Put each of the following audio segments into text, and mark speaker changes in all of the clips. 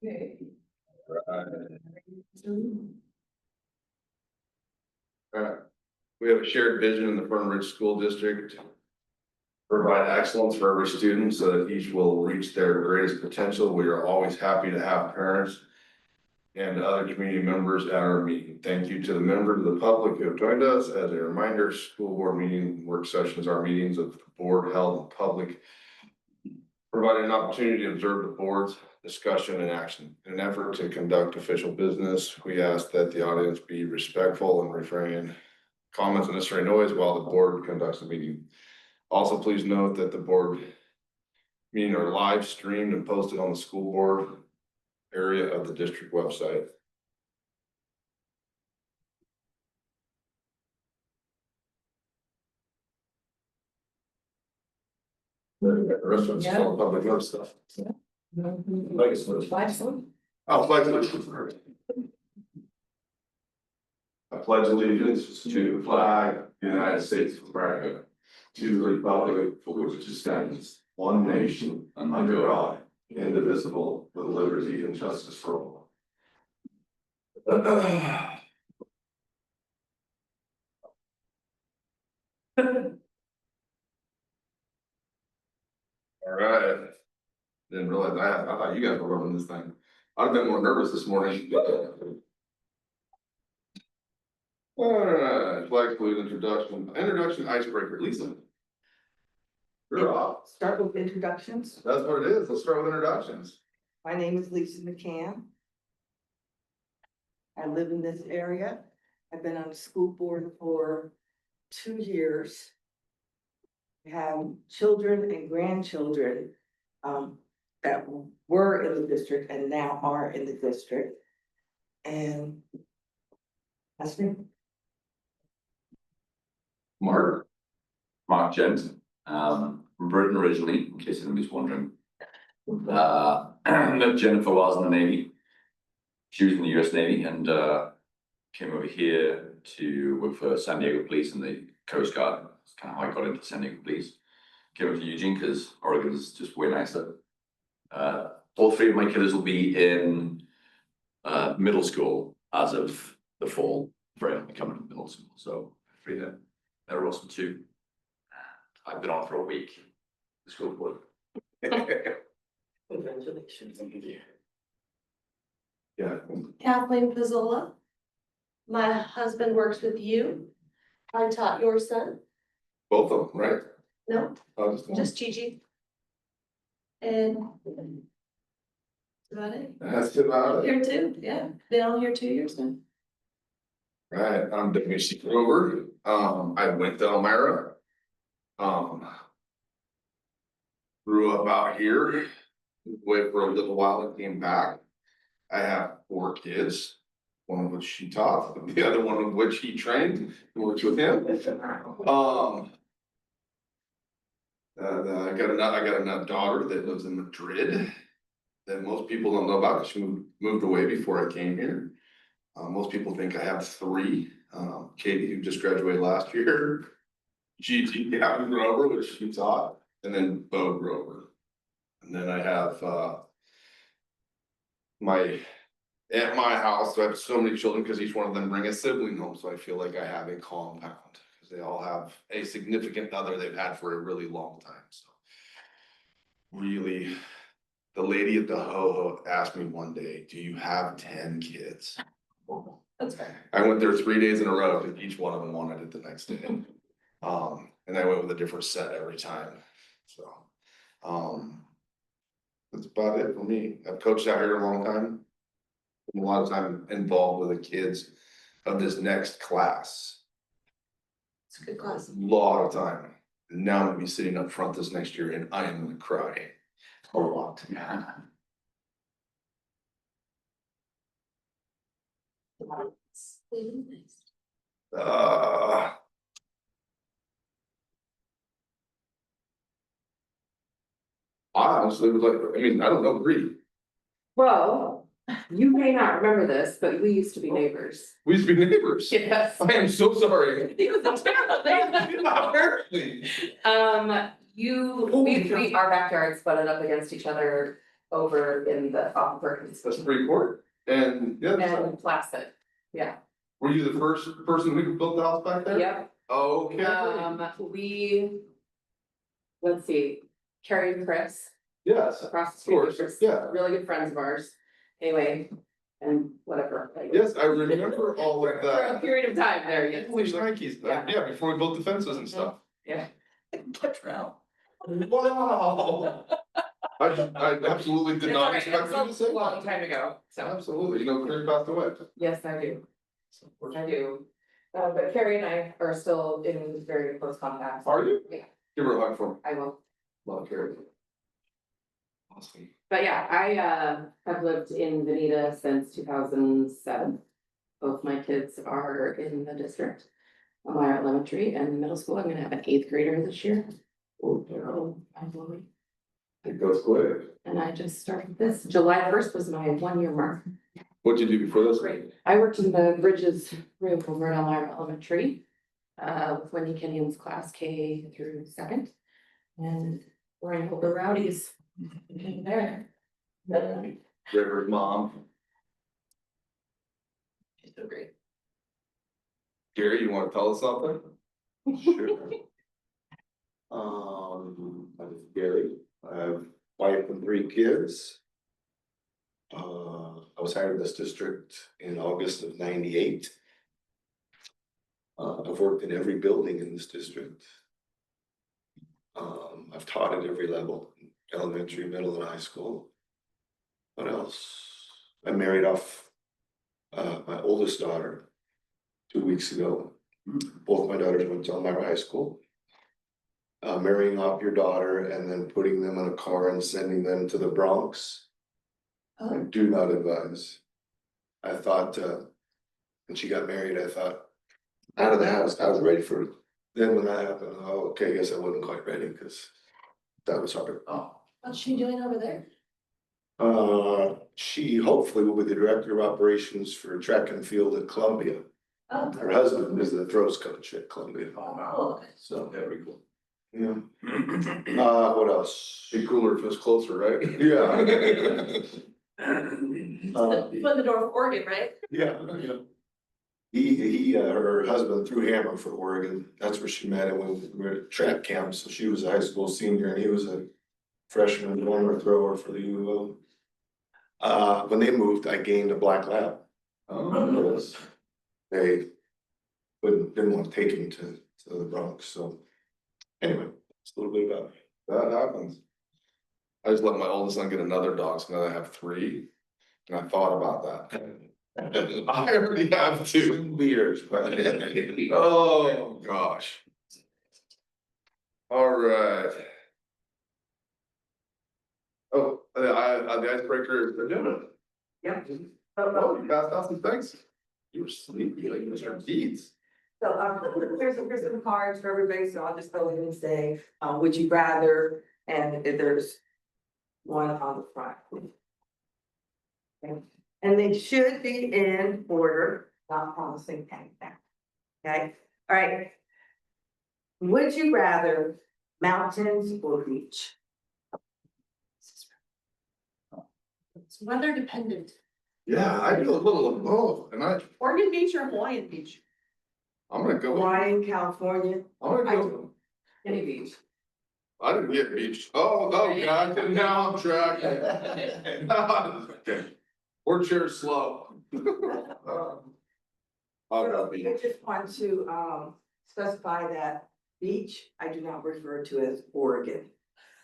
Speaker 1: Okay.
Speaker 2: We have a shared vision in the Fern Ridge School District. Provide excellence for every student so that each will reach their greatest potential. We are always happy to have parents and other community members at our meeting. Thank you to the members of the public who have joined us. As a reminder, school board meeting work sessions are meetings of the board held in public, providing an opportunity to observe the board's discussion and action. In an effort to conduct official business, we ask that the audience be respectful and refrain comments and unnecessary noise while the board conducts the meeting. Also, please note that the board meeting are live streamed and posted on the school board area of the district website. The rest of it's all public note stuff. Oh, flag salute. I pledge allegiance to the flag of the United States of America, to the republic for which it stands, one nation, under God, indivisible, with liberty and justice for all. All right. Didn't realize I thought you guys were running this thing. I'd have been more nervous this morning. All right, flag salute introduction icebreaker, Lisa. You're off.
Speaker 1: Start with introductions.
Speaker 2: That's what it is. Let's start with introductions.
Speaker 1: My name is Lisa McCann. I live in this area. I've been on the school board for 2 years. I have children and grandchildren that were in the district and now are in the district. And that's me.
Speaker 2: Mark.
Speaker 3: Jensen, from Britain originally, in case anybody's wondering. Met Jennifer while I was in the Navy. She was in the US Navy and came over here to work for San Diego Police and the Coast Guard. That's kind of how I got into San Diego Police. Came over to Eugene because Oregon is just way nicer. All 3 of my kiddos will be in middle school as of the fall. Very coming to middle school, so 3 there. They're awesome too. I've been on for a week. The school board.
Speaker 1: Congratulations.
Speaker 2: Yeah.
Speaker 4: Kathleen Pizzola. My husband works with you. I taught your son.
Speaker 2: Both of them, right?
Speaker 4: No,
Speaker 2: Oh,
Speaker 4: just Gigi. And that's about it.
Speaker 2: That's about it.
Speaker 4: Here too, yeah. Been on here 2 years now.
Speaker 2: Right, I'm WC Grover. I went to Elmira. Grew up out here, went for a little while and came back. I have 4 kids, one of which she taught, the other one of which he trained, works with him. I got another daughter that lives in Madrid that most people don't know about because she moved away before I came here. Most people think I have 3. Katie, who just graduated last year, Gigi Gavin Grover, which she taught, and then Bo Grover. And then I have at my house, so I have so many children because each one of them bring a sibling home, so I feel like I have a compound because they all have a significant other they've had for a really long time. So really, the lady at the ho asked me one day, "Do you have 10 kids?"
Speaker 4: That's fair.
Speaker 2: I went there 3 days in a row because each one of them wanted it the next day. And I went with a different set every time. So, that's about it for me. I've coached out here a long time. A lot of time involved with the kids of this next class.
Speaker 4: It's a good class.
Speaker 2: A lot of time. And now I'm gonna be sitting up front this next year and I am gonna cry a lot. I honestly would like, I don't know, read.
Speaker 5: Well, you may not remember this, but we used to be neighbors.
Speaker 2: We used to be neighbors.
Speaker 5: Yes.
Speaker 2: I am so sorry.
Speaker 5: It was a terrible thing.
Speaker 2: Apparently.
Speaker 5: We our backyards butted up against each other over in the off Perkins.
Speaker 2: That's pretty cool. And the other side,
Speaker 5: And Placid, yeah,
Speaker 2: were you the first person who built the house back there?
Speaker 5: yep.
Speaker 2: Okay.
Speaker 5: Let's see, Carrie and Chris
Speaker 2: Yes,
Speaker 5: across the
Speaker 2: of
Speaker 5: street,
Speaker 2: course,
Speaker 5: Chris,
Speaker 2: yeah.
Speaker 5: really good friends of ours. Anyway, and whatever.
Speaker 2: Yes, I remember all of
Speaker 5: For a
Speaker 2: that.
Speaker 5: period of time there, yes.
Speaker 2: Holy shnikes, yeah, before we built the fences and stuff.
Speaker 5: Yeah.
Speaker 2: Wow. I absolutely did not expect you to say
Speaker 5: It's a long
Speaker 2: that.
Speaker 5: time ago, so,
Speaker 2: Absolutely, you know, Chris passed away.
Speaker 5: yes, I do, I do. But Carrie and I are still in very close contact.
Speaker 2: Are you?
Speaker 5: Yeah.
Speaker 2: Give her a hug for me.
Speaker 5: I will.
Speaker 2: Love Carrie. Awesome.
Speaker 5: But yeah, I have lived in Veneta since 2007. Both my kids are in the district. Elmira Elementary and middle school. I'm gonna have an 8th grader this year.
Speaker 2: Oh,
Speaker 5: Oh, I'm Lily.
Speaker 2: it goes quick.
Speaker 5: And I just started this. July 1st was my 1-year mark.
Speaker 2: What'd you do before this?
Speaker 5: Great. I worked in the Bridges room over at Elmira Elementary. With Wendy Kenyon's class K through 2nd. And we're in the rowdies. There.
Speaker 2: River's mom.
Speaker 5: She's so great.
Speaker 2: Gary, you wanna tell us something?
Speaker 6: Sure. I'm Gary, I have a wife and 3 kids. I was hired in this district in August of '98. I've worked in every building in this district. I've taught at every level, elementary, middle, and high school. What else? I married off my oldest daughter 2 weeks ago. Both my daughters went to Elmira High School. Marrying off your daughter and then putting them in a car and sending them to the Bronx. I do not advise. I thought, when she got married, I thought, out of the house, I was ready for it. Then when that happened, oh, okay, I guess I wasn't quite ready, because that was hard.
Speaker 4: Oh, what's she doing over there?
Speaker 6: She hopefully will be the director of operations for track and field at Columbia.
Speaker 4: Oh.
Speaker 6: Her husband is the throws coach at Columbia.
Speaker 4: Oh.
Speaker 6: So,
Speaker 2: Very cool.
Speaker 6: yeah. What else?
Speaker 2: Be cooler if it was closer, right?
Speaker 6: Yeah.
Speaker 4: Foot in the door of Oregon, right?
Speaker 6: Yeah, yeah. Her husband threw hammer for Oregon. That's where she met him when we were at track camp. So she was a high school senior and he was a freshman hammer thrower for the U of O. When they moved, I gained a black lab.
Speaker 2: Oh,
Speaker 6: Because they didn't want to take him to the Bronx, so. Anyway, it's a little bit about me.
Speaker 2: that happens. I just let my oldest son get another dog, so now I have 3. And I thought about that. I already have 2
Speaker 6: Beers, but.
Speaker 2: Oh, gosh. All right. Oh, the icebreaker is agenda.
Speaker 1: Yep.
Speaker 2: Oh, you passed out some things. You were sleepy like Mr. Deeds.
Speaker 1: So, here's some cards for everybody, so I'll just go ahead and say, would you rather, and if there's one on the front. Okay, and they should be in order, not promising anything. Okay, all right. Would you rather mountains or beach?
Speaker 4: It's weather dependent.
Speaker 2: Yeah, I do a little of both, and
Speaker 4: Oregon Beach or Hawaiian Beach?
Speaker 2: I'm gonna go.
Speaker 1: Hawaii, California.
Speaker 2: I'm gonna go.
Speaker 5: Any beach.
Speaker 2: I didn't get beach. Oh, God, now I'm tracking. Okay. Or chair slow. I'll go
Speaker 1: So
Speaker 2: beach.
Speaker 1: I just want to specify that beach, I do not refer to as Oregon.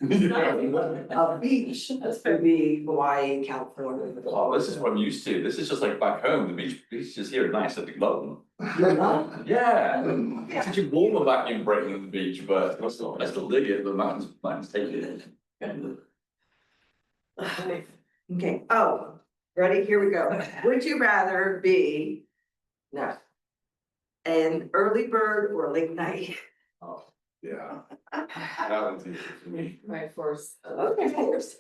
Speaker 1: A beach would be Hawaii, California.
Speaker 3: Oh, this is what I'm used to. This is just like back home. The beach is here, nice at the London.
Speaker 1: Not-
Speaker 3: Yeah. It's such a warmer vacuum break than the beach, but I still dig it. The mountains take it.
Speaker 1: Okay, oh, ready, here we go. Would you rather be, no, an early bird or a late night?
Speaker 2: Oh, yeah. That one's easy for me.
Speaker 5: My force.
Speaker 1: Okay.
Speaker 5: My force.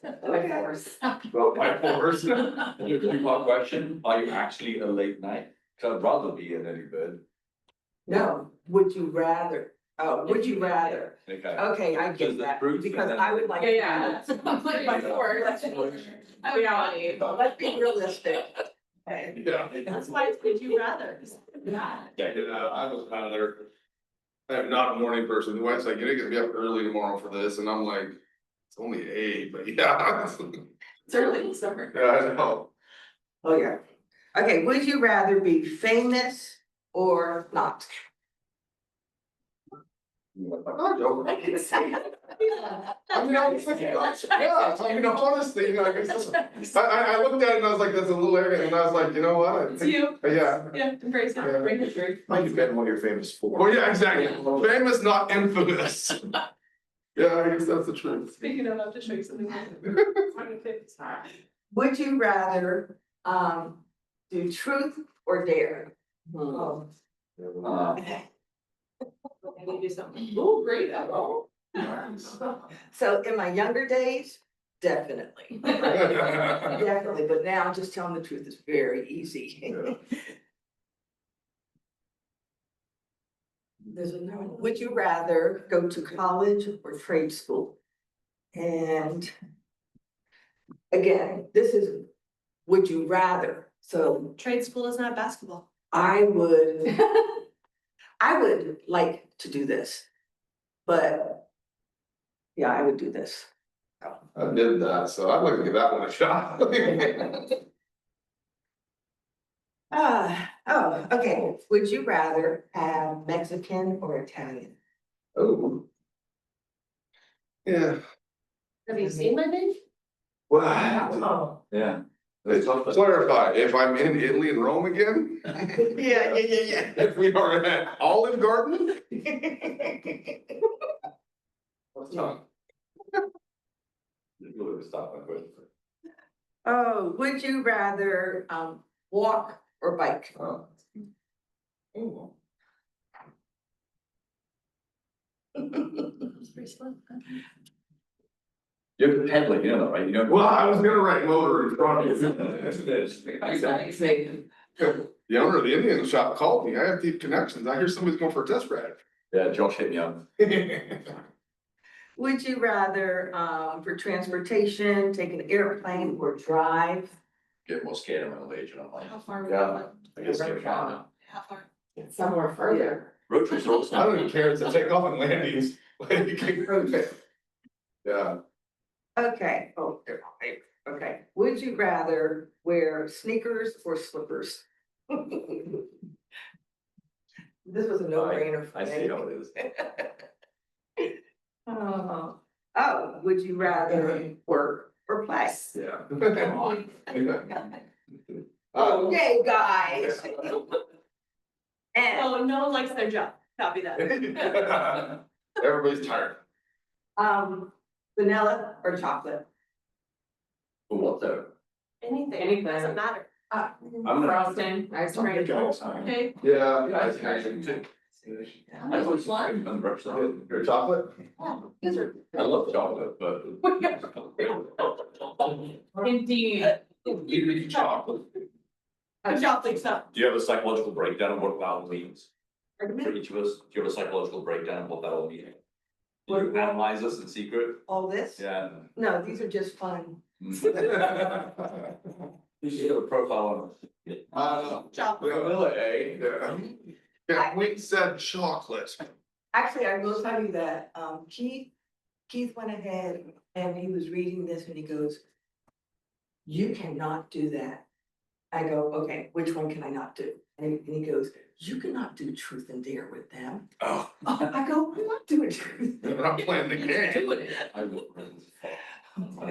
Speaker 2: Well, my horse.
Speaker 3: Two-part question, are you actually a late night? Cause I'd rather be an early bird.
Speaker 1: No, would you rather, oh, would you rather
Speaker 3: Okay.
Speaker 1: Okay, I
Speaker 3: Because
Speaker 1: get
Speaker 3: the
Speaker 1: that,
Speaker 3: fruits
Speaker 1: because
Speaker 3: and
Speaker 1: I
Speaker 3: then-
Speaker 1: would like.
Speaker 5: Yeah, like by four, that's reality.
Speaker 1: Let's be realistic. Okay.
Speaker 2: Yeah.
Speaker 4: That's why it's would you rather.
Speaker 5: Yeah.
Speaker 2: Yeah, I was kind of there. I'm not a morning person. The wife's like, you're gonna be up early tomorrow for this, and I'm like, it's only 8, but yeah.
Speaker 5: It's early in summer.
Speaker 2: Yeah, I know.
Speaker 1: Oh, yeah. Okay, would you rather be famous or not?
Speaker 2: I'm joking.
Speaker 5: I can say it.
Speaker 2: I mean, yeah, I mean, honestly, you know, I looked at it and I was like, that's a little arrogant, and I was like, you know what?
Speaker 5: It's you.
Speaker 2: Yeah.
Speaker 5: Yeah, embrace
Speaker 2: Yeah.
Speaker 5: it, bring it through.
Speaker 6: Might depend on what you're famous for.
Speaker 2: Well, yeah, exactly. Famous, not infamous. Yeah, I guess that's the truth.
Speaker 4: Speaking of, I have to show you something.
Speaker 1: Would you rather, do truth or dare? Oh. Okay.
Speaker 4: I need to do something. Oh, great. Oh.
Speaker 1: So in my younger days, definitely. Definitely, but now just telling the truth is very easy. There's another one. Would you rather go to college or trade school? And again, this is, would you rather? So
Speaker 4: Trade school doesn't have basketball.
Speaker 1: I would like to do this, but yeah, I would do this.
Speaker 2: I did that, so I'd like to give that one a shot.
Speaker 1: Oh, okay. Would you rather have Mexican or Italian?
Speaker 2: Oh. Yeah,
Speaker 4: Have you seen my name?
Speaker 2: well,
Speaker 3: Yeah.
Speaker 2: let's clarify, if I'm in Italy and Rome again?
Speaker 1: Yeah.
Speaker 2: If we are at Olive Garden?
Speaker 1: Oh, would you rather, walk or bike?
Speaker 2: Oh.
Speaker 4: It's pretty slow.
Speaker 3: You have to pedal it, you know that, right? You don't.
Speaker 2: Well, I was gonna write motor in front of you. The owner of the Indian shop called me, I have deep connections, I hear somebody's going for a test ride.
Speaker 3: Yeah, Josh hit me up.
Speaker 1: Would you rather, for transportation, take an airplane or drive?
Speaker 3: Get more scared in my old age, and I'm like,
Speaker 4: How far?
Speaker 3: yeah, I guess get far now.
Speaker 4: How far?
Speaker 5: Somewhere further.
Speaker 3: Road trips are awesome.
Speaker 2: I don't even care, it's a takeoff and landings. Yeah.
Speaker 1: Okay, okay. Would you rather wear sneakers or slippers? This was a no-brainer for
Speaker 3: I
Speaker 1: me.
Speaker 3: see how it is.
Speaker 1: Oh, would you rather work or play?
Speaker 2: Yeah.
Speaker 1: Okay, guys. And,
Speaker 4: Oh, no one likes their job. Copy that.
Speaker 2: Everybody's tired.
Speaker 1: vanilla or chocolate?
Speaker 3: For what though?
Speaker 4: Anything, doesn't matter.
Speaker 3: I'm gonna.
Speaker 5: Frosting, ice cream.
Speaker 4: Okay.
Speaker 2: Yeah.
Speaker 3: Yeah, I think I should too. I always like unrepresented.
Speaker 2: Your chocolate?
Speaker 3: I love chocolate, but.
Speaker 5: Indeed.
Speaker 3: You eat chocolate.
Speaker 4: Good job, Lisa.
Speaker 3: Do you have a psychological breakdown of what that all means? For each of us, do you have a psychological breakdown of what that all means? Do you analyze us in secret?
Speaker 1: All this?
Speaker 3: Yeah.
Speaker 1: No, these are just fun.
Speaker 3: You should have a profile on.
Speaker 4: Chocolate.
Speaker 3: Vanilla, eh?
Speaker 2: Yeah. Yeah, Wayne said chocolate.
Speaker 1: Actually, I will tell you that, Keith went ahead and he was reading this and he goes, you cannot do that. I go, okay, which one can I not do? And he goes, you cannot do truth and dare with them.
Speaker 2: Oh,
Speaker 1: I go, I'm not doing truth.
Speaker 2: I'm not playing the game.
Speaker 3: I will.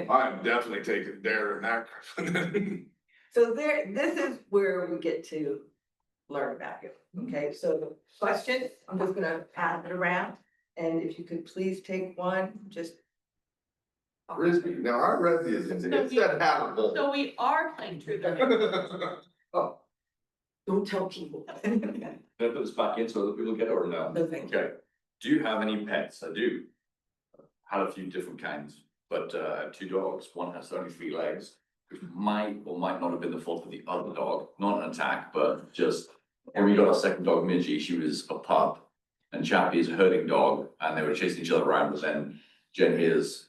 Speaker 2: I'm definitely taking dare in that.
Speaker 1: So this is where we get to learn about you. Okay, so the question, I'm just gonna pass it around. And if you could please take one, just.
Speaker 2: Frisbee, now I read the agenda, it said habitable.
Speaker 4: So we are playing truth or dare.
Speaker 1: Oh, don't tell people.
Speaker 3: Can I put this back in so that people get it or no?
Speaker 1: No, thank you.
Speaker 3: Okay. Do you have any pets? I do. Had a few different kinds, but I have 2 dogs. One has only 3 legs, which might or might not have been the fault of the other dog. Not an attack, but just when we got our second dog, Midgie, she was a pup. and Chappie is a herding dog, and they were chasing each other around, but then Jen hears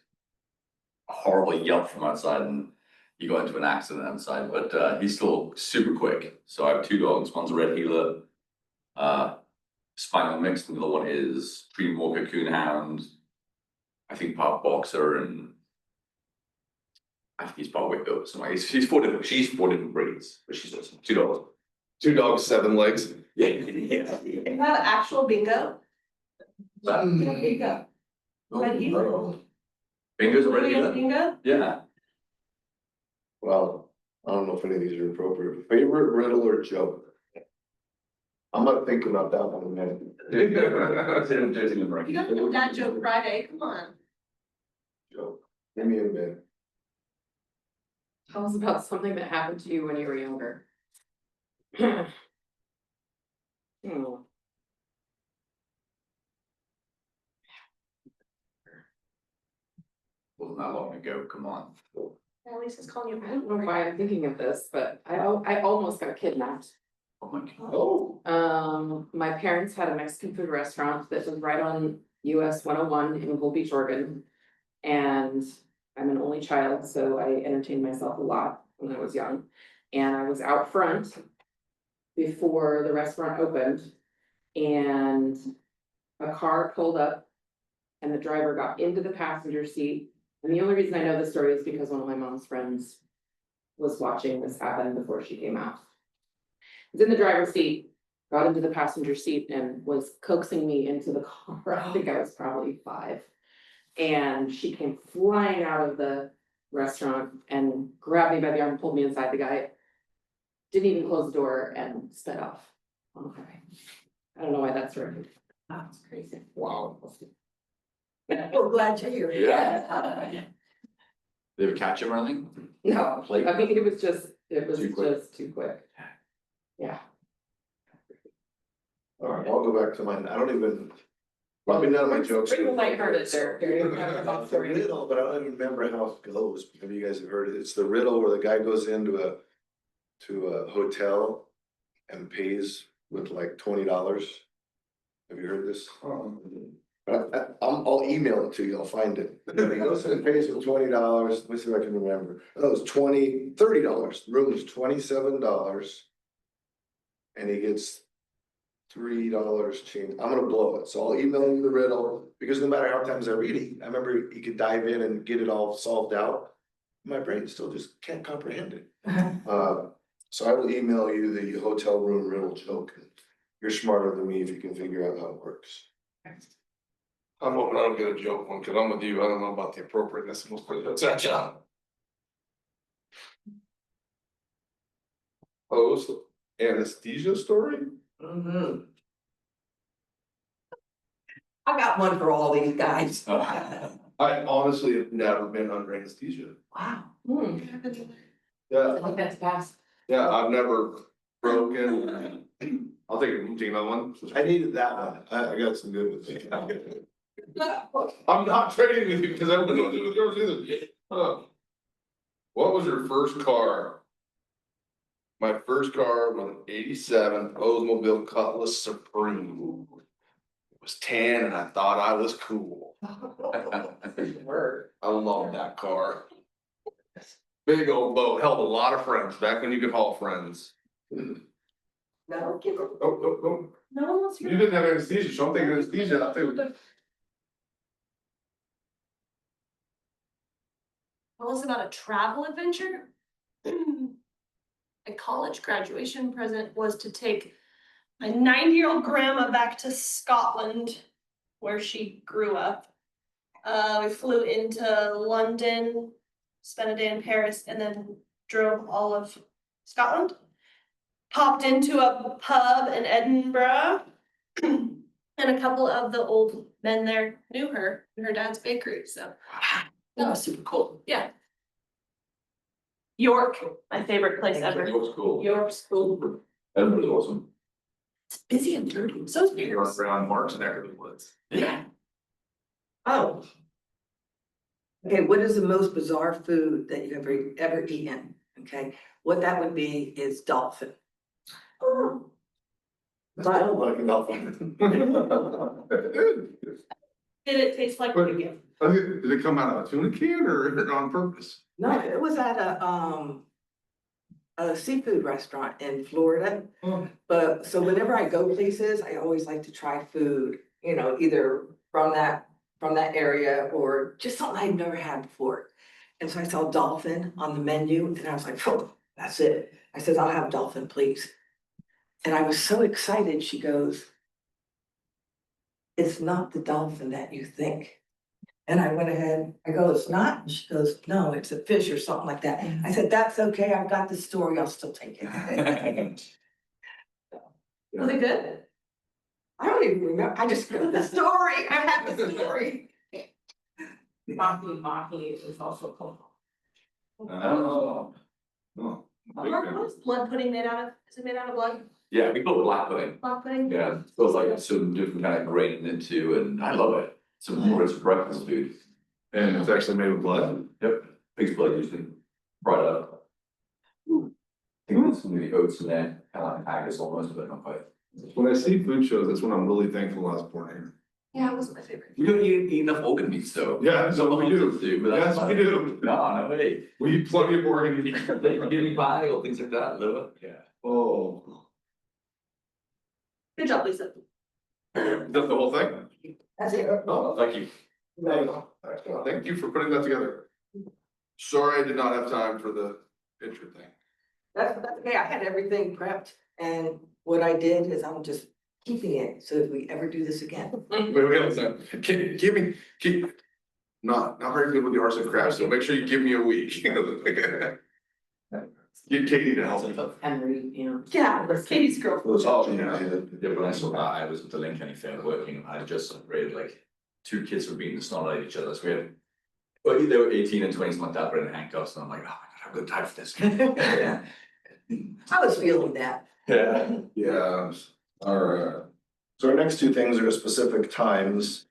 Speaker 3: a horrible yelp from outside, and he got into an accident outside, but he's still super quick. So I have two dogs, one's a red heeler, spinal mix, and the other one is Cream Walker Coonhound, I think part boxer, and I think he's part Whitbill. So she's four different breeds, but she's awesome. Two dogs.
Speaker 2: 2 dogs, 7 legs.
Speaker 3: Yeah.
Speaker 4: You have actual bingo? Bingo. Red healer.
Speaker 3: Bingo's a red
Speaker 4: Bingo,
Speaker 3: heeler?
Speaker 4: bingo?
Speaker 3: Yeah.
Speaker 6: Well, I don't know if any of these are appropriate. Favorite riddle or joke? I'm not thinking about that one a minute.
Speaker 4: You got to that joke Friday, come on.
Speaker 6: Joke. Give me a minute.
Speaker 5: Tell us about something that happened to you when you were younger. Hmm.
Speaker 3: Wasn't that long ago, come on.
Speaker 4: At least it's calling you.
Speaker 5: I don't know why I'm thinking of this, but I almost got kidnapped.
Speaker 3: Oh my god.
Speaker 6: Oh.
Speaker 5: My parents had a Mexican food restaurant that was right on US 101 in Gold Beach, Oregon. And I'm an only child, so I entertained myself a lot when I was young. And I was out front before the restaurant opened, and a car pulled up and the driver got into the passenger seat. And the only reason I know this story is because one of my mom's friends was watching this happen before she came out. Was in the driver's seat, got into the passenger seat and was coaxing me into the car. I think I was probably 5. And she came flying out of the restaurant and grabbed me by the arm, pulled me inside. The guy didn't even close the door and sped off on the highway. I don't know why that's right. That's crazy.
Speaker 3: Wow.
Speaker 1: We're glad you're here.
Speaker 3: Yeah. Did they ever catch him or anything?
Speaker 5: No,
Speaker 3: Like-
Speaker 5: I think it was just
Speaker 3: Too quick.
Speaker 5: just too quick. Yeah.
Speaker 6: All right, I'll go back to mine. I don't even, probably none of my jokes.
Speaker 5: Pretty lighthearted there.
Speaker 6: It's a riddle, but I don't even remember how it goes. Maybe you guys have heard it. It's the riddle where the guy goes into a hotel and pays with like $20. Have you heard this? I'll email it to you. I'll find it. He goes and pays with $20. Let me see if I can remember. Oh, it was $30. The room was $27. And he gets $3 change. I'm gonna blow it, so I'll email you the riddle, because no matter how many times I read it, I remember you could dive in and get it all solved out. My brain still just can't comprehend it. So I will email you the hotel room riddle joke. You're smarter than me if you can figure out how it works.
Speaker 2: I'm hoping I don't get a joke one, cause I'm with you, I don't know about the appropriateness. We'll put it that job. Post anesthesia story?
Speaker 1: Mhm. I got one for all these guys.
Speaker 2: I honestly have never been under anesthesia.
Speaker 1: Wow.
Speaker 5: Hmm.
Speaker 2: Yeah,
Speaker 5: I think that's passed.
Speaker 2: yeah, I've never broken. I'll take another one.
Speaker 6: I needed that one. I got some good ones.
Speaker 2: I'm not trading with you because I wouldn't do it with yours either. What was your first car? My first car was an '87 Oldsmobile Cutlass Supreme. It was tan and I thought I was cool.
Speaker 5: Word.
Speaker 2: I love that car. Big old boat, held a lot of friends, back when you could haul friends.
Speaker 1: No, give her.
Speaker 2: Oh.
Speaker 4: No one wants
Speaker 2: You
Speaker 4: to.
Speaker 2: didn't have anesthesia, so I'm thinking anesthesia, I think.
Speaker 4: Tell us about a travel adventure. A college graduation present was to take my 90-year-old grandma back to Scotland, where she grew up. We flew into London, spent a day in Paris, and then drove all of Scotland. Popped into a pub in Edinburgh. And a couple of the old men there knew her and her dad's bakery, so that was super cool, yeah. York, my favorite place ever.
Speaker 3: It was cool.
Speaker 4: York's cool.
Speaker 3: Edinburgh's awesome.
Speaker 4: It's busy and dirty, so is
Speaker 2: You're
Speaker 4: Paris.
Speaker 2: around March there in the woods.
Speaker 4: Yeah.
Speaker 1: Oh. Okay, what is the most bizarre food that you've ever eaten? Okay, what that would be is dolphin.
Speaker 4: Oh,
Speaker 6: Sounds like an dolphin.
Speaker 4: Did it taste like what again?
Speaker 2: Did it come out of a tuna can or on purpose?
Speaker 1: No, it was at a seafood restaurant in Florida.
Speaker 2: Oh.
Speaker 1: But, so whenever I go places, I always like to try food, you know, either from that area or just something I'd never had before. And so I saw dolphin on the menu and I was like, oh, that's it. I said, I'll have dolphin, please. And I was so excited. She goes, it's not the dolphin that you think. And I went ahead, I go, it's not? And she goes, no, it's a fish or something like that. I said, that's okay. I've got the story. I'll still take it.
Speaker 4: Was it good?
Speaker 1: I don't even remember. I just got the story. I have the story.
Speaker 5: Mahi is also cool.
Speaker 3: Oh.
Speaker 2: Oh, big
Speaker 4: What
Speaker 2: fan.
Speaker 4: was blood pudding made out of? Is it made out of blood?
Speaker 3: Yeah, we call it black pudding.
Speaker 4: Blood pudding?
Speaker 3: Yeah, it feels like it's some different kind of grain into, and I love it. Some more, it's breakfast food.
Speaker 2: And it's actually made with blood?
Speaker 3: Yep, pig's blood usually fried up. I think there's some maybe oats in there, kind of like haggis almost, but not quite.
Speaker 2: When I see food shows, that's when I'm really thankful I was born here.
Speaker 5: Yeah, it was my favorite.
Speaker 3: We don't eat enough organ meats though.
Speaker 2: Yeah, so we do.
Speaker 3: But that's
Speaker 2: Yes, we do.
Speaker 3: No, no way.
Speaker 2: We eat plenty of organ meat.
Speaker 3: They give me pie or things like that, liver. Yeah.
Speaker 2: Oh,
Speaker 4: Good job, Lisa.
Speaker 2: that's the whole thing?
Speaker 1: That's it.
Speaker 2: Oh, thank you. Thank you for putting that together. Sorry, I did not have time for the picture thing.
Speaker 1: That's okay. I had everything prepped. And what I did is I'm just keeping it. So if we ever do this again.
Speaker 2: Wait, keep, not very good with the arts and crafts, so make sure you give me a week. Get Katie to help me.
Speaker 5: Henry, you know.
Speaker 4: Yeah, Katie's girlfriend.
Speaker 2: Oh, yeah.
Speaker 3: Yeah, when I saw that, I was at the Lincoln Fair working, I just celebrated like 2 kids were beating the snot out of each other, so we had. Well, they were 18 and 20, something like that, but in handcuffs, and I'm like, oh my god, I have a good time for this. Yeah.
Speaker 1: I was feeling that.
Speaker 3: Yeah.
Speaker 2: Yeah, alright.
Speaker 6: So our next two things are specific times,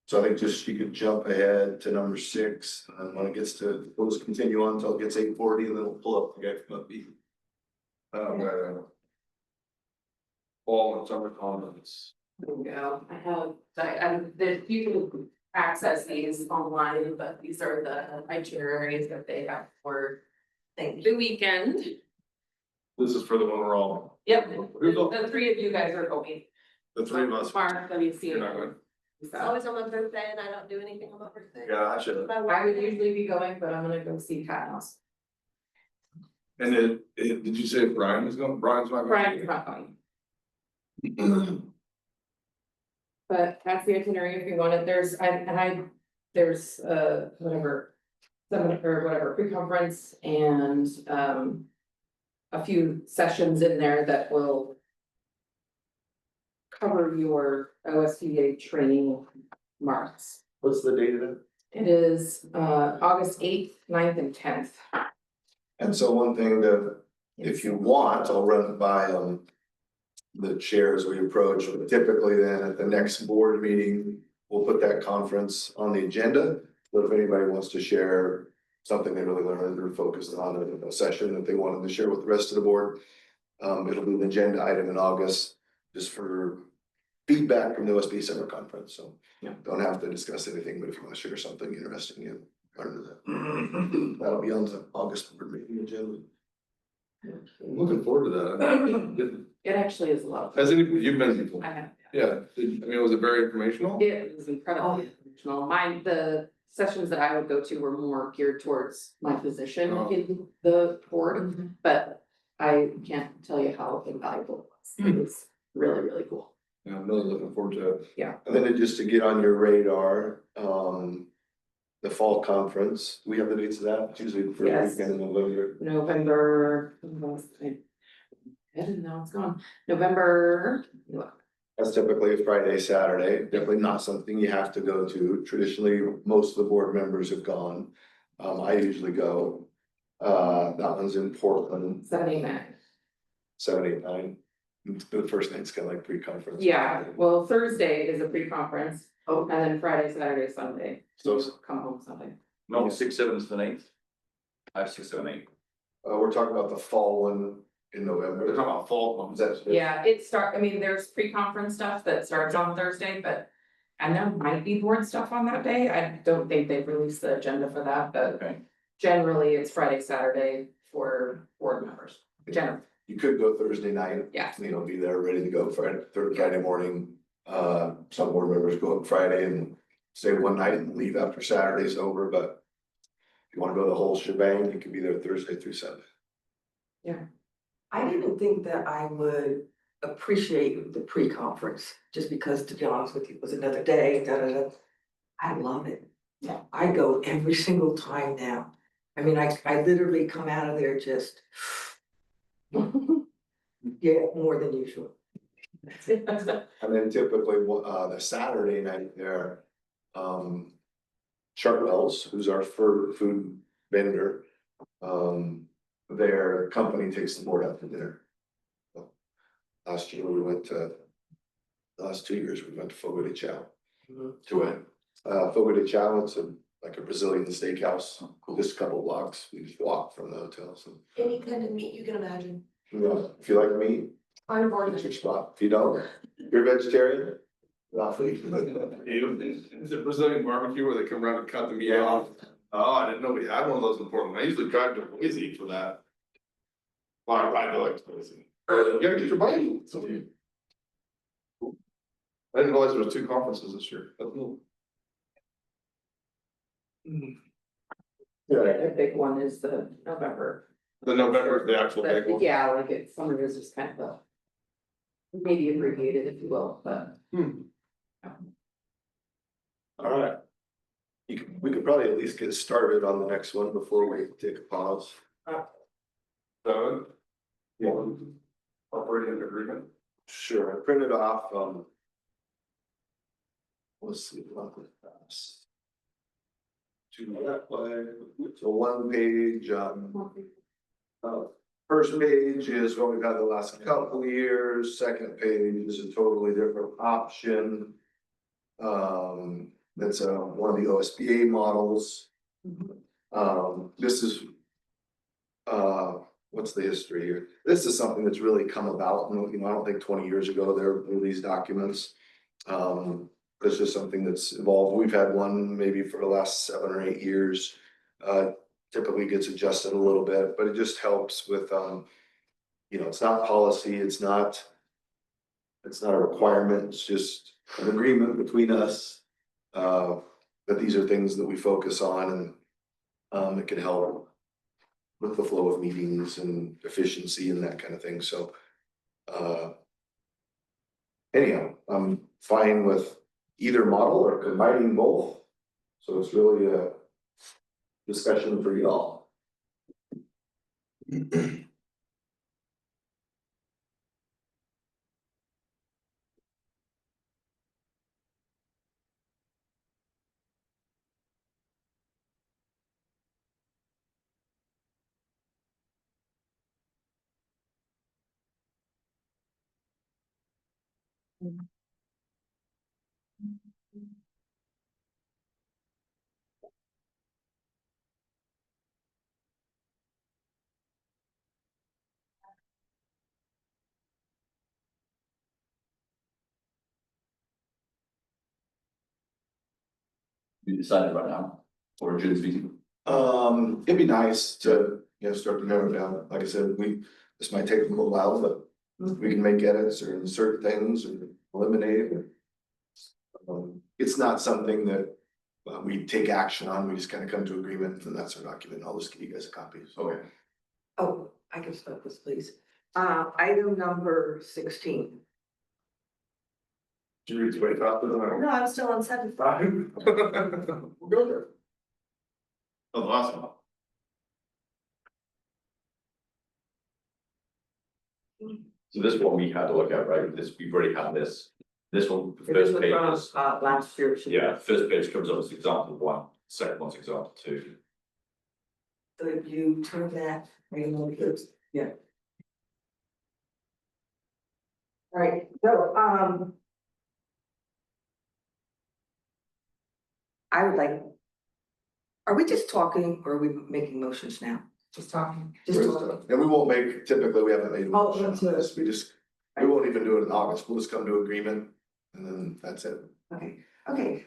Speaker 6: so I think just you could jump ahead to number 6, and when it gets to, we'll just continue on until it gets 8:40, and then we'll pull up the guy from upbeat.
Speaker 2: Fall and summer comments.
Speaker 5: There we go. You can access these online, but these are the itineraries that they have for the weekend.
Speaker 2: This is for the one we're all,
Speaker 5: Yep,
Speaker 2: Who's all-
Speaker 5: the 3 of you guys are going.
Speaker 2: the 3 of us.
Speaker 5: Mark, let me see.
Speaker 2: You're not going.
Speaker 4: It's always on my birthday and I don't do anything on my birthday.
Speaker 2: Gotcha.
Speaker 5: I would usually be going, but I'm gonna go see Cat House.
Speaker 2: And did you say Brian was going? Brian's not going?
Speaker 5: Brian's not going. But that's the itinerary if you want it. There's whatever. Seminar or whatever, pre-conference and a few sessions in there that will cover your OSBA training marks.
Speaker 6: What's the date of it?
Speaker 5: It is August 8th, 9th, and 10th.
Speaker 6: And so one thing that, if you want, I'll run it by the chair as we approach, but typically then at the next board meeting, we'll put that conference on the agenda. But if anybody wants to share something they really learned or focused on a session that they wanted to share with the rest of the board, it'll be an agenda item in August, just for feedback from the OSB summer conference, so.
Speaker 5: Yeah.
Speaker 6: Don't have to discuss anything, but if you want to share something interesting, you learn that. That'll be on the August board meeting agenda.
Speaker 2: I'm looking forward to that.
Speaker 5: It actually is a lot of fun.
Speaker 2: Has any, you've been before?
Speaker 5: I have.
Speaker 2: Yeah, was it very informational?
Speaker 5: It was incredibly informational. The sessions that I would go to were more geared towards my position
Speaker 2: Oh.
Speaker 5: in the board, but I can't tell you how invaluable it was. It was really, really cool.
Speaker 2: Yeah, I'm really looking forward to it.
Speaker 6: And then just to get on your radar, the fall conference, we have the dates of that, it's usually the first
Speaker 5: Yes.
Speaker 6: weekend in November.
Speaker 5: November. I didn't know it's gone. November.
Speaker 6: That's typically a Friday, Saturday, definitely not something you have to go to. Traditionally, most of the board members have gone. I usually go. That one's in Portland,
Speaker 5: 79.
Speaker 6: 7, 8, 9. The first night's kind of like pre-conference.
Speaker 5: Yeah, well, Thursday is a pre-conference. Oh, and then Friday, Saturday, Sunday.
Speaker 6: So,
Speaker 5: Come home Sunday.
Speaker 3: No, 6, 7 is the 9th. 5, 6, 7, 8.
Speaker 6: we're talking about the fall one, in
Speaker 2: They're
Speaker 6: November.
Speaker 2: talking about fall ones.
Speaker 5: Yeah, I mean, there's pre-conference stuff that starts on Thursday, but. And there might be board stuff on that day, I don't think they've released the agenda for that, but
Speaker 3: Okay.
Speaker 5: generally it's Friday, Saturday for board members, generally.
Speaker 6: You could go Thursday night.
Speaker 5: Yeah.
Speaker 6: You know, be there ready to go Friday morning. Some board members go up Friday and stay one night and leave after Saturday's over, but. If you wanna go the whole shebang, you can be there Thursday through Sunday.
Speaker 1: I didn't think that I would appreciate the pre-conference, just because, to be honest with you, it was another day, da, da, da. I love it.
Speaker 5: Yeah.
Speaker 1: I go every single time now. I mean, I literally come out of there just, yeah, more than usual.
Speaker 6: And then typically, the Saturday night there, Chartwell's, who's our food vendor, their company takes the board out to dinner. Last year, we went to, the last 2 years, we went to Fogo de Chao.
Speaker 3: To it.
Speaker 6: Fogo de Chao, it's like a Brazilian steakhouse, just a couple blocks, we just walk from the hotel, so.
Speaker 4: Any kind of meat you can imagine.
Speaker 6: Yeah, if you like meat,
Speaker 4: On board.
Speaker 6: it's your spot, if you don't, you're a vegetarian. Lovely.
Speaker 2: Is it Brazilian barbecue where they come around and cut the meat off? Oh, I didn't know we had one of those in Portland. I usually drive to Boise for that. Well, I ride to like Boise. You gotta get your bike. I didn't realize there was 2 conferences this year. That's cool.
Speaker 5: The big one is the November.
Speaker 2: The November, the actual big
Speaker 5: But
Speaker 2: one.
Speaker 5: yeah, like it's, some of it is just kind of a. Maybe abbreviated, if you will, but.
Speaker 6: Alright. We could probably at least get started on the next one before we take a pause.
Speaker 2: So. Yeah. Operating agreement.
Speaker 6: Sure, I printed off, let's see, what was that? To that way, so 1 page, first page is what we've had the last couple of years, second page is a totally different option. That's one of the OSBA models. This is, what's the history here? This is something that's really come about, you know, I don't think 20 years ago there were these documents. It's just something that's evolved. We've had one maybe for the last 7 or 8 years. Typically gets adjusted a little bit, but it just helps with, you know, it's not policy, it's not a requirement, it's just an agreement between us. That these are things that we focus on and it can help with the flow of meetings and efficiency and that kind of thing, so. Anyhow, I'm fine with either model or combining both. So it's really a discussion for y'all.
Speaker 3: You decided right now, or June's meeting?
Speaker 6: It'd be nice to, you know, start to narrow it down. Like I said, this might take a little while, but we can make edits or insert things or eliminate or. It's not something that we take action on. We just kind of come to agreement and that's our document. I'll just give you guys a copy.
Speaker 3: Okay.
Speaker 1: Oh, I can start this, please. Item number 16.
Speaker 2: Did you read 25 to the
Speaker 4: No, I'm still on 7.
Speaker 2: 5? We'll go there. Oh, awesome.
Speaker 3: So this one we had to look at, right? We've already had this. This one, the
Speaker 1: This
Speaker 3: first
Speaker 1: was
Speaker 3: page
Speaker 1: from
Speaker 3: is,
Speaker 1: last year.
Speaker 3: yeah, first page comes up as example 1, second one's example 2.
Speaker 1: So if you turn that, yeah. All right, so, I would like. Are we just talking or are we making motions now?
Speaker 5: Just talking.
Speaker 1: Just talking.
Speaker 6: And we won't make, typically, we haven't made a
Speaker 1: Oh,
Speaker 6: motion on
Speaker 1: that's it.
Speaker 6: this, we won't even do it in August, we'll just come to agreement, and then that's it.
Speaker 1: Okay, okay,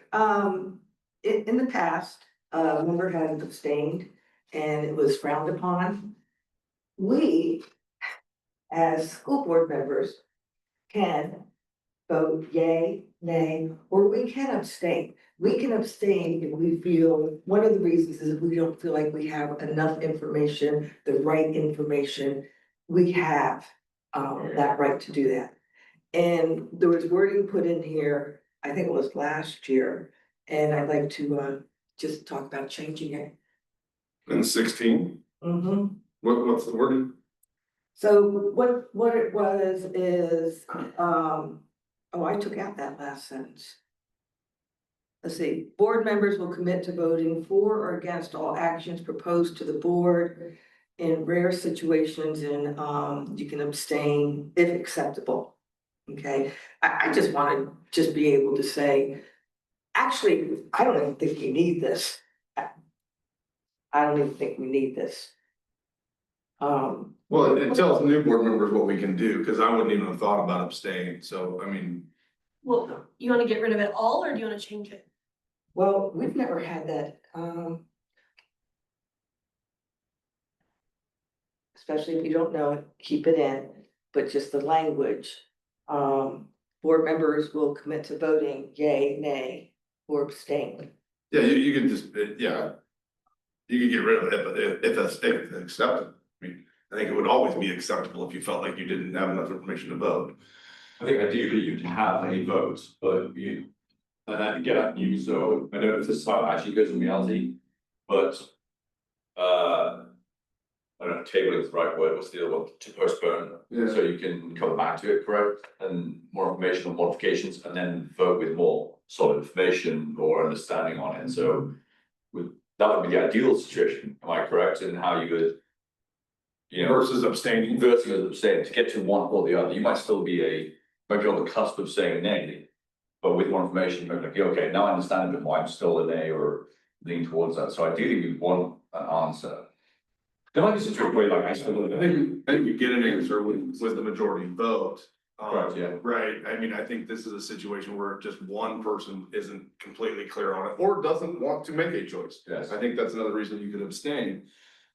Speaker 1: in the past, a member had abstained and it was frowned upon. We, as school board members, can vote yay, nay, or we can abstain. We can abstain if we feel, one of the reasons is if we don't feel like we have enough information, the right information, we have that right to do that. And there was wording put in here, I think it was last year, and I'd like to just talk about changing it.
Speaker 2: And 16, what's the wording?
Speaker 1: So what it was is, oh, I took out that last sentence. Let's see, board members will commit to voting for or against all actions proposed to the board. In rare situations, and you can abstain if acceptable. Okay, I just want to just be able to say, actually, I don't even think you need this. I don't even think we need this.
Speaker 2: Well, it tells new board members what we can do, because I wouldn't even have thought about abstaining, so, I mean.
Speaker 4: Well, you wanna get rid of it all, or do you wanna change it?
Speaker 1: Well, we've never had that, especially if you don't know it, keep it in, but just the language. Board members will commit to voting yay, nay, or abstain.
Speaker 2: Yeah, you can just, yeah. You can get rid of it, but if that's acceptable, I mean, I think it would always be acceptable if you felt like you didn't have enough information to vote.
Speaker 3: I think ideally you'd have a vote, but you, and then get you, so I don't know if this is how it actually goes in reality, but. I don't know, tabling is the right word, what's the other one, to postpone,
Speaker 2: Yeah.
Speaker 3: so you can come back to it, correct? And more information on modifications, and then vote with more solid information or understanding on it, so. That would be the ideal situation, am I correct, in how you would. You know,
Speaker 2: Versus abstaining.
Speaker 3: versus abstaining, to get to one or the other, you might still be might be on the cusp of saying nay. But with more information, you're like, okay, now I understand a bit why I'm still a nay or lean towards that, so ideally we want an answer. There might be a situation where like I still.
Speaker 2: I think you get an answer with the majority vote.
Speaker 3: Right, yeah.
Speaker 2: Right, I mean, I think this is a situation where just one person isn't completely clear on it, or doesn't want to make a choice.
Speaker 3: Yes.
Speaker 2: I think that's another reason you could abstain.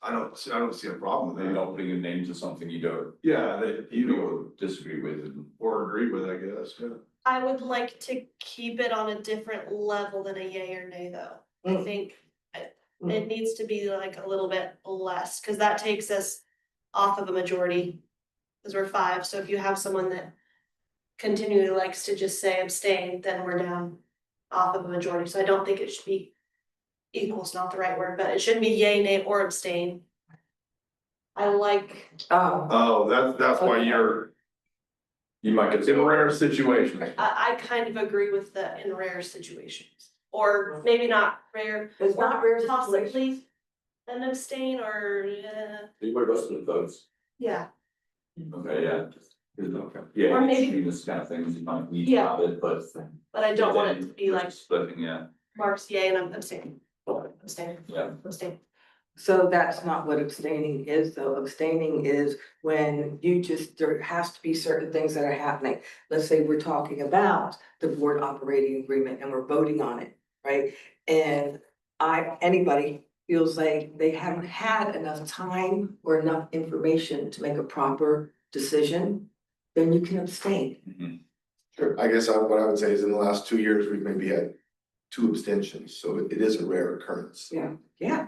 Speaker 2: I don't see a problem with
Speaker 3: You're
Speaker 2: that.
Speaker 3: not putting your name to something you don't,
Speaker 2: Yeah, that
Speaker 3: you
Speaker 2: you
Speaker 3: don't disagree with, and
Speaker 2: or agree with, I guess, yeah.
Speaker 4: I would like to keep it on a different level than a yay or nay, though. I think it needs to be like a little bit less, cause that takes us off of a majority. Cause we're 5, so if you have someone that continually likes to just say abstain, then we're down off of a majority, so I don't think it should be. Equal's not the right word, but it shouldn't be yay, nay, or abstain. I like,
Speaker 2: Oh, that's why you're
Speaker 3: you might get.
Speaker 2: in rare situations.
Speaker 4: I kind of agree with the in rare situations, or maybe not rare.
Speaker 1: It's not rare
Speaker 4: or
Speaker 1: situations.
Speaker 4: possibly an abstain or,
Speaker 3: You might rest of the votes.
Speaker 4: yeah,
Speaker 3: Okay, yeah. Okay. Yeah,
Speaker 4: Or maybe-
Speaker 3: this kind of things, you might need to
Speaker 4: Yeah.
Speaker 3: have it, but.
Speaker 4: but I don't want it to be like
Speaker 3: Splitting, yeah,
Speaker 4: Mark's yay and I'm abstaining. Abstaining,
Speaker 3: yeah.
Speaker 4: abstaining.
Speaker 1: So that's not what abstaining is, though. Abstaining is when you just, there has to be certain things that are happening. Let's say we're talking about the board operating agreement and we're voting on it, right? And anybody feels like they haven't had enough time or enough information to make a proper decision, then you can abstain.
Speaker 3: Mhm.
Speaker 6: Sure, I guess what I would say is in the last 2 years, we've maybe had 2 abstentions, so it is a rare occurrence.
Speaker 1: Yeah,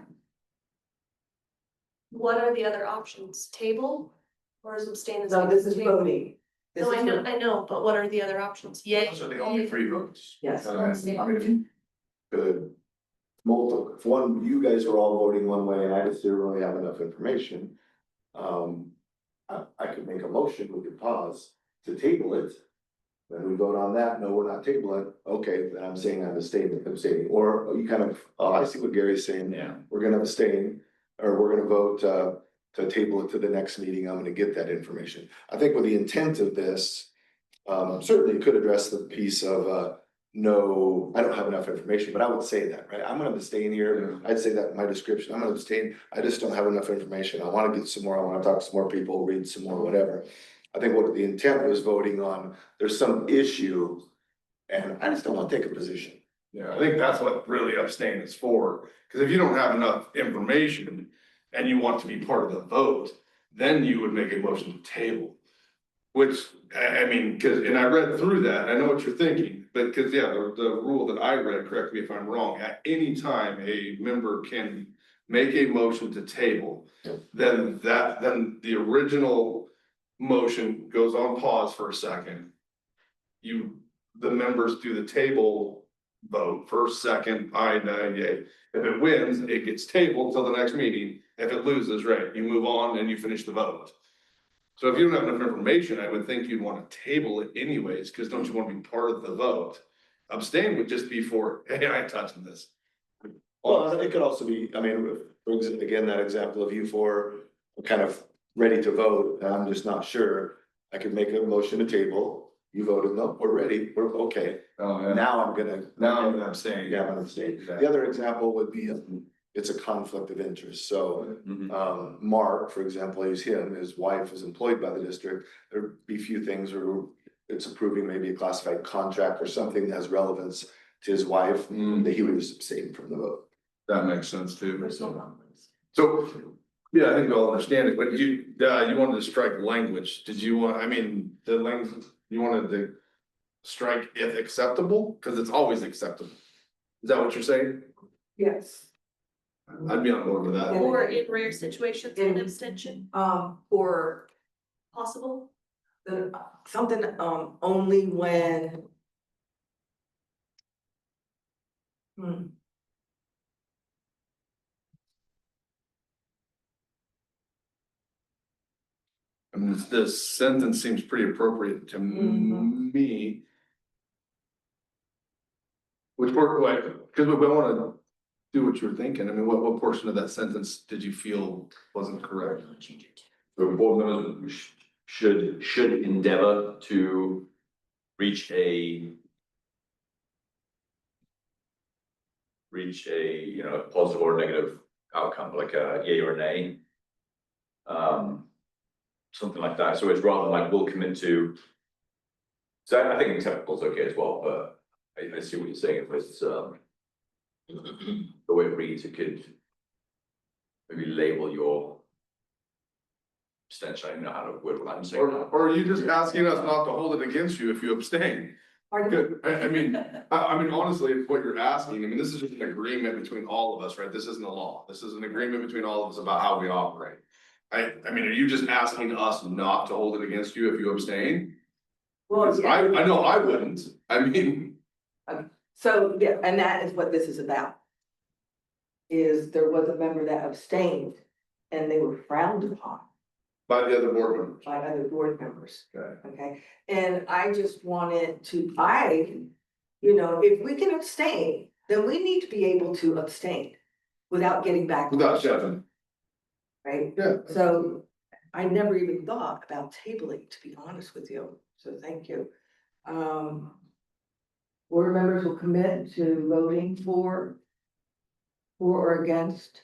Speaker 4: What are the other options? Table or is abstain? the
Speaker 1: so
Speaker 4: same
Speaker 1: this
Speaker 4: as
Speaker 1: is
Speaker 4: table?
Speaker 1: voting. This
Speaker 4: No,
Speaker 1: is
Speaker 4: I know, but what are the other options? Yay.
Speaker 2: So the only 3 votes.
Speaker 1: Yes.
Speaker 6: Good. Multiple, if one, you guys were all voting one way and I just didn't really have enough information. I could make a motion, we could pause to table it. Then we vote on that, no, we're not tabling it, okay, then I'm saying I'm abstaining, or you kind of, oh, I see what Gary's saying.
Speaker 3: Yeah.
Speaker 6: We're gonna abstain, or we're gonna vote, to table it to the next meeting, I'm gonna get that information. I think with the intent of this, certainly could address the piece of, know, I don't have enough information, but I would say that, right? I'm gonna abstain here. I'd say that in my description, I'm gonna abstain. I just don't have enough information. I wanna get some more, I wanna talk to some more people, read some more, whatever. I think what the intent was voting on, there's some issue, and I just don't wanna take a position.
Speaker 2: Yeah, I think that's what really abstain is for, because if you don't have enough information and you want to be part of the vote, then you would make a motion to table. Which, I mean, cause, and I read through that, I know what you're thinking, but cause yeah, the rule that I read, correct me if I'm wrong, at any time a member can make a motion to table, then the original motion goes on pause for a second. The members do the table vote, first, second, aye, nay, yay. If it wins, it gets tabled till the next meeting. If it loses, right, you move on and you finish the vote. So if you don't have enough information, I would think you'd wanna table it anyways, cause don't you wanna be part of the vote? Abstain would just be for, hey, I ain't touching this.
Speaker 6: Well, it could also be, I mean, again, that example of you four are kind of ready to vote, and I'm just not sure. I could make a motion to table, you voted, no, we're ready, we're okay.
Speaker 2: Oh, yeah.
Speaker 6: Now I'm gonna.
Speaker 2: Now I'm gonna abstain.
Speaker 6: Yeah, I'm gonna abstain. The other example would be, it's a conflict of interest, so.
Speaker 3: Mhm.
Speaker 6: Mark, for example, he's him, his wife is employed by the district, there'd be few things where it's approving maybe a classified contract or something that has relevance to his wife, that he would just abstain from the vote.
Speaker 2: That makes sense too. So, yeah, I think we all understand it, but you wanted to strike language, did you want, I mean, the language, you wanted to strike if acceptable, cause it's always acceptable. Is that what you're saying?
Speaker 1: Yes.
Speaker 2: I'd be on board with that.
Speaker 4: Or in rare situations, an abstention
Speaker 1: Or
Speaker 4: possible.
Speaker 1: something, only when.
Speaker 2: I mean, this sentence seems pretty appropriate to me. Which part, like, cause we wanna do what you're thinking, I mean, what portion of that sentence did you feel wasn't correct?
Speaker 3: So board members should endeavor to reach a. You know, positive or negative outcome, like a yay or nay. Something like that, so it's rather than like we'll commit to. So I think acceptable is okay as well, but I see what you're saying, if it's the way it reads, it could. Maybe label your. Abstention, I don't know how to word what I'm saying.
Speaker 2: Or are you just asking us not to hold it against you if you abstain? Good, I mean, honestly, it's what you're asking, I mean, this is just an agreement between all of us, right? This isn't a law, this is an agreement between all of us about how we operate. I mean, are you just asking us not to hold it against you if you abstain?
Speaker 1: Well,
Speaker 2: 'Cause
Speaker 1: yeah.
Speaker 2: I know I wouldn't, I mean.
Speaker 1: So, yeah, and that is what this is about. Is there was a member that abstained and they were frowned upon
Speaker 2: By the other board members.
Speaker 1: by other board members,
Speaker 2: Okay.
Speaker 1: okay? And I just wanted to, if we can abstain, then we need to be able to abstain without getting back.
Speaker 2: Without Shevin.
Speaker 1: Right?
Speaker 2: Yeah.
Speaker 1: So I never even thought about tabling, to be honest with you, so thank you. Board members will commit to voting for or against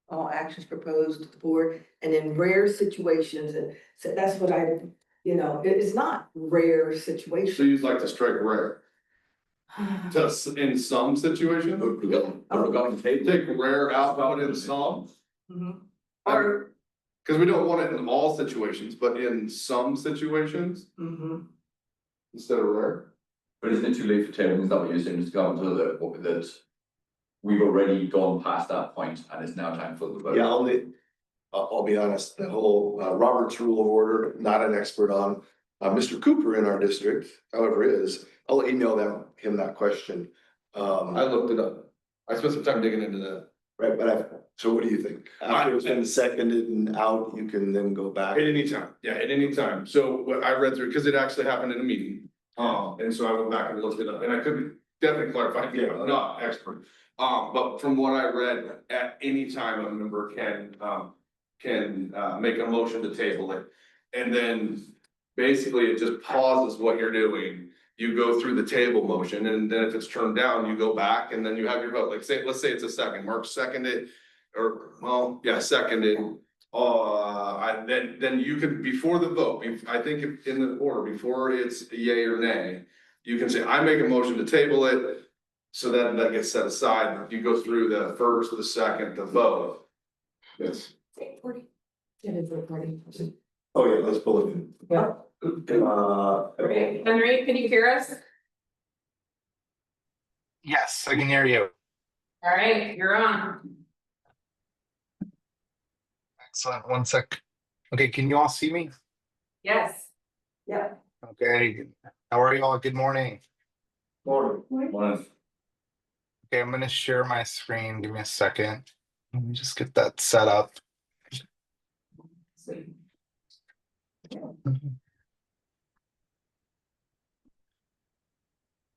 Speaker 1: all actions proposed to the board, and in rare situations, and so that's what it is not rare
Speaker 2: So
Speaker 1: situations.
Speaker 2: you'd like to strike rare, just in some situations?
Speaker 3: Regarding table.
Speaker 2: Take rare out, but in some?
Speaker 1: Mhm. Or,
Speaker 2: Cause we don't want it in all situations, but in some situations instead of rare.
Speaker 3: But isn't it too late for tabling, is that what you're saying, just go to that? We've already gone past that point and it's now time for the vote.
Speaker 6: Yeah, I'll be honest, the whole Robert's Rule of Order, not an expert on. Mr. Cooper in our district, however, I'll email him that question.
Speaker 2: I looked it up. I spent some time digging into that.
Speaker 6: Right, but so what do you think? After it's been seconded and out, you can then go back.
Speaker 2: At any time, yeah, at any time. So what I read through, cause it actually happened in a meeting. And so I went back and looked it up and I could definitely clarify, yeah, I'm not expert. But from what I read, at any time, a member can make a motion to table it. And then basically it just pauses what you're doing. You go through the table motion, and then if it's turned down, you go back and then you have your vote. Like let's say it's a second, Mark seconded, or well, yeah, seconded. Then you can, before the vote, I think in the order, before it's yay or nay, you can say, I make a motion to table it. So that gets set aside. You go through the first, the second, the vote. Yes.
Speaker 5: It is recording.
Speaker 6: Oh, yeah, let's pull it in.
Speaker 5: Yeah. Okay, Henry, can you hear us?
Speaker 7: Yes, I can hear you.
Speaker 5: All right, you're on.
Speaker 7: Excellent. One sec. Okay, can you all see me?
Speaker 5: Yes.
Speaker 1: Yeah.
Speaker 7: Okay. How are you all? Good morning.
Speaker 2: Morning.
Speaker 7: Okay, I'm going to share my screen. Give me a second. Let me just get that set up.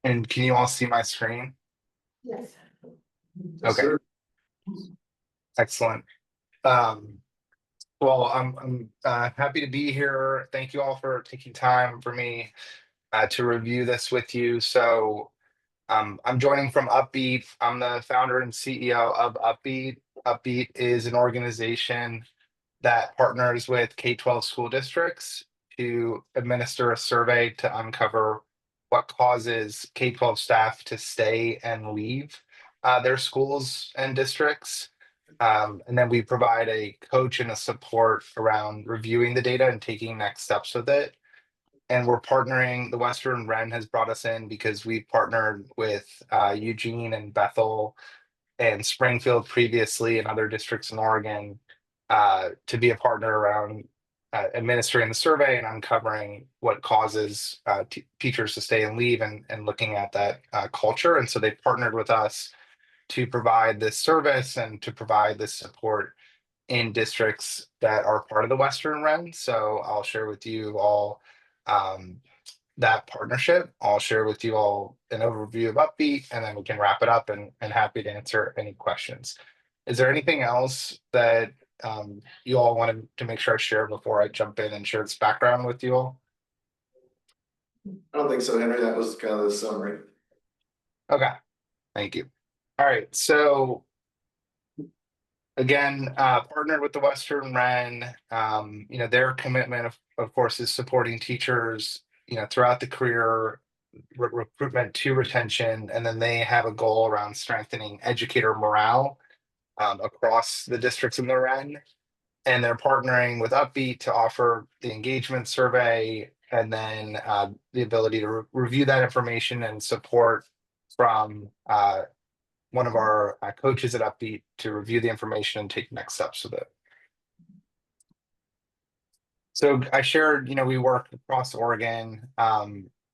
Speaker 7: And can you all see my screen?
Speaker 1: Yes.
Speaker 7: Okay, excellent. Well, I'm happy to be here. Thank you all for taking time for me to review this with you. So I'm joining from Upbeat. I'm the founder and CEO of Upbeat. Upbeat is an organization that partners with K-12 school districts to administer a survey to uncover what causes K-12 staff to stay and leave their schools and districts. And then we provide a coach and a support around reviewing the data and taking next steps with it. And we're partnering, the Western Ren has brought us in because we've partnered with Eugene and Bethel and Springfield previously and other districts in Oregon to be a partner around administering the survey and uncovering what causes teachers to stay and leave and looking at that culture. And so they partnered with us to provide this service and to provide this support in districts that are part of the Western Ren. So I'll share with you all that partnership. I'll share with you all an overview of Upbeat, and then we can wrap it up and happy to answer any questions. Is there anything else that you all wanted to make sure I share before I jump in and share this background with you all?
Speaker 6: I don't think so, Henry. That was kind of the summary.
Speaker 7: Okay, thank you. All right, so again, partnered with the Western Ren. Their commitment, of course, is supporting teachers, throughout the career, recruitment to retention, and then they have a goal around strengthening educator morale across the districts in the Ren. And they're partnering with Upbeat to offer the engagement survey and then the ability to review that information and support from one of our coaches at Upbeat to review the information and take next steps with it. So I shared, we work across Oregon.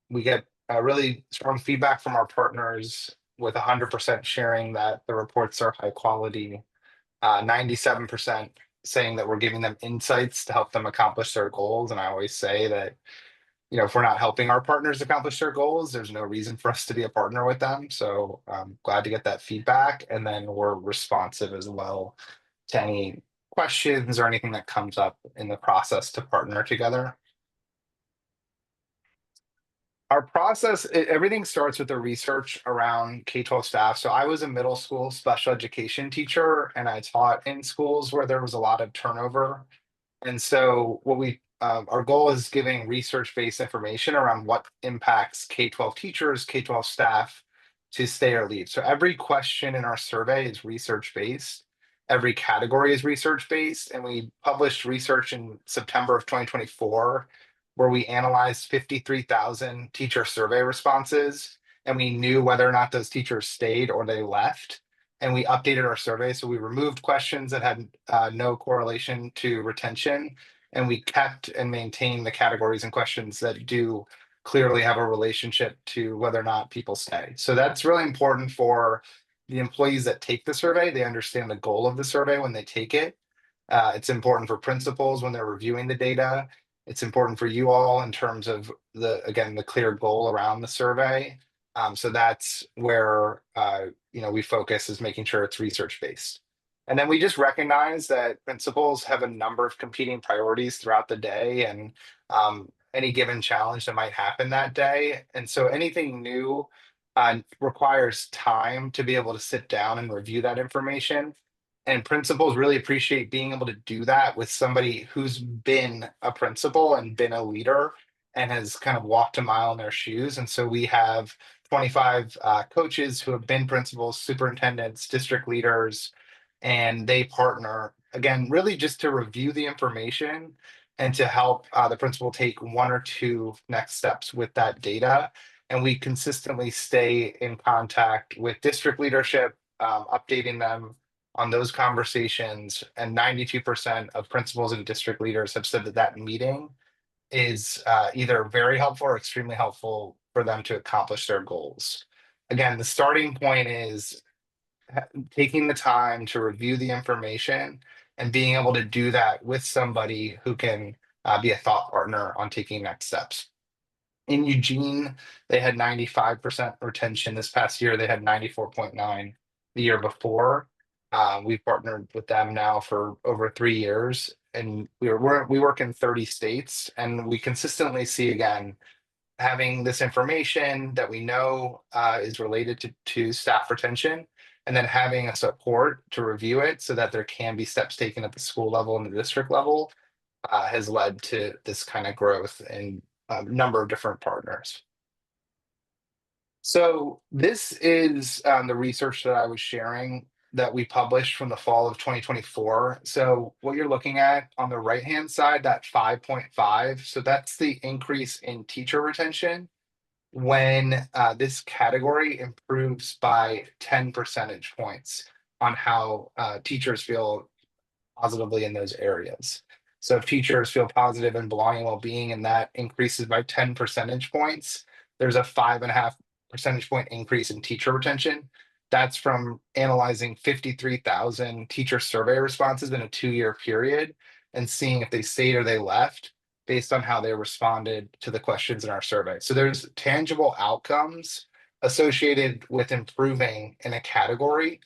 Speaker 7: We get really strong feedback from our partners with 100% sharing that the reports are high quality, 97% saying that we're giving them insights to help them accomplish their goals. And I always say that, if we're not helping our partners accomplish their goals, there's no reason for us to be a partner with them. So I'm glad to get that feedback. And then we're responsive as well to any questions or anything that comes up in the process to partner together. Our process, everything starts with the research around K-12 staff. So I was a middle school special education teacher, and I taught in schools where there was a lot of turnover. And so our goal is giving research-based information around what impacts K-12 teachers, K-12 staff to stay or leave. So every question in our survey is research-based. Every category is research-based, and we published research in September of 2024, where we analyzed 53,000 teacher survey responses, and we knew whether or not those teachers stayed or they left. And we updated our survey. So we removed questions that had no correlation to retention, and we kept and maintained the categories and questions that do clearly have a relationship to whether or not people stay. So that's really important for the employees that take the survey. They understand the goal of the survey when they take it. It's important for principals when they're reviewing the data. It's important for you all in terms of the clear goal around the survey. So that's where we focus, is making sure it's research based. And then we just recognize that principals have a number of competing priorities throughout the day, and any given challenge that might happen that day. And so anything new requires time to be able to sit down and review that information. And principals really appreciate being able to do that with somebody who's been a principal and been a leader and has kind of walked a mile in their shoes. And so we have 25 coaches who have been principals, superintendents, district leaders, and they partner again, really just to review the information and to help the principal take one or two next steps with that data. And we consistently stay in contact with district leadership, updating them on those conversations. And 92% of principals and district leaders have said that that meeting is either very helpful or extremely helpful for them to accomplish their goals. Again, the starting point is taking the time to review the information and being able to do that with somebody who can be a thought partner on taking next steps. In Eugene, they had 95% retention this past year. They had 94.9 the year before. We've partnered with them now for over 3 years, and we work in 30 states, and we consistently see again having this information that we know is related to staff retention, and then having a support to review it so that there can be steps taken at the school level and the district level has led to this kind of growth in a number of different partners. So this is the research that I was sharing that we published from the fall of 2024. So what you're looking at on the right-hand side, that 5.5, so that's the increase in teacher retention when this category improves by 10 percentage points on how teachers feel positively in those areas. So if teachers feel positive in belonging, well-being, and that increases by 10 percentage points, there's a 5.5 percentage point increase in teacher retention. That's from analyzing 53,000 teacher survey responses in a 2-year period and seeing if they stayed or they left based on how they responded to the questions in our survey. So there's tangible outcomes associated with improving in a category.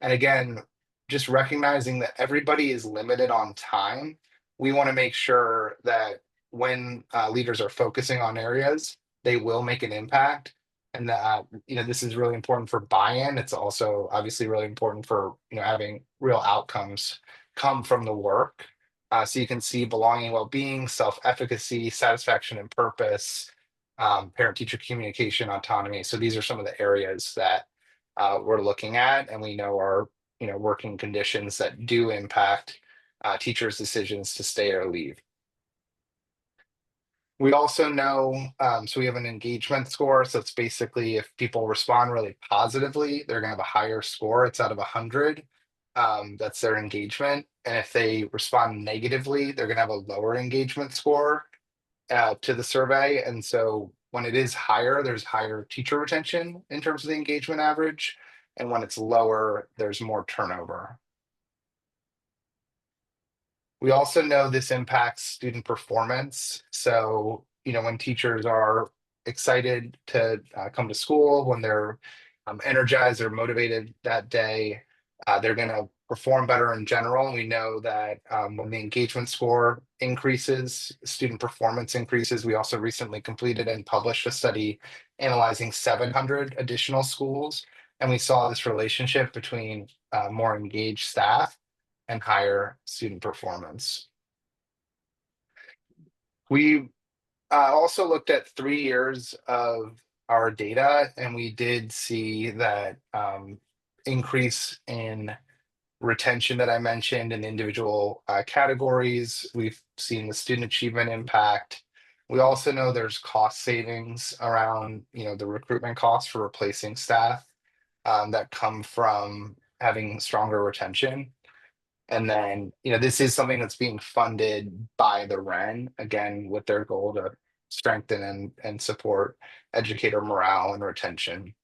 Speaker 7: And again, just recognizing that everybody is limited on time, we want to make sure that when leaders are focusing on areas, they will make an impact. And this is really important for buy-in. It's also obviously really important for having real outcomes come from the work. So you can see belonging, well-being, self-efficacy, satisfaction and purpose, parent-teacher communication, autonomy. So these are some of the areas that we're looking at, and we know are working conditions that do impact teachers' decisions to stay or leave. We also know, so we have an engagement score. So it's basically if people respond really positively, they're going to have a higher score. It's out of 100. That's their engagement. And if they respond negatively, they're going to have a lower engagement score to the survey. And so when it is higher, there's higher teacher retention in terms of the engagement average. And when it's lower, there's more turnover. We also know this impacts student performance. So, when teachers are excited to come to school, when they're energized or motivated that day, they're going to perform better in general. And we know that when the engagement score increases, student performance increases. We also recently completed and published a study analyzing 700 additional schools. And we saw this relationship between more engaged staff and higher student performance. We also looked at 3 years of our data, and we did see that increase in retention that I mentioned in individual categories. We've seen the student achievement impact. We also know there's cost savings around the recruitment costs for replacing staff that come from having stronger retention. And then, this is something that's being funded by the REN, again, with their goal to strengthen and support educator morale and retention.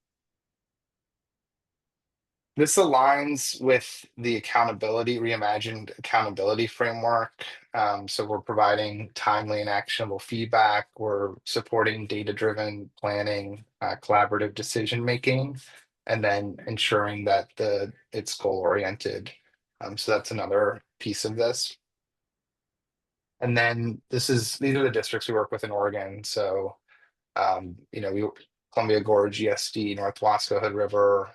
Speaker 7: This aligns with the reimagined accountability framework. So we're providing timely and actionable feedback. We're supporting data-driven planning, collaborative decision-making, and then ensuring that it's goal-oriented. So that's another piece of this. And then these are the districts we work with in Oregon. So, Columbia Gorge, ESD, North Wasco, Hood River,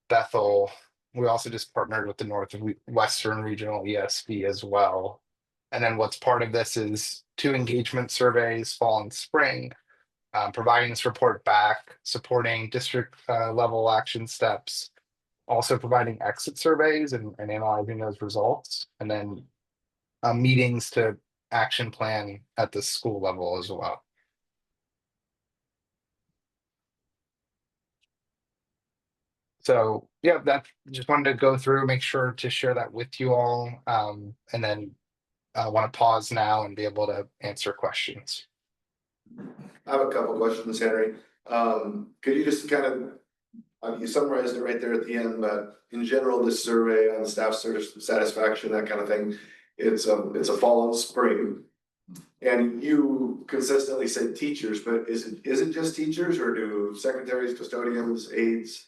Speaker 7: Bethel. We also just partnered with the Northwestern Regional ESB as well. And then what's part of this is 2 engagement surveys, fall and spring, providing this report back, supporting district level action steps, also providing exit surveys and analyzing those results, and then meetings to action plan at the school level as well. So yeah, that just wanted to go through, make sure to share that with you all, and then want to pause now and be able to answer questions.
Speaker 6: I have a couple questions, Henry. Could you just kind of, you summarized it right there at the end, but in general, this survey on staff satisfaction, that kind of thing, it's a fall and spring. And you consistently said teachers, but is it just teachers, or do secretaries, custodians, aides?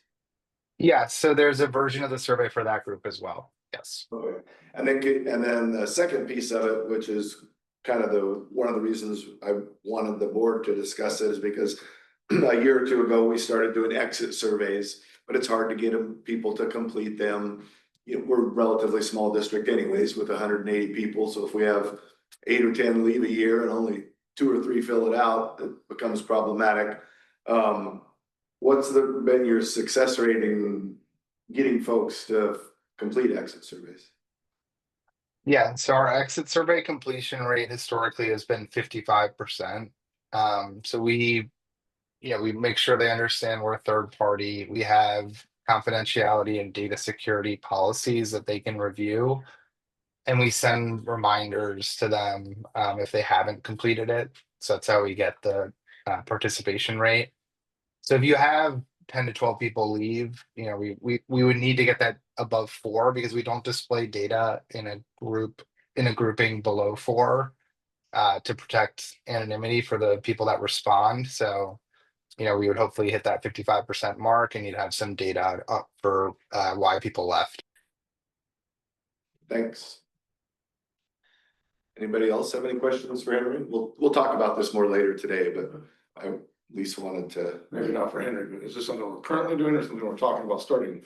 Speaker 7: Yeah, so there's a version of the survey for that group as well. Yes.
Speaker 6: Okay, and then the second piece of it, which is kind of one of the reasons I wanted the board to discuss it, is because a year or two ago, we started doing exit surveys, but it's hard to get people to complete them. We're a relatively small district anyways, with 180 people, so if we have 8 or 10 leave a year and only 2 or 3 fill it out, it becomes problematic. What's been your success rate in getting folks to complete exit surveys?
Speaker 7: Yeah, so our exit survey completion rate historically has been 55%. So we make sure they understand we're a third party. We have confidentiality and data security policies that they can review. And we send reminders to them if they haven't completed it. So that's how we get the participation rate. So if you have 10 to 12 people leave, we would need to get that above 4, because we don't display data in a grouping below 4 to protect anonymity for the people that respond. So, we would hopefully hit that 55% mark, and you'd have some data up for why people left.
Speaker 6: Thanks. Anybody else have any questions for Henry? We'll talk about this more later today, but I at least wanted to.
Speaker 2: Maybe not for Henry, but is this something we're currently doing or something we're talking about starting?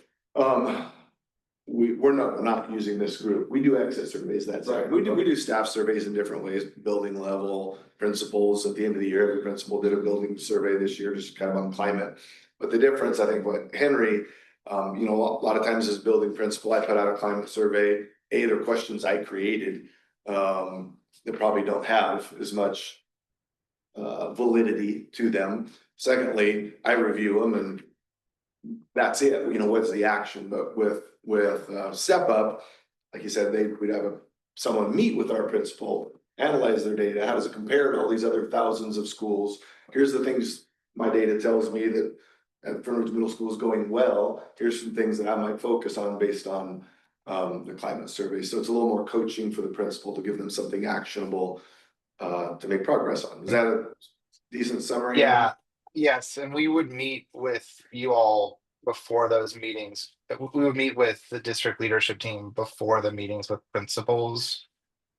Speaker 6: We're not using this group. We do exit surveys. That's right. We do staff surveys in different ways, building level, principals. At the end of the year, every principal did a building survey this year, just kind of on climate. But the difference, I think, what Henry, a lot of times as building principal, I put out a climate survey. They're questions I created that probably don't have as much validity to them. Secondly, I review them and that's it. What's the action? But with Step Up, like you said, we'd have someone meet with our principal, analyze their data. How does it compare to all these other thousands of schools? Here's the things my data tells me that at Fern Ridge Middle School is going well. Here's some things that I might focus on based on the climate survey. So it's a little more coaching for the principal to give them something actionable to make progress on. Is that a decent summary?
Speaker 7: Yeah. Yes, and we would meet with you all before those meetings. We would meet with the district leadership team before the meetings with principals,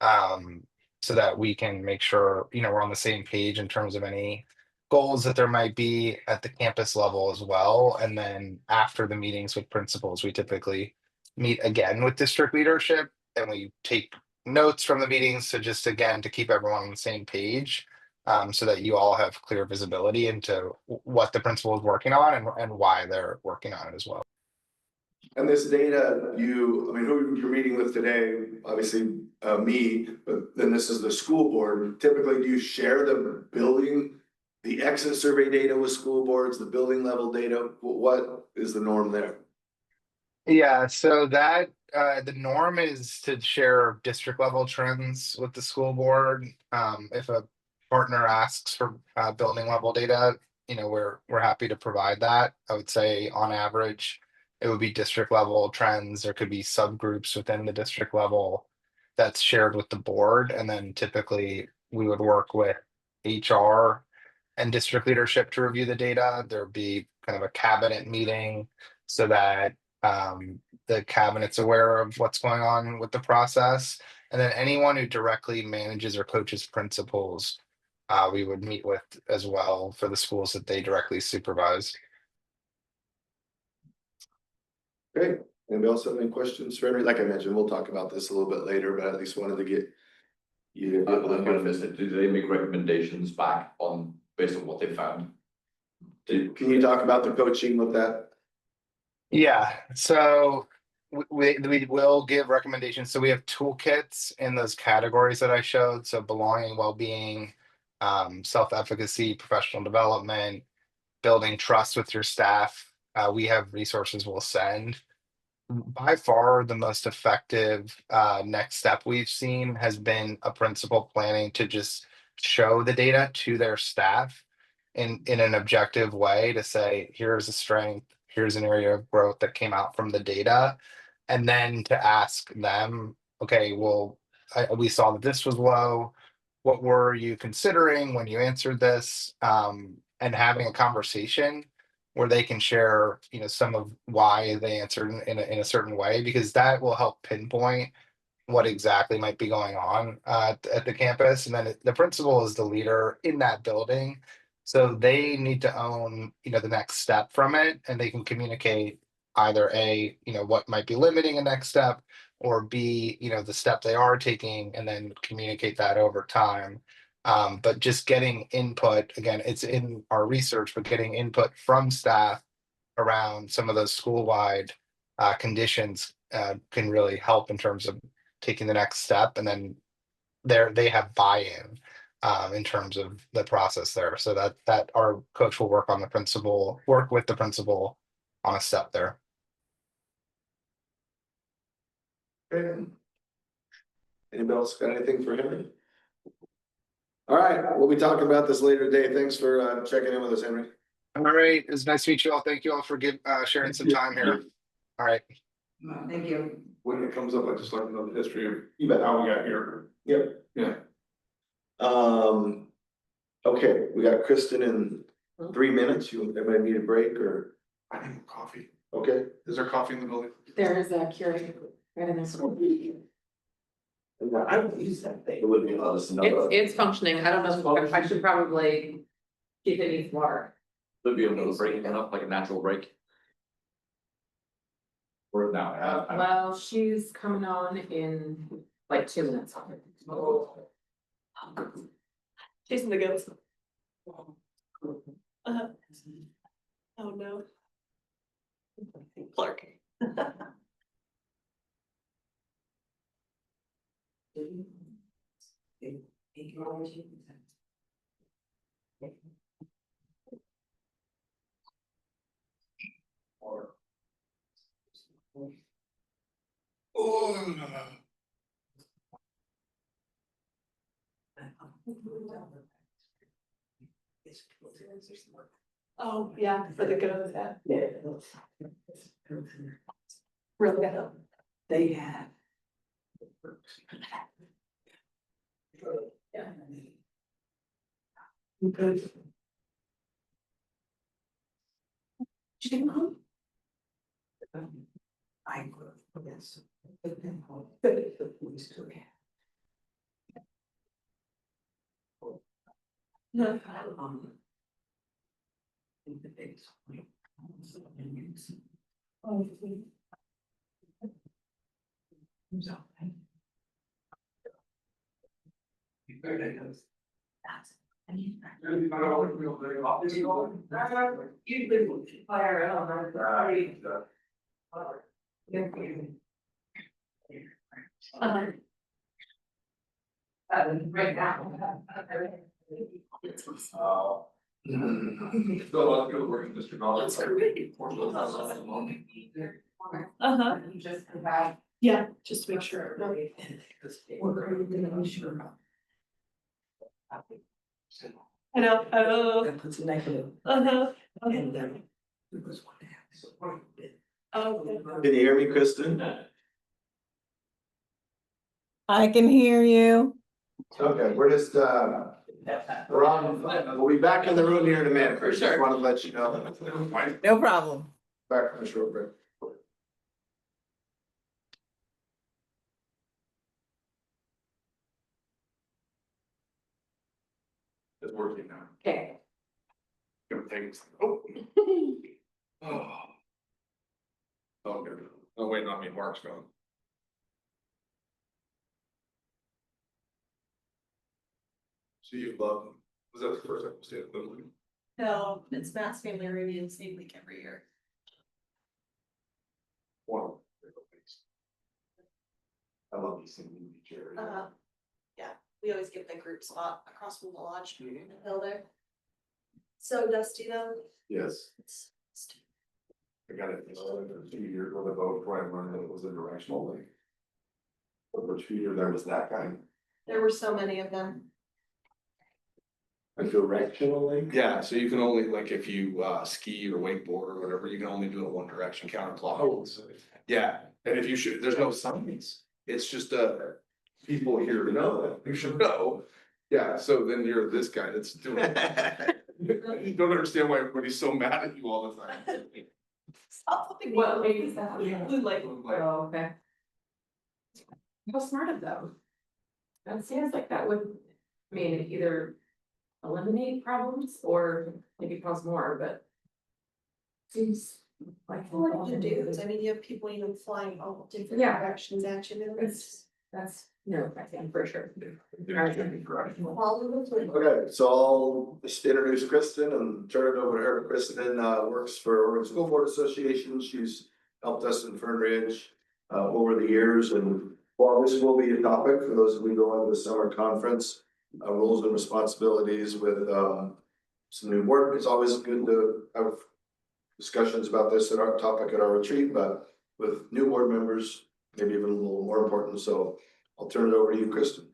Speaker 7: so that we can make sure we're on the same page in terms of any goals that there might be at the campus level as well. And then after the meetings with principals, we typically meet again with district leadership, and we take notes from the meetings to to keep everyone on the same page. So that you all have clear visibility into what the principal is working on and why they're working on it as well.
Speaker 6: And this data, who you're meeting with today, obviously me, but then this is the school board. Typically, do you share the exit survey data with school boards, the building level data? What is the norm there?
Speaker 7: Yeah, so that the norm is to share district level trends with the school board. If a partner asks for building level data, we're happy to provide that. I would say on average, it would be district level trends. There could be subgroups within the district level that's shared with the board. And then typically we would work with HR and district leadership to review the data. There'd be kind of a cabinet meeting so that the cabinet's aware of what's going on with the process. And then anyone who directly manages or coaches principals, we would meet with as well for the schools that they directly supervise.
Speaker 6: Great. Anybody else have any questions for Henry? Like I mentioned, we'll talk about this a little bit later, but I at least wanted to get you.
Speaker 3: Do they make recommendations back on, based on what they found?
Speaker 6: Can you talk about the coaching with that?
Speaker 7: Yeah, so we will give recommendations. So we have toolkits in those categories that I showed. So belonging, well-being, self-efficacy, professional development, building trust with your staff. We have resources we'll send. By far, the most effective next step we've seen has been a principal planning to just show the data to their staff in an objective way to say, here's a strength, here's an area of growth that came out from the data. And then to ask them, okay, well, we saw that this was low. What were you considering when you answered this? And having a conversation where they can share, some of why they answered in a certain way, because that will help pinpoint what exactly might be going on at the campus. And then the principal is the leader in that building. So they need to own, the next step from it, and they can communicate either A, what might be limiting a next step, or B, the step they are taking, and then communicate that over time. But just getting input, again, it's in our research, but getting input from staff around some of those school-wide conditions can really help in terms of taking the next step. And then they have buy-in in terms of the process there. So that our coach will work with the principal on a step there.
Speaker 6: Okay. Anybody else got anything for Henry? All right, we'll be talking about this later today. Thanks for checking in with us, Henry.
Speaker 7: All right, it's nice to meet you all. Thank you all for sharing some time here. All right.
Speaker 1: Thank you.
Speaker 2: When it comes up, I just like to know the history of how we got here.
Speaker 6: Yep.
Speaker 2: Yeah.
Speaker 6: Okay, we got Kristen in 3 minutes. Everybody need a break or?
Speaker 2: I need coffee.
Speaker 6: Okay.
Speaker 2: Is there coffee in the building?
Speaker 5: There is a curator right in this one.
Speaker 6: I don't use that thing.
Speaker 3: It would be another.
Speaker 5: It's functioning. I don't know if I should probably keep it needs water.
Speaker 3: There'd be another break coming up, like a natural break. Or now.
Speaker 5: Well, she's coming on in like 2 minutes.
Speaker 4: Chasing the ghost. Oh no. Clark. Oh, yeah, for the good of that.
Speaker 1: Yeah.
Speaker 4: Really good.
Speaker 1: They have.
Speaker 4: Yeah.
Speaker 1: Good.
Speaker 4: Did you take him home?
Speaker 1: I grew up, yes.
Speaker 4: No.
Speaker 5: Right now.
Speaker 2: Still a lot of good work in Mr. Collins.
Speaker 4: That's great. Uh-huh.
Speaker 5: Just about.
Speaker 4: Yeah, just to make sure. I know,
Speaker 1: That puts a negative.
Speaker 4: uh-huh.
Speaker 1: And then it was one day.
Speaker 4: Oh,
Speaker 6: Can you hear me, Kristen?
Speaker 8: I can hear you.
Speaker 6: Okay, we're just we're on, we'll be back in the room here in a minute. For sure. Just want to let you know.
Speaker 8: No problem.
Speaker 6: Back from a short break.
Speaker 2: working now.
Speaker 5: Okay.
Speaker 2: Gonna take, oh. Oh. Oh, good. Oh, wait, not me, Mark's gone. So you love, was that the first time you stayed at Little League?
Speaker 4: No, it's Matt's family reunion same week every year.
Speaker 2: Wow. I love these things in each area.
Speaker 4: Yeah, we always give the group spot across from the lodge in the hill there. So dusty though.
Speaker 2: Yes,
Speaker 4: It's
Speaker 2: I got it, for 2 years with a boat, before I learned that it was a directional link. But for 2 years, there was that kind.
Speaker 4: There were so many of them.
Speaker 6: A directional link?
Speaker 2: Yeah, so you can only, like, if you ski or wakeboard or whatever, you can only do it one direction counterclockwise. Yeah, and if you should, there's no signs, it's just people here to know, you should know. Yeah, so then you're this guy that's doing it. You don't understand why everybody's so mad at you all the time.
Speaker 4: Stop flipping
Speaker 5: What
Speaker 4: me.
Speaker 5: lady is that?
Speaker 4: Blue light.
Speaker 5: Oh, okay. How smart of them. That seems like that would, I mean, either eliminate problems or maybe cause more, but. Seems like.
Speaker 4: What you do is, I mean, you have people even flying all different
Speaker 5: Yeah.
Speaker 4: directions at you.
Speaker 5: That's, no, I think for sure.
Speaker 4: All over the place.
Speaker 6: Okay, so I'll just introduce Kristen and turn it over to her. Kristen works for Oregon School Board Association. She's helped us in Fern Ridge over the years, and while this will be a topic for those of you going to the summer conference, roles and responsibilities with some new work. It's always good to have discussions about this at our topic at our retreat, but with new board members, maybe even a little more important. So I'll turn it over to you, Kristen.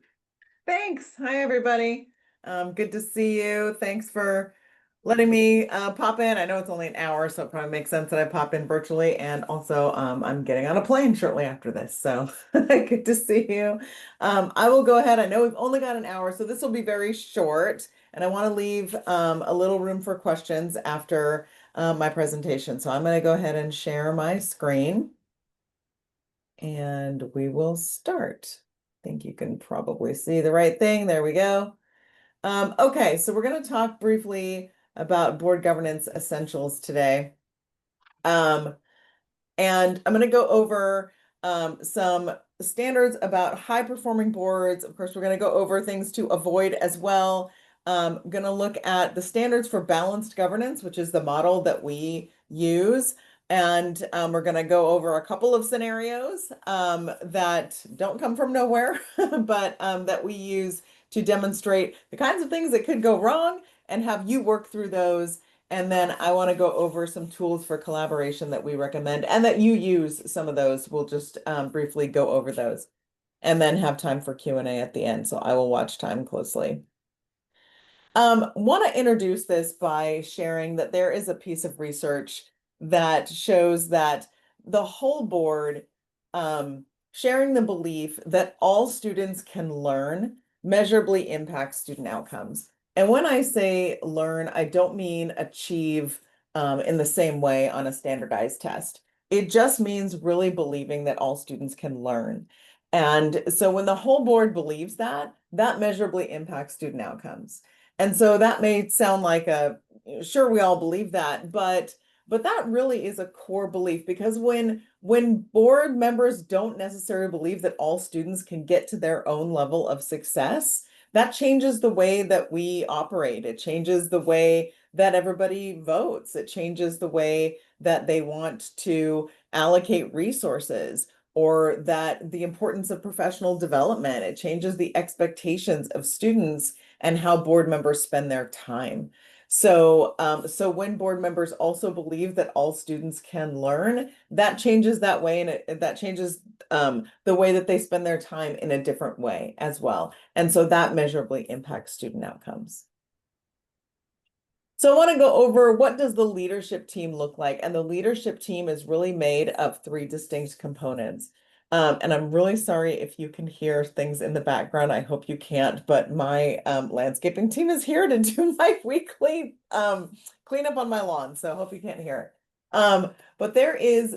Speaker 8: Thanks. Hi, everybody. Good to see you. Thanks for letting me pop in. I know it's only an hour, so it probably makes sense that I pop in virtually. And also, I'm getting on a plane shortly after this, so good to see you. I will go ahead. I know we've only got an hour, so this will be very short, and I want to leave a little room for questions after my presentation. So I'm going to go ahead and share my screen, and we will start. Think you can probably see the right thing. There we go. Okay, so we're going to talk briefly about board governance essentials today. And I'm going to go over some standards about high performing boards. Of course, we're going to go over things to avoid as well. Going to look at the standards for balanced governance, which is the model that we use. And we're going to go over a couple of scenarios that don't come from nowhere, but that we use to demonstrate the kinds of things that could go wrong and have you work through those. And then I want to go over some tools for collaboration that we recommend and that you use some of those. We'll just briefly go over those and then have time for Q&A at the end. So I will watch time closely. Want to introduce this by sharing that there is a piece of research that shows that the whole board sharing the belief that all students can learn measurably impacts student outcomes. And when I say learn, I don't mean achieve in the same way on a standardized test. It just means really believing that all students can learn. And so when the whole board believes that, that measurably impacts student outcomes. And so that may sound like sure, we all believe that, but that really is a core belief, because when board members don't necessarily believe that all students can get to their own level of success, that changes the way that we operate. It changes the way that everybody votes. It changes the way that they want to allocate resources, or that the importance of professional development. It changes the expectations of students and how board members spend their time. So, so when board members also believe that all students can learn, that changes that way, and that changes the way that they spend their time in a different way as well. And so that measurably impacts student outcomes. So I want to go over, what does the leadership team look like? And the leadership team is really made of 3 distinct components. And I'm really sorry if you can hear things in the background. I hope you can't, but my landscaping team is here to do my weekly cleanup on my lawn. So I hope you can't hear it. But there's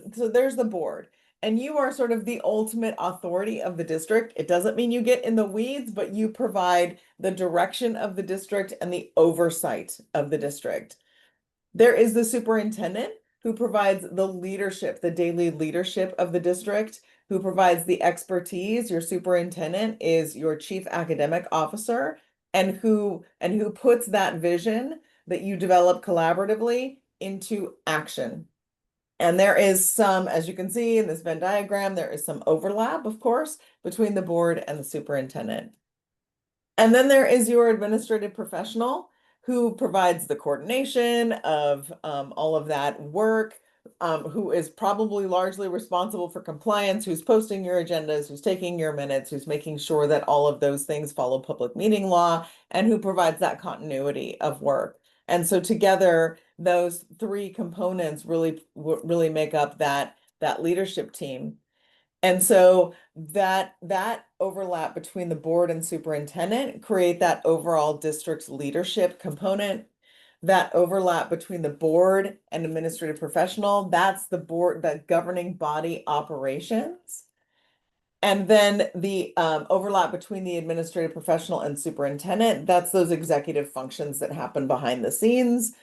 Speaker 8: the board. and you are sort of the ultimate authority of the district. It doesn't mean you get in the weeds, but you provide the direction of the district and the oversight of the district. There is the superintendent who provides the leadership, the daily leadership of the district, who provides the expertise. Your superintendent is your chief academic officer, and who puts that vision that you develop collaboratively into action. And there is some, as you can see in this Venn diagram, there is some overlap, of course, between the board and the superintendent. And then there is your administrative professional who provides the coordination of all of that work, who is probably largely responsible for compliance, who's posting your agendas, who's taking your minutes, who's making sure that all of those things follow public meeting law, and who provides that continuity of work. And so together, those three components really make up that leadership team. And so that overlap between the board and superintendent create that overall district's leadership component. That overlap between the board and administrative professional, that's the board, that governing body operations. And then the overlap between the administrative professional and superintendent, that's those executive functions that happen behind the scenes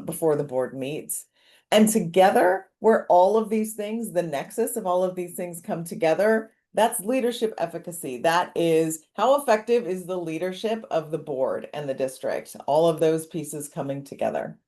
Speaker 8: before the board meets. And together, where all of these things, the nexus of all of these things come together, that's leadership efficacy. That is how effective is the leadership of the board and the district, all of those pieces coming together.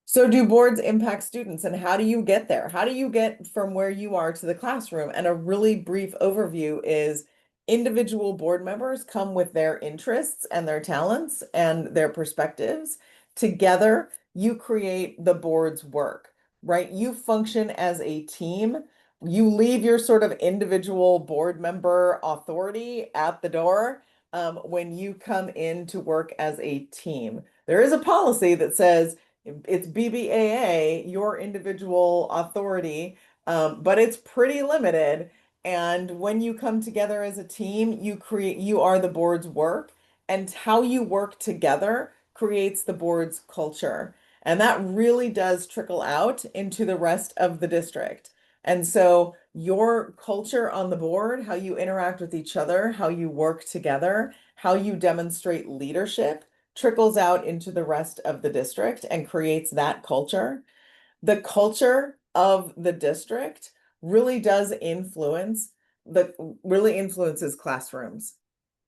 Speaker 8: So do boards impact students, and how do you get there? How do you get from where you are to the classroom? And a really brief overview is individual board members come with their interests and their talents and their perspectives. Together, you create the board's work, right? You function as a team. You leave your sort of individual board member authority at the door when you come in to work as a team. There is a policy that says it's BBAA, your individual authority, but it's pretty limited. And when you come together as a team, you are the board's work, and how you work together creates the board's culture. And that really does trickle out into the rest of the district. And so your culture on the board, how you interact with each other, how you work together, how you demonstrate leadership, trickles out into the rest of the district and creates that culture. The culture of the district really influences classrooms.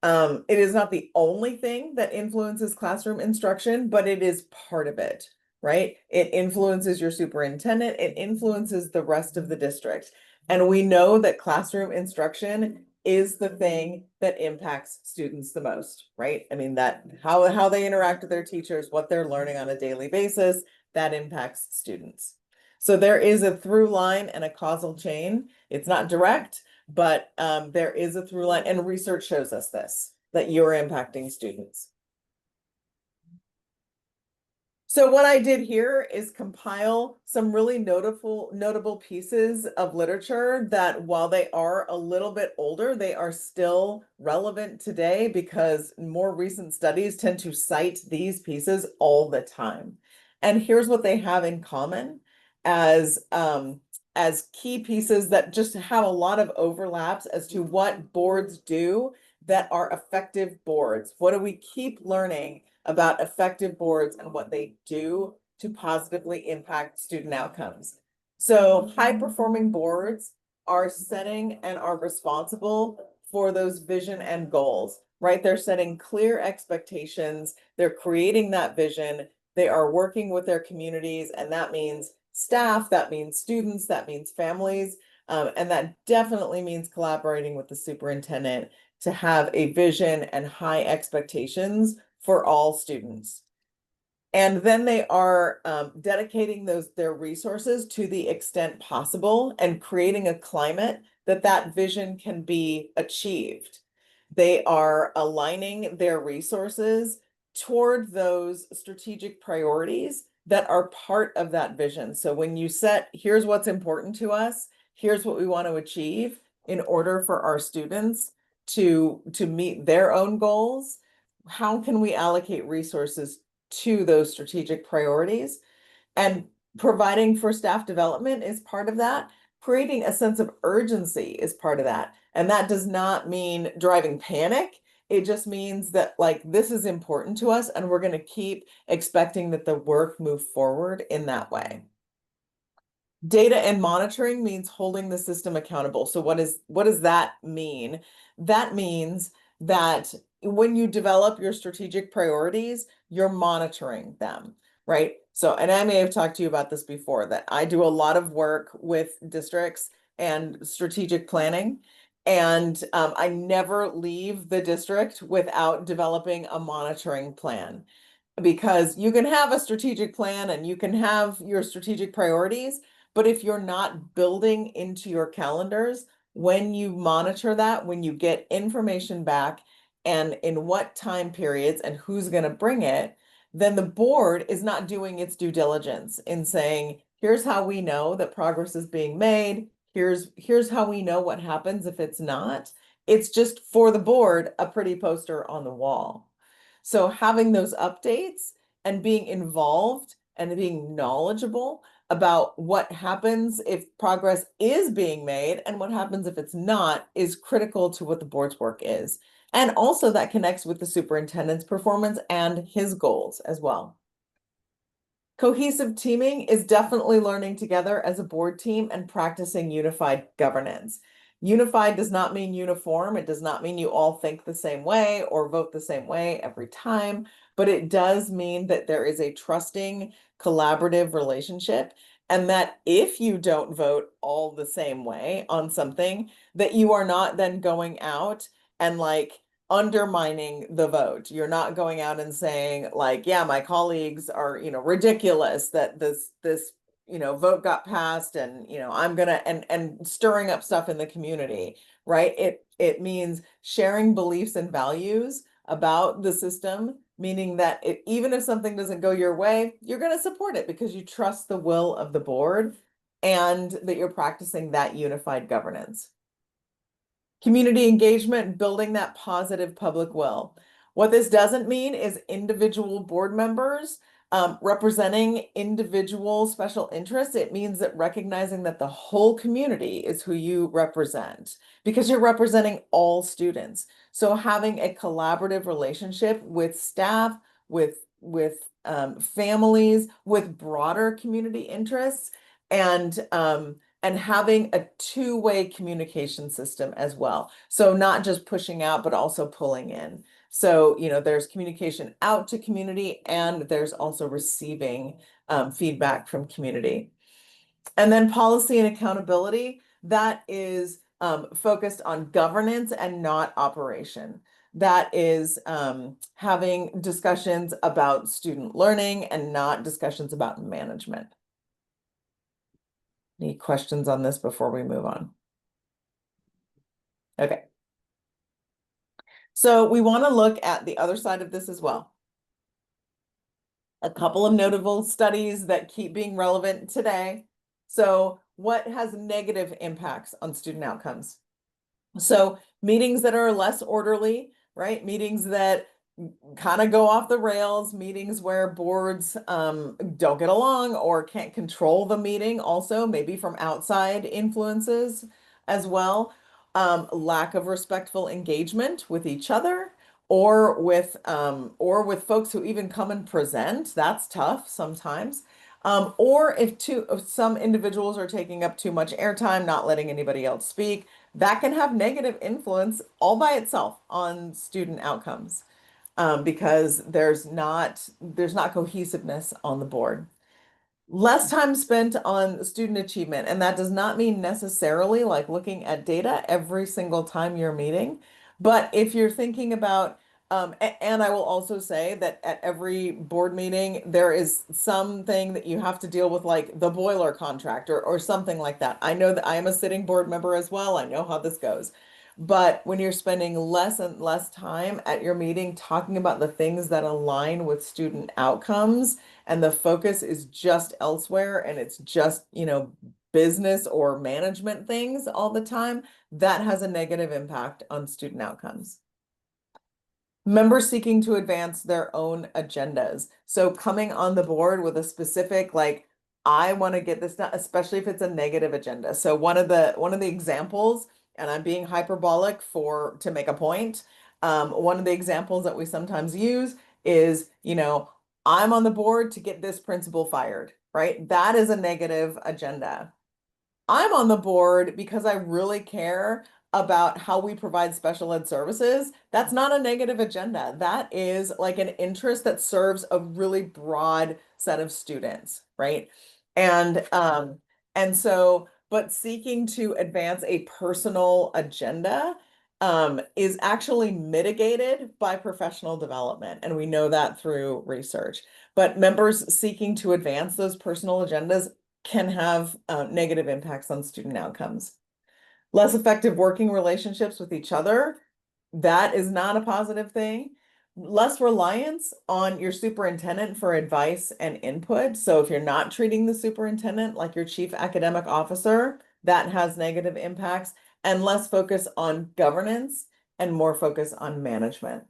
Speaker 8: It is not the only thing that influences classroom instruction, but it is part of it, right? It influences your superintendent, it influences the rest of the district. And we know that classroom instruction is the thing that impacts students the most, right? I mean, that how they interact with their teachers, what they're learning on a daily basis, that impacts students. So there is a through line and a causal chain. It's not direct, but there is a through line, and research shows us this, that you're impacting students. So what I did here is compile some really notable pieces of literature that, while they are a little bit older, they are still relevant today because more recent studies tend to cite these pieces all the time. And here's what they have in common as key pieces that just have a lot of overlaps as to what boards do that are effective boards. What do we keep learning about effective boards and what they do to positively impact student outcomes? So high-performing boards are setting and are responsible for those vision and goals, right? They're setting clear expectations, they're creating that vision, they are working with their communities, and that means staff, that means students, that means families, and that definitely means collaborating with the superintendent to have a vision and high expectations for all students. And then they are dedicating their resources to the extent possible and creating a climate that vision can be achieved. They are aligning their resources toward those strategic priorities that are part of that vision. So when you set, here's what's important to us, here's what we want to achieve in order for our students to meet their own goals, how can we allocate resources to those strategic priorities? And Providing for staff development is part of that. Creating a sense of urgency is part of that. And that does not mean driving panic. It just means that like this is important to us and we're going to keep expecting that the work move forward in that way. Data and monitoring means holding the system accountable. So what does that mean? That means that when you develop your strategic priorities, you're monitoring them, right? So, and I may have talked to you about this before, that I do a lot of work with districts and strategic planning. And I never leave the district without developing a monitoring plan. Because you can have a strategic plan and you can have your strategic priorities, but if you're not building into your calendars, when you monitor that, when you get information back and in what time periods and who's going to bring it, then the board is not doing its due diligence in saying, here's how we know that progress is being made. Here's how we know what happens if it's not. It's just for the board, a pretty poster on the wall. So having those updates and being involved and being knowledgeable about what happens if progress is being made and what happens if it's not is critical to what the board's work is. And also that connects with the superintendent's performance and his goals as well. Cohesive teaming is definitely learning together as a board team and practicing unified governance. Unified does not mean uniform. It does not mean you all think the same way or vote the same way every time, but it does mean that there is a trusting, collaborative relationship, and that if you don't vote all the same way on something, that you are not then going out and like undermining the vote. You're not going out and saying like, yeah, my colleagues are, ridiculous that this vote got passed and, I'm gonna, and stirring up stuff in the community, right? It means sharing beliefs and values about the system, meaning that even if something doesn't go your way, you're going to support it because you trust the will of the board and that you're practicing that unified governance. Community engagement, building that positive public will. What this doesn't mean is individual board members representing individual special interests. It means that recognizing that the whole community is who you represent because you're representing all students. So having a collaborative relationship with staff, with families, with broader community interests, and having a two-way communication system as well. So not just pushing out, but also pulling in. So, there's communication out to community and there's also receiving feedback from community. And then policy and accountability, that is focused on governance and not operation. That is having discussions about student learning and not discussions about management. Any questions on this before we move on? Okay. So we want to look at the other side of this as well. A couple of notable studies that keep being relevant today. So what has negative impacts on student outcomes? So meetings that are less orderly, right? Meetings that kind of go off the rails, meetings where boards don't get along or can't control the meeting, also maybe from outside influences as well. Lack of respectful engagement with each other or with folks who even come and present. That's tough sometimes. Or if some individuals are taking up too much airtime, not letting anybody else speak, that can have negative influence all by itself on student outcomes. Because there's not cohesiveness on the board. Less time spent on student achievement, and that does not mean necessarily like looking at data every single time you're meeting, but if you're thinking about, and I will also say that at every board meeting, there is something that you have to deal with, like the boiler contract or something like that. I know that I am a sitting board member as well. I know how this goes. But when you're spending less and less time at your meeting talking about the things that align with student outcomes, and the focus is just elsewhere and it's just, business or management things all the time, that has a negative impact on student outcomes. Members seeking to advance their own agendas. So coming on the board with a specific, like, I want to get this done, especially if it's a negative agenda. So one of the examples, and I'm being hyperbolic to make a point. One of the examples that we sometimes use is, I'm on the board to get this principal fired, right? That is a negative agenda. I'm on the board because I really care about how we provide special ed services. That's not a negative agenda. That is like an interest that serves a really broad set of students, right? And so, but seeking to advance a personal agenda is actually mitigated by professional development. And we know that through research. But members seeking to advance those personal agendas can have negative impacts on student outcomes. Less effective working relationships with each other, that is not a positive thing. Less reliance on your superintendent for advice and input. So if you're not treating the superintendent like your chief academic officer, that has negative impacts, and less focus on governance and more focus on management.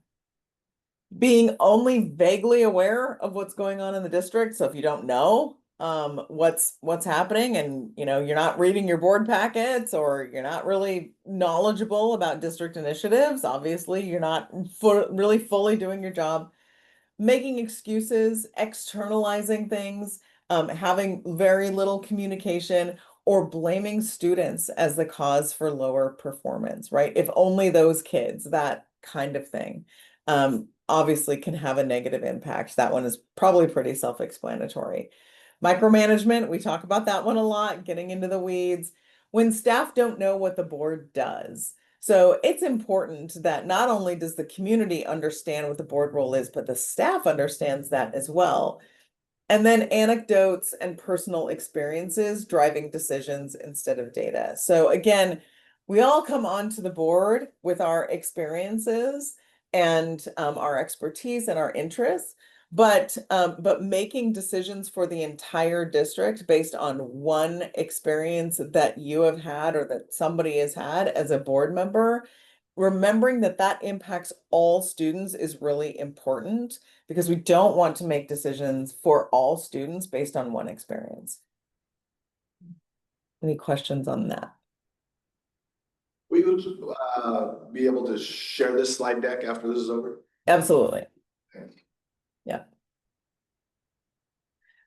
Speaker 8: Being only vaguely aware of what's going on in the district. So if you don't know what's happening, and you're not reading your board packets, or you're not really knowledgeable about district initiatives, obviously you're not really fully doing your job. Making excuses, externalizing things, having very little communication, or blaming students as the cause for lower performance, right? If only those kids, that kind of thing, obviously can have a negative impact. That one is probably pretty self-explanatory. Micromanagement, we talk about that one a lot, getting into the weeds. When staff don't know what the board does. So it's important that not only does the community understand what the board role is, but the staff understands that as well. And then anecdotes and personal experiences driving decisions instead of data. So again, we all come onto the board with our experiences and our expertise and our interests, but making decisions for the entire district based on one experience that you have had or that somebody has had as a board member, remembering that that impacts all students is really important, because we don't want to make decisions for all students based on one experience. Any questions on that?
Speaker 6: We would be able to share this slide deck after this is over?
Speaker 8: Absolutely. Yeah.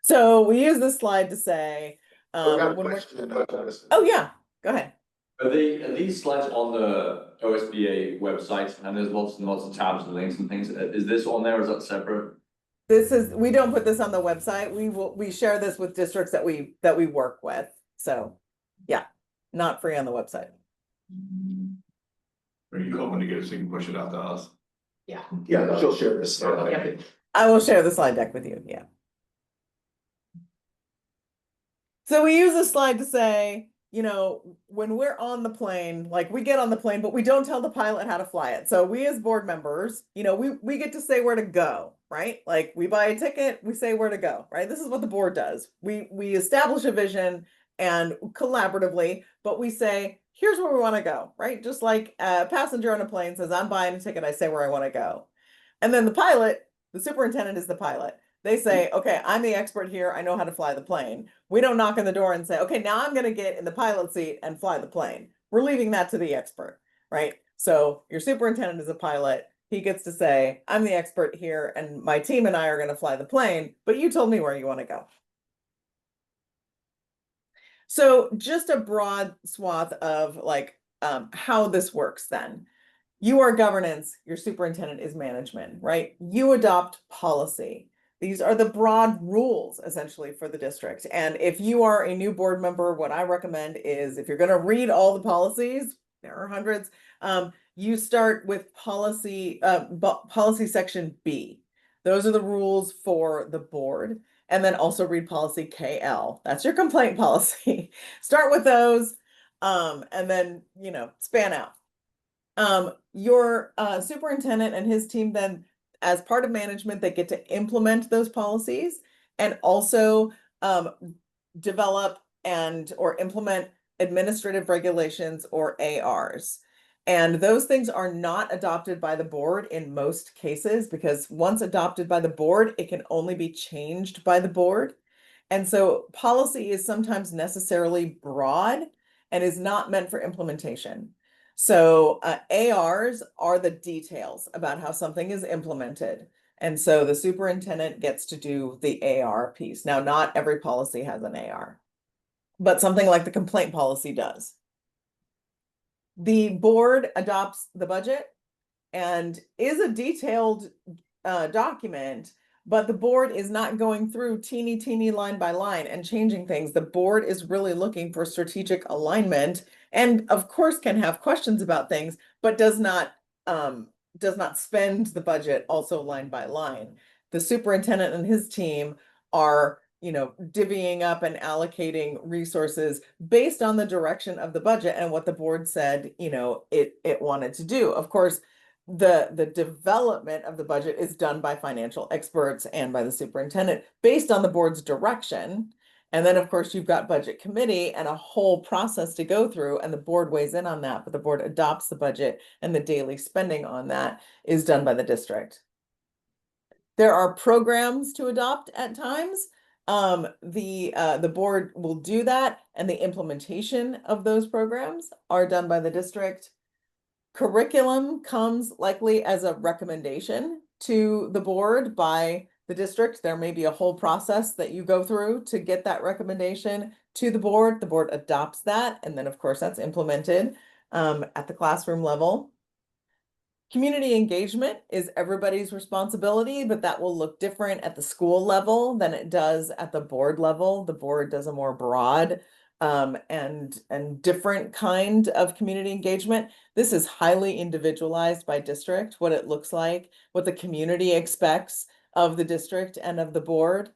Speaker 8: So we use this slide to say,
Speaker 6: Oh
Speaker 8: yeah, go ahead.
Speaker 3: Are these slides on the OSBA website, and there's lots and lots of tabs and links and things? Is this on there, or is that separate?
Speaker 8: We don't put this on the website. We share this with districts that we work with. So yeah, not free on the website.
Speaker 2: Are you hoping to get it so you can push it out to us?
Speaker 6: Yeah, she'll share this.
Speaker 8: I will share the slide deck with you, yeah. So we use this slide to say, when we're on the plane, like we get on the plane, but we don't tell the pilot how to fly it. So we as board members, we get to say where to go, right? Like we buy a ticket, we say where to go, right? This is what the board does. We establish a vision and collaboratively, but we say, here's where we want to go, right? Just like a passenger on a plane says, I'm buying a ticket, I say where I want to go. And then the pilot, the superintendent is the pilot. They say, okay, I'm the expert here. I know how to fly the plane. We don't knock on the door and say, okay, now I'm going to get in the pilot seat and fly the plane. We're leaving that to the expert, right? So your superintendent is a pilot. He gets to say, I'm the expert here and my team and I are going to fly the plane, but you told me where you want to go. So just a broad swath of how this works then. You are governance, your superintendent is management, right? You adopt policy. These are the broad rules essentially for the district. And if you are a new board member, what I recommend is, if you're going to read all the policies, there are hundreds, you start with policy section B. Those are the rules for the board. And then also read policy KL. That's your complaint policy. Start with those, and then, span out. Your superintendent and his team then, as part of management, they get to implement those policies and also develop or implement administrative regulations or ARs. And those things are not adopted by the board in most cases, because once adopted by the board, it can only be changed by the board. And so policy is sometimes necessarily broad and is not meant for implementation. So ARs are the details about how something is implemented. And so the superintendent gets to do the AR piece. Now, not every policy has an AR, but something like the complaint policy does. The board adopts the budget and is a detailed document, but the board is not going through teeny line by line and changing things. The board is really looking for strategic alignment and of course can have questions about things, but does not spend the budget also line by line. The superintendent and his team are, you know, divvying up and allocating resources based on the direction of the budget and what the board said, you know, it wanted to do. Of course, the development of the budget is done by financial experts and by the superintendent based on the board's direction. And then, of course, you've got budget committee and a whole process to go through, and the board weighs in on that, but the board adopts the budget and the daily spending on that is done by the district. There are programs to adopt at times. The board will do that, and the implementation of those programs are done by the district. Curriculum comes likely as a recommendation to the board by the district. There may be a whole process that you go through to get that recommendation to the board. The board adopts that, and then of course that's implemented at the classroom level. Community engagement is everybody's responsibility, but that will look different at the school level than it does at the board level. The board does a more broad and different kind of community engagement. This is highly individualized by district, what it looks like, what the community expects of the district and of the board.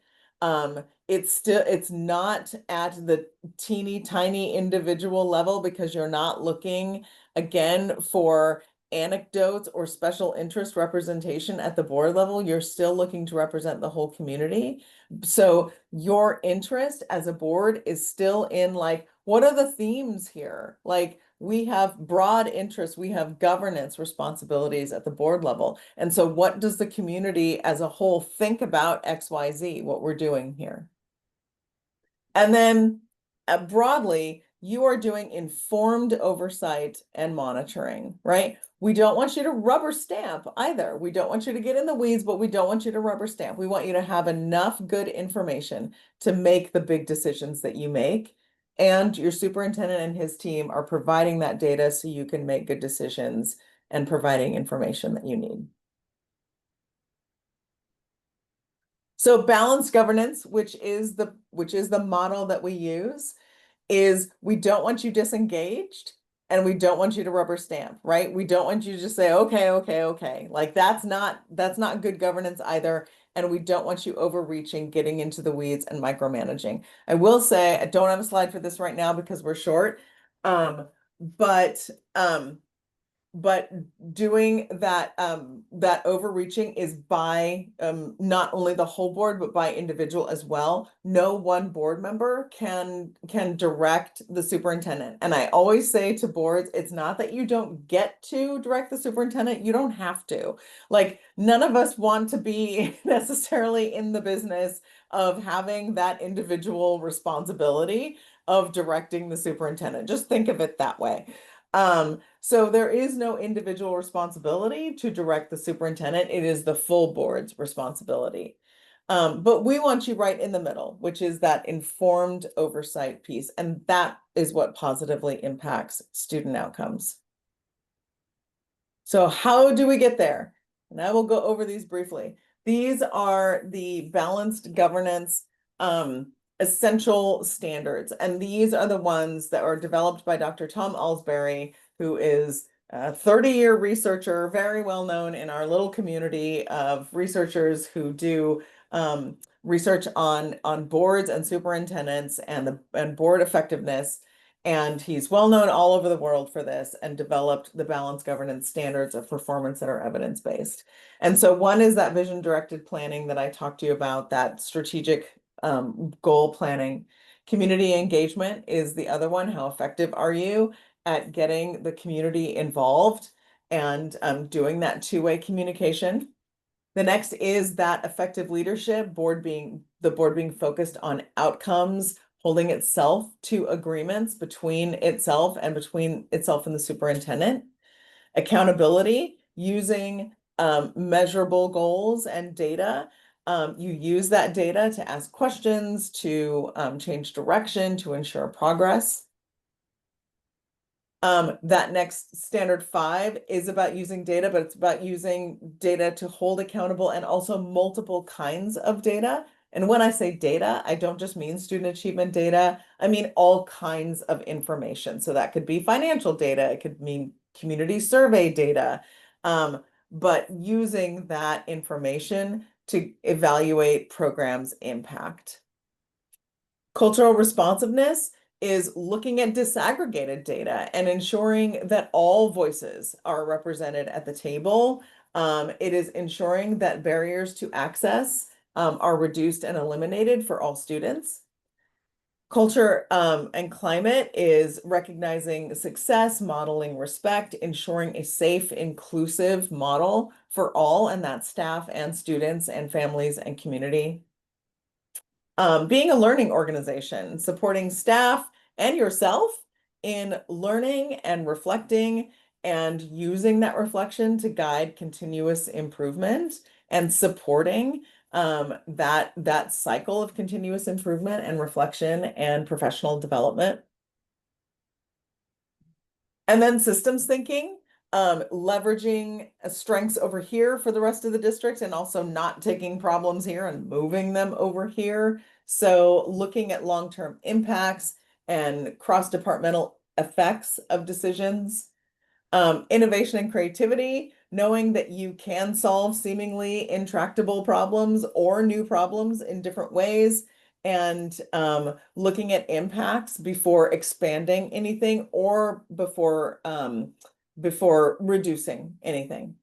Speaker 8: It's not at the teeny tiny individual level because you're not looking again for anecdotes or special interest representation at the board level. You're still looking to represent the whole community. So your interest as a board is still in like, what are the themes here? Like we have broad interests, we have governance responsibilities at the board level. And so what does the community as a whole think about XYZ, what we're doing here? And then broadly, you are doing informed oversight and monitoring, right? We don't want you to rubber stamp either. We don't want you to get in the weeds, but we don't want you to rubber stamp. We want you to have enough good information to make the big decisions that you make. And your superintendent and his team are providing that data so you can make good decisions and providing information that you need. So balanced governance, which is the model that we use, is we don't want you disengaged and we don't want you to rubber stamp, right? We don't want you to just say, okay. Like that's not good governance either. And we don't want you overreaching, getting into the weeds and micromanaging. I will say, I don't have a slide for this right now because we're short. But doing that that overreaching is by not only the whole board but by individual as well. No one board member can direct the superintendent. And I always say to boards, it's not that you don't get to direct the superintendent, you don't have to. Like none of us want to be necessarily in the business of having that individual responsibility of directing the superintendent. Just think of it that way. So there is no individual responsibility to direct the superintendent. It is the full board's responsibility. But we want you right in the middle, which is that informed oversight piece. And that is what positively impacts student outcomes. So how do we get there? And I will go over these briefly. These are the balanced governance essential standards. And these are the ones that are developed by Dr. Tom Alsbury, who is a 30-year researcher, very well known in our little community of researchers who do research on boards and superintendents and board effectiveness. And he's well known all over the world for this and developed the balanced governance standards of performance that are evidence-based. And so one is that vision directed planning that I talked to you about, that strategic goal planning. Community engagement is the other one. How effective are you at getting the community involved and doing that two-way communication? The next is that effective leadership, the board being focused on outcomes, holding itself to agreements between itself and the superintendent. Accountability, using measurable goals and data. You use that data to ask questions, to change direction, to ensure progress. That next standard 5 is about using data, but it's about using data to hold accountable and also multiple kinds of data. And when I say data, I don't just mean student achievement data, I mean all kinds of information. So that could be financial data, it could mean community survey data, but using that information to evaluate programs' impact. Cultural responsiveness is looking at disaggregated data and ensuring that all voices are represented at the table. It is ensuring that barriers to access are reduced and eliminated for all students. Culture and climate is recognizing success, modeling respect, ensuring a safe, inclusive model for all, and that's staff and students and families and community. Being a learning organization, supporting staff and yourself in learning and reflecting and using that reflection to guide continuous improvement and supporting that cycle of continuous improvement and reflection and professional development. And then systems thinking, leveraging strengths over here for the rest of the district and also not taking problems here and moving them over here. So looking at long-term impacts and cross-departmental effects of decisions. Innovation and creativity, knowing that you can solve seemingly intractable problems or new problems in different ways, and looking at impacts before expanding anything or before reducing anything.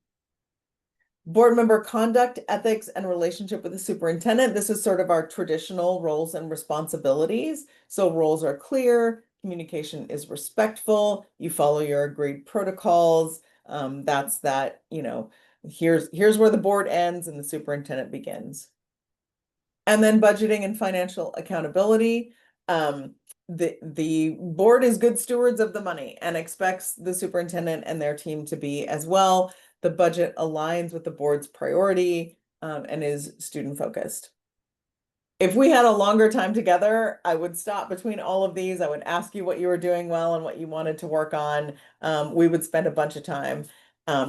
Speaker 8: Board member conduct, ethics, and relationship with the superintendent. This is sort of our traditional roles and responsibilities. So roles are clear, communication is respectful, you follow your agreed protocols. That's that, here's where the board ends and the superintendent begins. And then budgeting and financial accountability. The board is good stewards of the money and expects the superintendent and their team to be as well. The budget aligns with the board's priority and is student focused. If we had a longer time together, I would stop between all of these. I would ask you what you were doing well and what you wanted to work on. We would spend a bunch of time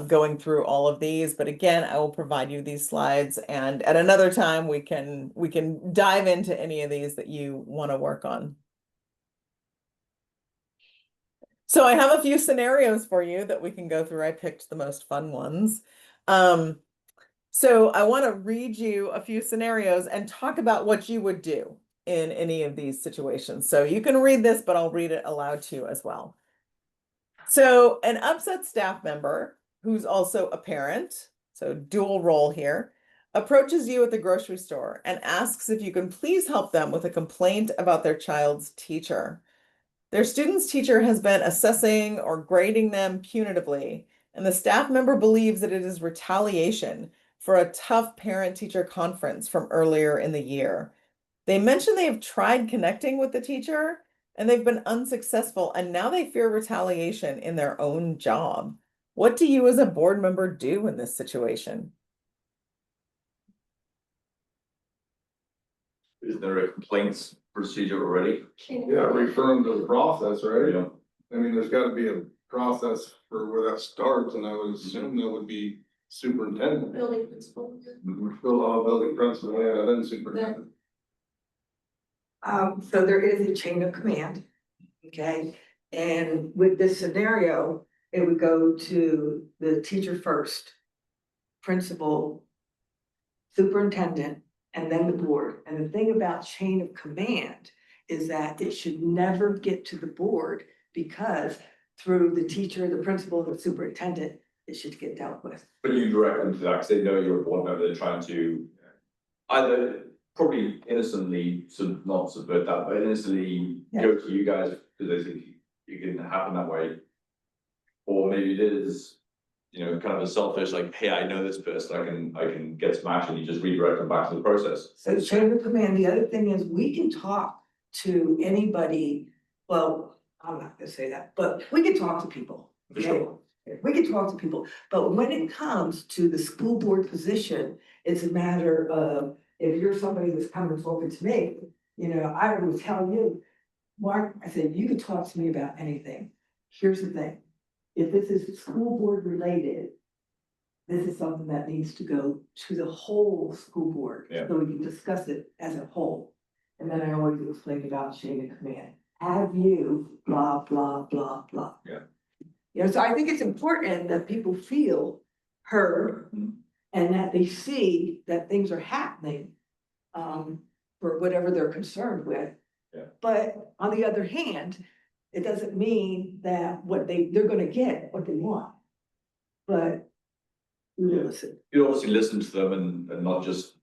Speaker 8: going through all of these, but again, I will provide you these slides, and at another time we can dive into any of these that you want to work on. So I have a few scenarios for you that we can go through. I picked the most fun ones. So I want to read you a few scenarios and talk about what you would do in any of these situations. So you can read this, but I'll read it aloud to you as well. So an upset staff member who's also a parent, so dual role here, approaches you at the grocery store and asks if you can please help them with a complaint about their child's teacher. Their student's teacher has been assessing or grading them punitively, and the staff member believes that it is retaliation for a tough parent-teacher conference from earlier in the year. They mention they have tried connecting with the teacher, and they've been unsuccessful, and now they fear retaliation in their own job. What do you as a board member do in this situation?
Speaker 3: Is there a complaints procedure already?
Speaker 2: Yeah, referring to the process, right?
Speaker 3: Yeah.
Speaker 2: I mean, there's gotta be a process for where that starts, and I would assume that would be superintendent.
Speaker 4: Building principal.
Speaker 2: Building principal, yeah, then superintendent.
Speaker 1: So there is a chain of command, okay? And with this scenario, it would go to the teacher first, principal, superintendent, and then the board. And the thing about chain of command is that it should never get to the board, because through the teacher, the principal, the superintendent, it should get dealt with.
Speaker 3: But you direct them to that, because they know you're a board member, they're trying to either probably innocently not subvert that, but innocently go to you guys because they think it can happen that way. Or maybe it is you know, kind of a selfish, like, hey, I know this person, I can get some action, you just redirect them back to the process.
Speaker 1: So chain of command, the other thing is we can talk to anybody, well, I'm not gonna say that, but we can talk to people.
Speaker 3: For sure.
Speaker 1: We can talk to people, but when it comes to the school board position, it's a matter of, if you're somebody that's coming forward to me, you know, I will tell you, Mark, I said, you can talk to me about anything. Here's the thing, if this is school board related, this is something that needs to go to the whole school board.
Speaker 3: Yeah.
Speaker 1: So we can discuss it as a whole. And then I always explain about chain of command. Have you, blah, blah, blah, blah.
Speaker 3: Yeah.
Speaker 1: You know, so I think it's important that people feel heard and that they see that things are happening for whatever they're concerned with.
Speaker 3: Yeah.
Speaker 1: But on the other hand, it doesn't mean that they're gonna get what they want. But we will listen.
Speaker 3: You obviously listen to them and not just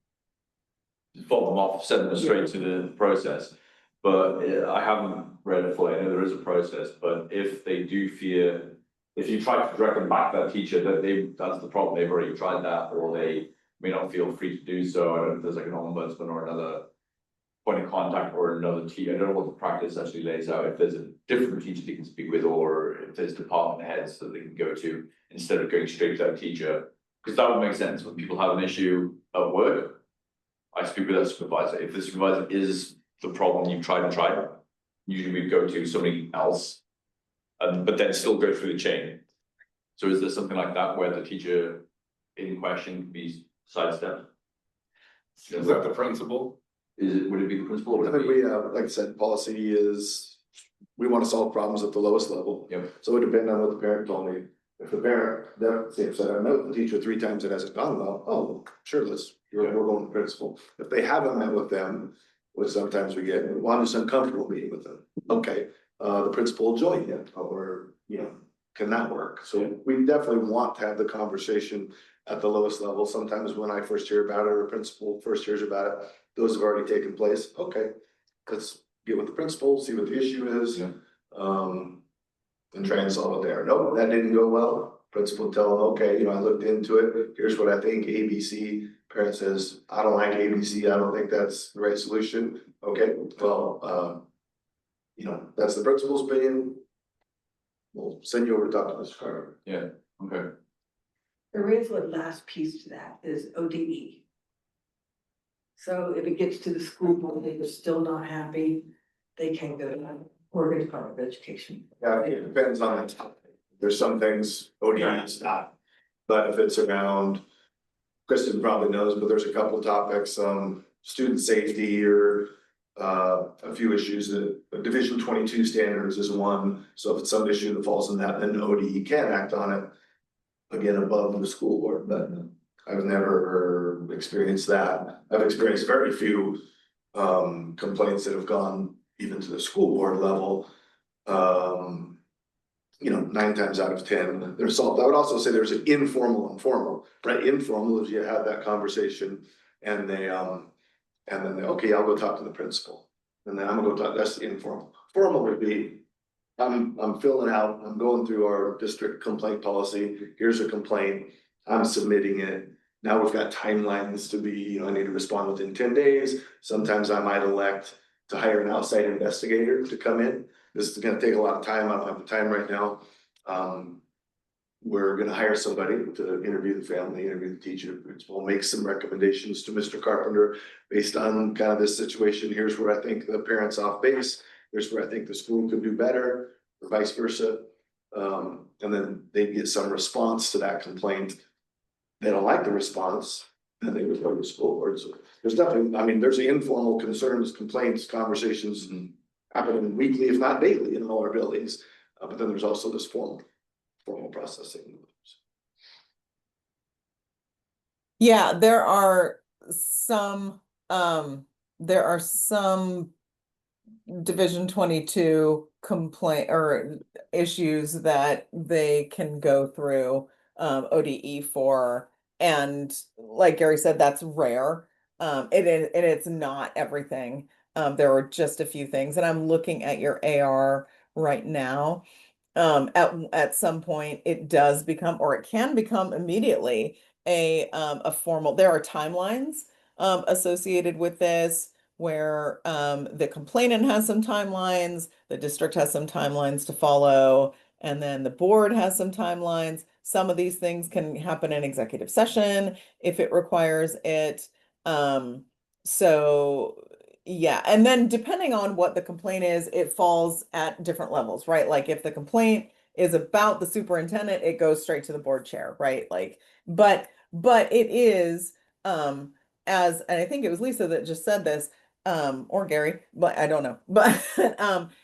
Speaker 3: fob them off, send them straight to the process. But I haven't read it fully, I know there is a process, but if they do fear, if you try to direct them back to that teacher, that's the problem, they've already tried that, or they may not feel free to do so. I don't know if there's like an ombudsman or another point of contact or another teacher. I don't know what the practice actually lays out, if there's a different teacher they can speak with, or if there's department heads that they can go to instead of going straight to that teacher. Because that would make sense when people have an issue at work. I speak with that supervisor. If the supervisor is the problem you've tried and tried, usually we go to somebody else, but then still go through the chain. So is there something like that where the teacher in question can be sidestepped?
Speaker 2: Is that the principal?
Speaker 3: Would it be the principal? Or
Speaker 6: I
Speaker 3: would it
Speaker 6: think
Speaker 3: be?
Speaker 6: we have, like I said, policy is, we want to solve problems at the lowest level.
Speaker 3: Yep.
Speaker 6: So it depends on what the parent told me. If the parent, said, I met with the teacher 3 times, it hasn't gone well, oh, sure, we're going to the principal. If they haven't met with them, which sometimes we get, well, I'm just uncomfortable meeting with them. Okay, the principal will join you, or, you know, can that work? So we definitely want to have the conversation at the lowest level. Sometimes when I first hear about it, or principal first hears about it, those have already taken place. Okay, let's get with the principal, see what the issue is.
Speaker 3: Yeah.
Speaker 6: And try and solve it there. Nope, that didn't go well. Principal tell them, okay, you know, I looked into it. Here's what I think, ABC. Parent says, I don't like ABC. I don't think that's the right solution. Okay, well, you know, that's the principal's opinion. We'll send you over to talk to Mr. Carter.
Speaker 3: Yeah, okay.
Speaker 1: There is one last piece to that is ODE. So if it gets to the school board, they are still not happy, they can go to Oregon Department of Education.
Speaker 6: Yeah, it depends on the topic. There's some things ODI is not, but if it's around, Kristen probably knows, but there's a couple topics, student safety or a few issues that Division 22 standards is one. So if it's some issue that falls in that, then ODE can act on it. Again, above the school board, but I've never experienced that. I've experienced very few complaints that have gone even to the school board level. You know, 9 times out of 10, they're solved. I would also say there's an informal and formal, right? Informal is you have that conversation and they, okay, I'll go talk to the principal. And then I'm gonna go talk, that's the informal. Formal would be, I'm filling out, I'm going through our district complaint policy. Here's a complaint, I'm submitting it. Now we've got timelines to be, you know, I need to respond within 10 days. Sometimes I might elect to hire an outside investigator to come in. This is gonna take a lot of time. I don't have the time right now. We're gonna hire somebody to interview the family, interview the teacher, the principal, make some recommendations to Mr. Carpenter based on kind of this situation. Here's where I think the parent's off base. Here's where I think the school could do better, or vice versa. And then they get some response to that complaint. They don't like the response, then they would go to the school board. So there's definitely, I mean, there's the informal concerns, complaints, conversations happening weekly, if not daily, in all our buildings. But then there's also this formal processing.
Speaker 8: Yeah, there are some Division 22 complaint or issues that they can go through ODE for, and like Gary said, that's rare. It's not everything. There are just a few things, and I'm looking at your AR right now. at some point, it does become, or it can become immediately a formal, there are timelines associated with this where the complainant has some timelines, the district has some timelines to follow, and then the board has some timelines. Some of these things can happen in executive session if it requires it. So yeah, and then depending on what the complaint is, it falls at different levels, right? Like if the complaint is about the superintendent, it goes straight to the board chair, right? Like, but it is and I think it was Lisa that just said this, or Gary, but I don't know. But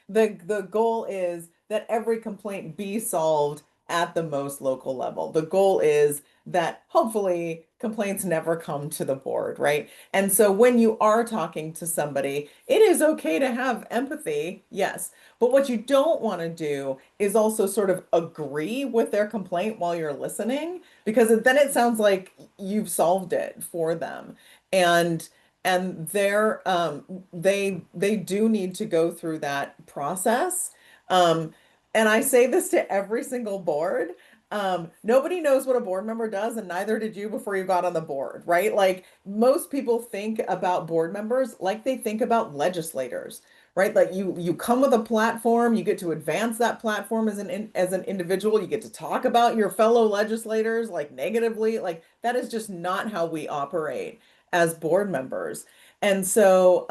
Speaker 8: the goal is that every complaint be solved at the most local level. The goal is that hopefully complaints never come to the board, right? And so when you are talking to somebody, it is okay to have empathy, yes. But what you don't want to do is also sort of agree with their complaint while you're listening, because then it sounds like you've solved it for them. And they do need to go through that process. And I say this to every single board. Nobody knows what a board member does, and neither did you before you got on the board, right? Like most people think about board members like they think about legislators, right? Like you come with a platform, you get to advance that platform as an individual, you get to talk about your fellow legislators like negatively, like that is just not how we operate as board members. And so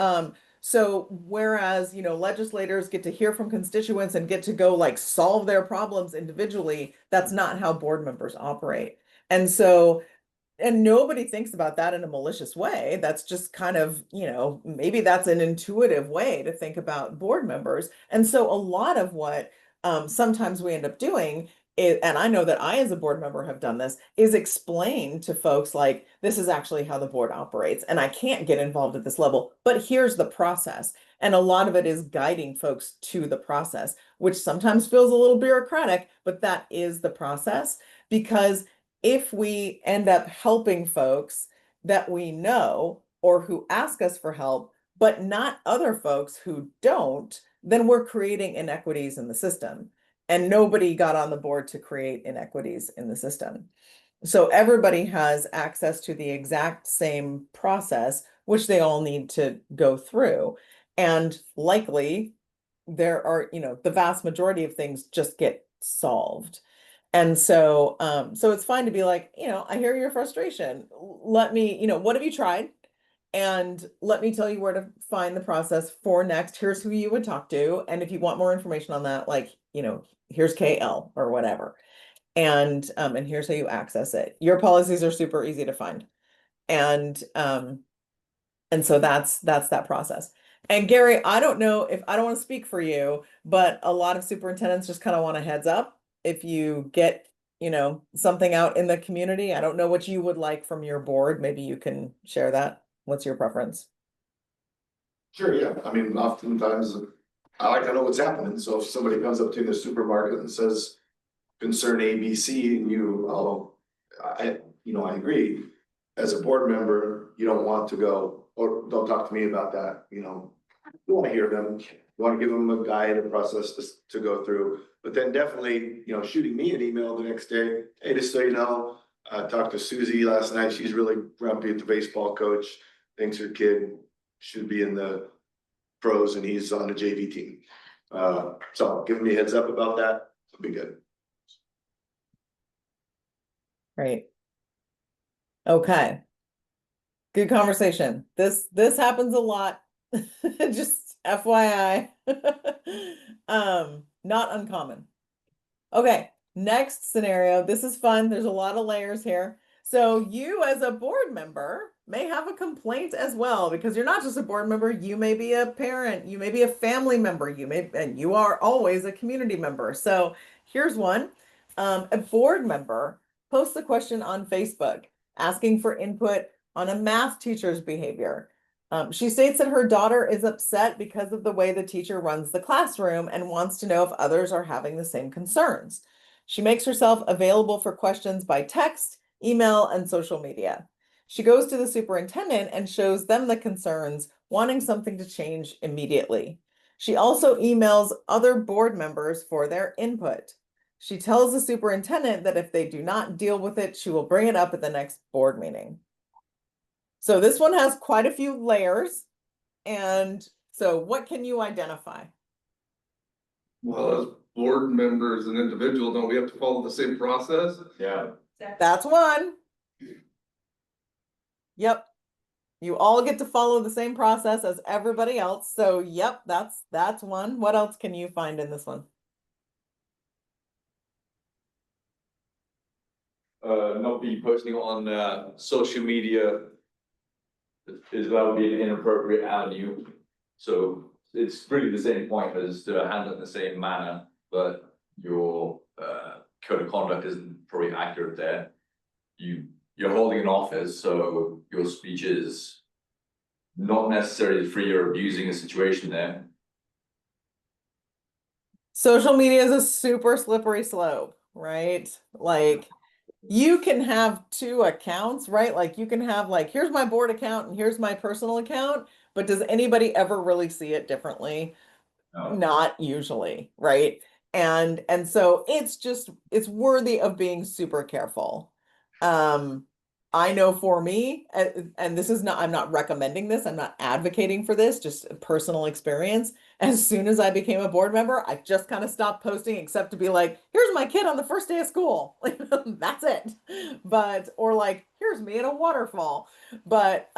Speaker 8: whereas, legislators get to hear from constituents and get to go like solve their problems individually, that's not how board members operate. And so, and nobody thinks about that in a malicious way. That's just kind of, maybe that's an intuitive way to think about board members. And so a lot of what sometimes we end up doing is, and I know that I as a board member have done this, is explain to folks like, this is actually how the board operates. And I can't get involved at this level, but here's the process. And a lot of it is guiding folks to the process, which sometimes feels a little bureaucratic, but that is the process. Because if we end up helping folks that we know or who ask us for help, but not other folks who don't, then we're creating inequities in the system. And nobody got on the board to create inequities in the system. So everybody has access to the exact same process, which they all need to go through. And likely there are, the vast majority of things just get solved. And so, so it's fine to be like, I hear your frustration. Let me, what have you tried? And let me tell you where to find the process for next. Here's who you would talk to. And if you want more information on that, like, here's KL or whatever. And here's how you access it. Your policies are super easy to find. And so that's that process. And Gary, I don't know if I don't want to speak for you, but a lot of superintendents just kind of want a heads up if you get, something out in the community. I don't know what you would like from your board. Maybe you can share that. What's your preference?
Speaker 6: Sure, yeah, I mean, oftentimes I like to know what's happening, so if somebody comes up to the supermarket and says concern ABC and I agree. As a board member, you don't want to go, or don't talk to me about that, you want to hear them, you want to give them a guide, a process to go through. But then definitely, shooting me an email the next day, hey, just so you know, I talked to Susie last night, she's really grumpy at the baseball coach, thinks her kid should be in the pros and he's on the JV team. So giving me a heads up about that would be good.
Speaker 8: Great. Okay. Good conversation. This happens a lot. Just FYI. Not uncommon. Okay, next scenario. This is fun. There's a lot of layers here. So you as a board member may have a complaint as well, because you're not just a board member, you may be a parent, you may be a family member, and you are always a community member. So here's one. A board member posts a question on Facebook asking for input on a math teacher's behavior. She states that her daughter is upset because of the way the teacher runs the classroom and wants to know if others are having the same concerns. She makes herself available for questions by text, email, and social media. She goes to the superintendent and shows them the concerns, wanting something to change immediately. She also emails other board members for their input. She tells the superintendent that if they do not deal with it, she will bring it up at the next board meeting. So this one has quite a few layers. And so what can you identify?
Speaker 2: Well, as board members and individual, don't we have to follow the same process?
Speaker 3: Yeah.
Speaker 8: That's one. Yep. You all get to follow the same process as everybody else. So yep, that's one. What else can you find in this one?
Speaker 3: Not be posting on social media is that would be an inappropriate avenue. So it's really the same point as to handle it in the same manner, but your code of conduct isn't probably accurate there. You're holding an office, so your speech is not necessarily free. You're abusing a situation there.
Speaker 8: Social media is a super slippery slope, right? Like you can have two accounts, right? Like you can have like, here's my board account and here's my personal account, but does anybody ever really see it differently?
Speaker 3: No.
Speaker 8: Not usually, right? And so it's worthy of being super careful. I know for me, and this is not, I'm not recommending this, I'm not advocating for this, just personal experience. As soon as I became a board member, I just kind of stopped posting except to be like, here's my kid on the first day of school. Like that's it. But or like, here's me at a waterfall. But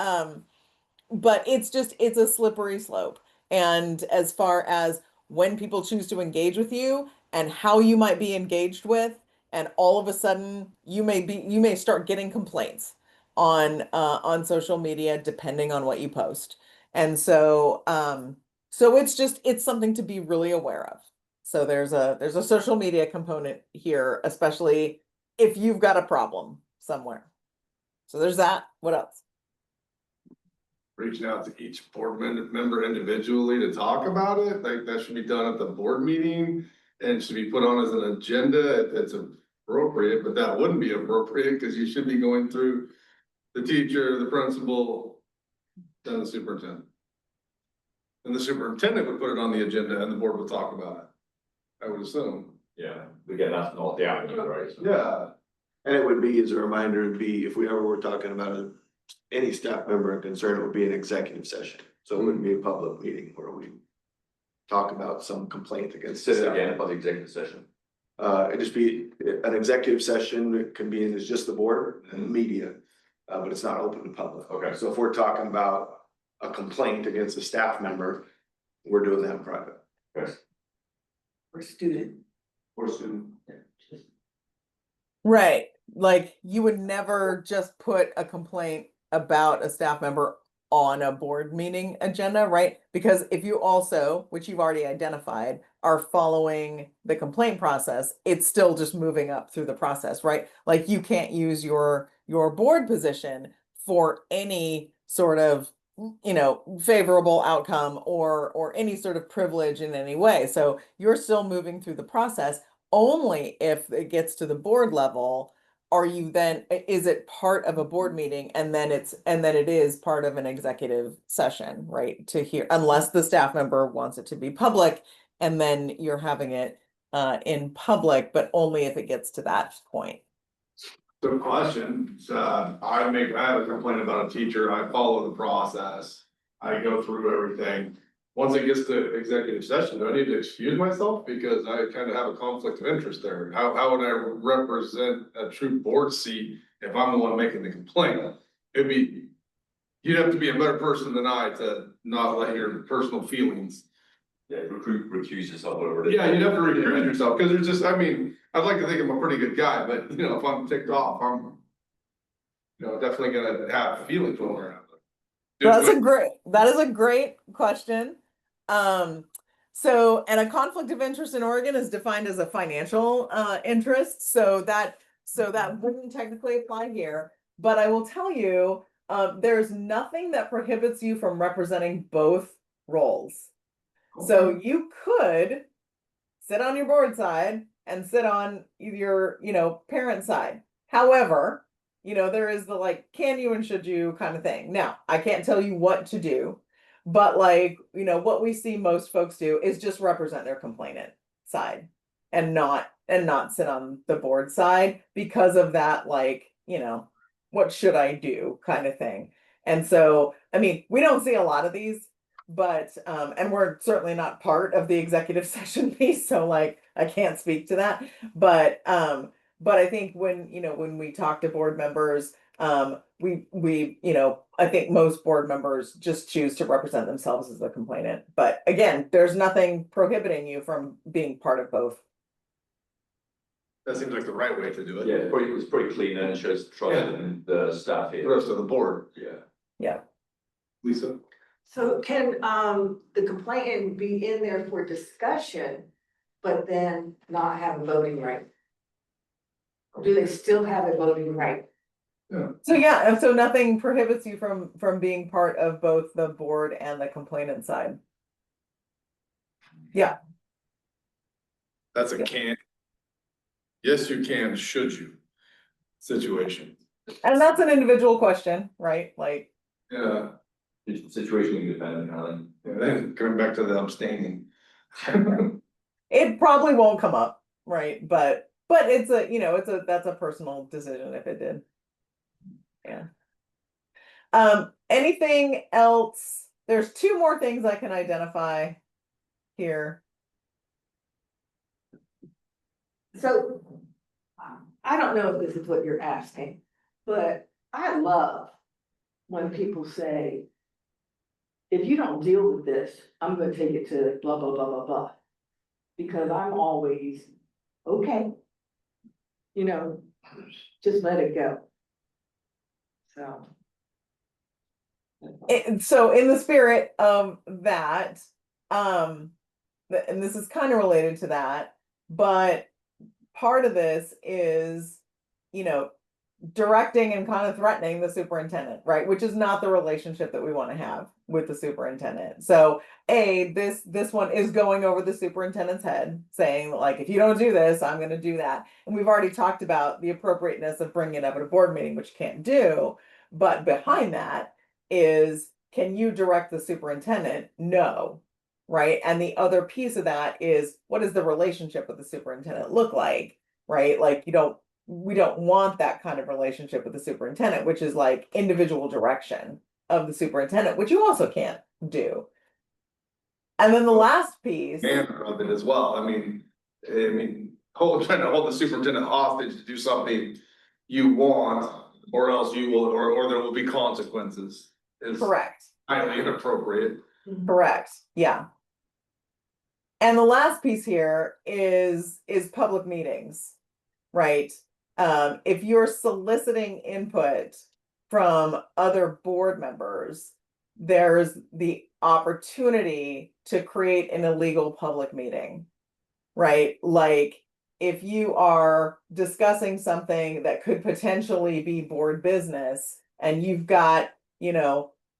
Speaker 8: it's a slippery slope. And as far as when people choose to engage with you and how you might be engaged with, and all of a sudden you may start getting complaints on social media depending on what you post. And so it's something to be really aware of. So there's a social media component here, especially if you've got a problem somewhere. So there's that. What else?
Speaker 2: Reaching out to each board member individually to talk about it, like that should be done at the board meeting and should be put on as an agenda. It's appropriate, but that wouldn't be appropriate because you should be going through the teacher, the principal, then the superintendent. And the superintendent would put it on the agenda and the board would talk about it, I would assume.
Speaker 3: Yeah, again, that's not the avenue, right? So.
Speaker 2: Yeah.
Speaker 6: And it would be, as a reminder, it'd be, if we ever were talking about any staff member concern, it would be an executive session. So it wouldn't be a public meeting where we talk about some complaint against.
Speaker 3: Say that again about the executive session.
Speaker 6: It'd just be an executive session. It can be, it's just the board and the media, but it's not open to public.
Speaker 3: Okay.
Speaker 6: So if we're talking about a complaint against a staff member, we're doing that in private.
Speaker 3: Yes.
Speaker 1: Or student.
Speaker 6: Or student.
Speaker 8: Right. Like you would never just put a complaint about a staff member on a board meeting agenda, right? Because if you also, which you've already identified, are following the complaint process, it's still just moving up through the process, right? Like you can't use your board position for any sort of, favorable outcome or any sort of privilege in any way. So you're still moving through the process. Only if it gets to the board level are you then, is it part of a board meeting and then it is part of an executive session, right? To hear, unless the staff member wants it to be public, and then you're having it in public, but only if it gets to that point.
Speaker 2: So question, I have a complaint about a teacher, I follow the process, I go through everything. Once it gets to executive session, do I need to excuse myself? Because I kind of have a conflict of interest there. How would I represent a true board seat if I'm the one making the complaint? You'd have to be a better person than I to not let your personal feelings.
Speaker 3: Yeah, recuse yourself, whatever it is.
Speaker 2: Yeah, you'd have to recuse yourself, because there's just, I'd like to think I'm a pretty good guy, but if I'm ticked off, I'm definitely gonna have feelings one way or another.
Speaker 8: That is a great question. So, and a conflict of interest in Oregon is defined as a financial interest, so that wouldn't technically apply here. But I will tell you, there's nothing that prohibits you from representing both roles. So you could sit on your board side and sit on your, parent side. However, there is the like, can you and should you kind of thing. Now, I can't tell you what to do, But like, what we see most folks do is just represent their complainant side and not sit on the board side because of that, like, what should I do kind of thing. And so, I mean, we don't see a lot of these, but and we're certainly not part of the executive session piece, so like I can't speak to that. But I think when we talk to board members, I think most board members just choose to represent themselves as a complainant. But again, there's nothing prohibiting you from being part of both.
Speaker 2: That seems like the right way to do it.
Speaker 3: Yeah, it was pretty clean and shows trust
Speaker 2: Yeah.
Speaker 3: in the staff
Speaker 2: The
Speaker 3: here.
Speaker 2: rest of the board,
Speaker 3: Yeah.
Speaker 2: Lisa?
Speaker 1: So can, the complainant be in there for discussion, but then not have a voting right? Or do they still have a voting right?
Speaker 8: So yeah, and so nothing prohibits you from being part of both the board and the complainant side. Yeah.
Speaker 2: That's a
Speaker 8: Yeah.
Speaker 2: can. Yes, you can, should you? Situation.
Speaker 8: And that's an individual question, right? Like,
Speaker 2: Yeah,
Speaker 3: It's situationally dependent, kind of thing.
Speaker 2: and then coming back to the abstaining.
Speaker 8: it probably won't come up, right? But it's that's a personal decision if it did. Yeah. Anything else? There's two more things I can identify here.
Speaker 1: So, I don't know if this is what you're asking, but I love when people say, if you don't deal with this, I'm gonna take it to blah, blah, blah, blah, blah. Because I'm always, okay. Just let it go. So.
Speaker 8: So in the spirit of that, and this is kind of related to that, but part of this is, directing and kind of threatening the superintendent, right? Which is not the relationship that we want to have with the superintendent. So this one is going over the superintendent's head, saying like, if you don't do this, I'm going to do that. And we've already talked about the appropriateness of bringing it up at a board meeting, which you can't do. But behind that is, can you direct the superintendent? No. Right. And the other piece of that is, what does the relationship with the superintendent look like? Right. Like, we don't want that kind of relationship with the superintendent, which is like individual direction of the superintendent, which you also can't do. And then the last piece.
Speaker 2: Manner of it as well, trying to hold the superintendent hostage to do something you want, or else you will, or there will be consequences. Is
Speaker 8: Correct.
Speaker 2: highly inappropriate.
Speaker 8: Correct. Yeah. And the last piece here is public meetings, right? If you're soliciting input from other board members, there's the opportunity to create an illegal public meeting, right? Like, if you are discussing something that could potentially be board business and you've got,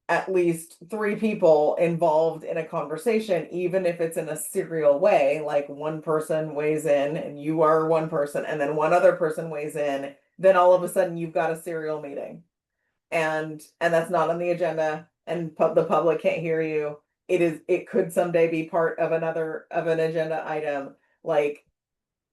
Speaker 8: at least 3 people involved in a conversation, even if it's in a serial way, like one person weighs in and you are one person and then one other person weighs in, then all of a sudden you've got a serial meeting. And that's not on the agenda, and the public can't hear you. It could someday be part of an agenda item. Like,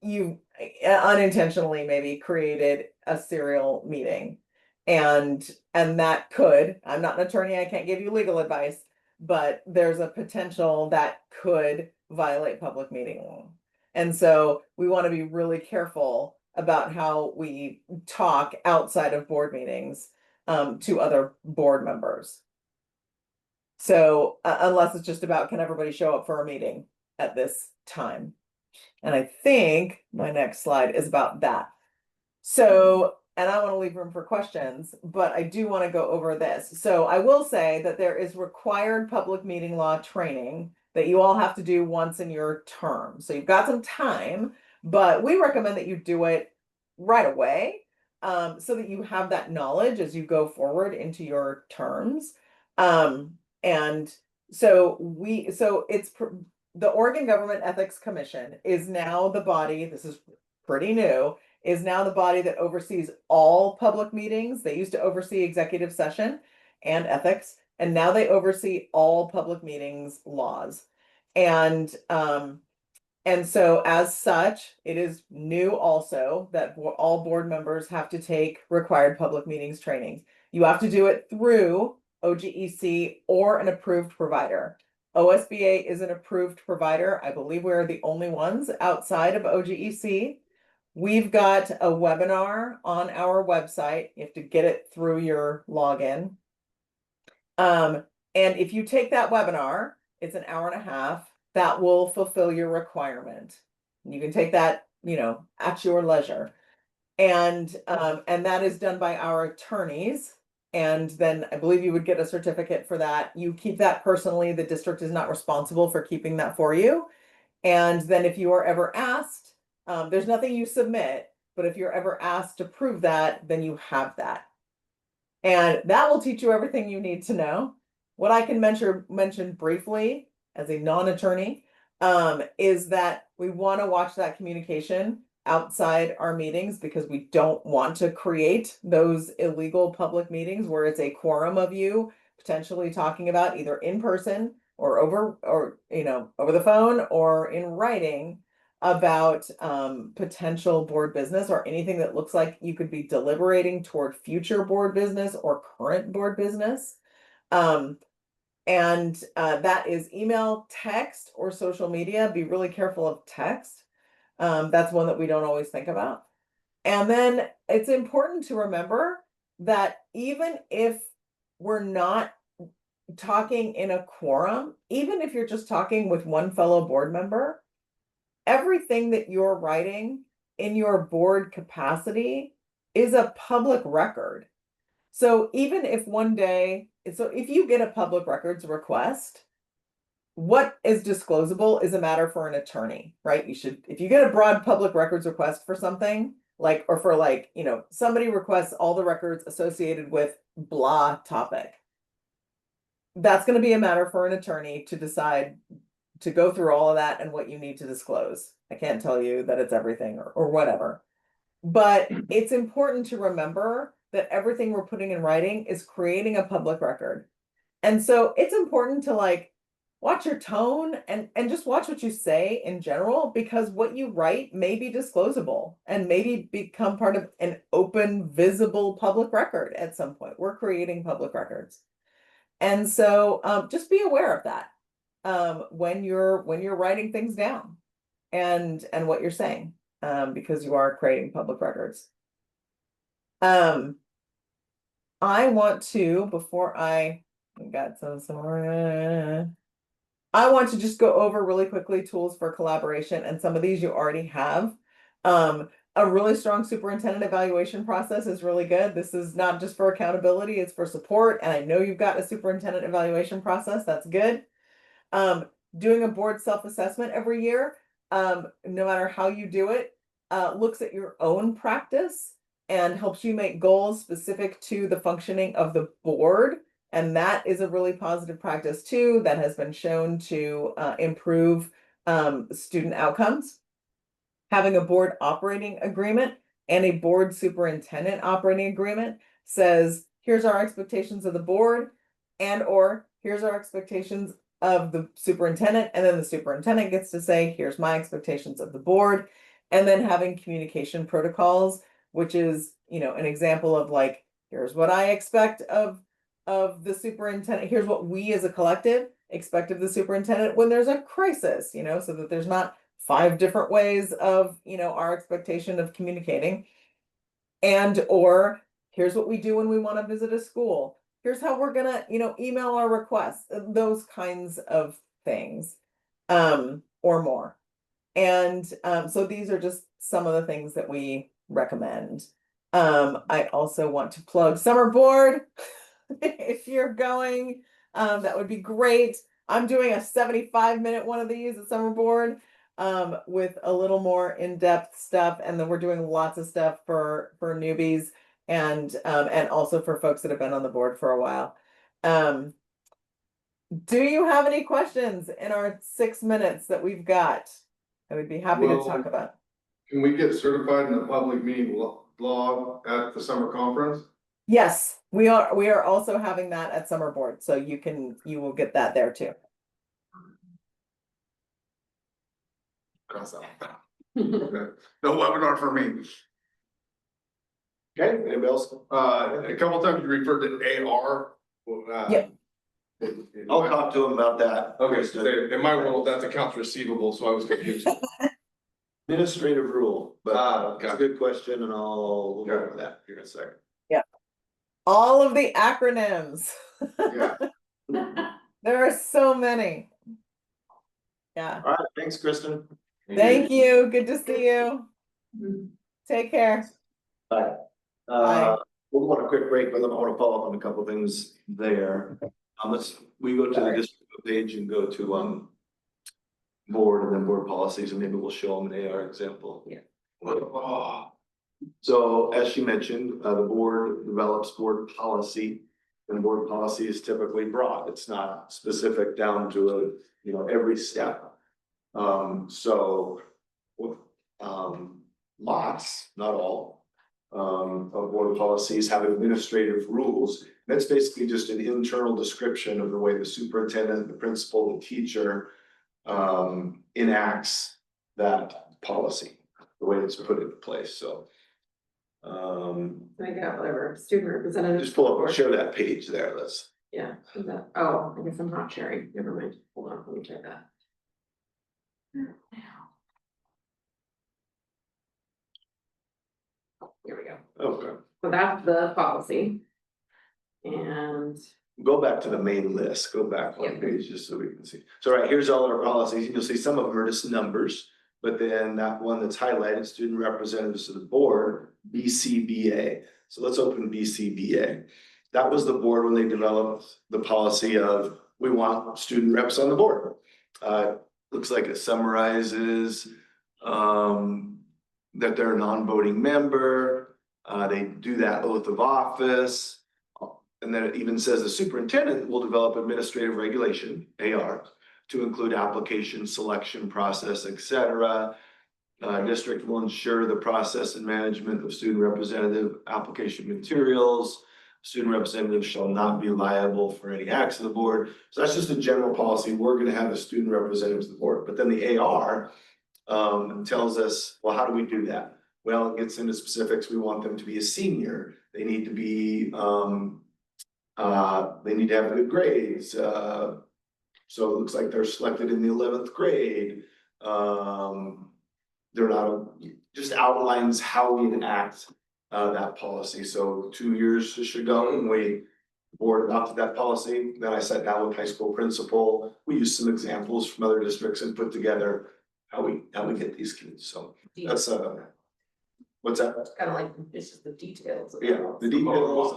Speaker 8: you unintentionally maybe created a serial meeting. And that could, I'm not an attorney, I can't give you legal advice, but there's a potential that could violate public meeting law. And so we want to be really careful about how we talk outside of board meetings to other board members. So unless it's just about, can everybody show up for a meeting at this time? And I think my next slide is about that. So, and I want to leave room for questions, but I do want to go over this. So I will say that there is required public meeting law training that you all have to do once in your term. So you've got some time, but we recommend that you do it right away, so that you have that knowledge as you go forward into your terms. And so the Oregon Government Ethics Commission is now the body, this is pretty new, is now the body that oversees all public meetings. They used to oversee executive session and ethics, and now they oversee all public meetings laws. And so as such, it is new also that all board members have to take required public meetings training. You have to do it through OGEC or an approved provider. OSBA is an approved provider. I believe we're the only ones outside of OGEC. We've got a webinar on our website. You have to get it through your login. And if you take that webinar, it's an hour and a half. That will fulfill your requirement. You can take that, at your leisure. And that is done by our attorneys. And then I believe you would get a certificate for that. You keep that personally. The district is not responsible for keeping that for you. And then if you are ever asked, there's nothing you submit, but if you're ever asked to prove that, then you have that. And that will teach you everything you need to know. What I can mention briefly as a non-attorney, is that we want to watch that communication outside our meetings because we don't want to create those illegal public meetings where it's a quorum of you potentially talking about either in person or over the phone or in writing about potential board business or anything that looks like you could be deliberating toward future board business or current board business. And that is email, text, or social media. Be really careful of text. That's one that we don't always think about. And then it's important to remember that even if we're not talking in a quorum, even if you're just talking with one fellow board member, everything that you're writing in your board capacity is a public record. So even if one day, if you get a public records request, what is disclosable is a matter for an attorney, right? If you get a broad public records request for something, somebody requests all the records associated with blah topic, that's going to be a matter for an attorney to decide to go through all of that and what you need to disclose. I can't tell you that it's everything or whatever. But it's important to remember that everything we're putting in writing is creating a public record. And so it's important to watch your tone and just watch what you say in general, because what you write may be disclosable and maybe become part of an open, visible public record at some point. We're creating public records. And so just be aware of that when you're writing things down and what you're saying. Because you are creating public records. I want to, before I got some more, I want to just go over really quickly tools for collaboration, and some of these you already have. A really strong superintendent evaluation process is really good. This is not just for accountability, it's for support. And I know you've got a superintendent evaluation process. That's good. Doing a board self-assessment every year, no matter how you do it, looks at your own practice and helps you make goals specific to the functioning of the board. And that is a really positive practice too, that has been shown to improve student outcomes. Having a board operating agreement and a board superintendent operating agreement says, here's our expectations of the board, or here's our expectations of the superintendent, and then the superintendent gets to say, here's my expectations of the board. And then having communication protocols, which is, an example of here's what I expect of the superintendent. Here's what we as a collective expect of the superintendent when there's a crisis, so that there's not 5 different ways of, our expectation of communicating. Or here's what we do when we want to visit a school. Here's how we're gonna, email our requests, those kinds of things, or more. And so these are just some of the things that we recommend. I also want to plug summer board. If you're going, that would be great. I'm doing a 75-minute one of these at summer board, with a little more in-depth stuff. And then we're doing lots of stuff for newbies and also for folks that have been on the board for a while. Do you have any questions in our 6 minutes that we've got? I would be happy to talk about.
Speaker 2: Can we get certified in the public meeting law at the summer conference?
Speaker 8: Yes, we are also having that at summer board, so you will get that there too.
Speaker 2: Cross out. Okay. No webinar for me.
Speaker 6: Okay, anybody else?
Speaker 2: A couple times you referred to AR.
Speaker 8: Yeah.
Speaker 6: I'll talk to him about that.
Speaker 2: Okay, so in my world, that's accounts receivable, so I was confused.
Speaker 6: Administrative rule, but it's a
Speaker 2: got
Speaker 6: good question and we'll go over that here in a second.
Speaker 8: All of the acronyms.
Speaker 2: Yeah.
Speaker 8: There are so many. Yeah,
Speaker 6: All right, thanks, Kristen.
Speaker 8: thank you. Good to see you. Take care.
Speaker 6: Bye.
Speaker 8: Bye.
Speaker 6: We'll go on a quick break, but I want to follow up on a couple things there. We go to the
Speaker 8: Sorry.
Speaker 6: district page and go to, board and then board policies, and maybe we'll show them an AR example.
Speaker 5: Yeah.
Speaker 6: So as she mentioned, the board develops board policy, and board policy is typically broad. It's not specific down to every step. So lots, not all, of board policies have administrative rules. That's basically just an internal description of the way the superintendent, the principal, the teacher enacts that policy, the way it's put into place, so.
Speaker 5: I got whatever, student representative.
Speaker 6: Just pull up, share that page there, let's.
Speaker 5: Yeah, is that, oh, I guess I'm not sharing, never mind, hold on, let me check that. Here we go,
Speaker 6: Okay.
Speaker 5: so that's the policy. And
Speaker 6: Go back to the main list, go back one
Speaker 5: Yeah.
Speaker 6: page just so we can see. So right, here's all our policies, you'll see some of them are just numbers. But then that one that's highlighted, student representatives to the board, BCBA. So let's open BCBA. That was the board when they developed the policy of, we want student reps on the board. Looks like it summarizes, that they're a non-voting member. They do that oath of office. And then it even says the superintendent will develop administrative regulation, AR, to include application, selection process, etc. District will ensure the process and management of student representative application materials. Student representatives shall not be liable for any acts of the board. So that's just a general policy. We're gonna have the student representatives of the board, but then the AR tells us, well, how do we do that? Well, it gets into specifics. We want them to be a senior. They need to be, they need to have good grades. So it looks like they're selected in the 11th grade. They're not, just outlines how we enact that policy. So 2 years ago, when the board adopted that policy, then I sat down with high school principal. We used some examples from other districts and put together how we get these kids. So that's what's that?
Speaker 5: kind of like, it's just the details. of
Speaker 6: Yeah, the details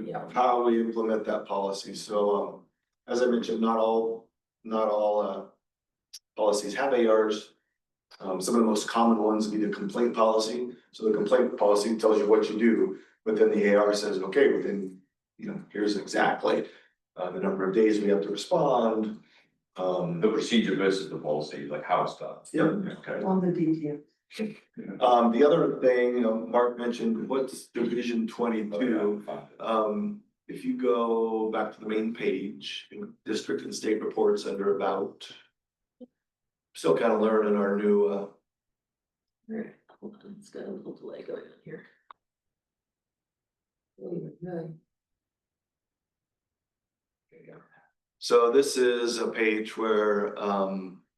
Speaker 5: Yeah.
Speaker 6: of how we implement that policy. So as I mentioned, not all policies have ARs. Some of the most common ones would be the complaint policy. So the complaint policy tells you what you do, but then the AR says, okay, within, here's exactly the number of days we have to respond.
Speaker 3: The procedure versus the policy, like how it's done.
Speaker 6: Yep.
Speaker 3: Okay.
Speaker 1: On the detail.
Speaker 6: The other thing, Mark mentioned, what's Division 22? If you go back to the main page, district and state reports under about. Still kind of learning our new,
Speaker 5: Alright, hold on, it's got a little delay going on here.
Speaker 6: So this is a page where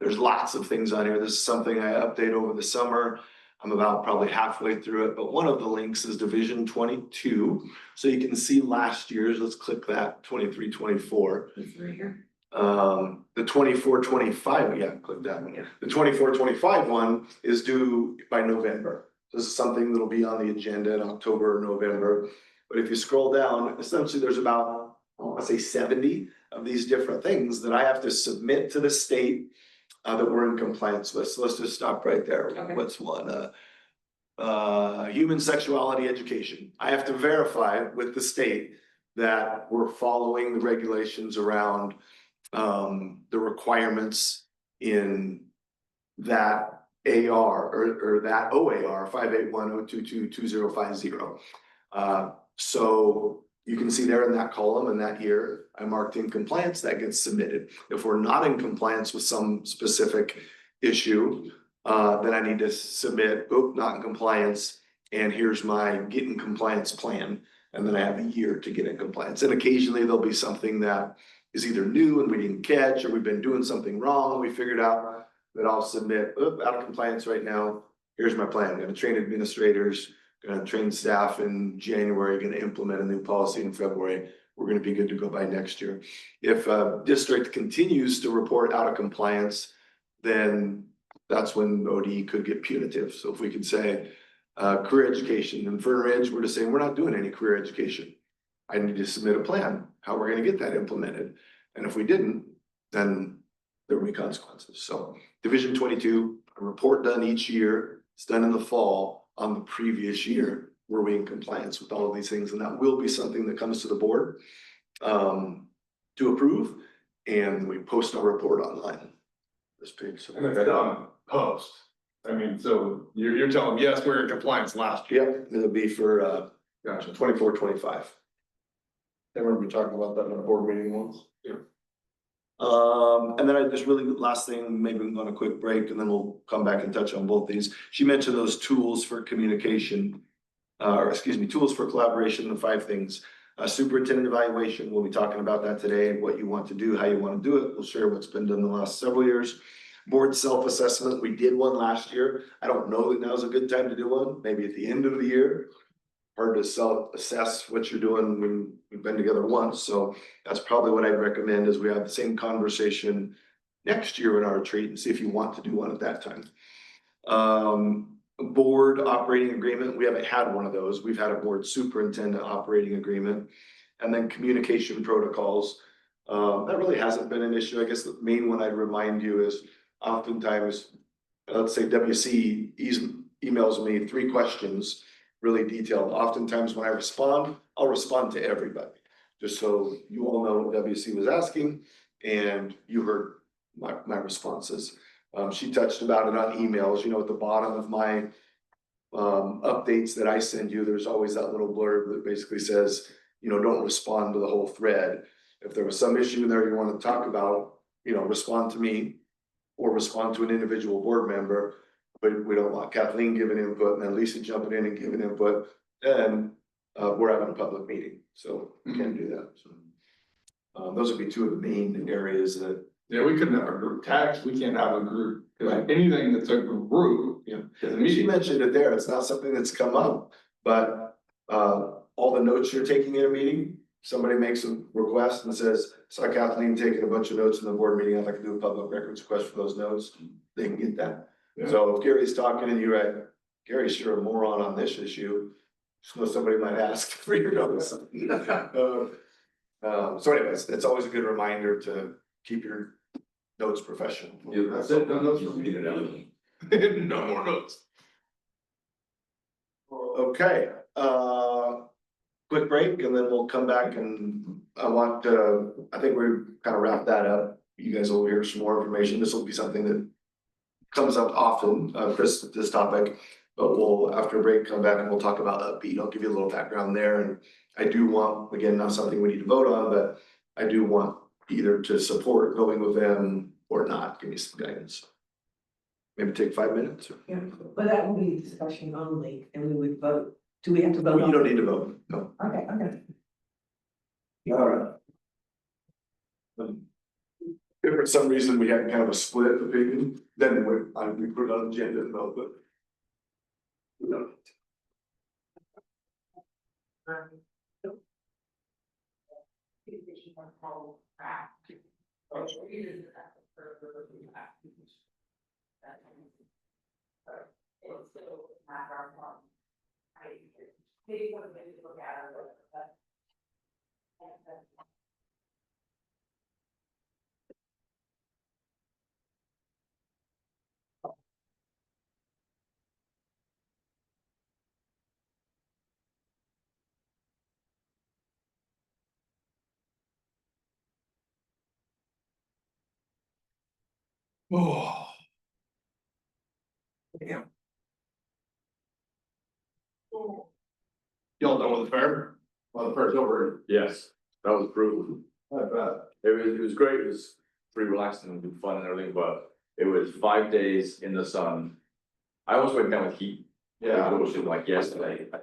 Speaker 6: there's lots of things on here. This is something I update over the summer. I'm about probably halfway through it, but one of the links is Division 22. So you can see last year's, let's click that, 23-24.
Speaker 5: It's right here.
Speaker 6: The 24-25, yeah, click that one. The 24-25 one is due by November. This is something that'll be on the agenda in October or November. But if you scroll down, essentially there's about, I want to say 70 of these different things that I have to submit to the state that we're in compliance with. So let's just stop right there.
Speaker 5: Okay.
Speaker 6: What's one? Human sexuality education. I have to verify with the state that we're following the regulations around the requirements in that AR or that OAR 581-022-2050. So you can see there in that column in that year, I marked in compliance, that gets submitted. If we're not in compliance with some specific issue, then I need to submit, not in compliance, and here's my get in compliance plan. And then I have a year to get in compliance. And occasionally there'll be something that is either new and we didn't catch, or we've been doing something wrong, and we figured out that I'll submit, out of compliance right now. Here's my plan. I'm gonna train administrators, gonna train staff in January, gonna implement a new policy in February. We're gonna be good to go by next year. If a district continues to report out of compliance, then that's when OD could get punitive. So if we could say, career education, in Fern Ridge, we're just saying, we're not doing any career education. I need to submit a plan, how we're gonna get that implemented. And if we didn't, then there will be consequences. So Division 22, a report done each year, it's done in the fall on the previous year. Were we in compliance with all of these things? And that will be something that comes to the board to approve, and we post our report online. This page. So
Speaker 2: And it's done post. I mean, so you're telling me, yes, we're in compliance last year.
Speaker 6: Yep, it'll be for
Speaker 2: Gotcha.
Speaker 6: 24, 25.
Speaker 2: I remember talking about that in a board meeting once. Yeah.
Speaker 6: And then I just really, last thing, maybe we can go on a quick break and then we'll come back and touch on both these. She mentioned those tools for communication, or excuse me, tools for collaboration, the 5 things. Superintendent evaluation, we'll be talking about that today, what you want to do, how you want to do it. We'll share what's been done the last several years. Board self-assessment, we did one last year. I don't know that now's a good time to do one, maybe at the end of the year. Hard to self-assess what you're doing when we've been together once, so that's probably what I'd recommend, is we have the same conversation next year in our retreat and see if you want to do one at that time. Board operating agreement, we haven't had one of those. We've had a board superintendent operating agreement. And then communication protocols, that really hasn't been an issue. I guess the main one I'd remind you is oftentimes, let's say WC emails me 3 questions, really detailed. Oftentimes when I respond, I'll respond to everybody, just so you all know what WC was asking and you heard my responses. She touched about it on emails, you know, at the bottom of my updates that I send you, there's always that little blurb that basically says, you know, don't respond to the whole thread. If there was some issue there you want to talk about, you know, respond to me or respond to an individual board member. But we don't want Kathleen giving input and then Lisa jumping in and giving input, then we're having a public meeting, so we can't do that. So those would be 2 of the main areas that.
Speaker 2: Yeah, we couldn't have a group tax, we can't have a group,
Speaker 6: Right.
Speaker 2: anything that's a group, you know. the
Speaker 6: She
Speaker 2: meeting.
Speaker 6: mentioned it there, it's not something that's come up, but all the notes you're taking in a meeting, somebody makes a request and says, saw Kathleen taking a bunch of notes in the board meeting, I'd like to do a public records request for those notes, they can get that.
Speaker 2: Yeah.
Speaker 6: So if Gary's talking and you write, Gary's sure a moron on this issue, just know somebody might ask for your notes. So anyways, it's always a good reminder to keep your notes professional.
Speaker 2: Yeah, that's it, no notes from me today. No more notes.
Speaker 6: Okay, quick break and then we'll come back and I think we kind of wrap that up. You guys will hear some more information. This will be something that comes up often, this topic, but we'll, after a break, come back and we'll talk about Upbeat. I'll give you a little background there. And I do want, again, not something we need to vote on, but I do want either to support going with them or not. Give me some guidance. Maybe take 5 minutes.
Speaker 1: Yeah, but that will be discussion only, and we would vote. Do we have to vote?
Speaker 6: You don't need to vote, no.
Speaker 1: Okay, okay.
Speaker 6: All right. If for some reason we had kind of a split opinion, then we put it on the agenda and vote, but. We don't.
Speaker 2: Oh. Damn. Y'all done with the fair? Well, the first over.
Speaker 3: Yes, that was brutal.
Speaker 2: I bet.
Speaker 3: It was great, it was pretty relaxing and fun and everything, but it was 5 days in the sun. I almost went down with heat.
Speaker 2: Yeah.
Speaker 3: I was like yesterday, I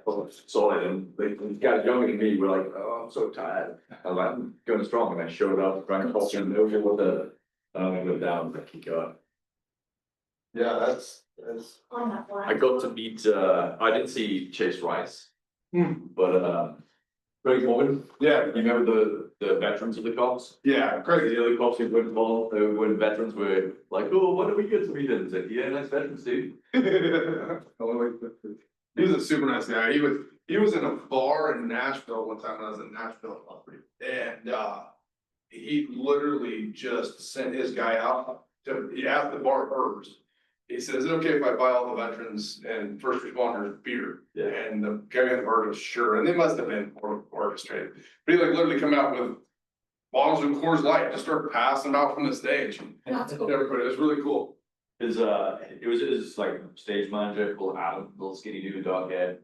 Speaker 3: saw it and the guys younger than me were like, oh, I'm so tired. I was like, I'm going strong, and I showed up, drank coffee and over with the, I went down, like, God.
Speaker 2: Yeah, that's.
Speaker 3: I got to meet, I didn't see Chase Rice. But, Greg Morgan,
Speaker 2: Yeah,
Speaker 3: you remember the veterans of the cops?
Speaker 2: yeah, crazy.
Speaker 3: The other cops who went involved, when veterans were like, oh, what do we get to meet them? It's like, yeah, nice veterans, dude.
Speaker 2: He was a super nice guy. He was in a bar in Nashville one time when I was in Nashville. And he literally just sent his guy out he asked the bar first. He says, is it okay if I buy all the veterans and first responders beer?
Speaker 3: Yeah.
Speaker 2: And the guy in the bar goes, sure. And they must have been orchestrated. But he like literally come out with bottles of Coors Light, just start passing them out from the stage.
Speaker 4: That's cool.
Speaker 2: Everybody, it was really cool.
Speaker 3: It was like stage manager called Adam, little skinny dude, dog head.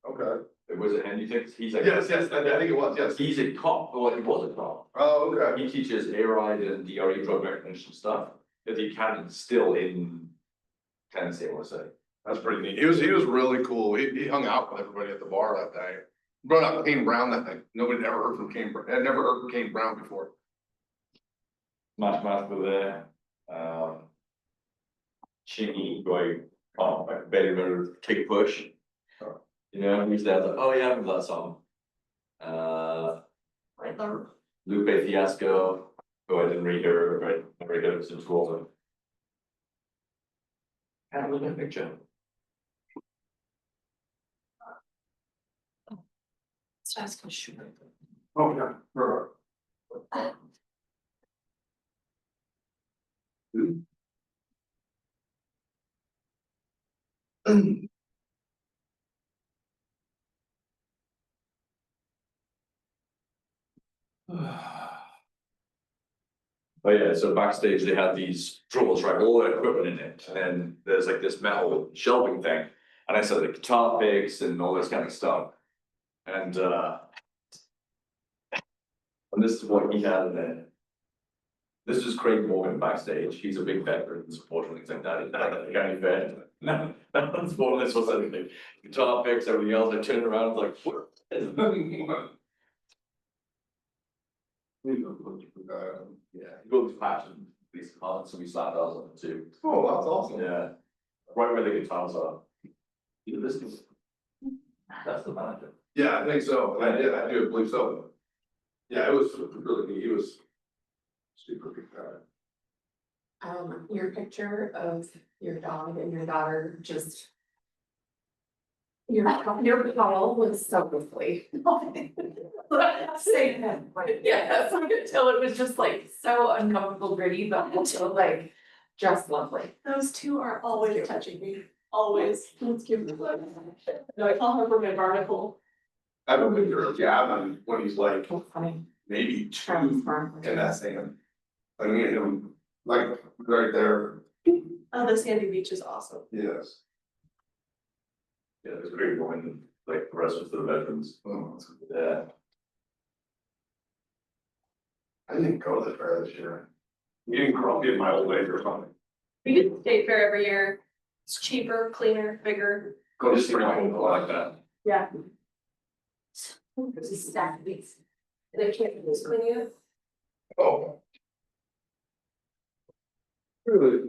Speaker 2: Okay.
Speaker 3: It was it Andy Tix? He's like,
Speaker 2: Yes, I think it was, yes.
Speaker 3: he's a cop, or he was a cop.
Speaker 2: Oh, okay.
Speaker 3: He teaches A-Ride and DRE drug recognition stuff that he can still in Tennessee, I want to say.
Speaker 2: That's pretty neat. He was really cool. He hung out with everybody at the bar that day. Brought up Kane Brown that night. Nobody had ever heard from Kane Brown. Had never heard from Kane Brown before.
Speaker 3: Smash Mouth were there. Chingy going, oh, I bet you better take a push. You know, he's there, like, oh yeah, I remember that song.
Speaker 4: Right there.
Speaker 3: Lupe Fiasco, who I didn't read her, right? I read her since school. Can't look at a picture.
Speaker 4: So I was gonna shoot.
Speaker 2: Oh, yeah. Sure.
Speaker 3: Oh yeah, so backstage they had these drawers, right, all the equipment in it, and there's like this metal shelving thing. And I said the guitar picks and all this kind of stuff. And this is what he had in there. This is Craig Morgan backstage. He's a big veteran supporter and things like that. He's not a county vet. No, that's more this was anything. Guitar picks, everything else. I turned around and was like, what? Yeah, he got his passion, these cards, so we slapped ours on them too.
Speaker 2: Oh, that's awesome.
Speaker 3: Yeah, right where the guitars are. You listen. That's the manager.
Speaker 2: Yeah, I think so. I do believe so. Yeah, it was really neat. He was super good guy.
Speaker 5: Your picture of your dog and your daughter just. Your call was so lovely. Say that, yes, I could tell it was just like so uncomfortable, gritty, but also like just lovely.
Speaker 4: Those two are always touching me, always. Let's give them. No, I call her for my barnacle.
Speaker 2: I have a picture of Gavin when he's like
Speaker 5: That's funny.
Speaker 2: maybe two
Speaker 5: Transform.
Speaker 2: in that thing. I mean, him like right there.
Speaker 4: Oh, the Sandy Beach is awesome.
Speaker 2: Yes.
Speaker 3: Yeah, it was a great woman, like the rest of the veterans.
Speaker 2: Oh, that's good.
Speaker 3: Yeah.
Speaker 2: I didn't go to the fair this year. You didn't grow up in my old age or something.
Speaker 4: We do the state fair every year. It's cheaper, cleaner, bigger.
Speaker 2: Go to
Speaker 3: Just bring home like that.
Speaker 4: Yeah.
Speaker 5: There's a stack of these.
Speaker 4: And I can't just clean it.
Speaker 2: Oh. Really?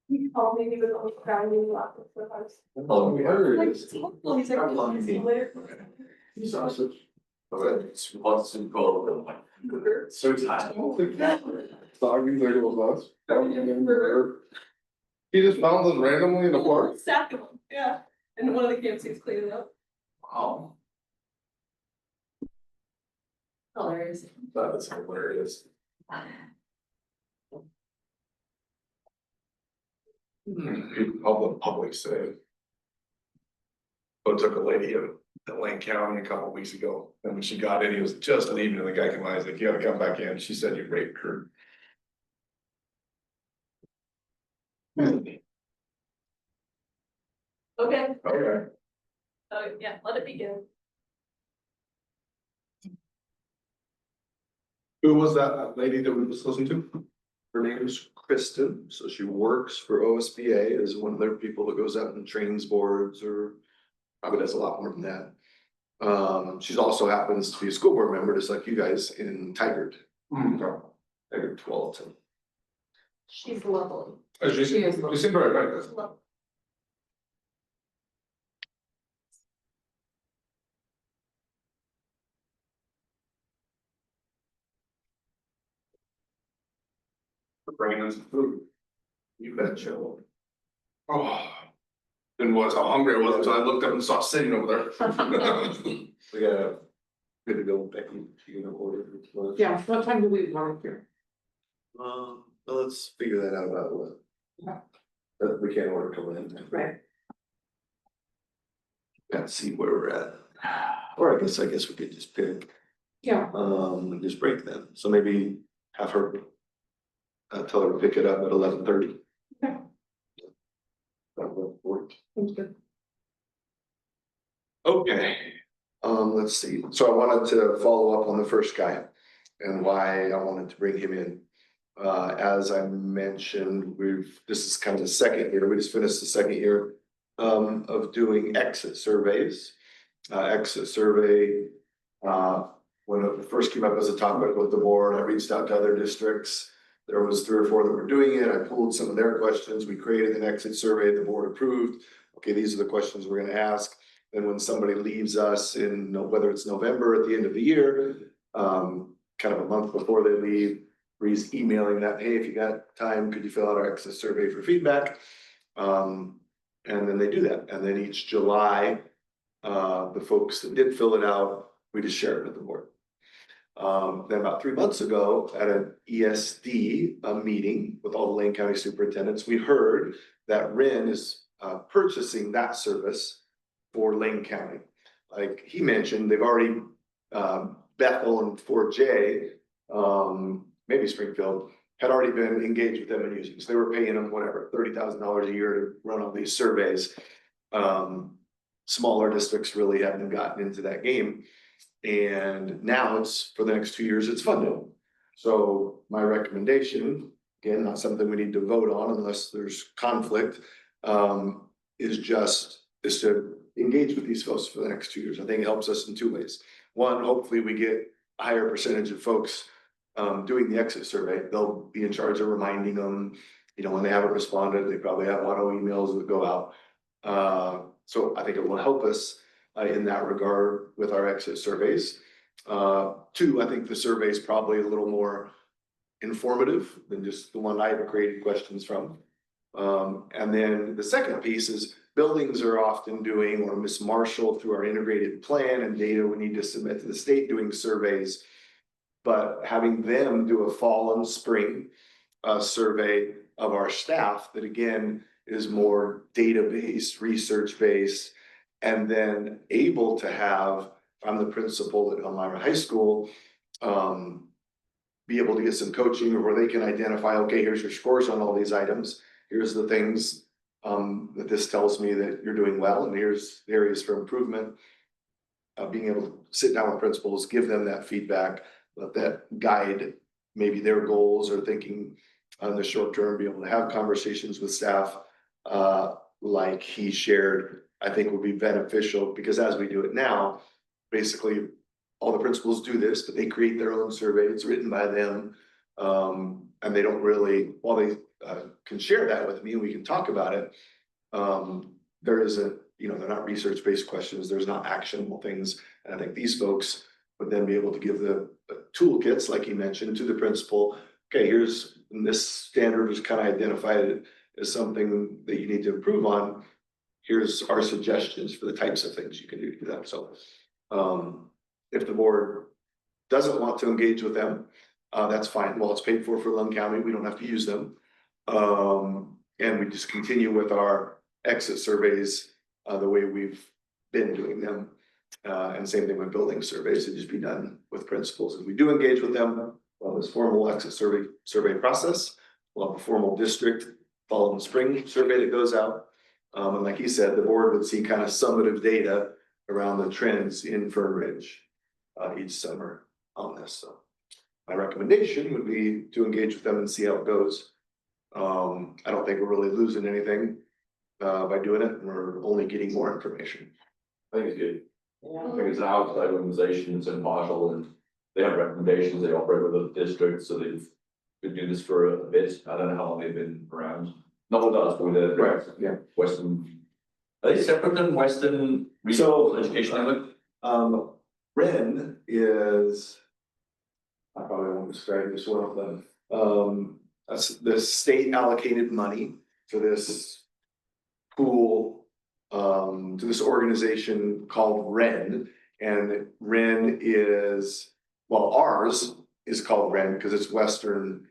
Speaker 4: He called me, he was on the ground, he was with us.
Speaker 2: Oh, where
Speaker 4: Like,
Speaker 2: is
Speaker 4: it's horrible. He's like, "I'll see you later."
Speaker 2: sausage?
Speaker 3: It's lots of gold. So tired.
Speaker 2: Soggy little us. He just found them randomly in the park?
Speaker 4: Stack of them, yeah. And one of the campsites cleaned it up.
Speaker 2: Wow.
Speaker 4: Hilarious.
Speaker 2: That is hilarious. Public say. But took a lady in Lane County a couple weeks ago, and when she got in, he was just leaving, and the guy came by, he's like, you gotta come back in, she said you raped her.
Speaker 4: Okay,
Speaker 2: Okay.
Speaker 4: yeah, let it begin.
Speaker 6: Who was that lady that we just listened to? Her name is Kristen, so she works for OSBA as one of their people that goes out and trains boards, or probably does a lot more than that. She's also happens to be a school board member, just like you guys in Tigard. Tigard 12.
Speaker 5: She's lovely.
Speaker 6: She
Speaker 5: She is
Speaker 6: seemed very nice.
Speaker 5: Lovely.
Speaker 2: Bringing us food.
Speaker 6: You betcha.
Speaker 2: Oh. And was how hungry I was until I looked up and saw it sitting over there.
Speaker 6: We got good to go, Becky. She gonna order for lunch.
Speaker 5: Yeah, what time do we want here?
Speaker 6: Well, let's figure that out about what.
Speaker 5: Yeah.
Speaker 6: But we can't order till then.
Speaker 5: Right.
Speaker 6: Gotta see where we're at. Or I guess we could just pick,
Speaker 5: Yeah,
Speaker 6: and just break them. So maybe have her. Tell her to pick it up at 11:30.
Speaker 5: Okay.
Speaker 6: That will work.
Speaker 5: sounds good.
Speaker 6: Okay, let's see, so I wanted to follow up on the first guy and why I wanted to bring him in. As I mentioned, this is kind of the second year, we just finished the second year of doing exit surveys. Exit survey, when it first came up as a topic with the board, I reached out to other districts. There was 3 or 4 that were doing it. I pulled some of their questions. We created an exit survey. The board approved. Okay, these are the questions we're gonna ask. Then when somebody leaves us in, whether it's November at the end of the year, kind of a month before they leave, Bree's emailing that, hey, if you got time, could you fill out our exit survey for feedback? And then they do that. And then each July, the folks that did fill it out, we just share it with the board. Then about 3 months ago at an ESD meeting with all the Lane County superintendents, we heard that Ren is purchasing that service for Lane County. Like he mentioned, they've already Bethel and Fort J, maybe Springfield, had already been engaged with them and using. So they were paying them whatever, $30,000 a year to run all these surveys. Smaller districts really haven't gotten into that game. And now it's for the next 2 years, it's funded. So my recommendation, again, not something we need to vote on unless there's conflict, is to engage with these folks for the next 2 years. I think it helps us in 2 ways. One, hopefully we get a higher percentage of folks doing the exit survey. They'll be in charge of reminding them, when they haven't responded, they probably have auto emails that go out. So I think it will help us in that regard with our exit surveys. 2, I think the survey is probably a little more informative than just the one I've created questions from. And then the second piece is buildings are often doing, or Miss Marshall through our integrated plan and data we need to submit to the state doing surveys. But having them do a fall and spring survey of our staff that again is more data-based, research-based, and then able to have, I'm the principal at Elmira High School, be able to get some coaching where they can identify, okay, here's your scores on all these items. Here's the things that this tells me that you're doing well, and here's the areas for improvement. Being able to sit down with principals, give them that feedback, let that guide maybe their goals or thinking on the short term, be able to have conversations with staff like he shared, I think would be beneficial, because as we do it now, basically all the principals do this, but they create their own survey. It's written by them. And they don't really, while they can share that with me and we can talk about it, there isn't, they're not research-based questions. There's not actionable things. And I think these folks would then be able to give the toolkits, like you mentioned, to the principal. Okay, here's this standard is kind of identified as something that you need to improve on. Here's our suggestions for the types of things you can do to that. So if the board doesn't want to engage with them, that's fine. Well, it's paid for Lane County. We don't have to use them. And we just continue with our exit surveys the way we've been doing them. And same thing with building surveys, it just be done with principals. If we do engage with them, well, this formal exit survey process, we'll have a formal district fall and spring survey that goes out. And like he said, the board would see kind of summative data around the trends in Fern Ridge each summer on this. So my recommendation would be to engage with them and see how it goes. I don't think we're really losing anything by doing it, and we're only getting more information.
Speaker 3: I think it's good. I think it's an outside organization, it's impartial, and they have recommendations, they operate with the district, so they've been doing this for a bit. I don't know how long they've been around. Not with us, but with the
Speaker 6: Right, yeah.
Speaker 3: Western. Are they separate than Western
Speaker 6: So,
Speaker 3: Regional Education Network?
Speaker 6: Ren is. I probably won't describe this well, but that's the state allocated money for this pool. To this organization called Ren, and Ren is, well, ours is called Ren because it's Western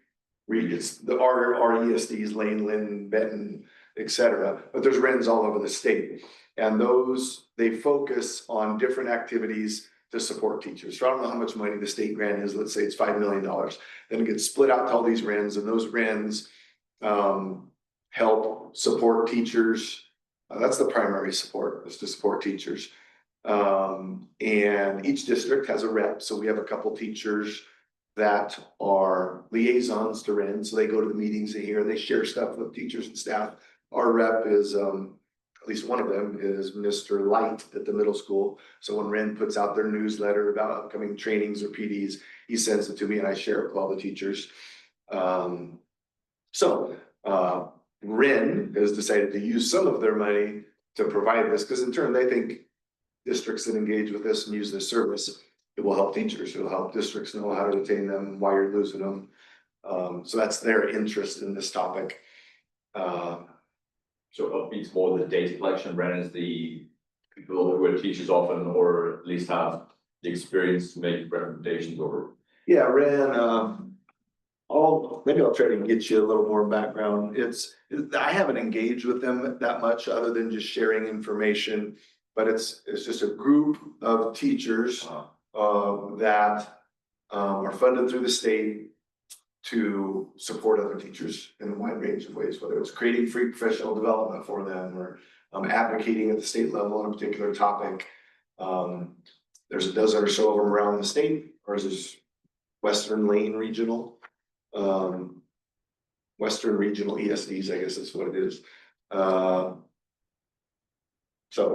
Speaker 6: regions. The our ESDs, Lane, Lynn, Benton, etc. But there's Rens all over the state. And those, they focus on different activities to support teachers. So I don't know how much money the state grant is, let's say it's $5 million. Then it gets split out to all these Rens, and those Rens help support teachers. That's the primary support, is to support teachers. And each district has a rep. So we have a couple teachers that are liaisons to Ren. So they go to the meetings here, they share stuff with teachers and staff. Our rep is, at least one of them is Mr. Light at the middle school. So when Ren puts out their newsletter about upcoming trainings or PDs, he sends it to me and I share it with all the teachers. Ren has decided to use some of their money to provide this, because in turn, they think districts that engage with this and use this service, it will help teachers, it will help districts know how to retain them, why you're losing them. So that's their interest in this topic.
Speaker 3: So Upbeat's more the data collection, Ren is the people who are teachers often, or at least have the experience to make recommendations over.
Speaker 6: Yeah, Ren, maybe I'll try to get you a little more background. I haven't engaged with them that much other than just sharing information, but it's just a group of teachers that are funded through the state to support other teachers in a wide range of ways, whether it's creating free professional development for them or advocating at the state level on a particular topic. There's a dozen or so of them around the state. Ours is Western Lane Regional. Western Regional ESDs, I guess that's what it is. So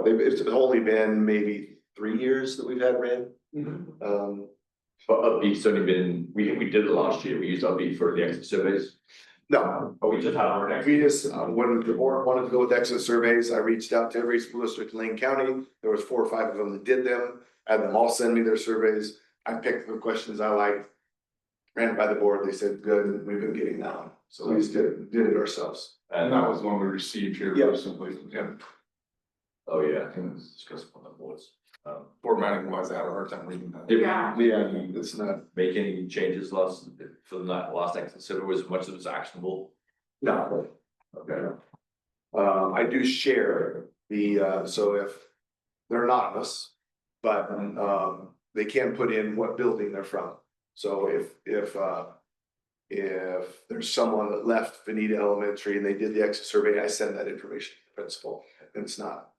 Speaker 6: it's only been maybe 3 years that we've had Ren.
Speaker 3: But Upbeat's only been, we did it last year, we used Upbeat for the exit surveys.
Speaker 6: No,
Speaker 3: But we just had our next.
Speaker 6: we just, when the board wanted to go with exit surveys, I reached out to every school district in Lane County. There was 4 or 5 of them that did them. I had them all send me their surveys. I picked the questions I liked. Ran it by the board, they said, good, and we've been getting that one. So we just did it ourselves.
Speaker 2: And that was one we received here
Speaker 6: Yeah.
Speaker 2: recently, and
Speaker 3: Oh, yeah, I think it's discussed on the boards.
Speaker 2: formatting wise, I had a hard time reading that.
Speaker 5: Yeah.
Speaker 6: Yeah, it's not,
Speaker 3: Make any changes for the last exit survey, was much of it's actionable.
Speaker 6: no.
Speaker 3: Okay.
Speaker 6: I do share the, so if they're anonymous, but, they can put in what building they're from. So if there's someone that left Veneta Elementary and they did the exit survey, I send that information to the principal. And it's not,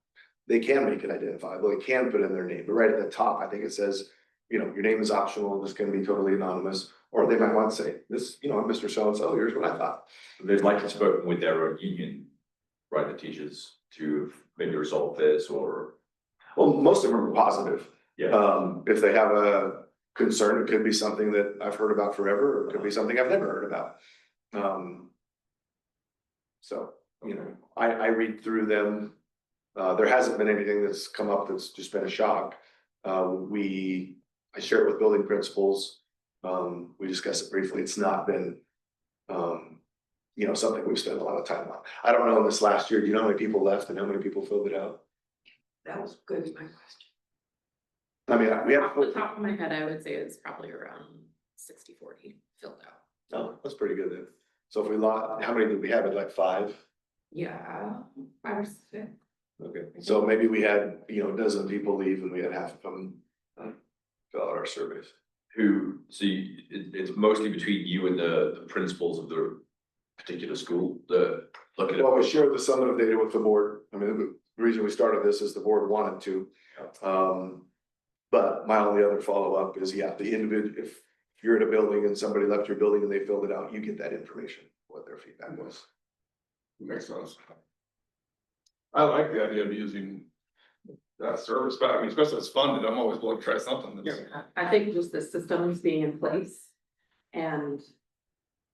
Speaker 6: they can make it identifiable, they can put in their name, but right at the top, I think it says, your name is optional, this can be totally anonymous. Or they might want to say, this, I'm Mr. So-and-so, here's what I thought.
Speaker 3: They'd likely spoken with their own union, right, the teachers, to maybe resolve this or.
Speaker 6: Well, most of them are positive.
Speaker 3: Yeah.
Speaker 6: If they have a concern, it could be something that I've heard about forever, or it could be something I've never heard about. So, I read through them. There hasn't been anything that's come up that's just been a shock. I share it with building principals. We discuss it briefly. It's not been, something we've spent a lot of time on. I don't know in this last year, do you know how many people left and how many people filled it out?
Speaker 5: That was good, my question.
Speaker 6: I mean, we have.
Speaker 5: Off the top of my head, I would say it's probably around 60-40 filled out.
Speaker 6: Oh, that's pretty good then. So if we lost, how many did we have? Like 5?
Speaker 5: Yeah, 5 or 6.
Speaker 6: Okay, so maybe we had, a dozen people leave and we had half of them fill out our surveys.
Speaker 3: It's mostly between you and the principals of the particular school, look at it.
Speaker 6: Well, we shared the summative data with the board. I mean, the reason we started this is the board wanted to. But my only other follow-up is, the individual, if if you're in a building and somebody left your building and they filled it out, you get that information, what their feedback was.
Speaker 2: Makes sense. I like the idea of using that service, but I mean, especially if it's funded, I'm always willing to try something that's.
Speaker 5: I think just the systems being in place and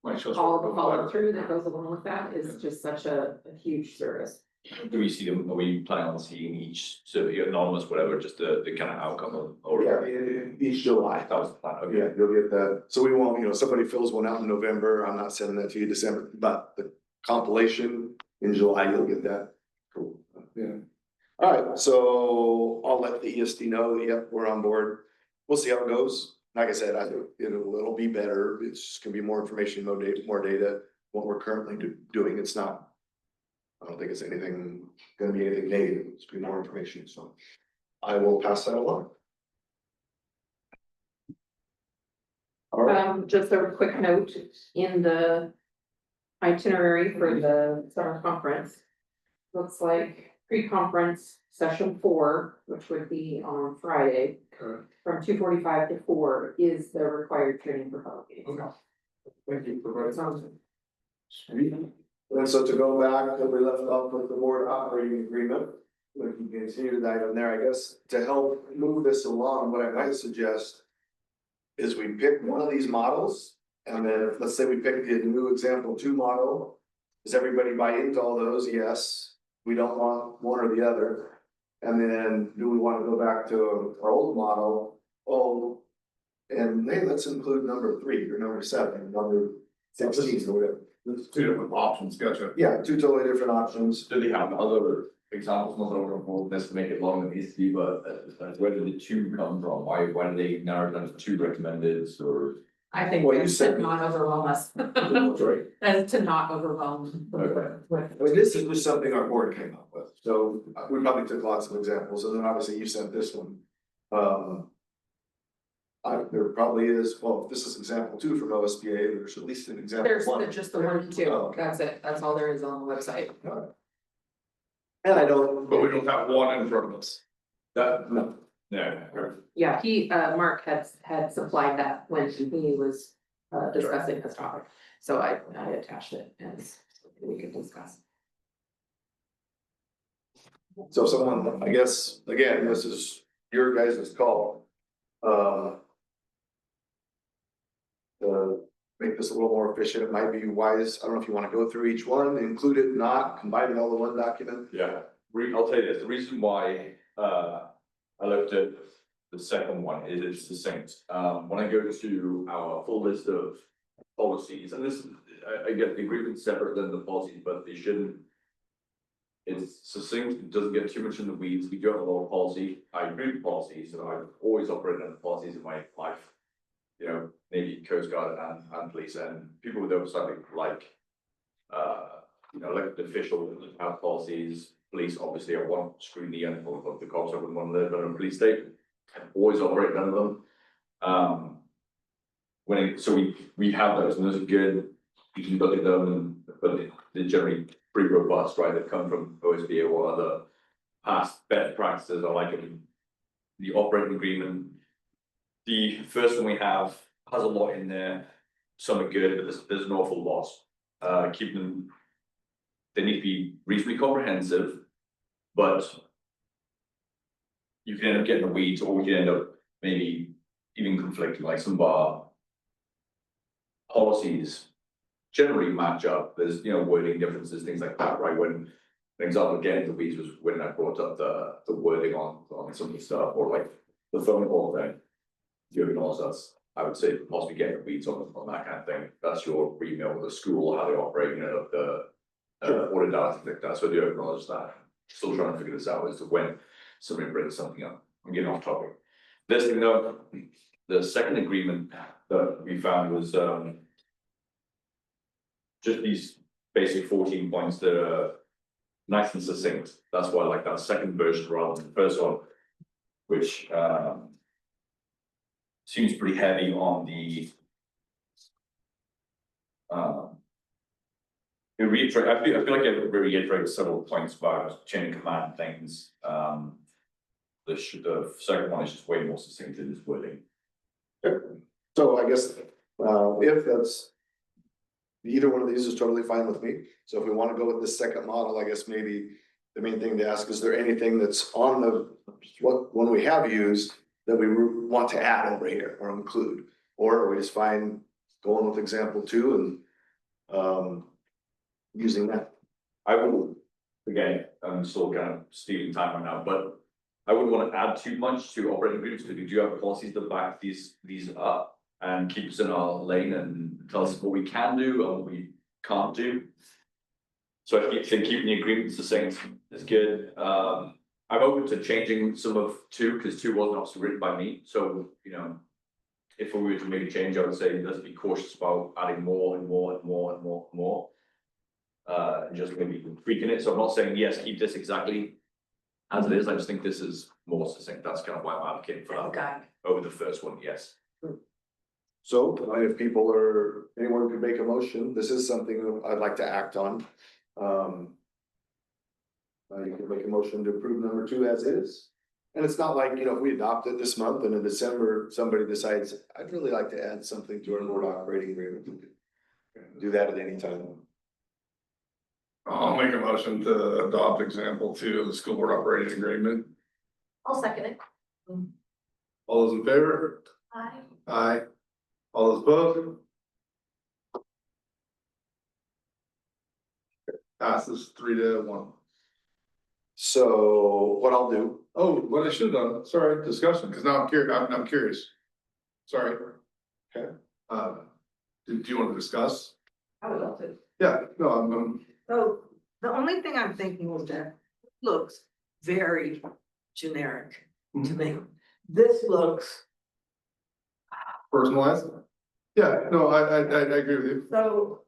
Speaker 2: might show us
Speaker 5: all
Speaker 2: what
Speaker 5: the
Speaker 2: we're
Speaker 5: follow
Speaker 2: doing.
Speaker 5: through that goes along with that is just such a huge service.
Speaker 3: Do we see them, are we planning on seeing each, so anonymous, whatever, just the kind of outcome of, or?
Speaker 6: Each July.
Speaker 3: That was the plan, okay.
Speaker 6: Yeah, you'll get that. So we won't, somebody fills one out in November, I'm not sending that to you December, but the compilation in July, you'll get that. Cool.
Speaker 2: Yeah.
Speaker 6: All right, so I'll let the ESD know, yep, we're on board. We'll see how it goes. Like I said, it'll be better. It's just gonna be more information, more data, what we're currently doing. It's not. I don't think it's gonna be anything negative. It's be more information, so I will pass that along. All right.
Speaker 5: Just a quick note in the itinerary for the summer conference. Looks like pre-conference session 4, which would be on Friday, from 2:45 to 4 is the required training for public meetings.
Speaker 2: Okay. Thank you for providing.
Speaker 5: Sounds good.
Speaker 2: Sweet.
Speaker 6: And so to go back, we left off with the board operating agreement. We can continue that item there, I guess, to help move this along, what I might suggest. Is we pick one of these models, and then let's say we pick the new example 2 model. Does everybody buy into all those? Yes. We don't want one or the other. And then do we want to go back to our old model? Oh, and hey, let's include number 3 or number 7, number 16 or whatever.
Speaker 2: There's 2 different options, gotcha.
Speaker 6: Yeah, 2 totally different options.
Speaker 3: Do they have other examples, not over all this to make it long and easy, but where did the 2 come from? Why did they narrow it down to 2 recommended, or?
Speaker 5: I think
Speaker 6: Well, you
Speaker 5: that's
Speaker 6: said-
Speaker 5: to not overwhelm us.
Speaker 6: Right.
Speaker 5: As to not overwhelm. the board with-
Speaker 6: I mean, this is just something our board came up with, so we probably took lots of examples, and then obviously you sent this one. There probably is, well, if this is example 2 from OSBA, there's at least an example
Speaker 5: There's
Speaker 6: 1.
Speaker 5: just the 1 and 2,
Speaker 6: Oh.
Speaker 5: that's it, that's all there is on the website.
Speaker 6: And I don't.
Speaker 2: But we don't have one in front of us.
Speaker 6: That, no.
Speaker 3: No.
Speaker 5: Yeah, Mark had supplied that when he was discussing this topic, so I attached it as something we could discuss.
Speaker 6: So someone, I guess, again, this is your guys' call. To make this a little more efficient, it might be wise, I don't know if you wanna go through each one, include it, not, combine it all in one document.
Speaker 3: Yeah, I'll tell you this, the reason why I looked at the second one is it's succinct. When I go to our full list of policies, and this, I get the agreement separate than the policies, but they shouldn't. It's succinct, it doesn't get too much in the weeds. We do have a lot of policy. I agree with policies, and I've always operated under policies in my life. Maybe Coast Guard and police and people with oversight like elected officials have policies. Police, obviously, I won't screen the end of the cops. I wouldn't want to live in a police state. I've always operated under them. So we have those, and those are good. You can look at them, but they're generally pretty robust, right? They've come from OSBA or other past best practices. I like it. The operating agreement. The first one we have has a lot in there. Some are good, but there's an awful lot. Keep them. They need to be reasonably comprehensive, but you can end up getting the weeds, or we can end up maybe even conflicting. Like some of our policies generally match up. There's wording differences, things like that, right? When an example of getting the weeds was when I brought up the wording on some of the stuff, or like the phone call thing. You acknowledge that's, I would say, possibly getting the weeds on that kind of thing. That's your email with the school, how they operate, the order data, things like that. So I do acknowledge that. Still trying to figure this out as to when somebody brings something up. I'm getting off topic. This thing though, the second agreement that we found was just these basic 14 points that are nice and succinct. That's why I like that second version rather than the first one, which seems pretty heavy on the reiterate. I feel like I reiterated several points about chain of command things. The second one is just way more succinct in its wording.
Speaker 6: So I guess, if that's. Either one of these is totally fine with me, so if we wanna go with the second model, I guess maybe the main thing to ask, is there anything that's on the, what, one we have used. That we want to add over here or include, or are we just fine going with example 2 and. Using that.
Speaker 3: I wouldn't, again, I'm still kind of stealing time right now, but I wouldn't want to add too much to operating agreements, because we do have policies that back these up and keep us in our lane and tell us what we can do and what we can't do. So I think keeping the agreements the same is good. I'm open to changing some of 2, because 2 wasn't obviously written by me, so, you know. If we were to make a change, I would say let's be cautious about adding more and more and more and more and more. And just maybe tweaking it, so I'm not saying yes, keep this exactly as it is, I just think this is more succinct, that's kind of why I'm advocating for that.
Speaker 1: Okay.
Speaker 3: Over the first one, yes.
Speaker 6: So, if people are, anyone could make a motion, this is something I'd like to act on. You can make a motion to approve number 2 as is. And it's not like, if we adopt it this month and in December, somebody decides, I'd really like to add something to our board operating agreement. Do that at any time.
Speaker 2: I'll make a motion to adopt example 2 of the school board operating agreement.
Speaker 4: I'll second it.
Speaker 2: All those in favor?
Speaker 4: Aye.
Speaker 2: Aye. All those opposed? Passes 3-1.
Speaker 6: So what I'll do,
Speaker 2: Oh, what I should have done, sorry, discussion, because now I'm curious, I'm curious. Sorry.
Speaker 6: Okay.
Speaker 2: Do you want to discuss?
Speaker 1: I would love to.
Speaker 2: Yeah, no, I'm.
Speaker 1: So the only thing I'm thinking is that it looks very generic to me. This looks,
Speaker 2: Personalized? Yeah, no, I agree with you.
Speaker 1: so,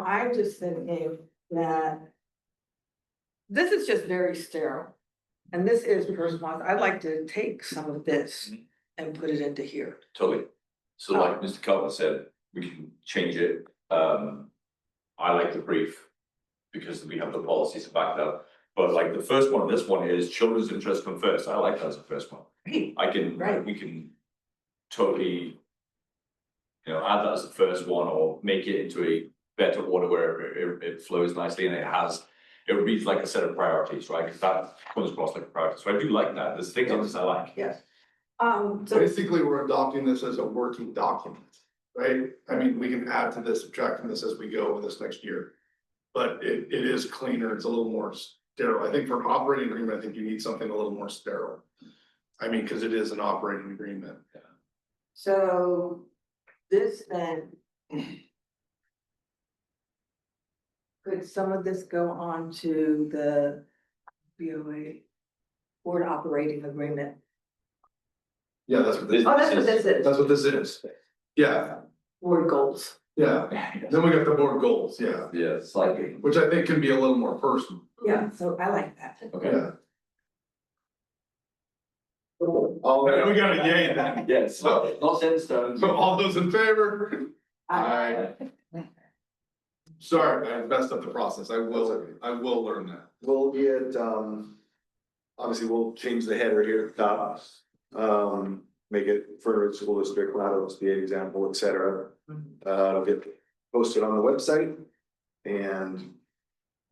Speaker 1: I'm just thinking that this is just very sterile. And this is personalized. I'd like to take some of this and put it into here.
Speaker 3: Totally. So like Mr. Calvin said, we can change it. I like the brief because we have the policies to back it up. But like the first one, this one is children's interests come first. I like that as the first one. I can,
Speaker 1: Right.
Speaker 3: we can totally, add that as the first one or make it into a better order where it flows nicely and it reads like a set of priorities, right? Because that comes across like a priority. So I do like that. There's things on this I like.
Speaker 1: Yes. So
Speaker 2: Basically, we're adopting this as a working document, right? I mean, we can add to this, subtract from this as we go with this next year. But it is cleaner, it's a little more sterile. I think for an operating agreement, I think you need something a little more sterile. I mean, because it is an operating agreement.
Speaker 1: So this then. Could some of this go on to the BOA board operating agreement?
Speaker 2: Yeah, that's what this,
Speaker 1: Oh, that's what this is,
Speaker 2: that's what this is. Yeah,
Speaker 1: board goals.
Speaker 2: yeah. Then we got the board goals, yeah,
Speaker 3: Yeah, it's like,
Speaker 2: which I think can be a little more personal.
Speaker 1: Yeah, so I like that.
Speaker 3: okay.
Speaker 2: Yeah. We got a yay then.
Speaker 3: Yes, not set in stone.
Speaker 2: So all those in favor? Aye. Sorry, I messed up the process. I will learn that.
Speaker 6: we'll get, obviously we'll change the header here at the top. Make it for school district, Lateral be an example, et cetera. It'll get posted on the website. And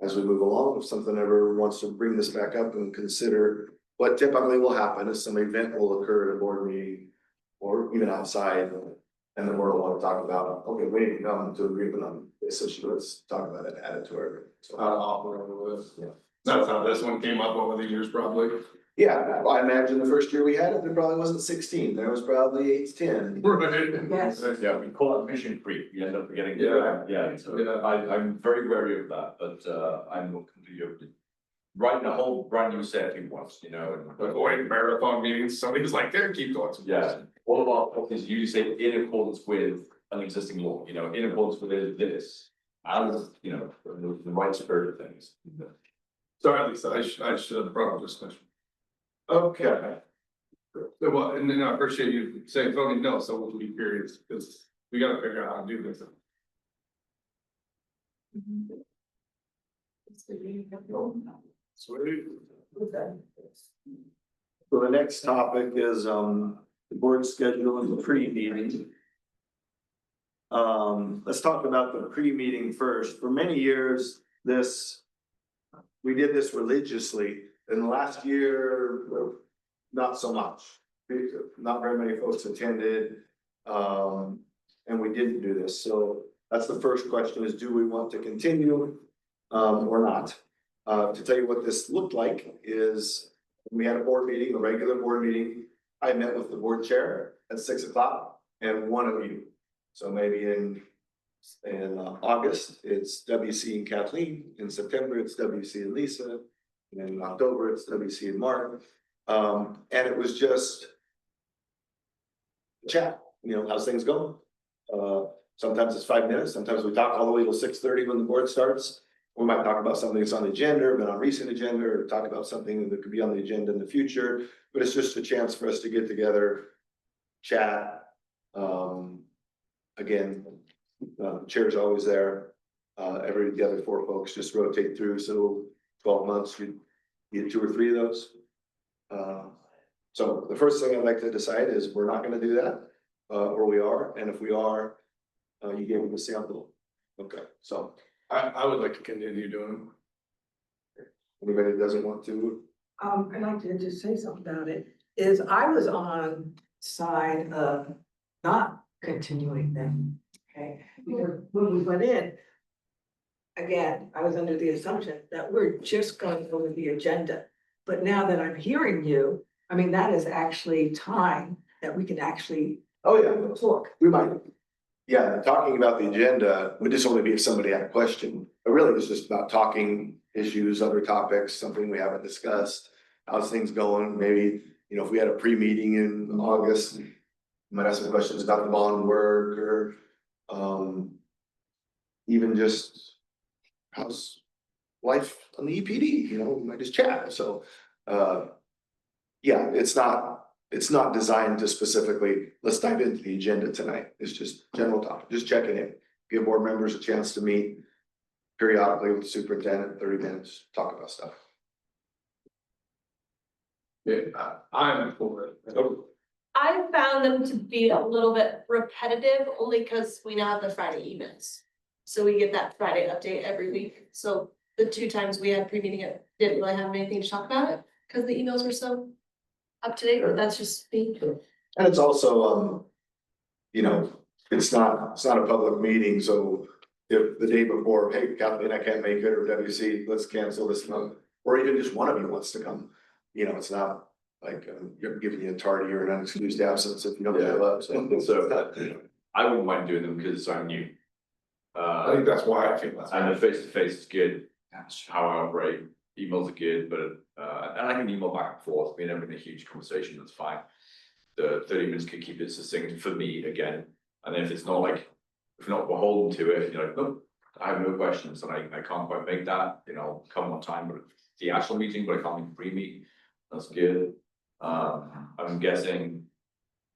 Speaker 6: as we move along, if something ever wants to bring this back up and consider what typically will happen is some event will occur at a board meeting or even outside. And the board will want to talk about, okay, we need to come to agreement on this issue, let's talk about it, add it to our. So, yeah.
Speaker 2: That's how this one came up over the years, probably.
Speaker 6: Yeah, I imagine the first year we had it, there probably wasn't 16, there was probably 8 to 10.
Speaker 2: Right.
Speaker 1: Yes.
Speaker 3: Yeah, we call it mission creep, you end up forgetting.
Speaker 2: Yeah.
Speaker 3: So
Speaker 2: Yeah.
Speaker 3: I'm very wary of that, but I'm completely open. Writing a whole brand new set if he wants,
Speaker 2: Avoid marathon meetings, somebody's like, there, keep going.
Speaker 3: Yeah, all of our policies usually say in accordance with an existing law, in accordance with this. As, the right spirit of things.
Speaker 2: Sorry, Lisa, I should have brought up this question. Okay. Well, and then I appreciate you saying, voting no, so we'll be curious, because we gotta figure out how to do this. Sweet.
Speaker 6: So the next topic is, the board schedule and the pre-meeting. Let's talk about the pre-meeting first. For many years, we did this religiously. In the last year, not so much. Not very many folks attended. And we didn't do this. So that's the first question is, do we want to continue or not? To tell you what this looked like is we had a board meeting, a regular board meeting. I met with the board chair at 6 o'clock and one of you. So maybe in August, it's WC and Kathleen. In September, it's WC and Lisa. And in October, it's WC and Mark. And it was just chat, how's things going? Sometimes it's 5 minutes. Sometimes we talk all the way till 6:30 when the board starts. We might talk about something that's on the agenda, or been on recent agenda, or talk about something that could be on the agenda in the future. But it's just a chance for us to get together, chat. Again, chair's always there. The other 4 folks just rotate through. So 12 months, you get 2 or 3 of those. So the first thing I'd like to decide is we're not going to do that, or we are. And if we are, you gave me the sample. Okay, so
Speaker 2: I would like to continue doing
Speaker 6: anybody that doesn't want to.
Speaker 1: I'd like to just say something about it, is I was on side of not continuing them, okay? Because when we went in, again, I was under the assumption that we're just going over the agenda. But now that I'm hearing you, I mean, that is actually time that we can actually
Speaker 6: Oh, yeah.
Speaker 1: talk.
Speaker 6: We might. Yeah, talking about the agenda would just only be if somebody had a question. But really, it's just about talking issues, other topics, something we haven't discussed. How's things going? Maybe, if we had a pre-meeting in August, we might ask some questions about the bond work or even just how's life on the EPD, we might just chat. So yeah, it's not designed to specifically, let's dive into the agenda tonight. It's just general topic, just checking in, give board members a chance to meet periodically with the superintendent, 30 minutes, talk about stuff.
Speaker 2: it. I'm for it.
Speaker 4: I found them to be a little bit repetitive, only because we now have the Friday emails. So we get that Friday update every week. So the 2 times we had pre-meeting, it didn't really have anything to talk about it, because the emails were so up to date, but that's just me.
Speaker 6: And it's also, it's not a public meeting, so if the day before, hey, Kathleen, I can't make it, or WC, let's cancel this month, or even just one of you wants to come, it's not like you're giving you a tardy or an unexcused absence if you don't show up.
Speaker 3: So I wouldn't mind doing them because I'm new.
Speaker 2: I think that's why I feel that's.
Speaker 3: And the face-to-face is good. That's how I operate. Emails are good, but and I can email back and forth. We're never in a huge conversation. That's fine. The 30 minutes can keep it succinct for me again. And then if it's not like, if you're not beholden to it, you're like, no, I have no questions, and I can't quite make that. Come on time, but the actual meeting, but I can't make pre-meet. That's good. I'm guessing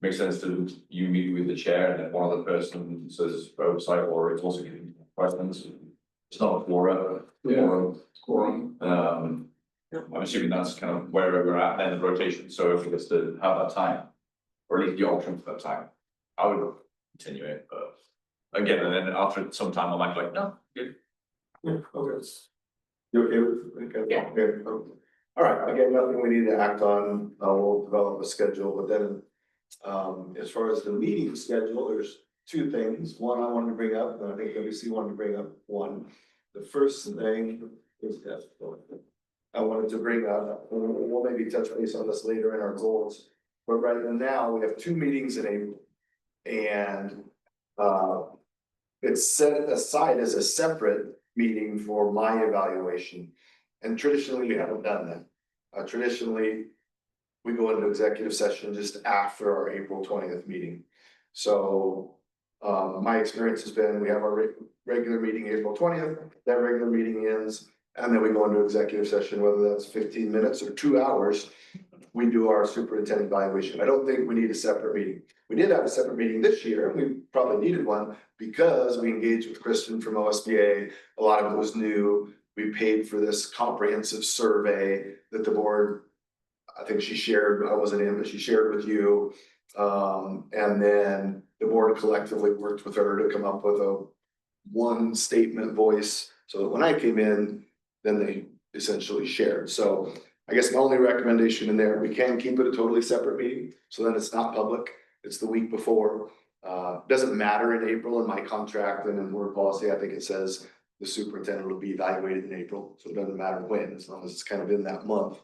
Speaker 3: makes sense to you meet with the chair and then one other person says oversight, or it's also getting questions. It's not a quorum.
Speaker 2: Quorum.
Speaker 3: I'm assuming that's kind of where we're at in the rotation. So if it was to have that time, or at least the option for that time, I would continue it. But again, and then after some time, I'm like, no, good.
Speaker 6: Yeah, okay. You okay with it?
Speaker 4: Yeah.
Speaker 6: Okay. All right, again, nothing we need to act on. We'll develop a schedule, but then as far as the meeting schedule, there's 2 things. One I wanted to bring up, and I think WC wanted to bring up one. The first thing is that I wanted to bring up, we'll maybe touch base on this later in our goals. But right now, we have 2 meetings in April. And it's set aside as a separate meeting for my evaluation. And traditionally, we haven't done that. Traditionally, we go into executive session just after our April 20th meeting. So my experience has been, we have our regular meeting April 20th, that regular meeting ends, and then we go into executive session, whether that's 15 minutes or 2 hours, we do our superintendent evaluation. I don't think we need a separate meeting. We did have a separate meeting this year, and we probably needed one because we engaged with Kristen from OSBA. A lot of it was new. We paid for this comprehensive survey that the board, I think she shared, I wasn't in, but she shared with you. And then the board collectively worked with her to come up with a one statement voice. So that when I came in, then they essentially shared. So I guess my only recommendation in there, we can keep it a totally separate meeting, so then it's not public. It's the week before. Doesn't matter in April in my contract and in board policy, I think it says the superintendent will be evaluated in April, so it doesn't matter when, as long as it's kind of in that month.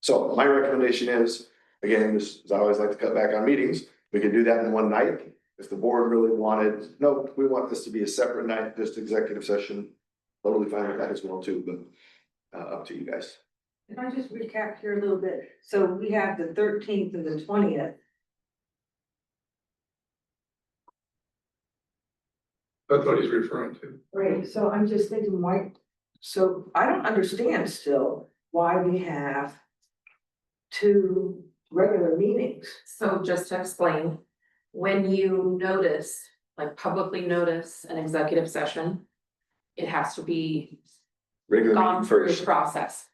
Speaker 6: So my recommendation is, again, just, I always like to cut back on meetings, we could do that in one night. If the board really wanted, no, we want this to be a separate night, just executive session, totally fine with that as well too, but up to you guys.
Speaker 1: Can I just recap here a little bit? So we have the 13th and the 20th.
Speaker 2: That's what he's referring to.
Speaker 1: Right, so I'm just thinking, why, so I don't understand still why we have two regular meetings.
Speaker 5: So just to explain, when you notice, like publicly notice an executive session, it has to be
Speaker 6: Regular
Speaker 5: gone
Speaker 6: meeting
Speaker 5: through
Speaker 6: first.
Speaker 5: the process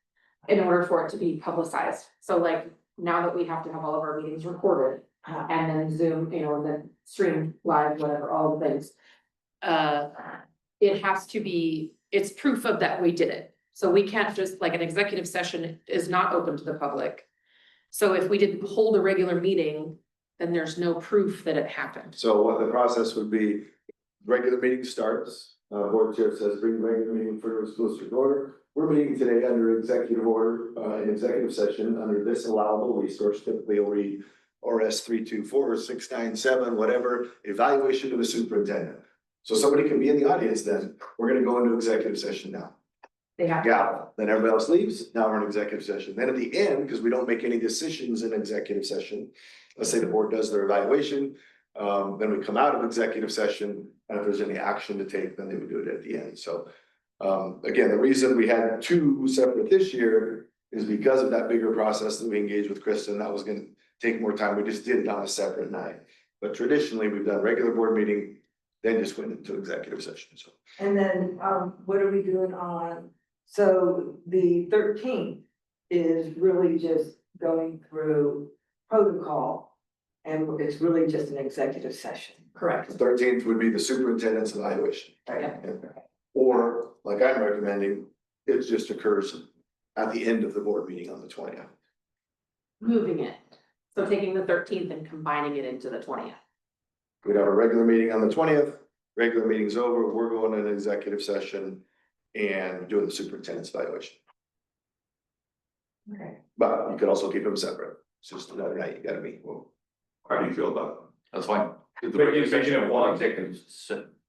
Speaker 5: in order for it to be publicized. So like now that we have to have all of our meetings recorded and then Zoom, and then stream live, whatever, all the things. It has to be, it's proof of that we did it. So we can't just, like, an executive session is not open to the public. So if we didn't hold a regular meeting, then there's no proof that it happened.
Speaker 6: So what the process would be, regular meeting starts, board chair says, bring regular meeting for school district order. We're meeting today under executive order, an executive session under this allowable resource, typically you'll read RS 324-697, whatever, evaluation of the superintendent. So somebody can be in the audience then, we're gonna go into executive session now.
Speaker 5: They have.
Speaker 6: Yeah, then everybody else leaves, now we're in executive session. Then at the end, because we don't make any decisions in executive session, let's say the board does their evaluation, then we come out of executive session, and if there's any action to take, then they would do it at the end. So again, the reason we had two separate this year is because of that bigger process that we engaged with Kristen. That was gonna take more time. We just did it on a separate night. But traditionally, we've done regular board meeting, then just went into executive session, so.
Speaker 1: And then, what are we doing on, so the 13th is really just going through protocol. And it's really just an executive session.
Speaker 5: Correct.
Speaker 6: The 13th would be the superintendent's evaluation.
Speaker 5: Right.
Speaker 6: Or, like I'm recommending, it just occurs at the end of the board meeting on the 20th.
Speaker 5: Moving it. So taking the 13th and combining it into the 20th.
Speaker 6: We'd have a regular meeting on the 20th, regular meeting's over, we're going in an executive session and doing the superintendent's evaluation.
Speaker 1: Okay.
Speaker 6: But you could also keep them separate, it's just another night you gotta meet. Well,
Speaker 3: How do you feel about it? That's fine. The
Speaker 9: But
Speaker 3: regular
Speaker 9: you're
Speaker 3: session
Speaker 9: thinking
Speaker 3: of
Speaker 9: of
Speaker 3: one
Speaker 9: one-
Speaker 3: executive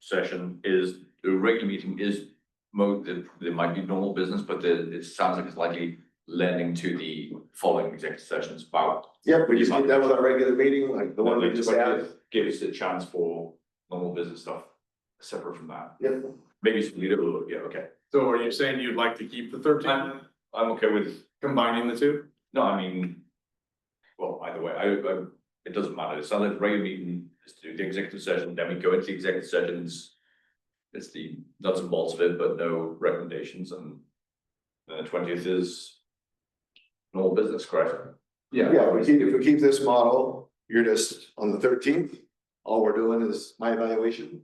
Speaker 3: session is, the regular meeting is there might be normal business, but it sounds like it's likely lending to the following executive sessions about.
Speaker 6: yeah, we just did that with our regular meeting, like the one we just had.
Speaker 3: Give us a chance for normal business stuff separate from that.
Speaker 6: Yeah.
Speaker 3: Maybe some leader, yeah, okay.
Speaker 9: So are you saying you'd like to keep the 13th,
Speaker 3: I'm okay with,
Speaker 9: combining the two?
Speaker 3: no, I mean, well, either way, it doesn't matter. It's not like the regular meeting is to do the executive session, then we go into the executive sessions. It's the nuts and bolts of it, but no recommendations, and then the 20th is normal business, correct?
Speaker 6: Yeah, if we keep this model, you're just on the 13th, all we're doing is my evaluation.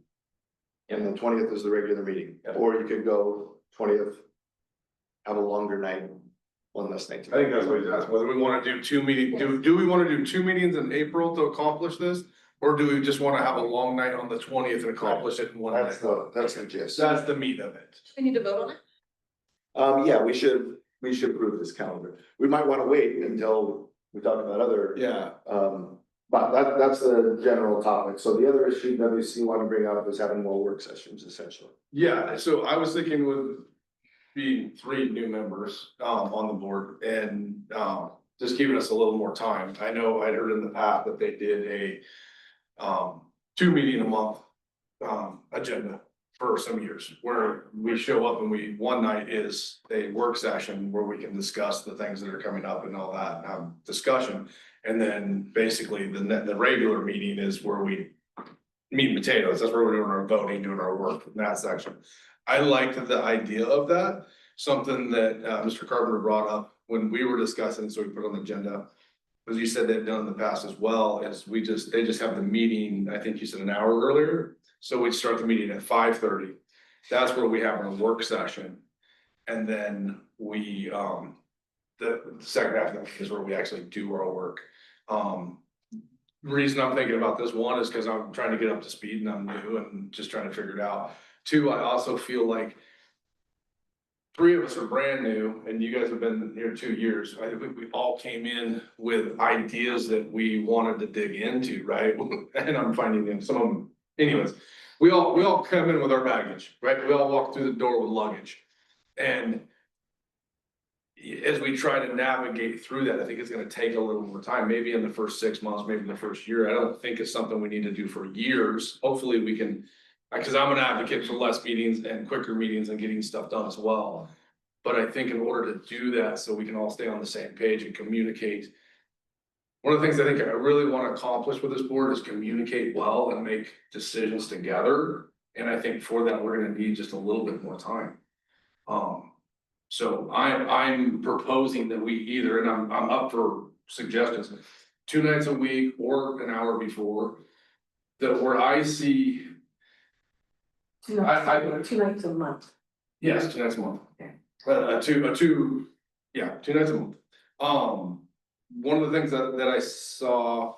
Speaker 6: And then 20th is the regular meeting,
Speaker 3: Yeah.
Speaker 6: or you could go 20th. Have a longer night, one less night.
Speaker 9: I think that's what he's asking, whether we wanna do two meetings, do we wanna do two meetings in April to accomplish this? Or do we just wanna have a long night on the 20th and accomplish it in one night?
Speaker 6: That's the gist.
Speaker 9: That's the meat of it.
Speaker 5: We need to vote on it?
Speaker 6: Yeah, we should approve this calendar. We might wanna wait until we talk about other.
Speaker 9: Yeah,
Speaker 6: But that's the general topic. So the other issue WC want to bring up is having more work sessions essentially.
Speaker 9: yeah, so I was thinking with being 3 new members, on the board and, just giving us a little more time. I know I'd heard in the past that they did a, 2 meeting a month, agenda for some years, where we show up and one night is a work session where we can discuss the things that are coming up and all that, and have discussion. And then basically the regular meeting is where we meat and potatoes, that's where we're doing our voting, doing our work in that section. I liked the idea of that, something that Mr. Carpenter brought up when we were discussing, so we put on the agenda. as you said they've done in the past as well, is they just have the meeting, I think you said an hour earlier. So we'd start the meeting at 5:30. That's where we have our work session. And then we, the second half of the meeting is where we actually do our work. The reason I'm thinking about this, one, is because I'm trying to get up to speed and I'm new and just trying to figure it out. Two, I also feel like three of us are brand new and you guys have been here 2 years. I think we all came in with ideas that we wanted to dig into, right? And I'm finding them, some of them, anyways, we all come in with our baggage, right? We all walk through the door with luggage. And as we try to navigate through that, I think it's gonna take a little more time, maybe in the first 6 months, maybe in the first year. I don't think it's something we need to do for years. Hopefully we can, because I'm an advocate for less meetings and quicker meetings and getting stuff done as well. But I think in order to do that, so we can all stay on the same page and communicate. One of the things I think I really want to accomplish with this board is communicate well and make decisions together. And I think for that, we're gonna need just a little bit more time. So I'm proposing that we either, and I'm up for suggestions, 2 nights a week or an hour before. That where I see,
Speaker 1: 2 nights, 2 nights a month.
Speaker 9: yes, 2 nights a month.
Speaker 1: Okay.
Speaker 9: 2 nights a month. One of the things that I saw,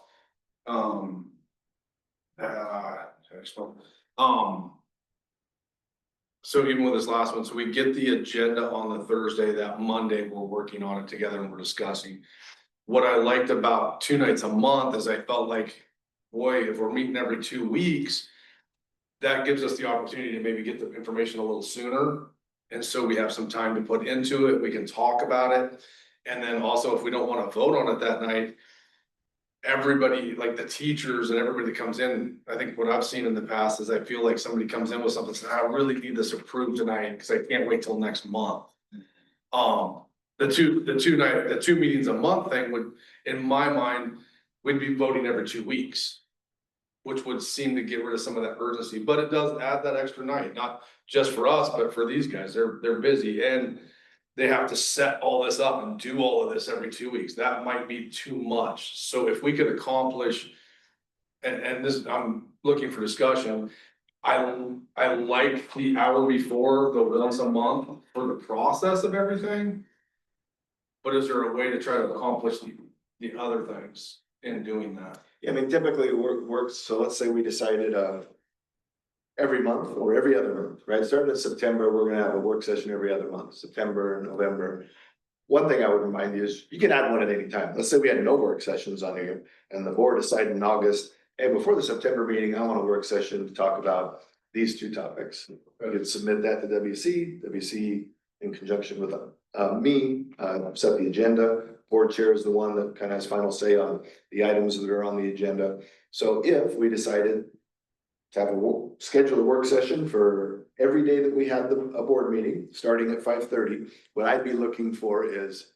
Speaker 9: so even with this last one, so we get the agenda on the Thursday, that Monday, we're working on it together and we're discussing. What I liked about 2 nights a month is I felt like, boy, if we're meeting every 2 weeks, that gives us the opportunity to maybe get the information a little sooner. And so we have some time to put into it, we can talk about it. And then also, if we don't wanna vote on it that night, everybody, like the teachers and everybody that comes in, I think what I've seen in the past is I feel like somebody comes in with something, says, I really need this approved tonight, because I can't wait till next month. The two meetings a month thing would, in my mind, we'd be voting every 2 weeks. Which would seem to get rid of some of that urgency, but it does add that extra night, not just for us, but for these guys, they're busy and. They have to set all this up and do all of this every 2 weeks, that might be too much, so if we could accomplish. And this, I'm looking for discussion, I like the hour before, the once a month for the process of everything. But is there a way to try to accomplish the other things in doing that?
Speaker 6: Yeah, I mean, typically it works, so let's say we decided, every month or every other month, right? Starting in September, we're gonna have a work session every other month, September and November. One thing I would remind you is you can add one at any time. Let's say we had no work sessions on here and the board decided in August, hey, before the September meeting, I want a work session to talk about these 2 topics. You could submit that to WC in conjunction with me, set the agenda. Board chair is the one that kind of has final say on the items that are on the agenda. So if we decided to have schedule a work session for every day that we had a board meeting, starting at 5:30, what I'd be looking for is,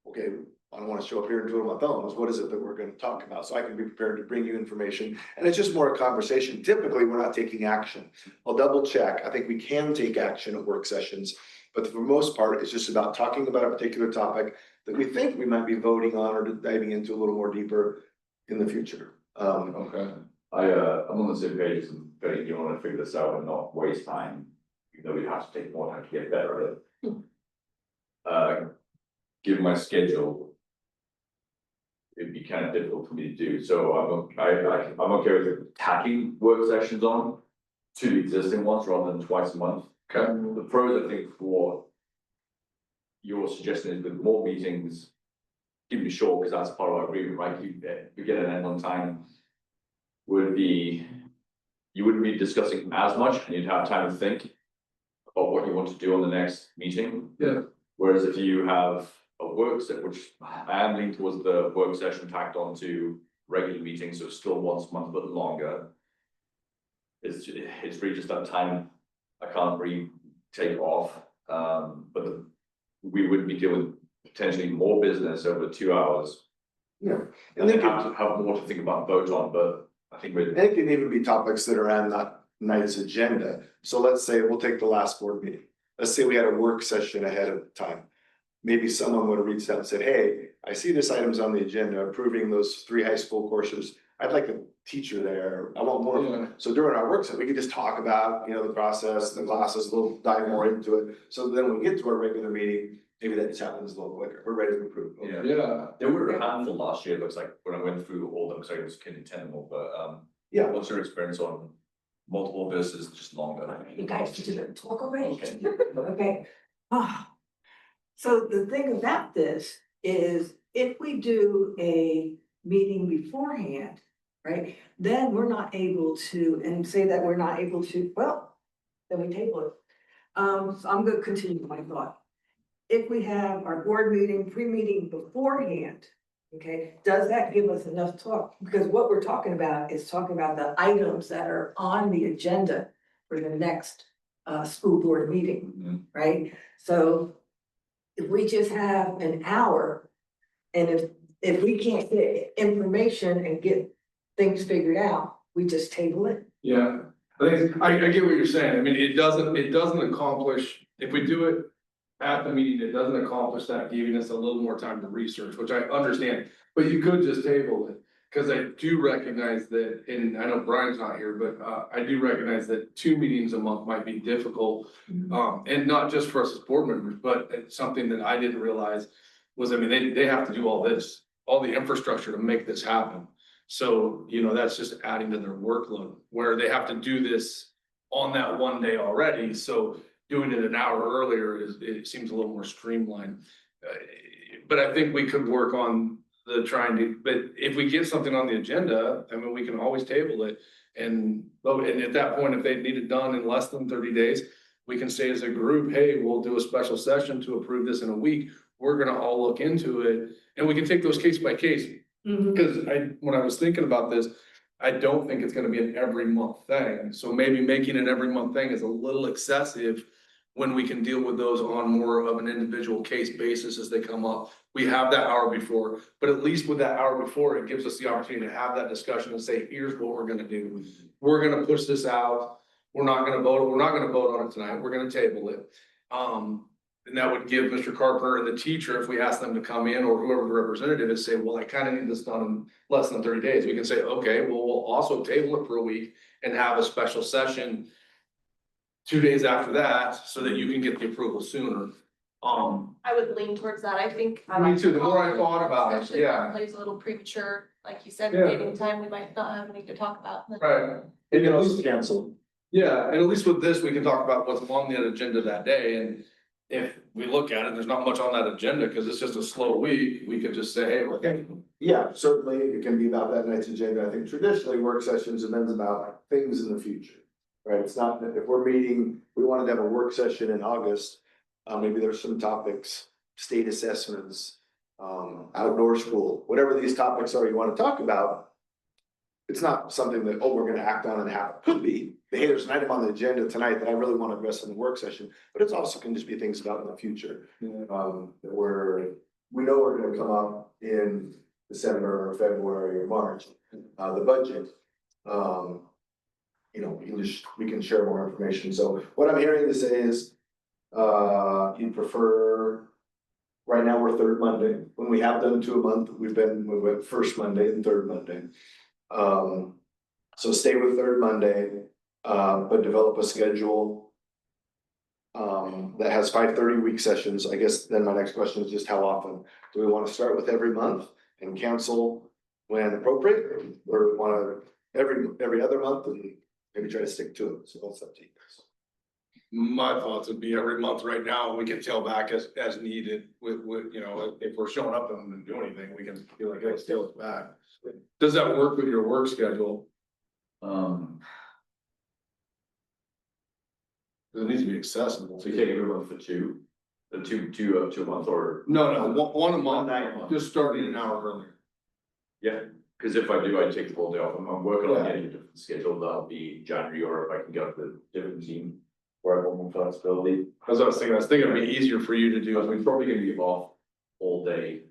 Speaker 6: okay, I don't want to show up here and twiddle my thumbs, what is it that we're going to talk about? So I can be prepared to bring you information, and it's just more a conversation. Typically, we're not taking action. I'll double check, I think we can take action at work sessions, but for the most part, it's just about talking about a particular topic that we think we might be voting on or diving into a little more deeper in the future.
Speaker 3: Okay. I'm on the same page, and very you want to figure this out and not waste time, even though we have to take more time to get better at it. Given my schedule, it'd be kind of difficult for me to do, so I'm okay with tacking work sessions on to the existing ones rather than twice a month. Okay. The pros, I think, for your suggestion is with more meetings, keep it short, because that's part of our agreement, right? You get an end on time. Would be, you wouldn't be discussing as much and you'd have time to think about what you want to do on the next meeting.
Speaker 9: Yeah.
Speaker 3: Whereas if you have a work set, which I am leaning towards the work session tacked onto regular meetings, so still once a month but longer. It's really just that time I can't really take off. But we would be dealing with potentially more business over 2 hours.
Speaker 6: Yeah.
Speaker 3: And then have to have more to think about and vote on, but I think we're.
Speaker 6: It can even be topics that are on that night's agenda. So let's say we'll take the last board meeting. Let's say we had a work session ahead of time. maybe someone would have reached out and said, hey, I see this item's on the agenda, approving those 3 high school courses. I'd like a teacher there. I want more of them. So during our work session, we could just talk about, you know, the process, the classes, we'll dive more into it. So then when we get to our regular meeting, maybe that just happens a little quicker. We're ready to approve.
Speaker 3: Yeah.
Speaker 9: Yeah.
Speaker 3: There were a handful last year, it looks like, when I went through all of them, because I was couldn't attend them all, but
Speaker 6: Yeah.
Speaker 3: what's your experience on multiple versus just longer?
Speaker 1: You guys didn't talk already.
Speaker 3: Okay.
Speaker 1: Okay. Ah. So the thing about this is if we do a meeting beforehand, right, then we're not able to, and say that we're not able to, well, then we table it. So I'm gonna continue my thought. If we have our board meeting, pre-meeting beforehand, okay, does that give us enough talk? Because what we're talking about is talking about the items that are on the agenda for the next school board meeting, right? So if we just have an hour, and if we can't get information and get things figured out, we just table it.
Speaker 9: Yeah, I get what you're saying. I mean, it doesn't accomplish, if we do it at the meeting, it doesn't accomplish that, giving us a little more time to research, which I understand. But you could just table it, because I do recognize that, and I know Brian's not here, but I do recognize that 2 meetings a month might be difficult. And not just for us as board members, but it's something that I didn't realize was, I mean, they have to do all this, all the infrastructure to make this happen. So, you know, that's just adding to their workload, where they have to do this on that one day already, so doing it an hour earlier it seems a little more streamlined. But I think we could work on the trying to, but if we get something on the agenda, I mean, we can always table it. And at that point, if they need it done in less than 30 days, we can say as a group, hey, we'll do a special session to approve this in a week. We're gonna all look into it, and we can take those case by case. Because when I was thinking about this, I don't think it's gonna be an every month thing. So maybe making an every month thing is a little excessive when we can deal with those on more of an individual case basis as they come up. We have that hour before, but at least with that hour before, it gives us the opportunity to have that discussion and say, here's what we're gonna do. We're gonna push this out. We're not gonna vote on it tonight. We're gonna table it. And that would give Mr. Carpenter and the teacher, if we ask them to come in, or whoever the representative is, say, well, I kind of need this done in less than 30 days. We can say, okay, well, we'll also table it for a week and have a special session 2 days after that, so that you can get the approval sooner.
Speaker 4: I would lean towards that, I think.
Speaker 9: Me too, the more I thought about it,
Speaker 4: Especially
Speaker 9: yeah.
Speaker 4: if it plays a little premature, like you said,
Speaker 9: Yeah.
Speaker 4: meeting time, we might not have anything to talk about.
Speaker 9: Right.
Speaker 6: It can also cancel.
Speaker 9: Yeah, and at least with this, we can talk about what's on the agenda that day, and if we look at it, there's not much on that agenda, because it's just a slow week, we could just say, hey, we're
Speaker 6: Okay, yeah, certainly it can be about that night's agenda. I think traditionally work sessions have been about things in the future. Right, it's not that if we're meeting, we wanted to have a work session in August, maybe there's some topics, state assessments, outdoor school, whatever these topics are you wanna talk about. It's not something that, oh, we're gonna act on and have, it could be, hey, there's an item on the agenda tonight that I really wanna address in the work session, but it's also can just be things about in the future. That we know we're gonna come up in December or February or March, the budget. You know, we can share more information. So what I'm hearing to say is, you prefer, right now we're 3rd Monday. When we have done 2 a month, we went 1st Monday and 3rd Monday. So stay with 3rd Monday, but develop a schedule that has 5:30 week sessions. I guess then my next question is just how often? Do we want to start with every month and cancel when appropriate, or want to every other month and maybe try to stick to it? So that's up to you guys.
Speaker 9: my thoughts would be every month right now, we can tail back as needed with, you know, if we're showing up and do anything, we can be like, hey, let's tail it back. Does that work with your work schedule? It needs to be accessible.
Speaker 3: So you take every month for two a month, or?
Speaker 9: No, one a month,
Speaker 6: One night.
Speaker 9: just starting an hour earlier.
Speaker 3: Yeah, because if I do, I take the whole day off. I'm working on
Speaker 9: Yeah.
Speaker 3: getting a different schedule. That'll be January, or if I can get the different team where I have more flexibility.
Speaker 9: That's what I was thinking it'd be easier for you to do.
Speaker 3: I'm probably gonna give off all day,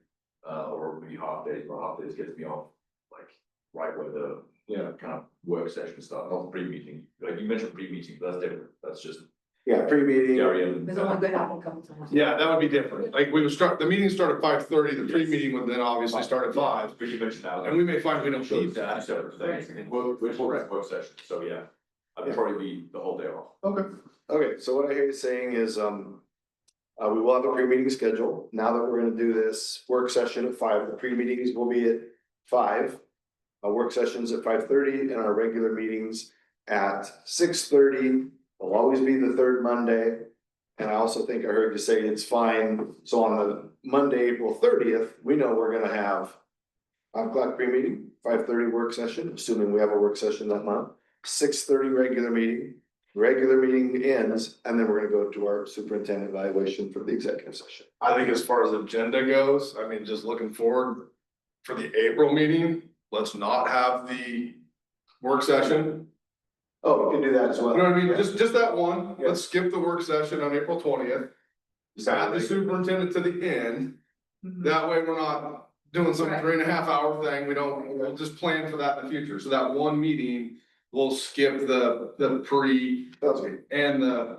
Speaker 3: or maybe half days, but half days gets me off, like, right where the kind of work session starts, not pre-meeting. Like you mentioned pre-meeting, but that's different. That's just
Speaker 6: Yeah, pre-meeting.
Speaker 3: Gary and.
Speaker 5: There's only good apple comes from.
Speaker 9: Yeah, that would be different. Like, we would start, the meeting start at 5:30, the pre-meeting would then obviously start at 5.
Speaker 3: We should mention that.
Speaker 9: And we may find we don't
Speaker 3: Sure,
Speaker 9: need that.
Speaker 3: separate things, work session, so yeah, I'd probably be the whole day off.
Speaker 6: Okay, so what I hear you saying is, we will have a pre-meeting schedule. Now that we're gonna do this work session at 5, the pre-meetings will be at 5. Our work sessions at 5:30 and our regular meetings at 6:30. Will always be the third Monday. And I also think I heard you say it's fine. So on the Monday, April 30th, we know we're gonna have 5 o'clock pre-meeting, 5:30 work session, assuming we have a work session that month, 6:30 regular meeting ends, and then we're gonna go to our superintendent evaluation for the executive session.
Speaker 9: I think as far as agenda goes, I mean, just looking forward for the April meeting, let's not have the work session.
Speaker 6: Oh, we can do that as well.
Speaker 9: You know what I mean? Just that one. Let's skip the work session on April 20th. Add the superintendent to the end. That way we're not doing some
Speaker 5: Right.
Speaker 9: 3.5 hour thing. We'll just plan for that in the future. So that one meeting, we'll skip the pre
Speaker 6: Sounds good.
Speaker 9: and the,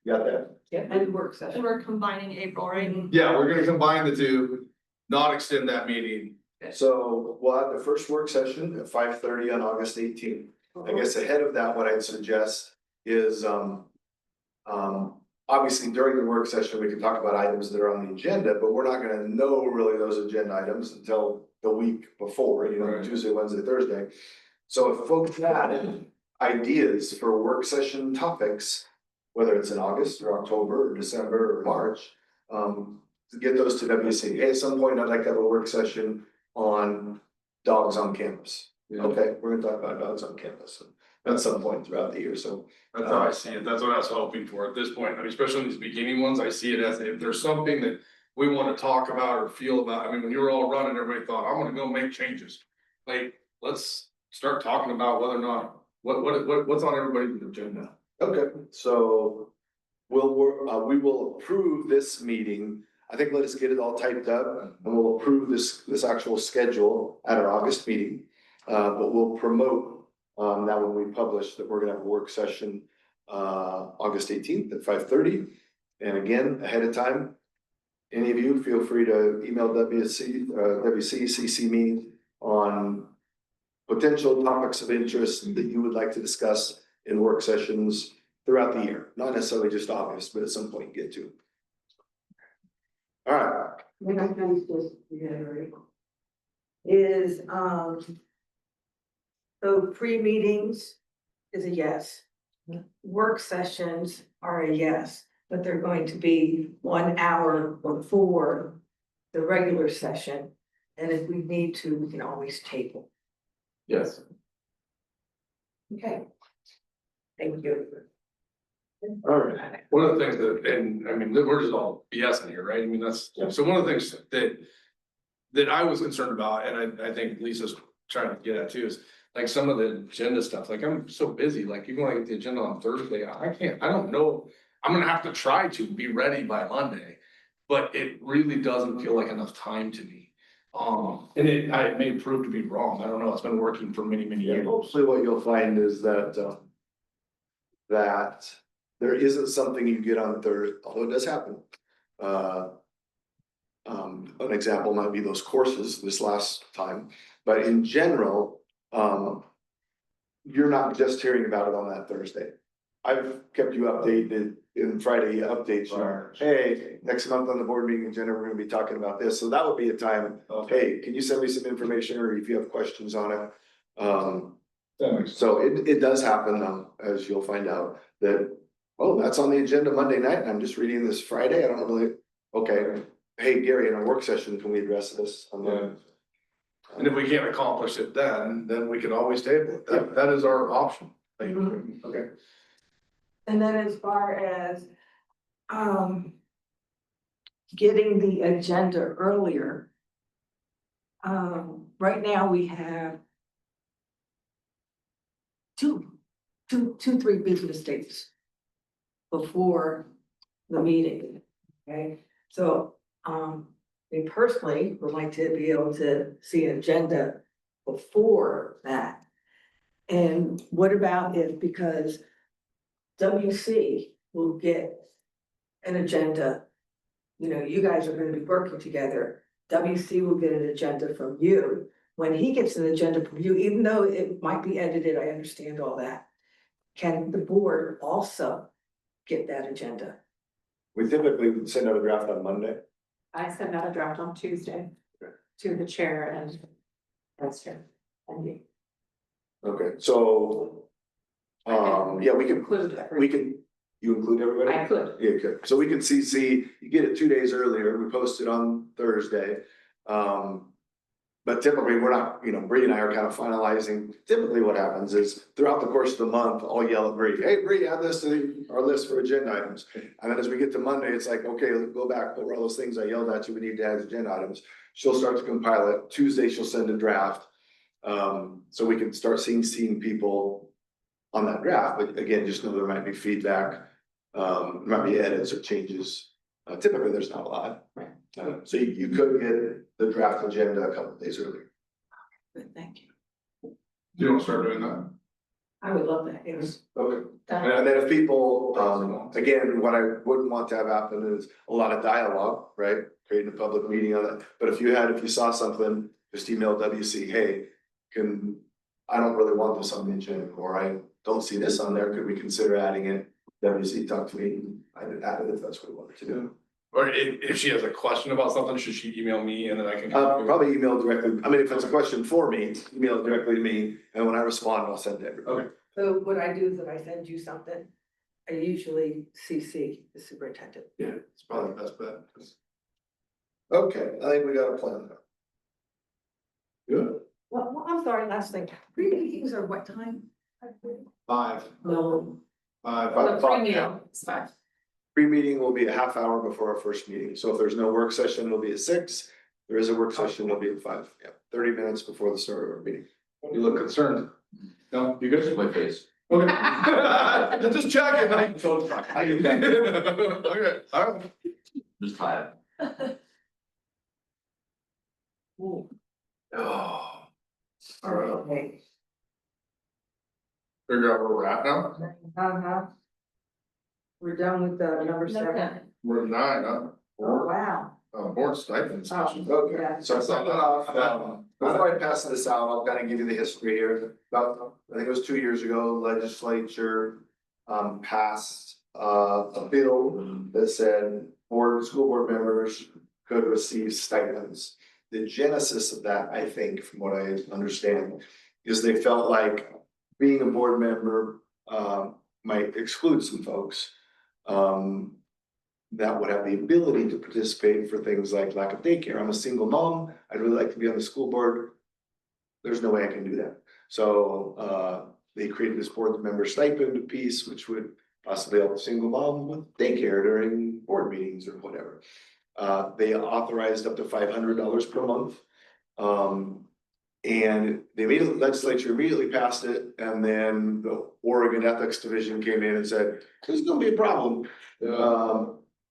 Speaker 6: Got that?
Speaker 5: Yeah, and work session.
Speaker 4: And we're combining April, right?
Speaker 9: yeah, we're gonna combine the two, not extend that meeting.
Speaker 6: So we'll have the first work session at 5:30 on August 18th. I guess ahead of that, what I'd suggest is, obviously during the work session, we can talk about items that are on the agenda, but we're not gonna know really those agenda items until the week before, you know,
Speaker 9: Right.
Speaker 6: Tuesday, Wednesday, Thursday. So if folks had ideas for work session topics, whether it's in August or October or December or March, to get those to WC. Hey, at some point, I'd like to have a work session on dogs on campus. Okay, we're gonna talk about dogs on campus at some point throughout the year, so.
Speaker 9: That's how I see it. That's what I was hoping for at this point. I mean, especially in these beginning ones, I see it as if there's something that we want to talk about or feel about. I mean, when you were all running, everybody thought, I want to go make changes. Like, let's start talking about whether or not, what's on everybody's agenda.
Speaker 6: Okay, so we will approve this meeting. I think let us get it all typed up and we'll approve this actual schedule at our August meeting. But we'll promote, that when we publish that we're gonna have a work session, August 18th at 5:30. And again, ahead of time, any of you feel free to email WCCC me on potential topics of interest that you would like to discuss in work sessions throughout the year, not necessarily just August, but at some point get to. All right,
Speaker 1: When I finish this, reiterate, is, so pre-meetings is a yes. Work sessions are a yes, but they're going to be 1 hour before the regular session. And if we need to, we can always table.
Speaker 9: Yes.
Speaker 1: Okay. Thank you.
Speaker 6: all right.
Speaker 9: One of the things that, and I mean, we're just all BSing here, right? I mean, that's, so one of the things that I was concerned about, and I think Lisa's trying to get at too, is like some of the agenda stuff, like I'm so busy, like even when I get the agenda on Thursday, I don't know. I'm gonna have to try to be ready by Monday, but it really doesn't feel like enough time to me. And I may prove to be wrong. I don't know. It's been working for many, many
Speaker 6: Yeah,
Speaker 9: years.
Speaker 6: hopefully what you'll find is that, that there isn't something you get on Thursday, although it does happen. An example might be those courses this last time, but in general, you're not just hearing about it on that Thursday. I've kept you updated in Friday updates, hey, next month on the board meeting agenda, we're gonna be talking about this, so that would be a time, hey, can you send me some information, or if you have questions on it? So it does happen, as you'll find out, that, oh, that's on the agenda Monday night, and I'm just reading this Friday, I don't really, okay. Hey, Gary, in a work session, can we address this?
Speaker 9: And if we can't accomplish it then we can always table it. That is our option. Okay.
Speaker 1: And then as far as, getting the agenda earlier. Right now we have three business days before the meeting, okay? So, we personally would like to be able to see an agenda before that. And what about if, because WC will get an agenda. You know, you guys are gonna be working together. WC will get an agenda from you. When he gets an agenda from you, even though it might be edited, I understand all that. Can the board also get that agenda?
Speaker 6: We typically would send out a draft on Monday.
Speaker 5: I sent out a draft on Tuesday to the chair and vice chair. And you
Speaker 6: Okay, so. Yeah, we can,
Speaker 5: include that.
Speaker 6: you include everybody?
Speaker 5: I could.
Speaker 6: Yeah, good. So we can CC, you get it 2 days earlier, we post it on Thursday. But typically, we're not, you know, Bree and I are kind of finalizing, typically what happens is throughout the course of the month, I'll yell at Bree, hey, Bree, add this to our list for agenda items. And then as we get to Monday, it's like, okay, let's go back, what were all those things I yelled at you, we need to add as agenda items. She'll start to compile it, Tuesday she'll send a draft. So we can start seeing people on that draft, but again, just know there might be feedback, there might be edits or changes. Typically, there's not a lot.
Speaker 5: Right.
Speaker 6: So you could get the draft agenda a couple of days earlier.
Speaker 1: Good, thank you.
Speaker 9: You don't start doing that.
Speaker 1: I would love that, yes.
Speaker 6: Okay. And then if people, again, what I wouldn't want to have happen is a lot of dialogue, right? Creating a public meeting on it. But if you saw something, just email WC, hey, I don't really want this on the agenda, or I don't see this on there, could we consider adding it? WC, talk to me, I did add it if that's what we wanted to do.
Speaker 9: Or if she has a question about something, should she email me and then I can?
Speaker 6: Probably email directly, I mean, if it's a question for me, email it directly to me, and when I respond, I'll send it to everybody.
Speaker 9: Okay.
Speaker 1: So what I do is if I send you something, I usually CC the superintendent.
Speaker 9: Yeah, it's probably the best bet.
Speaker 6: Okay, I think we got a plan there. Good.
Speaker 1: Well, I'm sorry, last thing, pre-meetings are what time?
Speaker 9: 5.
Speaker 1: No,
Speaker 9: 5.
Speaker 5: The premium is fine.
Speaker 6: Pre-meeting will be a half hour before our first meeting, so if there's no work session, it'll be at 6. There is a work session, it'll be at 5, yeah, 30 minutes before the start of our meeting.
Speaker 9: You look concerned. No, you good?
Speaker 3: Just my face.
Speaker 9: Okay. Just checking. Okay, all right.
Speaker 3: Just tired.
Speaker 9: Oh.
Speaker 1: all right, okay.
Speaker 9: Figure out where we're at now?
Speaker 1: Uh-huh. We're done with the number 7.
Speaker 9: We're at 9, huh?
Speaker 1: Oh, wow.
Speaker 9: Board stipends.
Speaker 6: Okay,
Speaker 1: Yeah.
Speaker 6: so starting off, before I pass this out, I'll kind of give you the history here. About, I think it was 2 years ago, legislature passed a bill that said school board members could receive stipends. The genesis of that, I think, from what I understand, is they felt like being a board member might exclude some folks. That would have the ability to participate for things like lack of daycare. I'm a single mom. I'd really like to be on the school board. There's no way I can do that. So they created this board member stipend piece, which would possibly help a single mom with daycare during board meetings or whatever. They authorized up to $500 per month. And the legislature immediately passed it, and then the Oregon Ethics Division came in and said, there's gonna be a problem.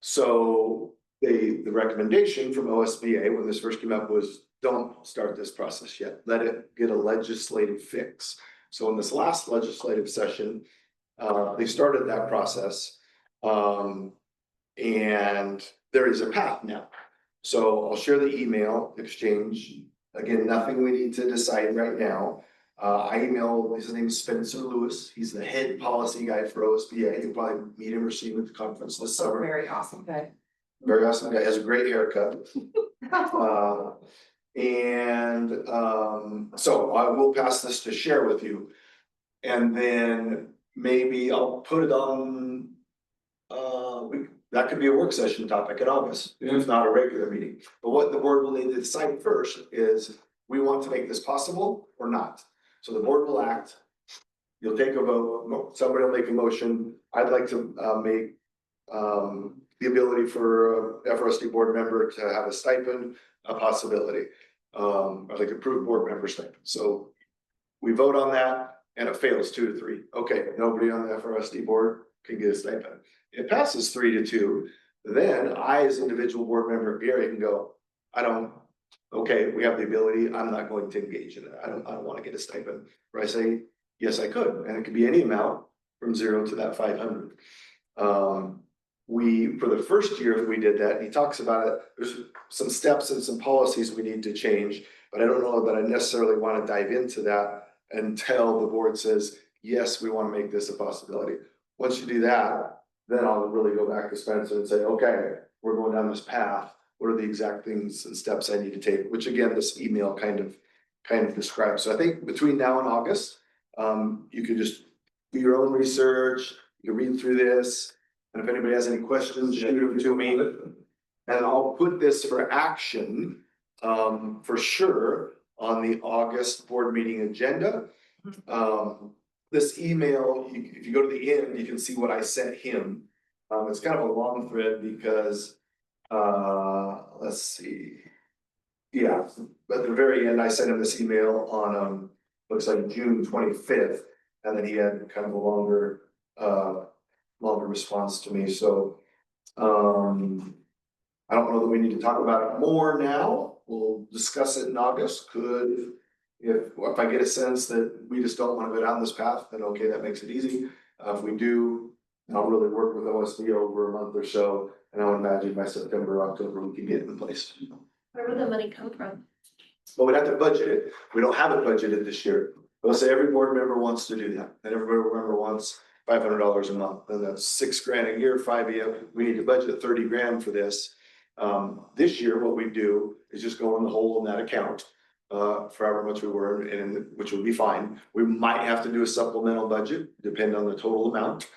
Speaker 6: So the recommendation from OSBA when this first came up was, don't start this process yet, let it get a legislative fix. So in this last legislative session, they started that process. And there is a path now. So I'll share the email exchange. Again, nothing we need to decide right now. I emailed, his name is Spencer Lewis. He's the head policy guy for OSBA. You'll probably meet him or see him at the conference this summer.
Speaker 5: Very awesome guy.
Speaker 6: Very awesome guy, has a great haircut. So I will pass this to share with you. And then maybe I'll put it on, that could be a work session topic in August, if not a regular meeting. But what the board will need to decide first is, we want to make this possible or not. So the board will act, you'll take a vote, somebody will make a motion. I'd like to make the ability for a FRSD board member to have a stipend, a possibility. I'd like to approve board member stipend. So we vote on that and it fails 2-3. Okay, nobody on the FRSD board can get a stipend. It passes 3-2. Then I, as individual board member Gary, can go, okay, we have the ability, I'm not going to engage in it. I don't want to get a stipend. Or I say, yes, I could. And it could be any amount from 0 to that 500. For the first year we did that, he talks about it, there's some steps and some policies we need to change. But I don't know that I necessarily want to dive into that until the board says, yes, we want to make this a possibility. Once you do that, then I'll really go back to Spencer and say, okay, we're going down this path. What are the exact things and steps I need to take? Which again, this email kind of describes. So I think between now and August, you could just do your own research, you can read through this. And if anybody has any questions, shoot them to me. And I'll put this for action, for sure, on the August board meeting agenda. This email, if you go to the end, you can see what I sent him. It's kind of a long thread because, let's see. Yeah, at the very end, I sent him this email on, looks like June 25th. And then he had kind of a longer response to me, so. I don't know that we need to talk about it more now, we'll discuss it in August, if I get a sense that we just don't wanna go down this path, then okay, that makes it easy. If we do, I'll really work with OSD over a month or so, and I would imagine by September, October, we can get it in place.
Speaker 4: Where would the money come from?
Speaker 6: But we'd have to budget it, we don't have it budgeted this year. Let's say every board member wants to do that, and every board member wants $500 a month, and that's $6,000 a year, 5 year, we need to budget 30 grand for this. This year, what we do is just go in the hole in that account, for however much we were, and which would be fine. We might have to do a supplemental budget, depending on the total amount,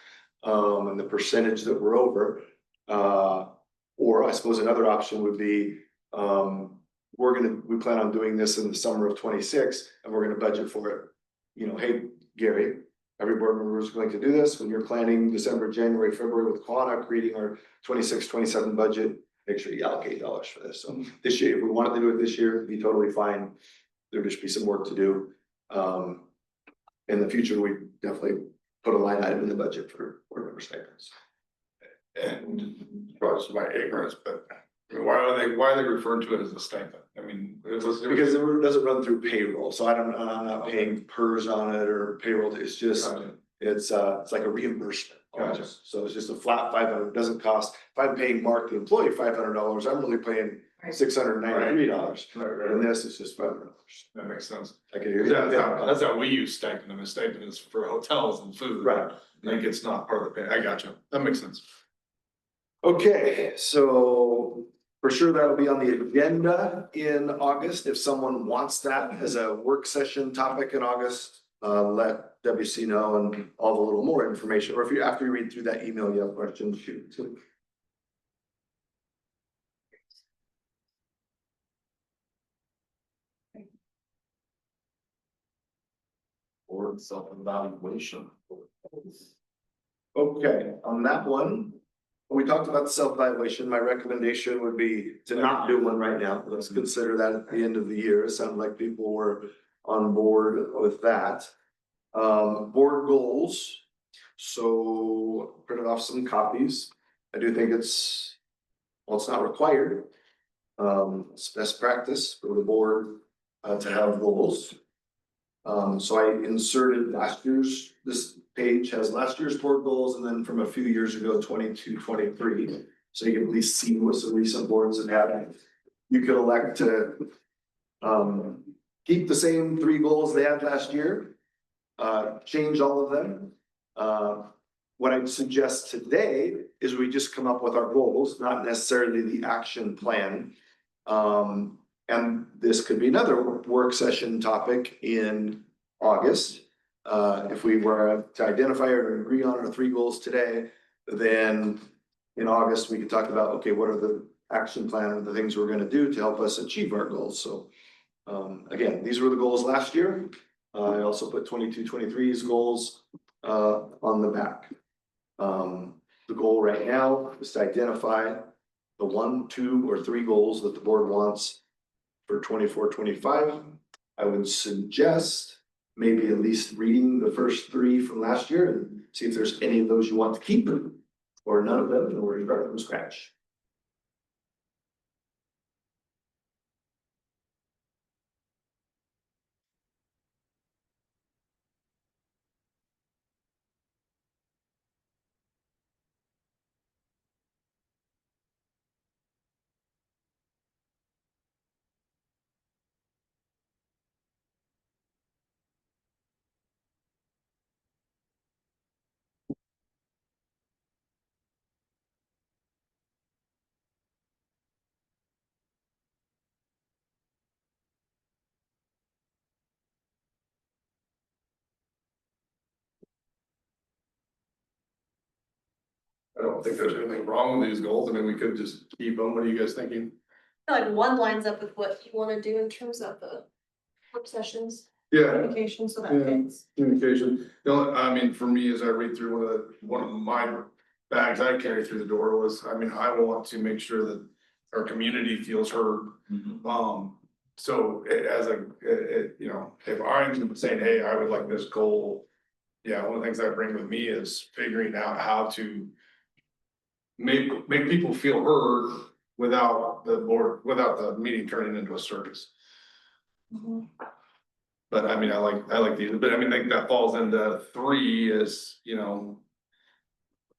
Speaker 6: and the percentage that we're over. Or I suppose another option would be, we plan on doing this in the summer of 26, and we're gonna budget for it. You know, hey, Gary, every board member is going to do this. When you're planning December, January, February with Quanah, creating our 26, 27 budget, make sure you allocate dollars for this. So this year, if we wanted to do it this year, it'd be totally fine. There'd just be some work to do. In the future, we definitely put a line item in the budget for board member stipends.
Speaker 9: And probably my ignorance, but why are they referring to it as a stipend? I mean,
Speaker 6: Because it doesn't run through payroll, so I'm not paying PERS on it or payroll, it's just, it's like a reimbursement.
Speaker 9: Gotcha.
Speaker 6: So it's just a flat 500, it doesn't cost, if I'm paying Mark the employee $500, I'm really paying $693. And this is just $500.
Speaker 9: That makes sense.
Speaker 6: I can hear you.
Speaker 9: That's how we use stipend, and the stipend is for hotels and food.
Speaker 6: Right.
Speaker 9: Like it's not part of the pay, I got you, that makes sense.
Speaker 6: Okay, so for sure that'll be on the agenda in August. If someone wants that as a work session topic in August, let WC know and all the little more information, or if you, after you read through that email, you have questions, shoot too.
Speaker 9: Or self-evaluation.
Speaker 6: Okay, on that one, we talked about the self-evaluation. My recommendation would be to not do one right now. Let's consider that at the end of the year. It sounded like people were on board with that. Board goals. So printed off some copies. I do think it's not required. It's best practice for the board to have goals. So I inserted last year's, this page has last year's board goals, and then from a few years ago, 22, 23. So you can at least see what some recent boards have had. You could elect to keep the same 3 goals they had last year, change all of them. What I'd suggest today is we just come up with our goals, not necessarily the action plan. And this could be another work session topic in August. If we were to identify or agree on our 3 goals today, then in August, we could talk about, okay, what are the action plan or the things we're gonna do to help us achieve our goals? So again, these were the goals last year. I also put 22, 23's goals on the back. The goal right now is to identify the 1, 2, or 3 goals that the board wants for 24, 25. I would suggest maybe at least reading the first 3 from last year and see if there's any of those you want to keep or none of them, and we're starting from scratch.
Speaker 9: don't think there's anything wrong with these goals. I mean, we could just keep them. What are you guys thinking?
Speaker 4: I feel like one lines up with what you wanna do in terms of the work sessions,
Speaker 9: Yeah,
Speaker 4: communication, so that
Speaker 9: Yeah.
Speaker 4: fits.
Speaker 9: communication. I mean, for me, as I read through one of my bags I carry through the door was, I mean, I want to make sure that our community feels heard. So as you know, if I'm saying, hey, I would like this goal. Yeah, one of the things I bring with me is figuring out how to make people feel heard without the meeting turning into a circus. But I mean, I like these, but I mean, I think that falls into 3 is, you know,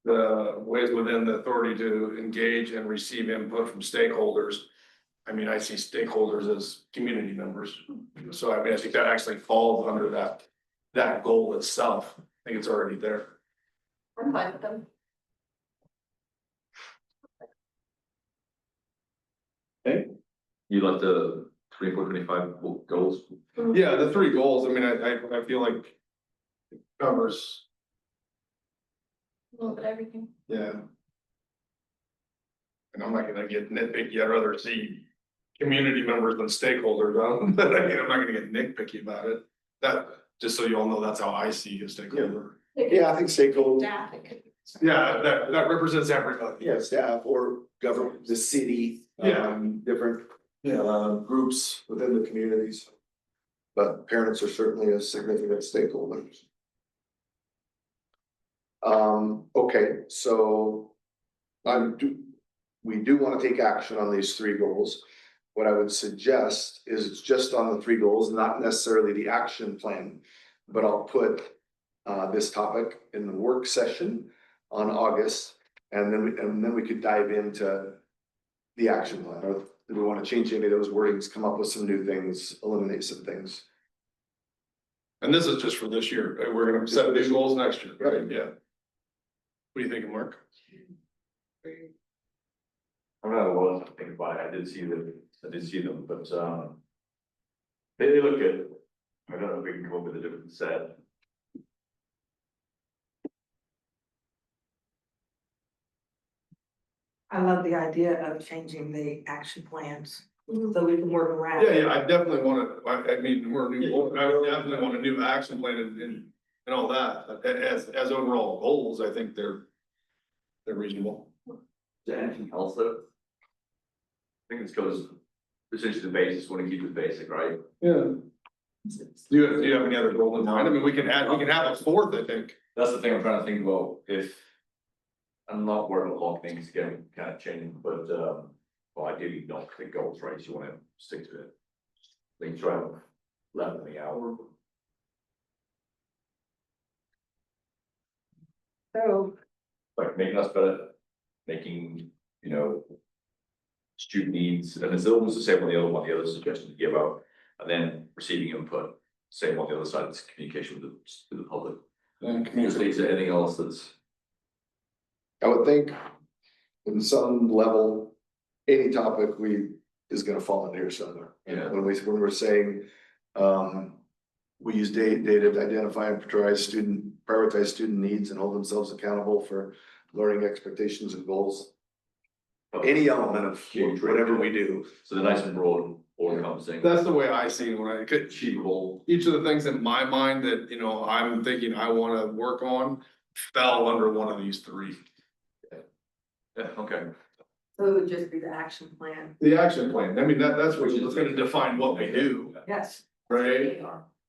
Speaker 9: the ways within the authority to engage and receive input from stakeholders. I mean, I see stakeholders as community members. So I mean, I think that actually falls under that goal itself. I think it's already there.
Speaker 4: I'm fine with them.
Speaker 3: You like the 24-25 goals?
Speaker 9: Yeah, the 3 goals, I mean, I feel like it covers,
Speaker 4: A little bit of everything.
Speaker 9: yeah. And I'm not gonna get nitpicky, I'd rather see community members than stakeholders, but I mean, I'm not gonna get nitpicky about it. That, just so you all know, that's how I see a stakeholder.
Speaker 6: Yeah, I think stakeholder,
Speaker 4: Staff, it could.
Speaker 9: Yeah, that represents everybody.
Speaker 6: yeah, staff or government, the city.
Speaker 9: Yeah.
Speaker 6: Different, groups within the communities. But parents are certainly a significant stakeholders. Okay, so we do want to take action on these 3 goals. What I would suggest is it's just on the 3 goals, not necessarily the action plan. But I'll put this topic in the work session on August, and then we could dive into the action plan, or do we want to change any of those wordings, come up with some new things, eliminate some things?
Speaker 9: And this is just for this year, we're gonna set these goals next year, right? Yeah. What do you think, Mark?
Speaker 3: I don't know what to think about it. I did see them, but they look good. I don't know if we can come up with a different set.
Speaker 1: I love the idea of changing the action plans, so we can work around.
Speaker 9: Yeah, I definitely wanna, I mean, we're a new board, I would definitely want a new action plan and all that, as overall goals, I think they're reasonable.
Speaker 3: Is there anything else though? I think it's because essentially the basis, want to keep it basic, right?
Speaker 9: Yeah. Do you have any other goal in mind? I mean, we can have a 4th, I think.
Speaker 3: That's the thing I'm trying to think about. If I'm not worried about long things getting kind of changing, but well, ideally not the goals, right? You want to stick to it. Like try to level the hour.
Speaker 1: So,
Speaker 3: Like making us better, making, you know, student needs, and it's almost the same on the other one, the other suggestion to give out, and then receiving input, same on the other side, it's communication with the public. Is there anything else that's?
Speaker 6: I would think in some level, any topic is gonna fall in here somewhere.
Speaker 3: Yeah.
Speaker 6: When we're saying, we use data to identify and prioritize student needs and hold themselves accountable for learning expectations and goals. Any element of whatever we do.
Speaker 3: So the nice and broad, all encompassing.
Speaker 9: That's the way I see it when I could,
Speaker 3: Achievable.
Speaker 9: each of the things in my mind that, you know, I'm thinking I wanna work on fell under one of these 3.
Speaker 3: Yeah, okay.
Speaker 1: so it would just be the action plan.
Speaker 9: The action plan, I mean, that's what's gonna define what we do,
Speaker 1: Yes.
Speaker 9: right?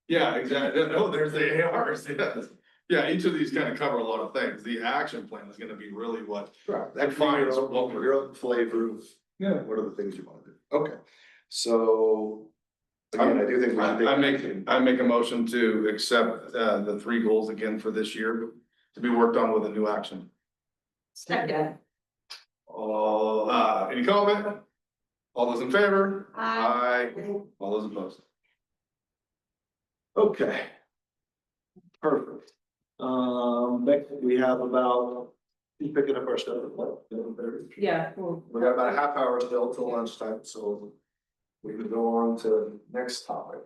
Speaker 9: Yeah, exactly. Oh, there's the ARs, yes. Yeah, each of these kind of cover a lot of things. The action plan is gonna be really what.
Speaker 6: Right.
Speaker 9: Defines what we're-
Speaker 6: Your own flavor of,
Speaker 9: Yeah.
Speaker 6: what are the things you wanna do? Okay, so. Again, I do think we should.
Speaker 9: I make a motion to accept the 3 goals again for this year to be worked on with a new action.
Speaker 4: Second.
Speaker 9: Any comment? All those in favor?
Speaker 4: Aye.
Speaker 9: All those opposed?
Speaker 6: Okay. Perfect. Next we have about, keep picking up our stuff.
Speaker 5: Yeah, cool.
Speaker 6: We got about a half hour still till lunchtime, so we can go on to next topic.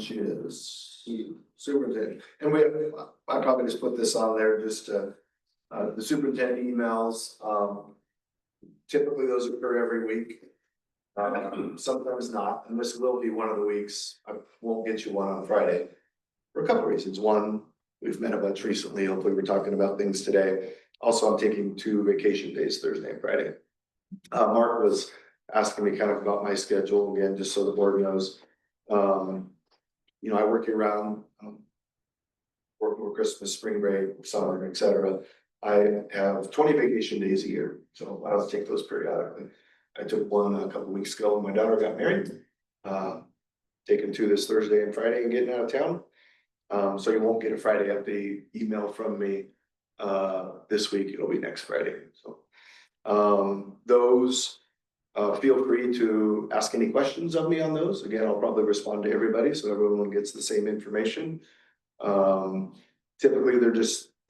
Speaker 6: She is superintendent, and I probably just put this on there just to, the superintendent emails, typically those occur every week. Sometimes not, and this will be one of the weeks, I won't get you one on Friday. For a couple of reasons, one, we've met a bunch recently, hopefully we're talking about things today. Also, I'm taking 2 vacation days, Thursday and Friday. Mark was asking me kind of about my schedule again, just so the board knows. You know, I work year round, work over Christmas, spring break, summer, et cetera. I have 20 vacation days a year, so I also take those periodically. I took one a couple weeks ago when my daughter got married. Taking 2 this Thursday and Friday and getting out of town. So you won't get a Friday update email from me this week, it'll be next Friday, so. Those, feel free to ask any questions of me on those. Again, I'll probably respond to everybody, so everyone gets the same information. Typically,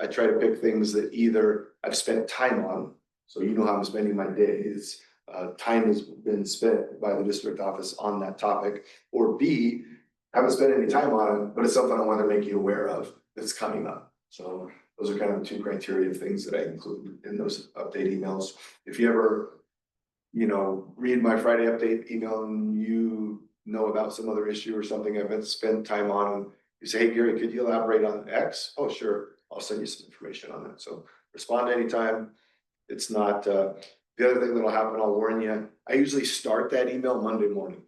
Speaker 6: I try to pick things that either I've spent time on, so you know how I'm spending my days. Time has been spent by the district office on that topic, or B, I haven't spent any time on it, but it's something I want to make you aware of that's coming up. So those are kind of the 2 criteria of things that I include in those update emails. If you ever, you know, read my Friday update email and you know about some other issue or something I've spent time on, and you say, hey, Gary, could you elaborate on X? Oh, sure, I'll send you some information on that. So respond anytime. It's not, the other thing that'll happen, I'll warn you, I usually start that email Monday morning.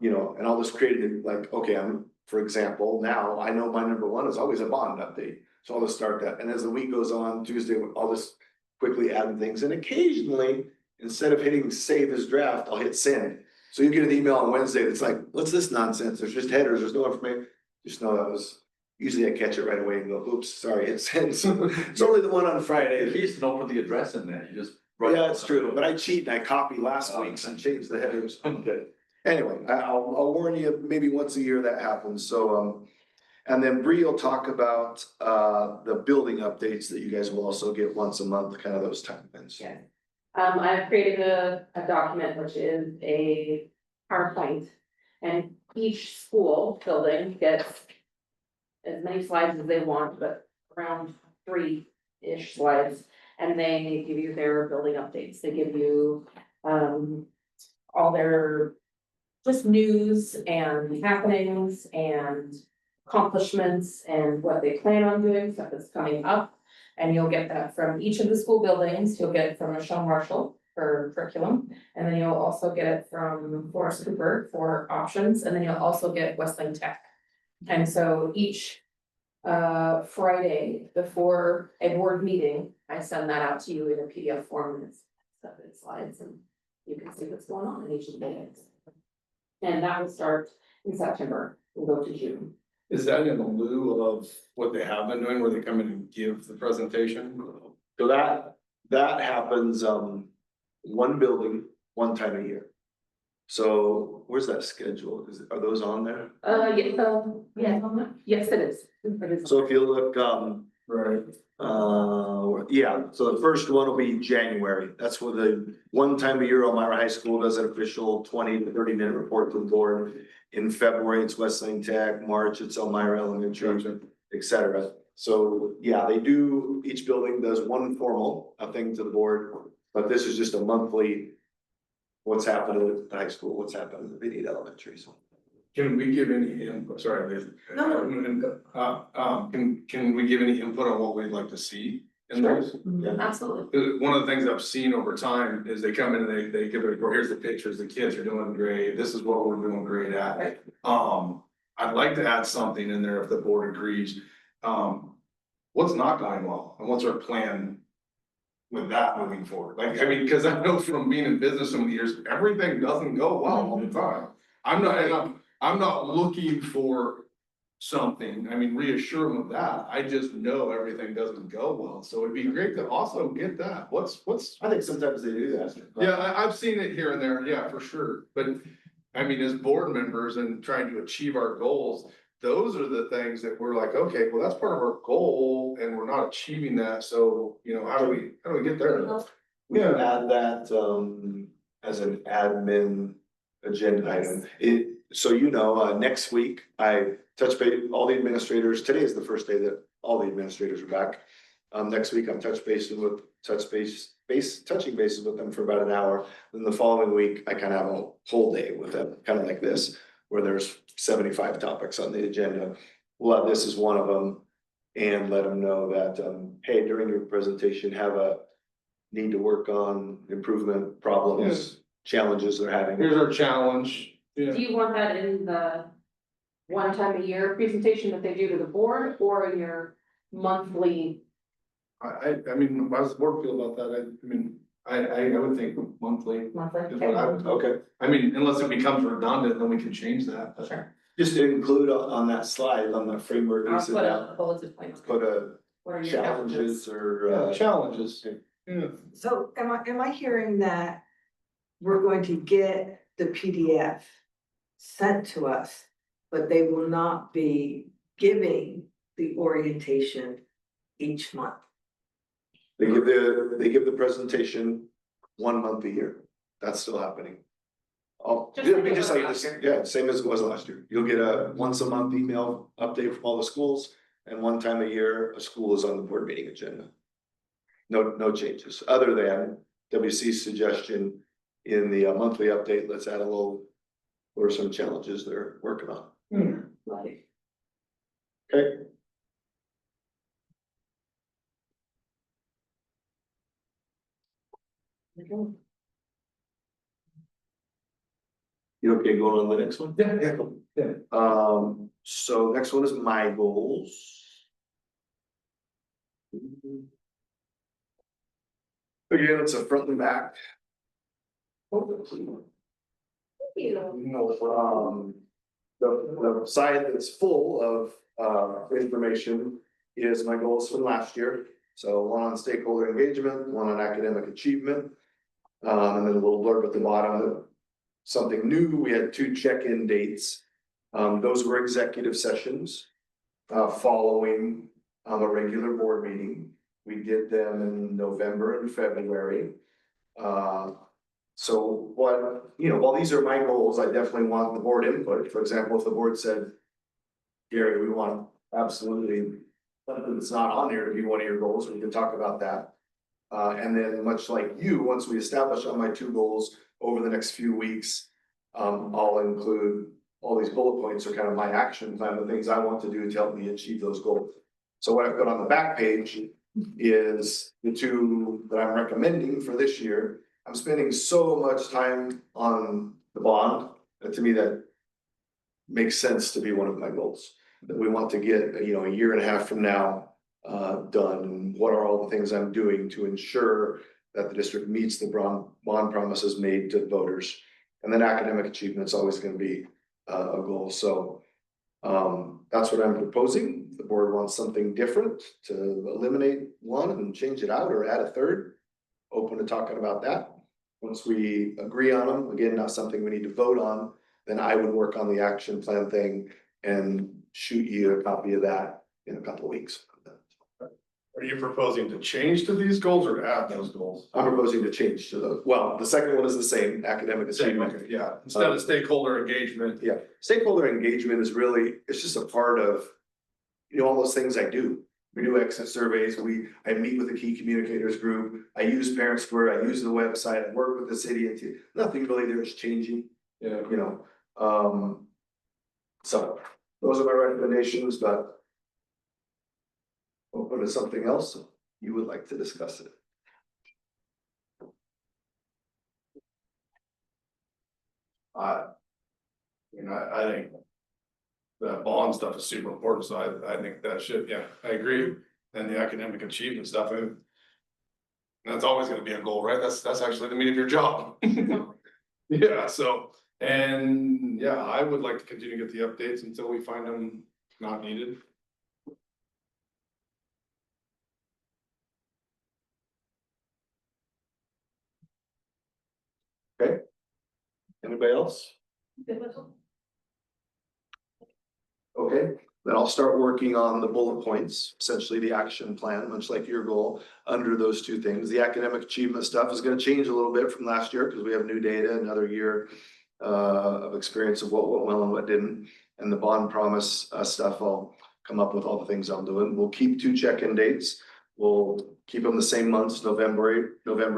Speaker 6: You know, and I'll just create it like, okay, for example, now I know my number 1 is always a bond update. So I'll just start that. And as the week goes on, Tuesday, I'll just quickly add things. And occasionally, instead of hitting save as draft, I'll hit send. So you get an email on Wednesday that's like, what's this nonsense? There's just headers, there's no information. Just know that was, usually I catch it right away and go, oops, sorry, hit send. So it's only the one on Friday.
Speaker 3: If you used to not put the address in there, you just.
Speaker 6: Yeah, it's true, but I cheat and I copy last week's and change the headers.
Speaker 3: Okay.
Speaker 6: Anyway, I'll warn you, maybe once a year that happens, so, and then Bree will talk about, the building updates that you guys will also get once a month, kind of those time events.
Speaker 5: Yeah. I've created a document, which is a PowerPoint, and each school building gets as many slides as they want, but around 3-ish slides, and they give you their building updates. They give you, all their just news and happenings and accomplishments and what they plan on doing, stuff that's coming up. And you'll get that from each of the school buildings. You'll get it from Michelle Marshall for curriculum. And then you'll also get it from Forrest Cooper for options. And then you'll also get Wesleyan Tech. And so each Friday before a board meeting, I send that out to you in a PDF form, and it's stuff in slides, and you can see what's going on in each of the meetings. And that will start in September, we'll go to June.
Speaker 9: Is that in lieu of what they have been doing, where they come in and give the presentation?
Speaker 6: So that happens, 1 building, 1 time a year. So where's that schedule? Are those on there?
Speaker 5: Yes, it is. It is.
Speaker 6: So if you look,
Speaker 9: Right.
Speaker 6: yeah, so the first one will be January. That's where the 1 time a year Elmira High School does an official 20 to 30 minute report to the board. In February, it's Wesleyan Tech, March, it's Elmira Elementary, et cetera. So yeah, they do, each building does 1 formal thing to the board, but this is just a monthly. What's happening at the high school, what's happening at the elementary, so.
Speaker 9: Can we give any input, sorry, Liz.
Speaker 5: No.
Speaker 9: Can we give any input on what we'd like to see in those?
Speaker 5: Absolutely.
Speaker 9: One of the things I've seen over time is they come in and they give it, well, here's the pictures, the kids are doing great, this is what we're doing great at.
Speaker 5: Right.
Speaker 9: I'd like to add something in there if the board agrees. What's not going well and what's our plan with that moving forward? Like, I mean, cause I know from being in business so many years, everything doesn't go well all the time. I'm not looking for something, I mean, reassure them of that, I just know everything doesn't go well, so it'd be great to also get that, what's.
Speaker 6: I think sometimes they do that.
Speaker 9: Yeah, I've seen it here and there, yeah, for sure, but I mean, as board members and trying to achieve our goals, those are the things that we're like, okay, well, that's part of our goal and we're not achieving that, so, you know, how do we get there?
Speaker 6: We can add that, as an admin agenda item. so next week, I touch base, all the administrators, today is the first day that all the administrators are back. Next week, I'm touching bases with them for about an hour. Then the following week, I kind of have a whole day with them, kind of like this, where there's 75 topics on the agenda. Well, this is one of them, and let them know that, hey, during your presentation, have a need to work on improvement, problems, challenges they're having.
Speaker 9: Here's our challenge. Yeah.
Speaker 5: Do you want that in the one time a year presentation that they do to the board or in your monthly?
Speaker 9: I mean, how does the board feel about that? I would think monthly. Is what I would-
Speaker 6: Okay,
Speaker 9: I mean, unless it becomes redundant, then we can change that. but-
Speaker 5: Sure.
Speaker 6: just to include on that slide, on the framework,
Speaker 5: I'll
Speaker 6: Lisa,
Speaker 5: put
Speaker 6: now,
Speaker 5: a bulleted point.
Speaker 6: put a
Speaker 5: What are your challenges?
Speaker 6: challenges or,
Speaker 9: Yeah, challenges. Yeah.
Speaker 1: So am I hearing that we're going to get the PDF sent to us, but they will not be giving the orientation each month?
Speaker 6: they give the presentation 1 month a year. That's still happening. Oh,
Speaker 5: Just
Speaker 6: it'll
Speaker 5: like
Speaker 6: be
Speaker 5: it
Speaker 6: just
Speaker 5: was
Speaker 6: like
Speaker 5: last
Speaker 6: this,
Speaker 5: year.
Speaker 6: yeah, same as it was last year. You'll get a once a month email update from all the schools, and one time a year, a school is on the board meeting agenda. No changes, other than WC's suggestion in the monthly update, let's add a little, what are some challenges they're working on.
Speaker 5: Like,
Speaker 6: Okay. You okay going on the next one?
Speaker 9: Yeah.
Speaker 6: So next one is my goals. Again, it's a front and back.
Speaker 5: you
Speaker 6: The side that's full of information is my goals from last year. So one on stakeholder engagement, one on academic achievement. And then a little blurb at the bottom, something new, we had 2 check-in dates. Those were executive sessions following a regular board meeting. We did them in November and February. So while these are my goals, I definitely want the board input. For example, if the board said, Gary, we want absolutely something that's not on here to be one of your goals, we can talk about that. And then much like you, once we establish on my 2 goals over the next few weeks, I'll include all these bullet points are kind of my action plan, the things I want to do to help me achieve those goals. So what I've got on the back page is the 2 that I'm recommending for this year. I'm spending so much time on the bond, that to me that makes sense to be one of my goals. That we want to get, a year and a half from now done. What are all the things I'm doing to ensure that the district meets the bond promises made to voters? And then academic achievement is always going to be a goal. So that's what I'm proposing. If the board wants something different to eliminate one and change it out or add a third, open to talking about that. Once we agree on them, again, not something we need to vote on, then I would work on the action plan thing and shoot you a copy of that in a couple of weeks.
Speaker 9: Are you proposing to change to these goals or add those goals?
Speaker 6: I'm proposing to change to the second one is the same, academic achievement.
Speaker 9: Okay, yeah, instead of stakeholder engagement.
Speaker 6: Yeah, stakeholder engagement is really, it's just a part of, all those things I do. We do exit surveys, I meet with the key communicators group, I use Parent Square, I use the website, I work with the city, and nothing really there is changing,
Speaker 9: Yeah.
Speaker 6: So those are my recommendations, but open to something else you would like to discuss it.
Speaker 9: I think the bond stuff is super important, so I think that should, I agree. And the academic achievement stuff, and that's always gonna be a goal, right? That's actually the meat of your job. Yeah, so, and I would like to continue to get the updates until we find them not needed.
Speaker 6: Okay. Anybody else? Okay, then I'll start working on the bullet points, essentially the action plan, much like your goal, under those 2 things. The academic achievement stuff is gonna change a little bit from last year because we have new data, another year of experience of what went well and what didn't. And the bond promise stuff, I'll come up with all the things I'm doing. We'll keep 2 check-in dates. We'll keep them the same months, November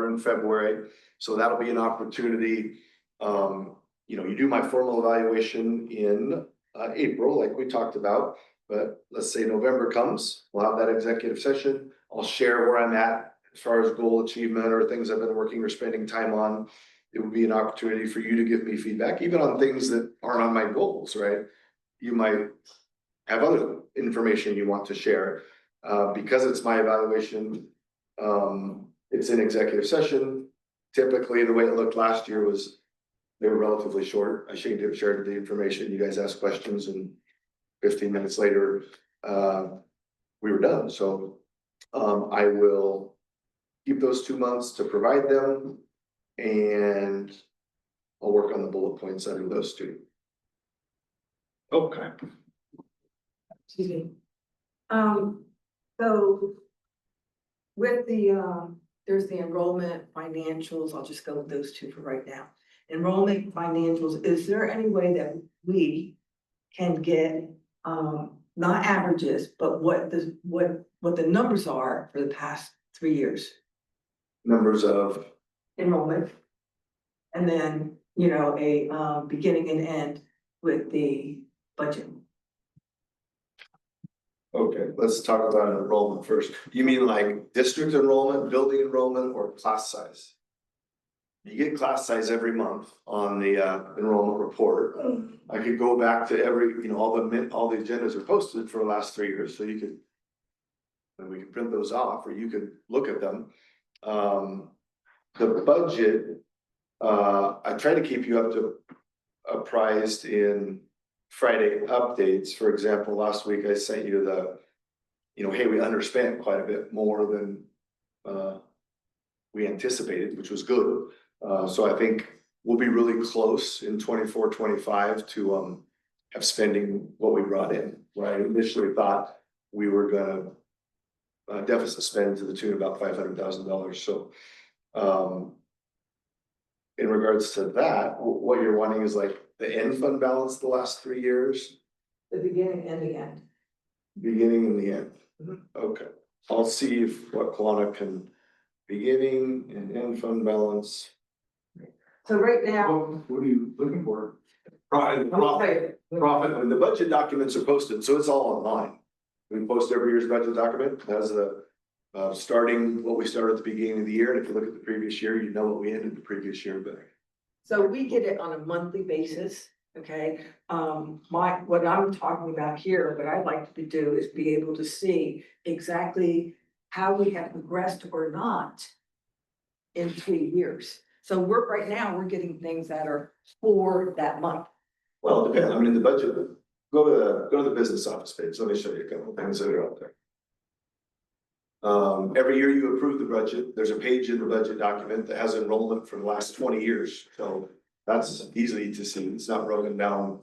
Speaker 6: and February. So that'll be an opportunity. You know, you do my formal evaluation in April, like we talked about. But let's say November comes, we'll have that executive session. I'll share where I'm at as far as goal achievement or things I've been working or spending time on. It would be an opportunity for you to give me feedback, even on things that aren't on my goals, right? You might have other information you want to share. Because it's my evaluation, it's an executive session. Typically, the way it looked last year was they were relatively short. I shared the information, you guys asked questions, and 15 minutes later, we were done. So I will keep those 2 months to provide them, and I'll work on the bullet points under those 2.
Speaker 9: Okay.
Speaker 1: Excuse me. So with the, there's the enrollment financials, I'll just go with those 2 for right now. Enrollment financials, is there any way that we can get, not averages, but what the numbers are for the past 3 years?
Speaker 6: Numbers of,
Speaker 1: Enrollment. And then, you know, a beginning and end with the budget.
Speaker 6: okay, let's talk about enrollment first. You mean like district enrollment, building enrollment, or class size? You get class size every month on the enrollment report. I could go back to every, you know, all the agendas are posted for the last 3 years, so you could. And we can print those off, or you could look at them. The budget, I try to keep you up to apprised in Friday updates. For example, last week I sent you the, you know, hey, we underspent quite a bit more than we anticipated, which was good. So I think we'll be really close in 24-25 to have spending what we brought in. What I initially thought we were gonna deficit spend to the tune of about $500,000. So in regards to that, what you're wanting is like the end fund balance the last 3 years?
Speaker 1: The beginning and the end.
Speaker 6: Beginning and the end. Okay, I'll see if what Kelowna can, beginning and end fund balance.
Speaker 1: So right now.
Speaker 9: What are you looking for?
Speaker 6: Profit, and the budget documents are posted, so it's all online. We post every year's budget document, it has the starting what we started at the beginning of the year, and if you look at the previous year, you know what we ended the previous year with.
Speaker 1: So we get it on a monthly basis, okay? What I'm talking about here, what I'd like to do is be able to see exactly how we have progressed or not in 3 years. So right now, we're getting things that are for that month.
Speaker 6: Well, it depends, I mean, the budget, go to the business office page, let me show you a couple of things that are out there. Every year you approve the budget, there's a page in the budget document that has enrollment for the last 20 years, so that's easy to see, it's not broken down.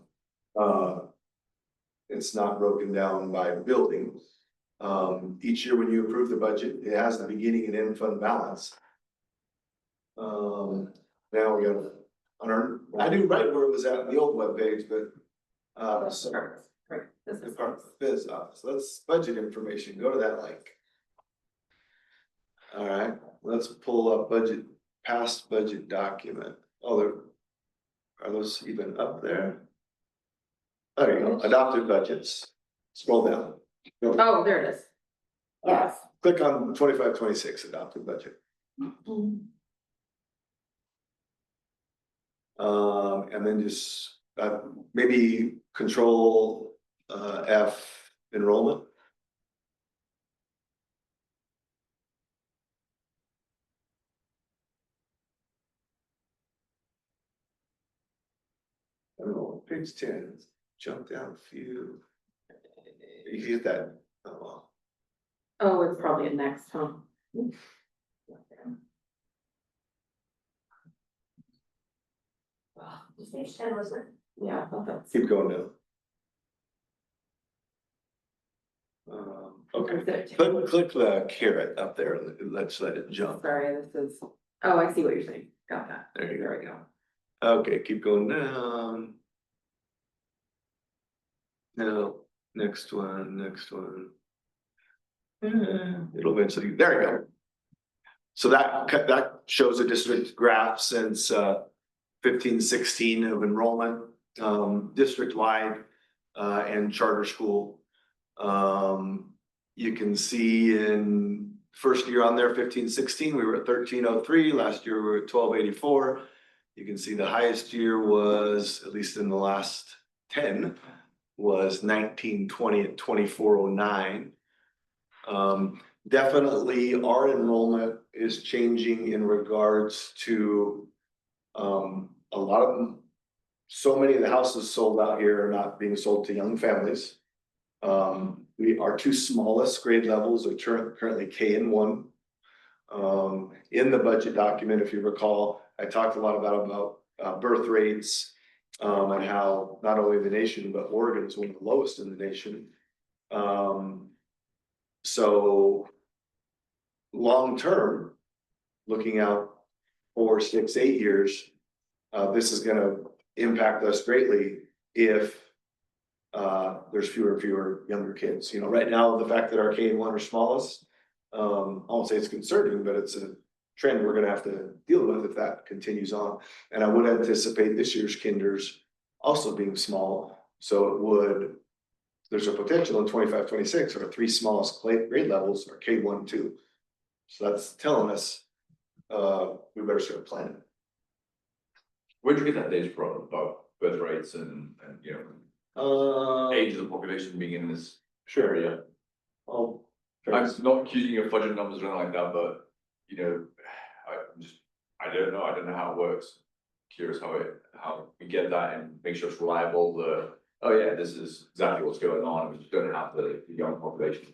Speaker 6: It's not broken down by building. Each year when you approve the budget, it has the beginning and end fund balance. Now we got I knew right where it was at in the old webpage, but so
Speaker 5: Right, this is.
Speaker 6: Department of Biz office, let's budget information, go to that link. All right, let's pull up past budget document. Oh, are those even up there? There you go, adopted budgets. Scroll down.
Speaker 5: Oh, there it is. Yes.
Speaker 6: Click on 25-26 adopted budget. And then just maybe control F enrollment. Enrollment, page 10, jump down a few. You get that, oh well.
Speaker 5: Oh, it's probably a next, huh?
Speaker 4: Page 10 was it?
Speaker 5: Yeah, I thought that's.
Speaker 6: Keep going down. Okay,
Speaker 5: Is it-
Speaker 6: click the caret up there and let's let it jump.
Speaker 5: Sorry, this is, oh, I see what you're saying, got that.
Speaker 6: There you go.
Speaker 5: There we go.
Speaker 6: Okay, keep going down. No, next one, next one. It'll eventually, there we go. So that shows a district graph since 15-16 of enrollment, district-wide and charter school. You can see in first year on there, 15-16, we were at 1303. Last year we were at 1284. You can see the highest year was, at least in the last 10, was 1920 at 2409. Definitely our enrollment is changing in regards to a lot of them. So many of the houses sold out here are not being sold to young families. Our two smallest grade levels are currently K and 1. In the budget document, if you recall, I talked a lot about birth rates and how not only the nation, but Oregon is one of the lowest in the nation. So long term, looking out 4, 6, 8 years, this is going to impact us greatly if there's fewer and fewer younger kids. You know, right now, the fact that our K and 1 are smallest, I won't say it's concerning, but it's a trend we're going to have to deal with if that continues on. And I would anticipate this year's kinders also being small. So there's a potential in 25-26, our 3 smallest grade levels are K1, 2. So that's telling us we better start planning.
Speaker 3: Where'd you get that data from about birth rates and you know, age of the population being in this area?
Speaker 6: Oh,
Speaker 3: I'm not accusing you of fudging numbers or anything like that, but you know, I don't know how it works. Curious how we get that and make sure it's reliable. Oh yeah, this is exactly what's going on. We just don't have the young population.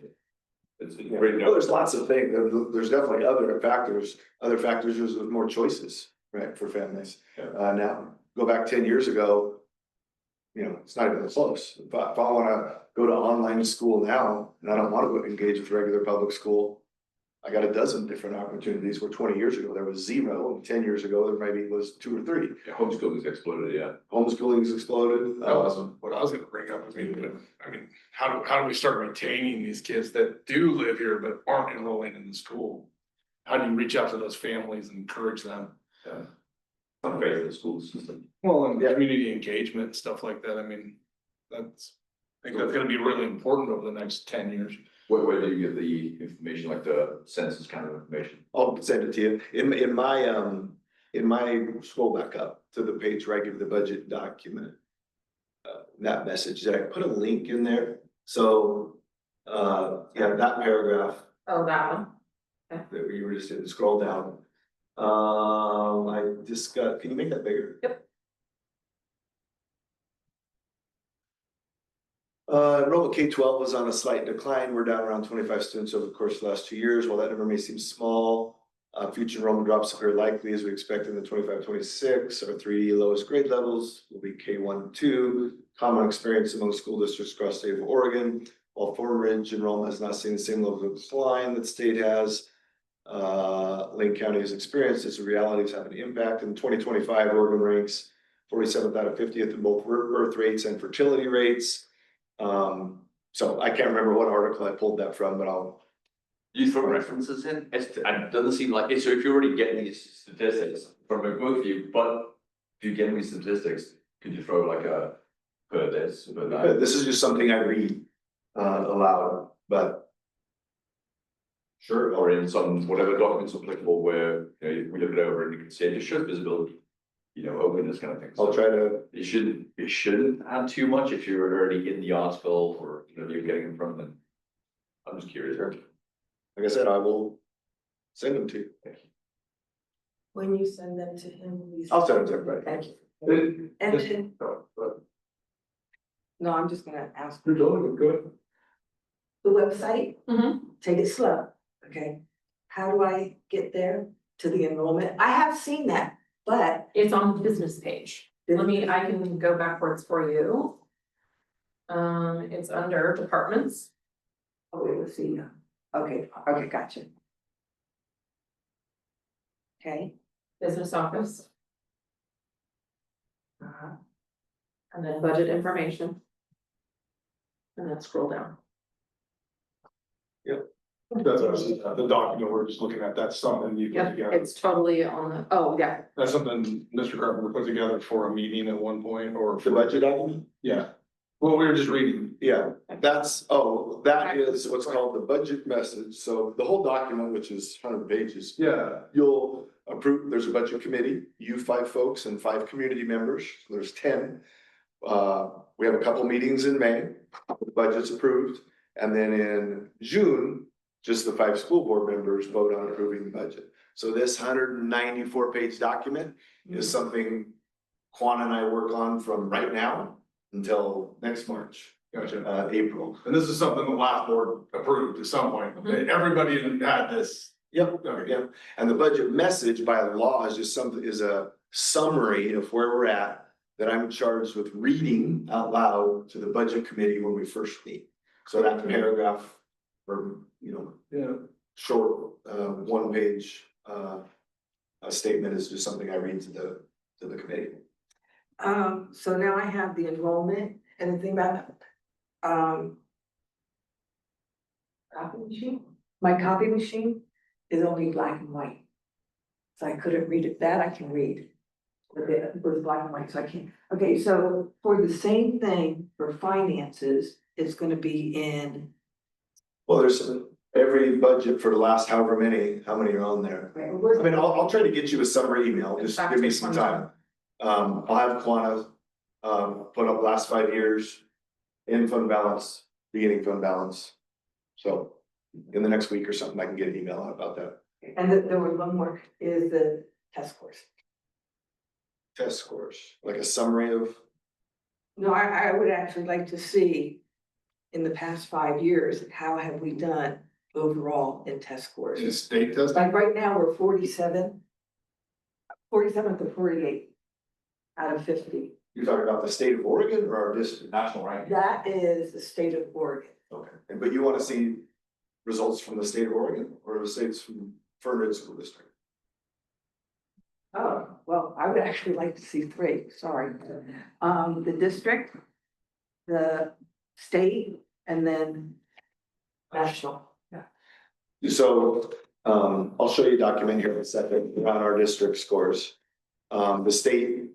Speaker 3: It's really
Speaker 6: well, there's lots of things. There's definitely other factors. Other factors is there's more choices, right, for families.
Speaker 3: Yeah.
Speaker 6: Now, go back 10 years ago, you know, it's not even close. If I want to go to online school now, and I don't want to go engage with regular public school, I got a dozen different opportunities where 20 years ago there was 0, and 10 years ago there maybe was 2 or 3.
Speaker 3: Yeah, homeschooling's exploded, yeah.
Speaker 6: Homeschooling's exploded.
Speaker 9: That wasn't what I was gonna bring up. I mean, how do we start retaining these kids that do live here but aren't enrolling in the school? How do you reach out to those families and encourage them?
Speaker 3: Yeah. Not great for the school system.
Speaker 9: Well, and community engagement and stuff like that. I mean, I think that's gonna be really important over the next 10 years.
Speaker 3: Where do you get the information, like the census kind of information?
Speaker 6: I'll send it to you. In my scroll back up to the page where I give the budget document. That message, did I put a link in there? So, yeah, that paragraph
Speaker 5: Oh, that one.
Speaker 6: that we were just in, scroll down. I just got, can you make that bigger?
Speaker 5: Yep.
Speaker 6: Enrollment K-12 was on a slight decline. We're down around 25 students over the course of the last 2 years. While that number may seem small, future enrollment drops are very likely as we expect in the 25-26. Our 3 lowest grade levels will be K1, 2, common experience among school districts across the state of Oregon. While Thorn Ridge enrollment has not seen the same level of decline that the state has, Lane County has experienced its realities have an impact. In 2025, Oregon ranks 47th out of 50th in both birth rates and fertility rates. So I can't remember what article I pulled that from, but I'll.
Speaker 3: You throw references in, it doesn't seem like it, so if you're already getting these statistics from both of you, but if you're getting these statistics, could you throw like a per this, per that?
Speaker 6: This is just something I read aloud, but.
Speaker 3: Sure, or in some, whatever documents applicable where, you know, we look it over and you can see it, shows visibility, you know, openness kind of thing.
Speaker 6: I'll try to.
Speaker 3: You shouldn't add too much if you're already in the article or, you know, you're getting in from them. I'm just curious.
Speaker 6: Like I said, I will send them to you.
Speaker 1: When you send them to him,
Speaker 6: I'll send them to everybody.
Speaker 1: Thank you. And then, no, I'm just gonna ask. The website, take it slow, okay? How do I get there to the enrollment? I have seen that, but.
Speaker 5: It's on the business page. I can go backwards for you. It's under departments.
Speaker 1: Oh, wait, let's see. Okay, gotcha. Okay,
Speaker 5: Business office. And then budget information. And then scroll down.
Speaker 9: That's the document we're just looking at, that's something you put
Speaker 5: Yep,
Speaker 9: together.
Speaker 5: it's totally on the, oh, yeah,
Speaker 9: That's something Mr. Carpenter put together for a meeting at one point, or
Speaker 6: The budget document?
Speaker 9: yeah. Well, we were just reading.
Speaker 6: Yeah, that is what's called the budget message. So the whole document, which is 100 pages,
Speaker 9: Yeah.
Speaker 6: you'll approve, there's a budget committee, you 5 folks and 5 community members, so there's 10. We have a couple meetings in May, the budget's approved, and then in June, just the 5 school board members vote on approving the budget. So this 194 page document is something Quan and I work on from right now until next March,
Speaker 9: Gotcha.
Speaker 6: April.
Speaker 9: And this is something the last board approved at some point.
Speaker 5: Mhm.
Speaker 9: Everybody had this.
Speaker 6: Yep,
Speaker 9: Okay.
Speaker 6: yeah, and the budget message by law is just something, is a summary of where we're at. That I'm charged with reading out loud to the budget committee when we first meet. So that paragraph, or,
Speaker 9: Yeah.
Speaker 6: short, 1 page, a statement is just something I read to the committee.
Speaker 1: So now I have the enrollment and the thing about, copy machine, my copy machine is only black and white. So I couldn't read it, that I can read. But it was black and white, so I can't, okay, so for the same thing for finances, it's gonna be in.
Speaker 6: Well, there's every budget for the last how many are on there. I mean, I'll try to get you a summary email, just give me some time. I'll have Quanah, put up last 5 years in fund balance, beginning fund balance. So in the next week or something, I can get an email out about that.
Speaker 1: And there was one more, is the test scores.
Speaker 6: Test scores, like a summary of,
Speaker 1: No, I would actually like to see in the past 5 years, how have we done overall in test scores?
Speaker 9: In state testing.
Speaker 1: Like right now, we're 47th to 48 out of 50.
Speaker 6: you're talking about the state of Oregon or our district?
Speaker 3: National ranking.
Speaker 1: That is the state of Oregon.
Speaker 6: Okay, but you wanna see results from the state of Oregon or the states from Fern Ridge School District?
Speaker 1: Oh, well, I would actually like to see 3, sorry. The district, the state, and then national.
Speaker 6: So, I'll show you a document here in a second around our district scores. The state,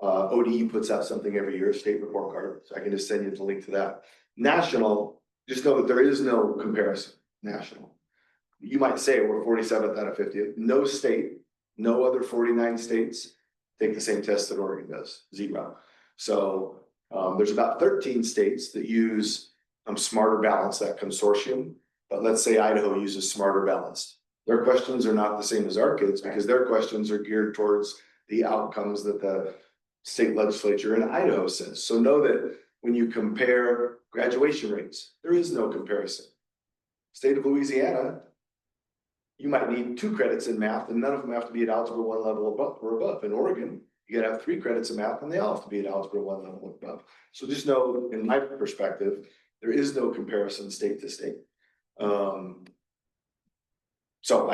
Speaker 6: ODE puts out something every year, state report card, so I can just send you the link to that. National, just know that there is no comparison, national. You might say we're 47th out of 50th, no state, no other 49 states take the same test that Oregon does, 0. So, there's about 13 states that use Smarter Balance, that consortium. But let's say Idaho uses Smarter Balanced. Their questions are not the same as our kids because their questions are geared towards the outcomes that the state legislature in Idaho says. So know that when you compare graduation rates, there is no comparison. State of Louisiana, you might need 2 credits in math and none of them have to be at Algebra 1 level above or above. In Oregon, you gotta have 3 credits in math and they all have to be at Algebra 1 level above. So just know, in my perspective, there is no comparison state to state. So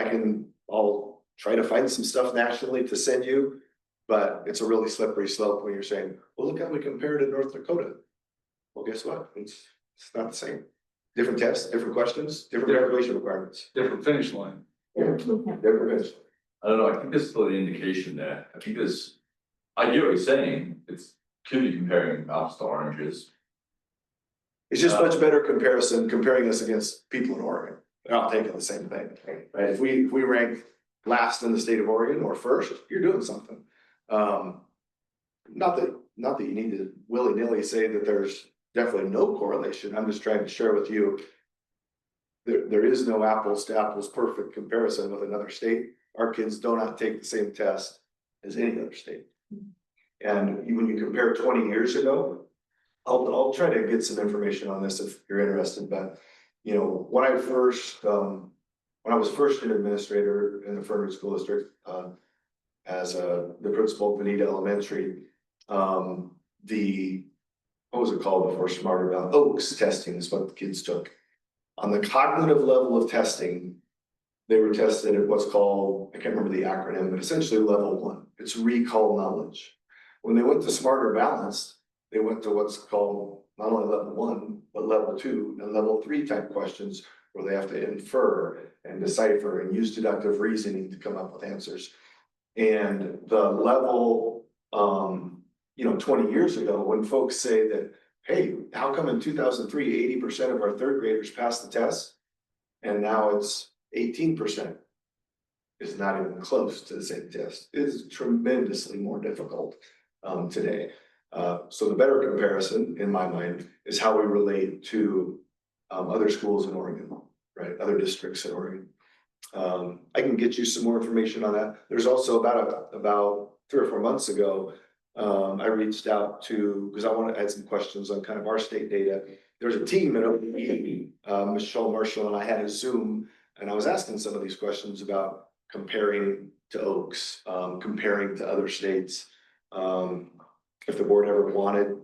Speaker 6: I'll try to find some stuff nationally to send you, but it's a really slippery slope when you're saying, well, look how we compare to North Dakota. Well, guess what? It's not the same. Different tests, different questions, different graduation requirements.
Speaker 9: Different finish line.
Speaker 6: Different finish.
Speaker 3: I don't know, I think there's still an indication there. I think I get what you're saying, it's could be comparing apples to oranges.
Speaker 6: It's just much better comparison, comparing us against people in Oregon. They're not taking the same thing, right? If we rank last in the state of Oregon or first, you're doing something. Not that you need to willy-nilly say that there's definitely no correlation. I'm just trying to share with you. There is no apples to apples perfect comparison with another state. Our kids do not take the same test as any other state. And when you compare 20 years ago, I'll try to get some information on this if you're interested, but when I was first an administrator in the Fern Ridge School District, as the principal of Bonita Elementary, what was it called before Smarter Balance? Oaks testing is what the kids took. On the cognitive level of testing, they were tested at what's called, I can't remember the acronym, but essentially level 1. It's recall knowledge. When they went to Smarter Balanced, they went to what's called not only level 1, but level 2 and level 3 type questions where they have to infer and decipher and use deductive reasoning to come up with answers. And the level, 20 years ago, when folks say that, hey, how come in 2003, 80% of our third graders passed the test? And now it's 18%. Is not even close to the same test. It is tremendously more difficult today. So the better comparison, in my mind, is how we relate to other schools in Oregon, right? Other districts in Oregon. I can get you some more information on that. There's also about 3 or 4 months ago, I reached out to, because I want to add some questions on kind of our state data. There's a team at OPE, Michelle Marshall and I had a Zoom, and I was asking some of these questions about comparing to Oaks, comparing to other states. If the board ever wanted,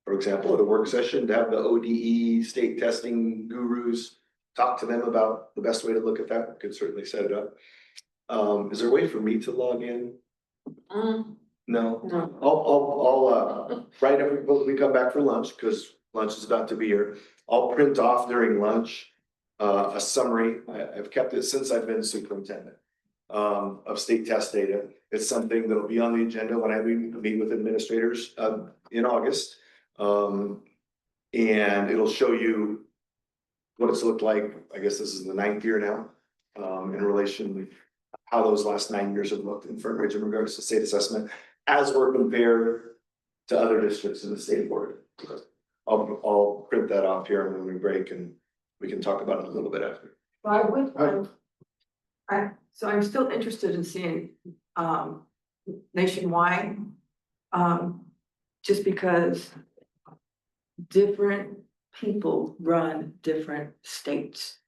Speaker 6: for example, at a work session to have the ODE state testing gurus talk to them about the best way to look at that, we could certainly set it up. Is there a way for me to log in? No.
Speaker 5: No.
Speaker 6: I'll right after we come back for lunch, because lunch is about to be here. I'll print off during lunch a summary. I've kept it since I've been superintendent of state test data. It's something that'll be on the agenda when I meet with administrators in August. And it'll show you what it's looked like. I guess this is the 9th year now, in relation to how those last 9 years have looked in Fernridge in regards to state assessment, as we're compared to other districts in the state board. I'll print that off here when we break, and we can talk about it a little bit after.
Speaker 1: So I'm still interested in seeing, nationwide, just because different people run different states.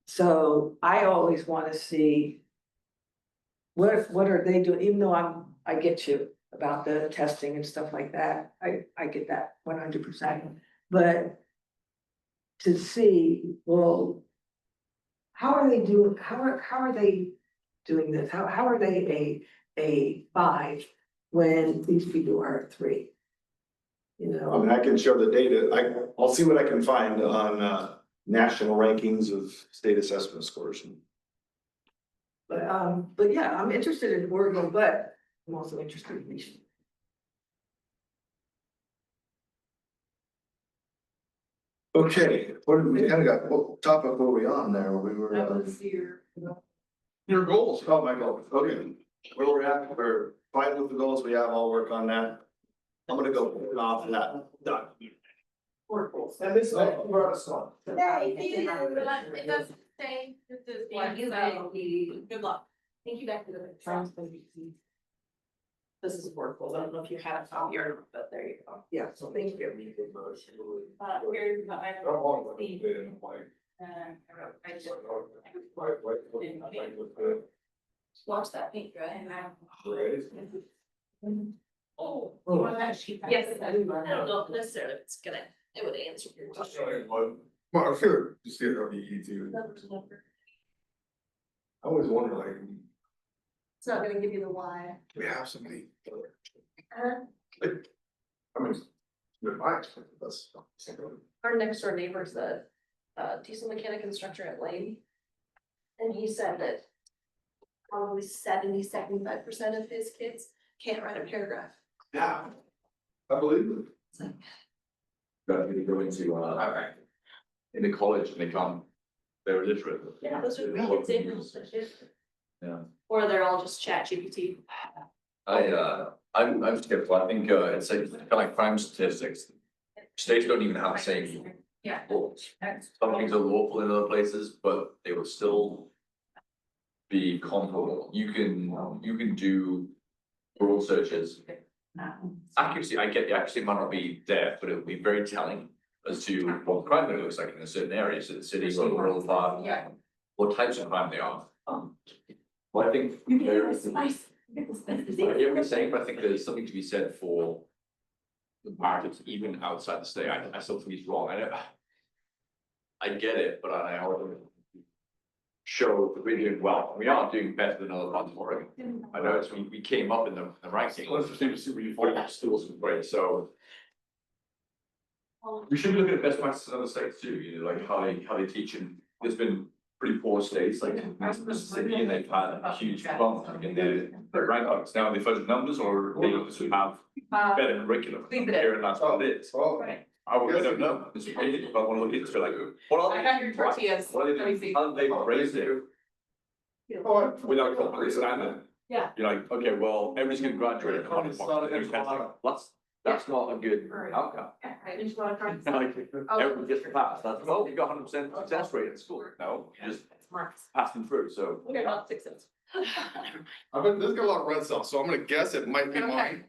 Speaker 1: So I always want to see what are they doing, even though I get you about the testing and stuff like that. I get that 100%, but to see, well, how are they doing, how are they doing this? How are they a 5 when these people are a 3? You
Speaker 6: I
Speaker 1: know,
Speaker 6: mean, I can show the data. I'll see what I can find on national rankings of state assessment scores.
Speaker 1: but yeah, I'm interested in Oregon, but I'm also interested in Michigan.
Speaker 6: Okay, what did we kind of got, what topic were we on there? We were. Your goals, oh, my goals, okay. Where we're at, we're fine with the goals we have, I'll work on that. I'm gonna go off of that. Done. And this is what brought us on.
Speaker 4: It doesn't say this is one, so good luck. Thank you, back to the.
Speaker 5: This is board goals. I don't know if you had a copy or, but there you go.
Speaker 1: Yeah, so thank you.
Speaker 4: Here's the item. Watch that paint dry. Oh, you want that sheet? Yes, I don't know necessarily if it's gonna, it would answer your question.
Speaker 6: Well, I feel just get on the YouTube. I always wonder, like,
Speaker 4: It's not gonna give you the why.
Speaker 6: we have somebody.
Speaker 4: Uh,
Speaker 6: I mean, with my experience, that's.
Speaker 4: Our next door neighbor's a diesel mechanic instructor at Lane. And he said that probably 75% of his kids can't write a paragraph.
Speaker 6: Yeah. I believe it.
Speaker 4: It's like,
Speaker 3: Got to go into college and they're illiterate.
Speaker 4: yeah, those are the examples.
Speaker 3: Yeah.
Speaker 4: Or they're all just chat GPT.
Speaker 3: I'm skeptical. I think it's like kind of like crime statistics. States don't even have the same
Speaker 4: Yeah.
Speaker 3: laws. Some things are lawful in other places, but they will still be comparable. You can do broad searches. Accuracy, I get the accuracy might not be there, but it will be very telling as to what crime rate looks like in a certain area, so the city or the rural part,
Speaker 4: Yeah.
Speaker 3: what types of crime they are. Well, I think there is. I hear what you're saying, but I think there's something to be said for the markets even outside the state. I still think he's wrong. I get it, but I show that we're doing well. We are doing better than other parts of Oregon. I noticed we came up in the ranking.
Speaker 9: Well, it's interesting to see where you
Speaker 3: For
Speaker 9: fall.
Speaker 3: schools and grades, so. We should be looking at best practices in other states too, you know, like how they teach in, there's been pretty poor states like Mississippi, and they've had a huge bump in their rankings. Now, they fudge numbers or they obviously have better curriculum here, and that's what it is.
Speaker 9: Oh,
Speaker 3: I don't know, it's opinion, but I wanna look into it, like, what are
Speaker 5: I got your tortillas.
Speaker 3: What are
Speaker 5: Let me
Speaker 3: they,
Speaker 5: see.
Speaker 3: how do they raise it without completely standing?
Speaker 4: Yeah.
Speaker 3: You're like, okay, well, everybody's gonna graduate and come on and walk, that's not a good outcome. Like, everyone gets passed, that's, oh, you got 100% success rate in school, no, you just pass them through, so.
Speaker 5: We're not successful.
Speaker 9: I bet this got a lot of red cells, so I'm gonna guess it might be mine.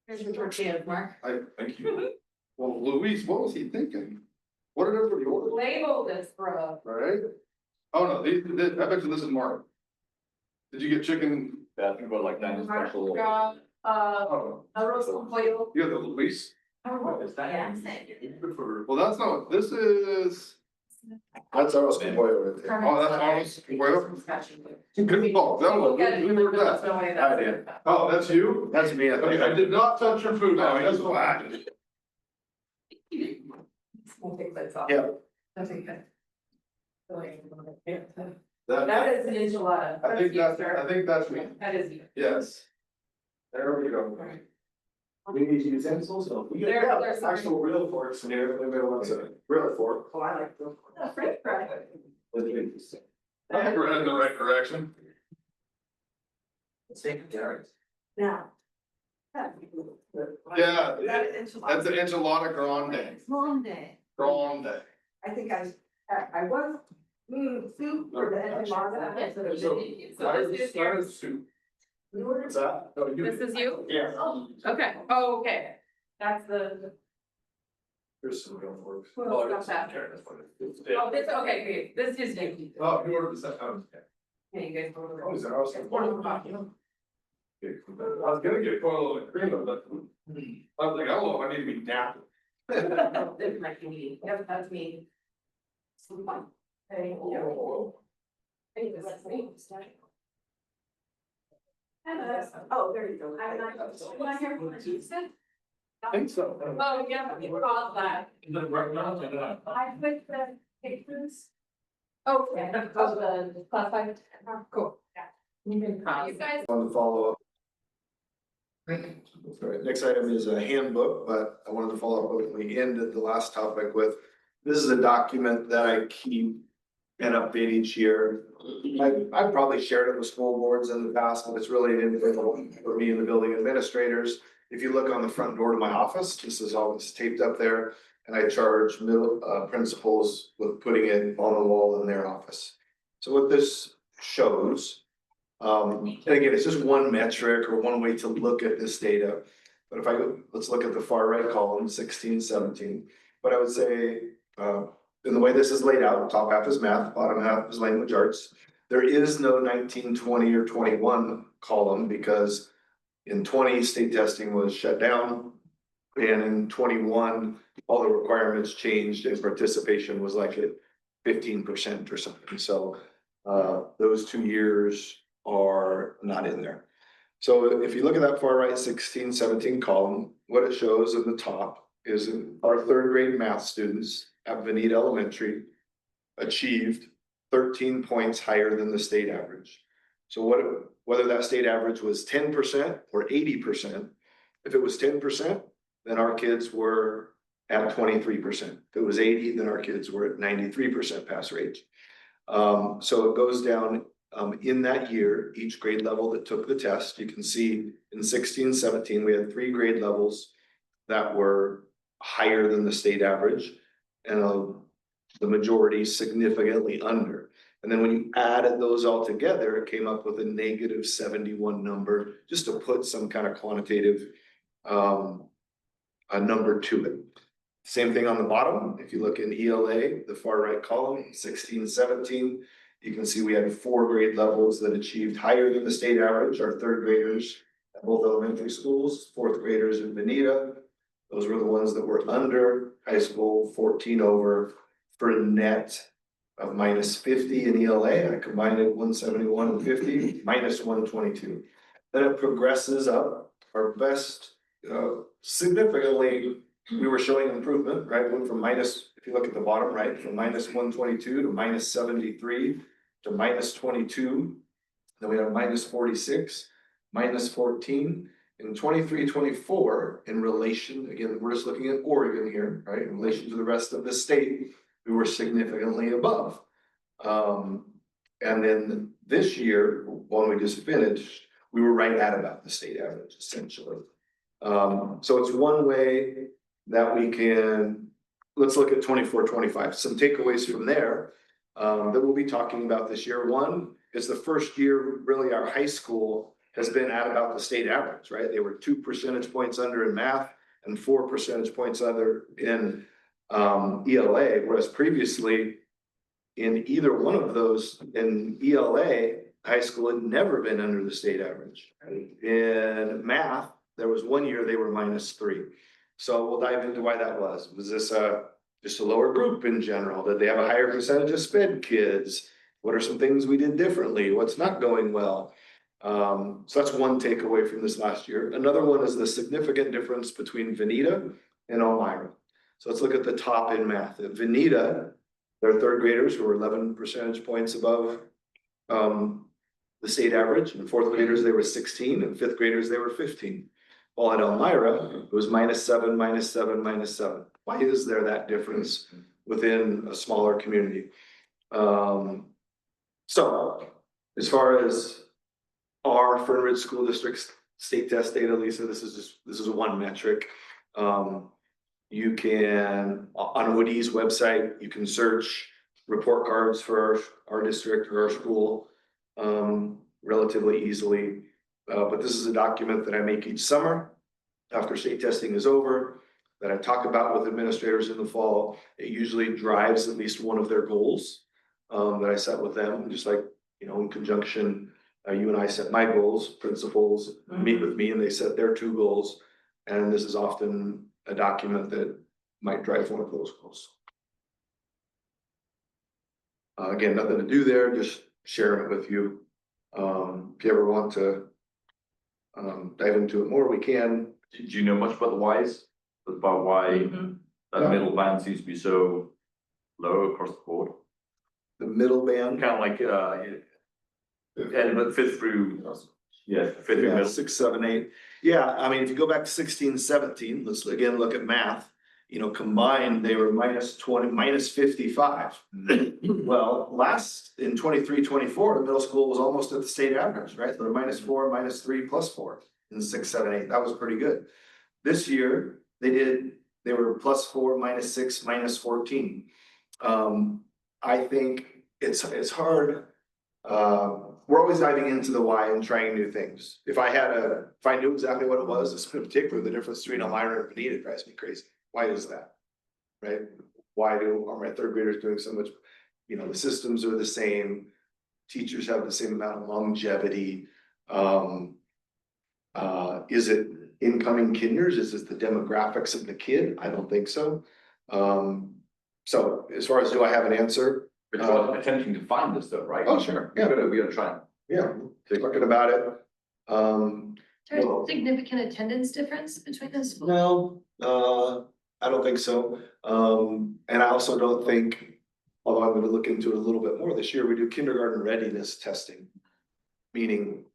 Speaker 5: Here's your tortillas, Mark.
Speaker 9: Thank you. Well, Luis, what was he thinking? What did everybody order?
Speaker 5: Label this, bro.
Speaker 9: Right? Oh, no, I bet you this is Mark. Did you get chicken?
Speaker 3: Yeah, I think about like that special.
Speaker 9: Oh,
Speaker 5: arroz con pollo.
Speaker 9: you got the Luis?
Speaker 3: Is that?
Speaker 9: Well, that's not, this is. That's arroz con pollo right there. Oh, that's arroz con pollo? Good call. That one, we were that.
Speaker 5: I
Speaker 3: did.
Speaker 9: Oh, that's you?
Speaker 6: That's me.
Speaker 9: Okay, I did not touch your food.
Speaker 6: No,
Speaker 9: That's
Speaker 6: you-
Speaker 9: why.
Speaker 5: We'll take this off.
Speaker 6: Yeah.
Speaker 5: That's okay.
Speaker 9: That,
Speaker 5: That is an enchilada.
Speaker 9: I think
Speaker 5: That's
Speaker 9: that's,
Speaker 5: you,
Speaker 9: I
Speaker 5: sir.
Speaker 9: think that's me.
Speaker 5: That is you.
Speaker 9: Yes. There we go.
Speaker 6: We need utensils, so we
Speaker 5: There-
Speaker 6: have
Speaker 5: there's some-
Speaker 6: actual real forks in here, if anybody wants a real fork.
Speaker 5: Oh, I like them. French fry.
Speaker 9: I think we're heading in the right direction.
Speaker 1: Now.
Speaker 9: Yeah,
Speaker 1: That is
Speaker 9: that's an enchilada grande.
Speaker 1: Long day.
Speaker 9: Grande.
Speaker 1: I think I was, soup for the enchilada.
Speaker 5: Okay, so there's-
Speaker 9: So,
Speaker 5: so this is your,
Speaker 9: soup.
Speaker 1: You ordered-
Speaker 9: What's that? Oh, you-
Speaker 5: this is you?
Speaker 9: Yeah.
Speaker 5: Okay, oh, okay. That's the,
Speaker 9: Here's some real forks.
Speaker 5: Well,
Speaker 9: Oh,
Speaker 5: that's
Speaker 9: that's
Speaker 5: after.
Speaker 9: Yeah.
Speaker 5: oh, this, okay, great. This is you.
Speaker 9: Oh, you ordered the second.
Speaker 5: Yeah, you guys. order it.
Speaker 9: Oh, is that arroz con
Speaker 5: Order
Speaker 9: pollo?
Speaker 5: the coffee.
Speaker 9: I was gonna get coil and cream, but I was like, oh, I need to be napped.
Speaker 5: Oh, this might be me. Yep, that's me. Some fun. Hey, oh. Hey, this is me. Hello.
Speaker 1: Oh, there you go.
Speaker 9: I think so.
Speaker 5: Oh, yeah, we were all that.
Speaker 1: I put the pictures.
Speaker 5: Okay, oh, the classified, cool. You guys.
Speaker 6: On the follow up. Sorry, next item is a handbook, but I wanted to follow up what we ended the last topic with. This is a document that I keep and update each year. I've probably shared it with school boards in the past, but it's really integral for me and the building administrators. If you look on the front door to my office, this is always taped up there, and I charge middle principals with putting it on the wall in their office. So what this shows, and again, it's just one metric or one way to look at this data. But if I go, let's look at the far right column, 16, 17. But I would say, in the way this is laid out, top half is math, bottom half is language arts. There is no 19, 20, or 21 column because in 20, state testing was shut down. And in 21, all the requirements changed and participation was like at 15% or something. So those 2 years are not in there. So if you look at that far right 16, 17 column, what it shows at the top is our third grade math students at Veneta Elementary achieved 13 points higher than the state average. So whether that state average was 10% or 80%, if it was 10%, then our kids were at 23%. If it was 80, then our kids were at 93% pass rate. So it goes down in that year, each grade level that took the test. You can see in 16, 17, we had 3 grade levels that were higher than the state average, and the majority significantly under. And then when you added those all together, it came up with a negative 71 number, just to put some kind of quantitative a number to it. Same thing on the bottom. If you look in ELA, the far right column, 16, 17, you can see we had 4 grade levels that achieved higher than the state average. Our third graders at both elementary schools, fourth graders in Veneta. Those were the ones that were under high school, 14 over, for a net of -50 in ELA, I combined it 171 and 50, -122. Then it progresses up, our best, significantly, we were showing improvement, right? Went from minus, if you look at the bottom right, from -122 to -73 to -22. Then we have -46, -14. In 23-24, in relation, again, we're just looking at Oregon here, right? In relation to the rest of the state, we were significantly above. And then this year, when we just finished, we were right at about the state average, essentially. So it's one way that we can, let's look at 24-25. Some takeaways from there that we'll be talking about this year. One is the first year, really, our high school has been at about the state average, right? They were 2 percentage points under in math and 4 percentage points under in ELA, whereas previously in either one of those, in ELA, high school had never been under the state average. In math, there was 1 year they were -3. So we'll dive into why that was. Was this just a lower group in general? Did they have a higher percentage of sped kids? What are some things we did differently? What's not going well? So that's one takeaway from this last year. Another one is the significant difference between Veneta and Elmira. So let's look at the top in math. At Veneta, their third graders who were 11 percentage points above the state average. And fourth graders, they were 16, and fifth graders, they were 15. While at Elmira, it was -7, -7, -7. Why is there that difference within a smaller community? So as far as our Fern Ridge School District's state test data, Lisa, this is one metric. You can, on Woody's website, you can search report cards for our district or our school relatively easily. But this is a document that I make each summer after state testing is over, that I talk about with administrators in the fall. It usually drives at least one of their goals that I set with them, just like, you know, in conjunction, you and I set my goals, principals meet with me and they set their 2 goals. And this is often a document that might drive one of those goals. Again, nothing to do there, just sharing it with you. If you ever want to dive into it more, we can.
Speaker 3: Do you know much about the whys? About why that middle band seems to be so low across the board?
Speaker 6: The middle band.
Speaker 3: Kind of like, but fifth through, fifth through
Speaker 6: Yeah,
Speaker 3: middle.
Speaker 6: 6, 7, 8. Yeah, I mean, if you go back to 16, 17, let's again look at math. You know, combined, they were -20, -55. Well, in 23-24, the middle school was almost at the state average, right? They're -4, -3, +4 in 6, 7, 8. That was pretty good. This year, they were +4, -6, -14. I think it's hard. We're always diving into the why and trying new things. If I knew exactly what it was, this in particular, the difference between Elmira and Veneta drives me crazy. Why is that? Right? Why are my third graders doing so much? You know, the systems are the same. Teachers have the same amount of longevity. Is it incoming kinders? Is it the demographics of the kid? I don't think so. So as far as do I have an answer?
Speaker 3: But you're attempting to find this though, right?
Speaker 6: Oh, sure. Yeah.
Speaker 3: We gotta try.
Speaker 6: Yeah, talking about it.
Speaker 4: There's
Speaker 6: Well-
Speaker 4: significant attendance difference between the schools.
Speaker 6: No, I don't think so. And I also don't think, although I'm gonna look into it a little bit more this year, we do kindergarten readiness testing. Meaning,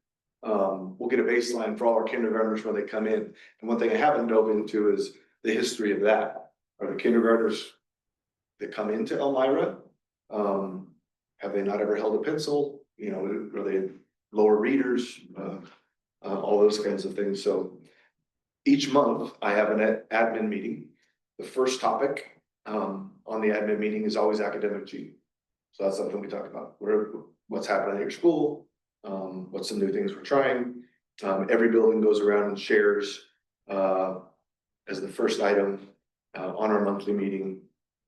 Speaker 6: we'll get a baseline for all our kindergartners when they come in. And one thing I haven't dove into is the history of that. Are the kindergartners that come into Elmira, have they not ever held a pencil? You know, are they lower readers? All those kinds of things. So each month I have an admin meeting. The first topic on the admin meeting is always academic achievement. So that's something we talk about. What's happening at your school? What's some new things we're trying? Every building goes around and shares as the first item on our monthly meeting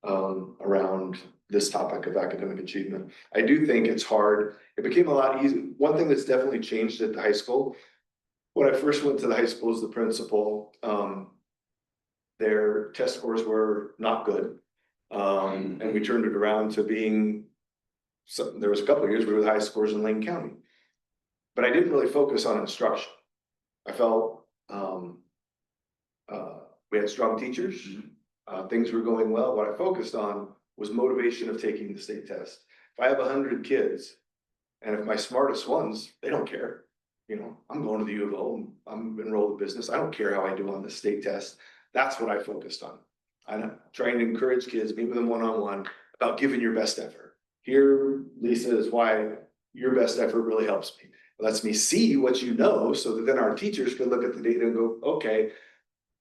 Speaker 6: around this topic of academic achievement. I do think it's hard. It became a lot easier. One thing that's definitely changed at the high school. When I first went to the high school as the principal, their test scores were not good. And we turned it around to being so there was a couple of years we were the highest scores in Lane County. But I didn't really focus on instruction. I felt, we had strong teachers, things were going well. What I focused on was motivation of taking the state test. If I have 100 kids, and if my smartest ones, they don't care. You know, I'm going to the U of O, I'm enrolled in business, I don't care how I do on the state test. That's what I focused on. I'm trying to encourage kids, meet with them one-on-one, about giving your best effort. Here, Lisa, is why your best effort really helps me. It lets me see what you know, so that then our teachers can look at the data and go, okay,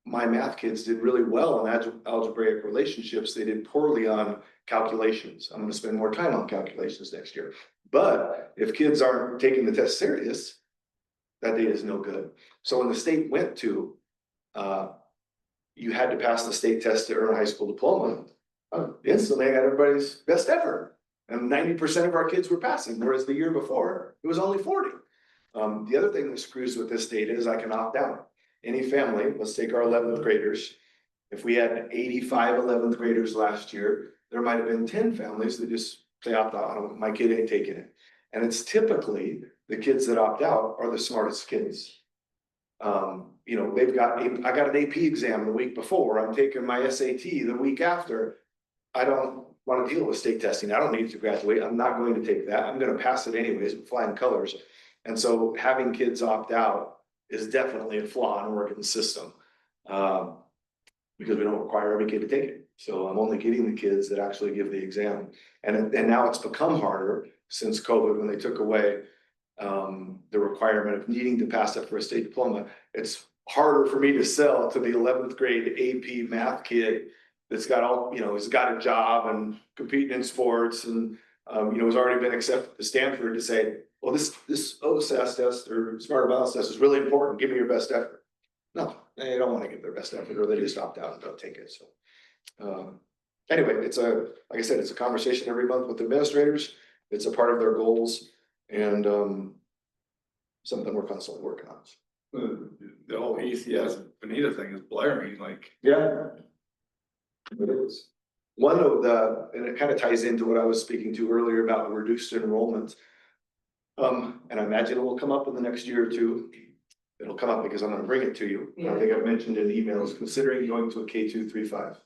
Speaker 6: my math kids did really well on algebraic relationships. They did poorly on calculations. I'm gonna spend more time on calculations next year. But if kids aren't taking the test serious, that data is no good. So when the state went to, you had to pass the state test to earn a high school diploma, instantly I got everybody's best effort. And 90% of our kids were passing, whereas the year before, it was only 40. The other thing that screws with this data is I can opt out. Any family, let's take our 11th graders. If we had 85 11th graders last year, there might have been 10 families that just say opt out, my kid ain't taking it. And it's typically the kids that opt out are the smartest kids. You know, I got an AP exam the week before, I'm taking my SAT the week after. I don't want to deal with state testing. I don't need to graduate. I'm not going to take that. I'm going to pass it anyways, flying colors. And so having kids opt out is definitely a flaw in Oregon's system. Because we don't require every kid to take it. So I'm only getting the kids that actually give the exam. And now it's become harder since COVID, when they took away the requirement of needing to pass up for a state diploma. It's harder for me to sell to the 11th grade AP math kid that's got all, you know, has got a job and competing in sports and, you know, has already been accepted to Stanford, to say, well, this OSAS test or Smarter Balance test is really important. Give me your best effort. No, they don't want to give their best effort, or they just opt out and don't take it. So anyway, like I said, it's a conversation every month with administrators. It's a part of their goals, and something we're constantly working on.
Speaker 9: The whole ECS Bonita thing is blaring, like.
Speaker 6: Yeah. It is. One of and it kind of ties into what I was speaking to earlier about reduced enrollment. And I imagine it will come up in the next year or two. It'll come up because I'm gonna bring it to you.
Speaker 1: Yeah.
Speaker 6: I think I've mentioned in emails, considering going to a K2, 3, 5.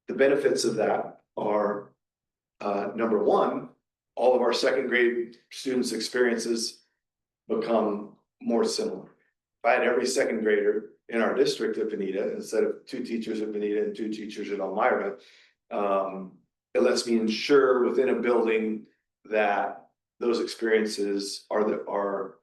Speaker 6: The benefits of that are, number one, all of our second grade students' experiences become more similar. If I had every second grader in our district at Bonita, instead of 2 teachers at Bonita and 2 teachers at Elmira, it lets me ensure within a building that those experiences are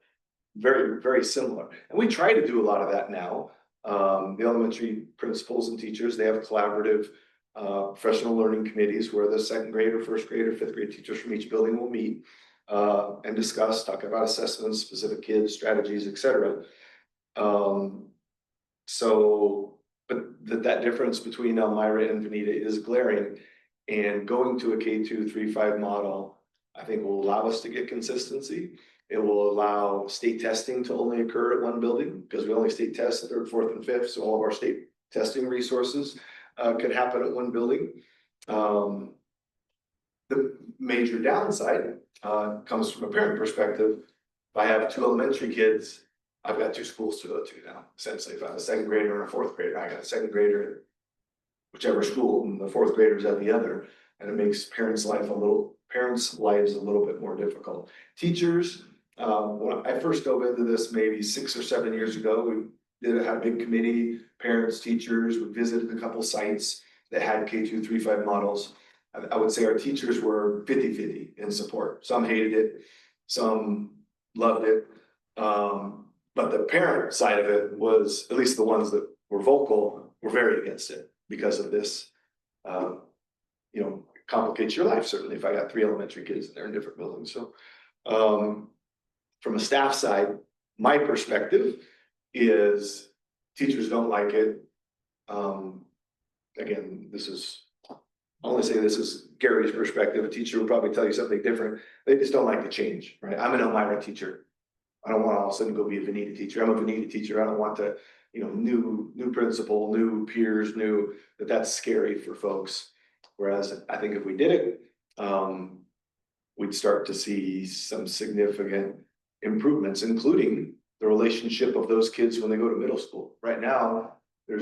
Speaker 6: very, very similar. And we try to do a lot of that now. The elementary principals and teachers, they have collaborative professional learning committees where the second grade or first grade or fifth grade teachers from each building will meet and discuss, talk about assessments, specific kids, strategies, etc. But that difference between Elmira and Bonita is glaring, and going to a K2, 3, 5 model, I think will allow us to get consistency. It will allow state testing to only occur at one building, because we only state test 3rd, 4th, and 5th. So all of our state testing resources could happen at one building. The major downside comes from a parent perspective. If I have 2 elementary kids, I've got 2 schools to go to now. Essentially, if I have a second grader and a 4th grader, I got a second grader at whichever school, and the 4th graders at the other, and it makes parents' lives a little bit more difficult. Teachers, when I first dove into this maybe 6 or 7 years ago, we had a big committee, parents, teachers. We visited a couple sites that had K2, 3, 5 models. I would say our teachers were 50-50 in support. Some hated it, some loved it. But the parent side of it was, at least the ones that were vocal, were very against it because of this, you know, complicates your life, certainly, if I got 3 elementary kids and they're in different buildings. So from a staff side, my perspective is teachers don't like it. Again, I only say this is Gary's perspective. A teacher will probably tell you something different. They just don't like the change, right? I'm an Elmira teacher. I don't want to all of a sudden go be a Bonita teacher. I'm a Bonita teacher. I don't want to, you know, new principal, new peers, that's scary for folks. Whereas I think if we did it, we'd start to see some significant improvements, including the relationship of those kids when they go to middle school. Right now, it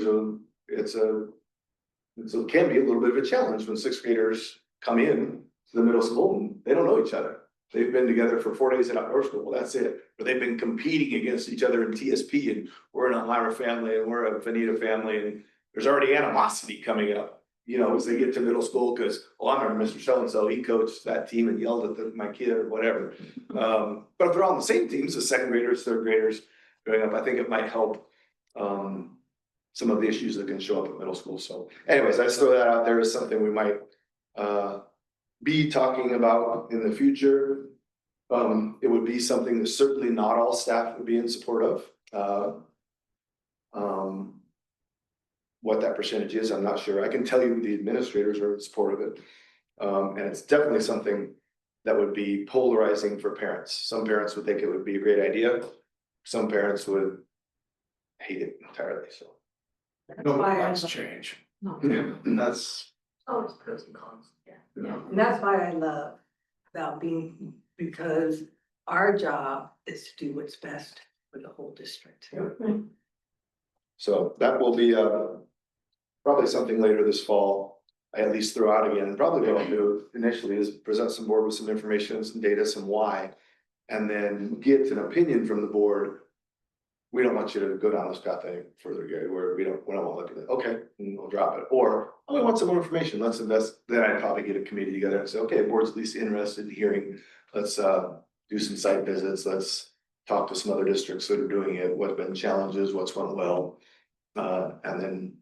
Speaker 6: can be a little bit of a challenge when sixth graders come in to the middle school and they don't know each other. They've been together for 4 days at outdoor school, well, that's it. But they've been competing against each other in TSP, and we're an Elmira family and we're a Veneta family, and there's already animosity coming up, as they get to middle school, because, I remember Mr. So-and-so, he coached that team and yelled at my kid or whatever. But if they're all on the same teams, the second graders, third graders growing up, I think it might help some of the issues that can show up at middle school. So anyways, I just throw that out there as something we might be talking about in the future. It would be something that certainly not all staff would be in support of. What that percentage is, I'm not sure. I can tell you the administrators are in support of it. And it's definitely something that would be polarizing for parents. Some parents would think it would be a great idea. Some parents would hate it entirely, so.
Speaker 9: Nobody likes change. Yeah, that's.
Speaker 1: Oh, it's pros and cons. Yeah. And that's why I love about being, because our job is to do what's best for the whole district.
Speaker 6: So that will be probably something later this fall. I at least throw out again, probably what I'll do initially is present some board with some information, some data, some why, and then get an opinion from the board. We don't want you to go down this path any further, Gary, where we don't want to look at it. Okay, and we'll drop it. Or, we want some more information. Let's invest. Then I'd probably get a committee together and say, okay, board's at least interested in hearing. Let's do some site visits. Let's talk to some other districts that are doing it. What's been challenges, what's went well. And then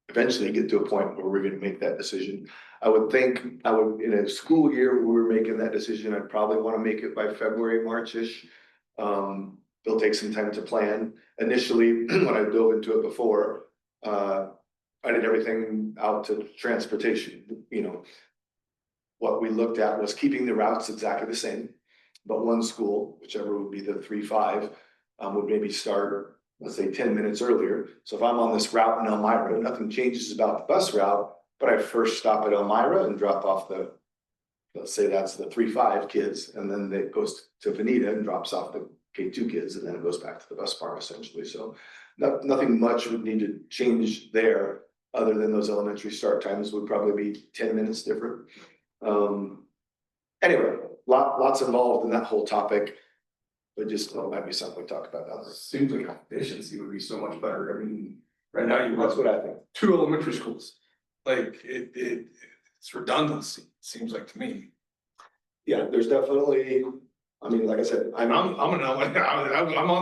Speaker 6: eventually get to a point where we're going to make that decision. I would think in a school year where we're making that decision, I'd probably want to make it by February, March-ish. They'll take some time to plan. Initially, when I dove into it before, I did everything out to transportation. What we looked at was keeping the routes exactly the same, but one school, whichever would be the 3-5, would maybe start, let's say 10 minutes earlier. So if I'm on this route in Elmira, nothing changes about the bus route, but I first stop at Elmira and drop off let's say that's the 3-5 kids, and then it goes to Veneta and drops off the K2 kids, and then it goes back to the bus farm essentially. So nothing much would need to change there, other than those elementary start times would probably be 10 minutes different. Anyway, lots involved in that whole topic. But just might be something we talk about down there.
Speaker 9: Seems like efficiency would be so much better. I mean, right now
Speaker 6: That's what I think.
Speaker 9: 2 elementary schools. Like it's redundancy, it seems like to me.
Speaker 6: Yeah, there's definitely, like I said,
Speaker 9: I'm on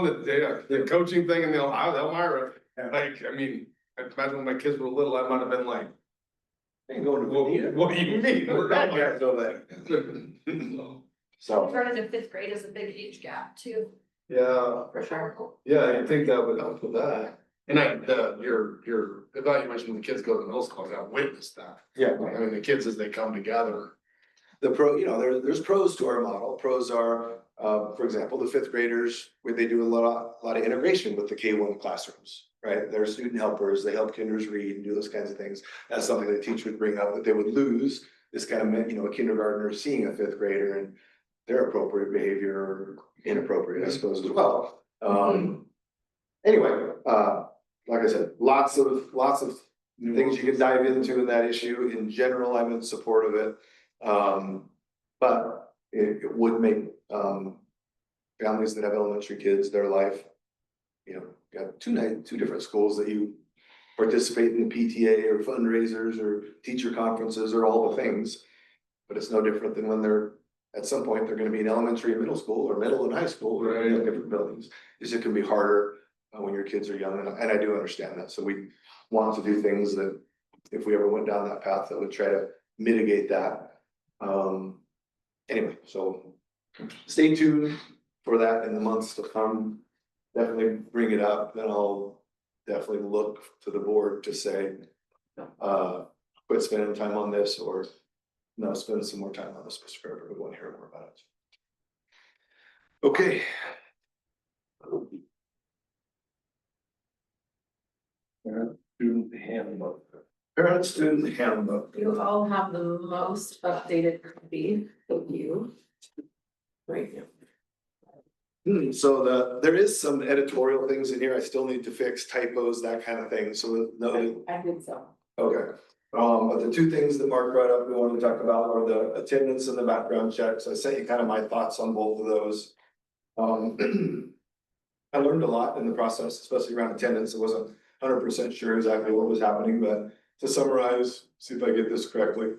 Speaker 9: the coaching thing in the Elmira. Like, I imagine when my kids were little, I might have been like,
Speaker 6: ain't going to Veneta.
Speaker 9: what do you mean?
Speaker 6: We're not gonna go there. So,
Speaker 4: Turning to 5th grade is a big age gap too.
Speaker 9: Yeah,
Speaker 5: For sure.
Speaker 9: yeah, I think that would help with that. And your evaluation when the kids go to middle school, I witnessed that.
Speaker 6: yeah,
Speaker 9: The kids as they come together.
Speaker 6: there's pros to our model. Pros are, for example, the 5th graders, where they do a lot of integration with the K1 classrooms, right? They're student helpers, they help kinders read and do those kinds of things. That's something the teacher would bring up, that they would lose this kind of, a kindergartner seeing a 5th grader and their appropriate behavior or inappropriate, I suppose, as well. Anyway, like I said, lots of things you can dive into in that issue. In general, I'm in support of it. But it would make families that have elementary kids, their life, got two different schools that you participate in PTA or fundraisers or teacher conferences or all the things. But it's no different than when at some point, they're gonna be in elementary and middle school, or middle and high school, or in different buildings. It can be harder when your kids are young, and I do understand that. So we want to do things that, if we ever went down that path, that would try to mitigate that. Anyway, so stay tuned for that in the months to come. Definitely bring it up, then I'll definitely look to the board to say, quit spending time on this, or no, spend some more time on this, Mr. Scriber. We want to hear more about it. Okay.
Speaker 9: Student handbook. Parent student handbook.
Speaker 5: You all have the most updated copy of you. Right now.
Speaker 6: So there is some editorial things in here. I still need to fix typos, that kind of thing. So no,
Speaker 5: I think so.
Speaker 6: okay. But the two things that Mark brought up, we wanted to talk about are the attendance and the background checks. I sent you kind of my thoughts on both of those. I learned a lot in the process, especially around attendance. I wasn't 100% sure exactly what was happening, but to summarize, see if I get this correctly.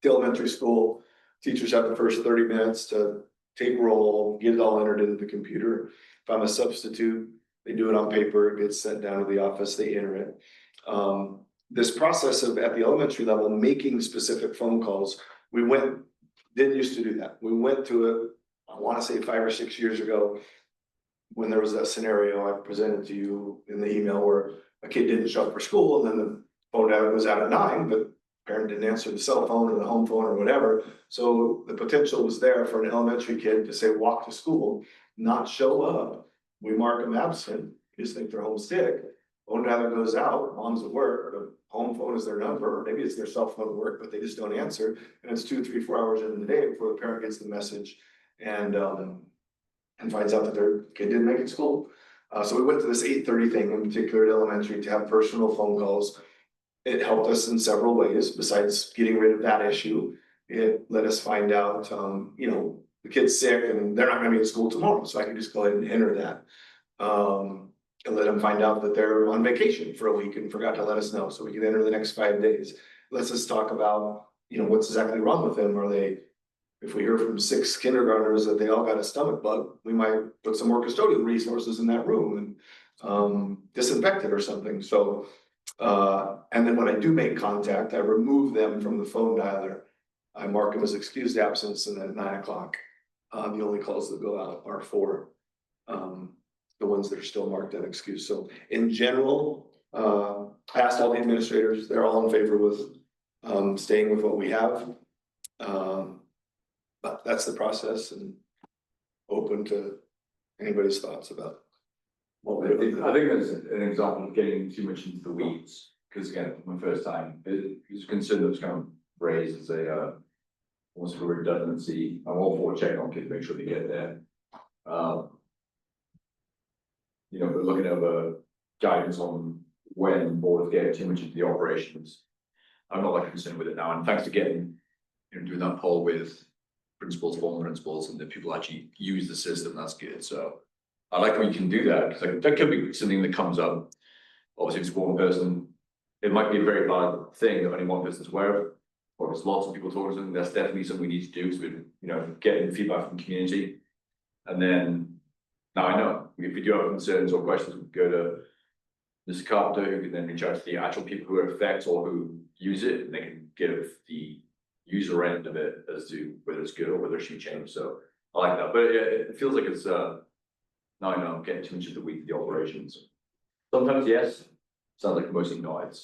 Speaker 6: The elementary school, teachers have the first 30 minutes to take roll, get it all entered into the computer. If I'm a substitute, they do it on paper, it gets sent down to the office, they enter it. This process of at the elementary level, making specific phone calls, didn't used to do that. We went to it, I want to say 5 or 6 years ago, when there was that scenario I presented to you in the email where a kid didn't show up for school and then the phone was out at 9, but parent didn't answer the cell phone or the home phone or whatever. So the potential was there for an elementary kid to say, walk to school, not show up. We mark them absent, you just think they're home sick. Phone dialer goes out, mom's at work, or the home phone is their number, or maybe it's their cell phone at work, but they just don't answer. And it's 2, 3, 4 hours into the day before the parent gets the message and finds out that their kid didn't make it to school. So we went to this 8:30 thing in particular at elementary to have personal phone calls. It helped us in several ways, besides getting rid of that issue. It let us find out, the kid's sick and they're not gonna be at school tomorrow, so I can just go ahead and enter that. And let them find out that they're on vacation for a week and forgot to let us know, so we can enter the next 5 days. Let's us talk about, what's exactly wrong with them. If we hear from 6 kindergartners that they all got a stomach bug, we might put some more custodial resources in that room and disinfect it or something. So, and then when I do make contact, I remove them from the phone dialer. I mark them as excused absence, and then at 9 o'clock, the only calls that go out are for the ones that are still marked unexcused. So in general, I asked all the administrators, they're all in favor with staying with what we have. But that's the process, and open to anybody's thoughts about.
Speaker 3: I think that's an example of getting too much into the weeds, because again, my first time, it was a concern that was kind of raised as almost a redundancy. I'm all for checking on kids, make sure they get there. But looking over guidance on when boards get too much into the operations, I'm not that concerned with it now. And thanks to getting, doing that poll with principals, former principals, and the people actually use the system, that's good. So I like when you can do that, because that could be something that comes up. Obviously, if it's one person, it might be a very bad thing that only one person's aware of, or if there's lots of people talking to them, that's definitely something we need to do, because we're, getting feedback from the community. And then now I know if we do have concerns or questions, we go to Mr. Carpenter, who can then reach out to the actual people who are affected or who use it, and they can give the user end of it as to whether it's good or whether it should change. So I like that, but yeah, it feels like it's now I know I'm getting too much of the weeds of the operations. Sometimes yes, sounds like mostly not.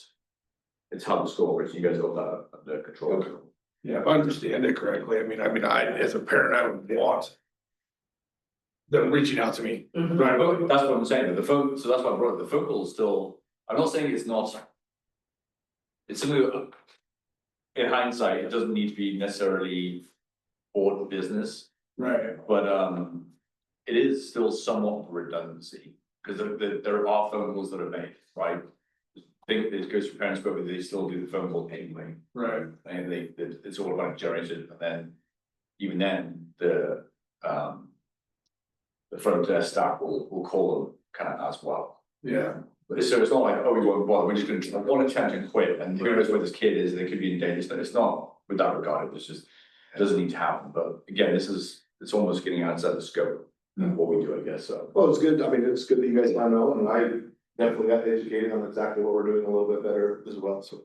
Speaker 3: It's how the score works. You guys got that under control.
Speaker 9: Okay. Yeah, if I understand it correctly, I as a parent, I would want them reaching out to me.
Speaker 3: Right, but that's what I'm saying. The phone, so that's why I brought it. The phone call is still. I'm not saying it's not. It's something. In hindsight, it doesn't need to be necessarily board business,
Speaker 9: Right.
Speaker 3: but it is still somewhat redundancy, because there are phone calls that are made, right? I think it goes to parents, but they still do the phone call anyway.
Speaker 9: Right.
Speaker 3: And it's all about generated, and then even then the front desk staff will call them kind of as well.
Speaker 9: Yeah.
Speaker 3: But so it's not like, oh, we won't bother, we're just gonna want to change and quit, and who knows where this kid is, they could be in danger, so it's not with that regard, it's just, it doesn't need to happen. But again, it's almost getting outside the scope of what we do, I guess, so.
Speaker 6: Well, it's good. It's good that you guys now know, and I definitely got educated on exactly what we're doing a little bit better as well, so.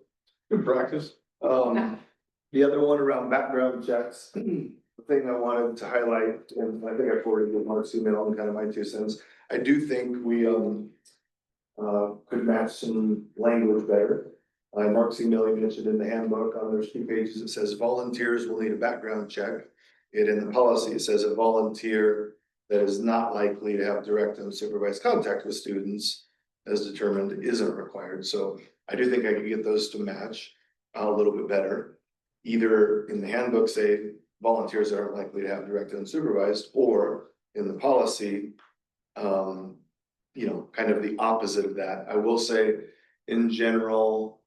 Speaker 9: Good practice.
Speaker 6: The other one around background checks, the thing I wanted to highlight, and I think I forwarded Mark's email and kind of my 2 cents. I do think we, could match some language better. Mark's email, he mentioned in the handbook on there's 2 pages, it says volunteers will need a background check. In the policy, it says a volunteer that is not likely to have direct unsupervised contact with students as determined isn't required. So I do think I could get those to match a little bit better. Either in the handbook say volunteers are likely to have direct and unsupervised, or in the policy. You know, kind of the opposite of that. I will say, in general,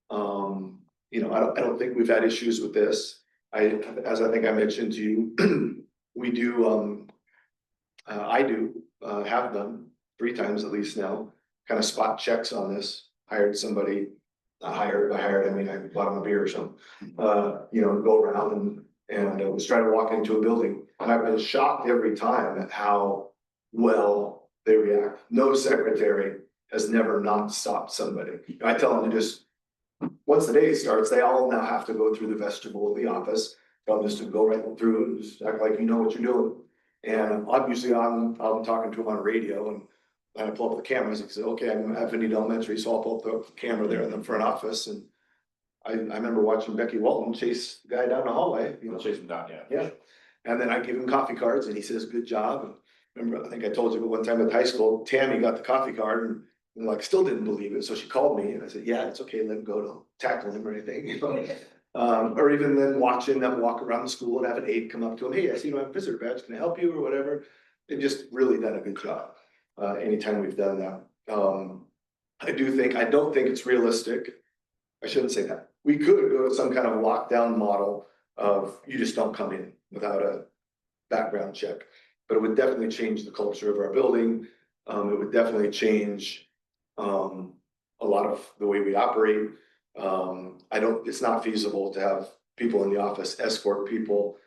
Speaker 6: you know, I don't think we've had issues with this. As I think I mentioned to you, we do, I do, have done 3 times at least now, kind of spot checks on this. Hired somebody, I mean, I bought him a beer or something. You know, go around and was trying to walk into a building, and I've been shocked every time at how well they react. No secretary has never not stopped somebody. I tell them to just, once the day starts, they all now have to go through the vestibule of the office. Tell them just to go right through and just act like you know what you're doing. And obviously I'm talking to them on radio, and I pull up the cameras and say, okay, I'm at Vinnie Elementary, so I'll pull up the camera there in the front office. And I remember watching Becky Walton chase the guy down the hallway, you know.
Speaker 3: Chase him down, yeah.
Speaker 6: Yeah. And then I give him coffee cards and he says, good job. And remember, I think I told you, but one time at high school, Tammy got the coffee card and like still didn't believe it. So she called me and I said, yeah, it's okay, let him go, don't tackle him or anything, you know. Or even then watching them walk around the school and have an aide come up to him, hey, I see you have a visitor badge, can I help you or whatever? They've just really done a good job, anytime we've done that. I don't think it's realistic. I shouldn't say that. We could go to some kind of lockdown model of you just don't come in without a background check. But it would definitely change the culture of our building. It would definitely change a lot of the way we operate. It's not feasible to have people in the office escort people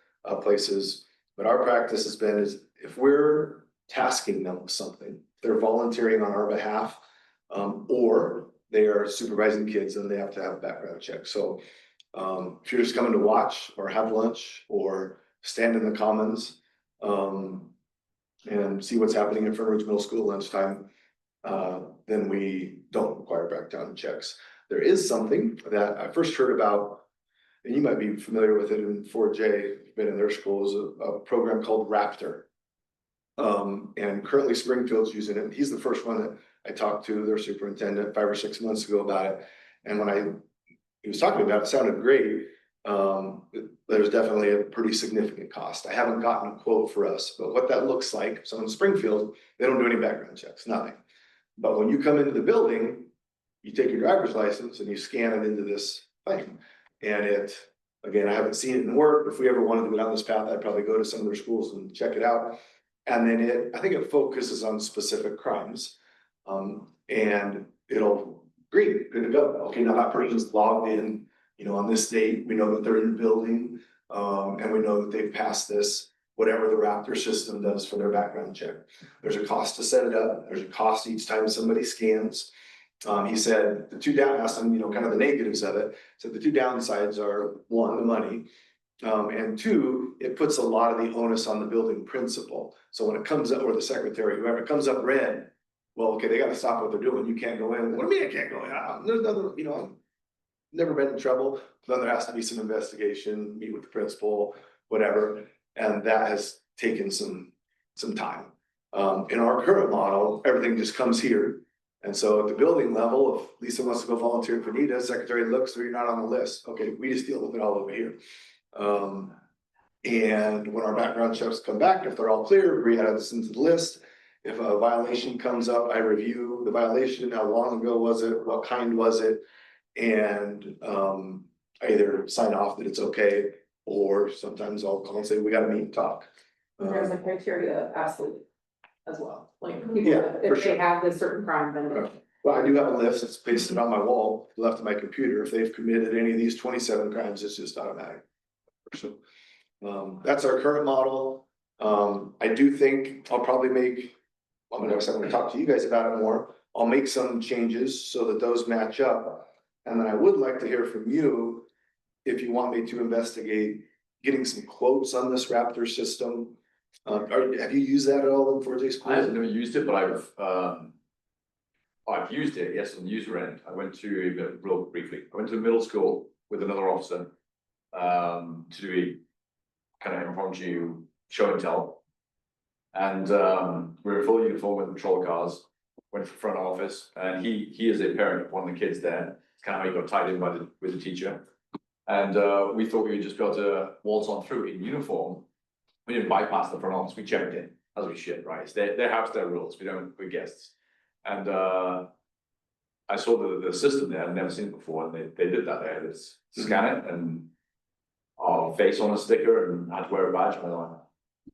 Speaker 6: places. But our practice has been is if we're tasking them with something, they're volunteering on our behalf, or they are supervising kids and they have to have a background check. So if you're just coming to watch or have lunch or stand in the commons, and see what's happening in Fern Ridge Middle School lunchtime, then we don't require background checks. There is something that I first heard about, and you might be familiar with it in 4J, been in their schools, a program called Raptor. And currently Springfield's using it. He's the first one that I talked to, their superintendent, 5 or 6 months ago about it. And when he was talking about it, it sounded great. There's definitely a pretty significant cost. I haven't gotten a quote for us, but what that looks like, so in Springfield, they don't do any background checks, nothing. But when you come into the building, you take your driver's license and you scan it into this thing. And again, I haven't seen it in work. If we ever wanted to go down this path, I'd probably go to some of their schools and check it out. And then I think it focuses on specific crimes. And it'll green, good to go. Okay, now that person's logged in, you know, on this date, we know that they're in the building, and we know that they've passed this, whatever the Raptor system does for their background check. There's a cost to set it up. There's a cost each time somebody scans. He said asked him, you know, kind of the negatives of it. So the 2 downsides are 1, the money. And 2, it puts a lot of the onus on the building principal. So when it comes up, or the secretary, whoever comes up red, well, okay, they gotta stop what they're doing. You can't go in. What do you mean I can't go in? There's nothing, you know, never been in trouble. Then there has to be some investigation, meet with the principal, whatever. And that has taken some time. In our current model, everything just comes here. And so at the building level, if Lisa wants to go volunteer for NETA, secretary looks, so you're not on the list. Okay, we just deal with it all over here. And when our background checks come back, if they're all clear, we add this into the list. If a violation comes up, I review the violation, how long ago was it, what kind was it? And I either sign off that it's okay, or sometimes I'll call and say, we gotta meet and talk.
Speaker 5: There's a criteria athlete as well, like people,
Speaker 6: Yeah, for
Speaker 5: if
Speaker 6: sure.
Speaker 5: they have this certain crime, then.
Speaker 6: Right. Well, I do have a list that's pasted on my wall, left of my computer. If they've committed any of these 27 crimes, it's just automatic. So, that's our current model. I do think I'll probably make, I'm gonna talk to you guys about it more. I'll make some changes so that those match up. And then I would like to hear from you if you want me to investigate getting some quotes on this Raptor system. Have you used that at all in 4J school?
Speaker 3: I haven't never used it, but I've used it, yes, on the user end. I went to, real briefly, I went to a middle school with another officer to do a kind of impromptu show and tell. And we were full uniform with patrol cars. went to the front office, and he is a parent of one of the kids there. It's kind of how he got tied in with the teacher. And we thought we would just be able to waltz on through in uniform. We didn't bypass the front office, we checked in, as we should, right? It's their house, their rules, we're guests. And I saw the system there, I'd never seen it before, and they did that. They had to scan it and our face on a sticker and had to wear a badge. And I was like,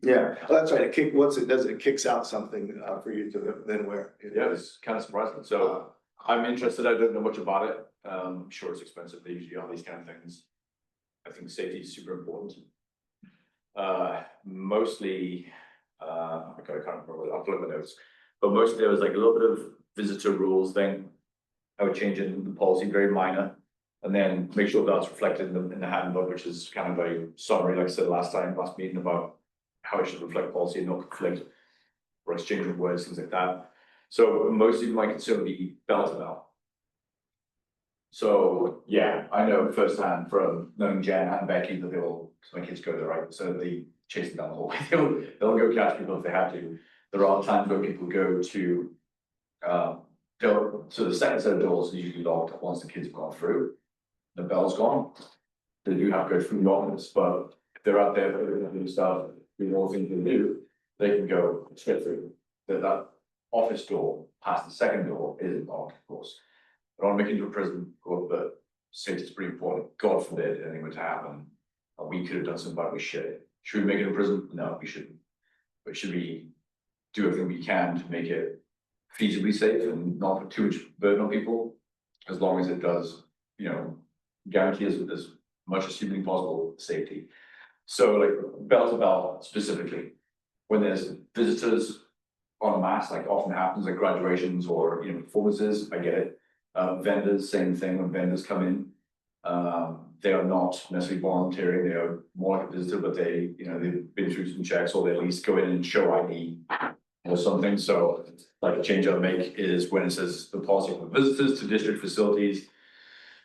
Speaker 6: Yeah, well, that's right, once it does, it kicks out something for you to then wear.
Speaker 3: yeah, it was kind of surprising. So I'm interested, I don't know much about it. I'm sure it's expensive, they usually are these kind of things. I think safety is super important. Mostly, I can't remember, I'll flip my notes. But mostly there was like a little bit of visitor rules thing. I would change in the policy, very minor. And then make sure that's reflected in the handbook, which is kind of a summary, like I said last meeting, about how it should reflect policy and not conflict or exchange of words, things like that. So mostly my concern would be bell to bell. So yeah, I know firsthand from knowing Jen and Becky that because my kids go there, right? So they chase them down the hallway. They'll go catch people if they have to. There are times where people go to, so the second set of doors is usually locked once the kids have gone through. The bell's gone. They do have to go through the office, but if they're out there, they're doing stuff, doing all the things they do, they can go straight through. That office door past the second door isn't locked, of course. I don't want to make it into a prison, but safety is pretty important. God forbid anything were to happen. We could have done something about it, we should. Should we make it a prison? No, we shouldn't. But should we do everything we can to make it feasibly safe and not put too much burden on people? As long as it does, guarantee as much as humanly possible safety. So like bell to bell specifically, when there's visitors en masse, like often happens at graduations or performances, I get it. Vendors, same thing. When vendors come in, they are not necessarily volunteering. They are more like a visitor, but they've been through some checks, or they at least go in and show ID or something. So like a change I'll make is when it says the policy for visitors to district facilities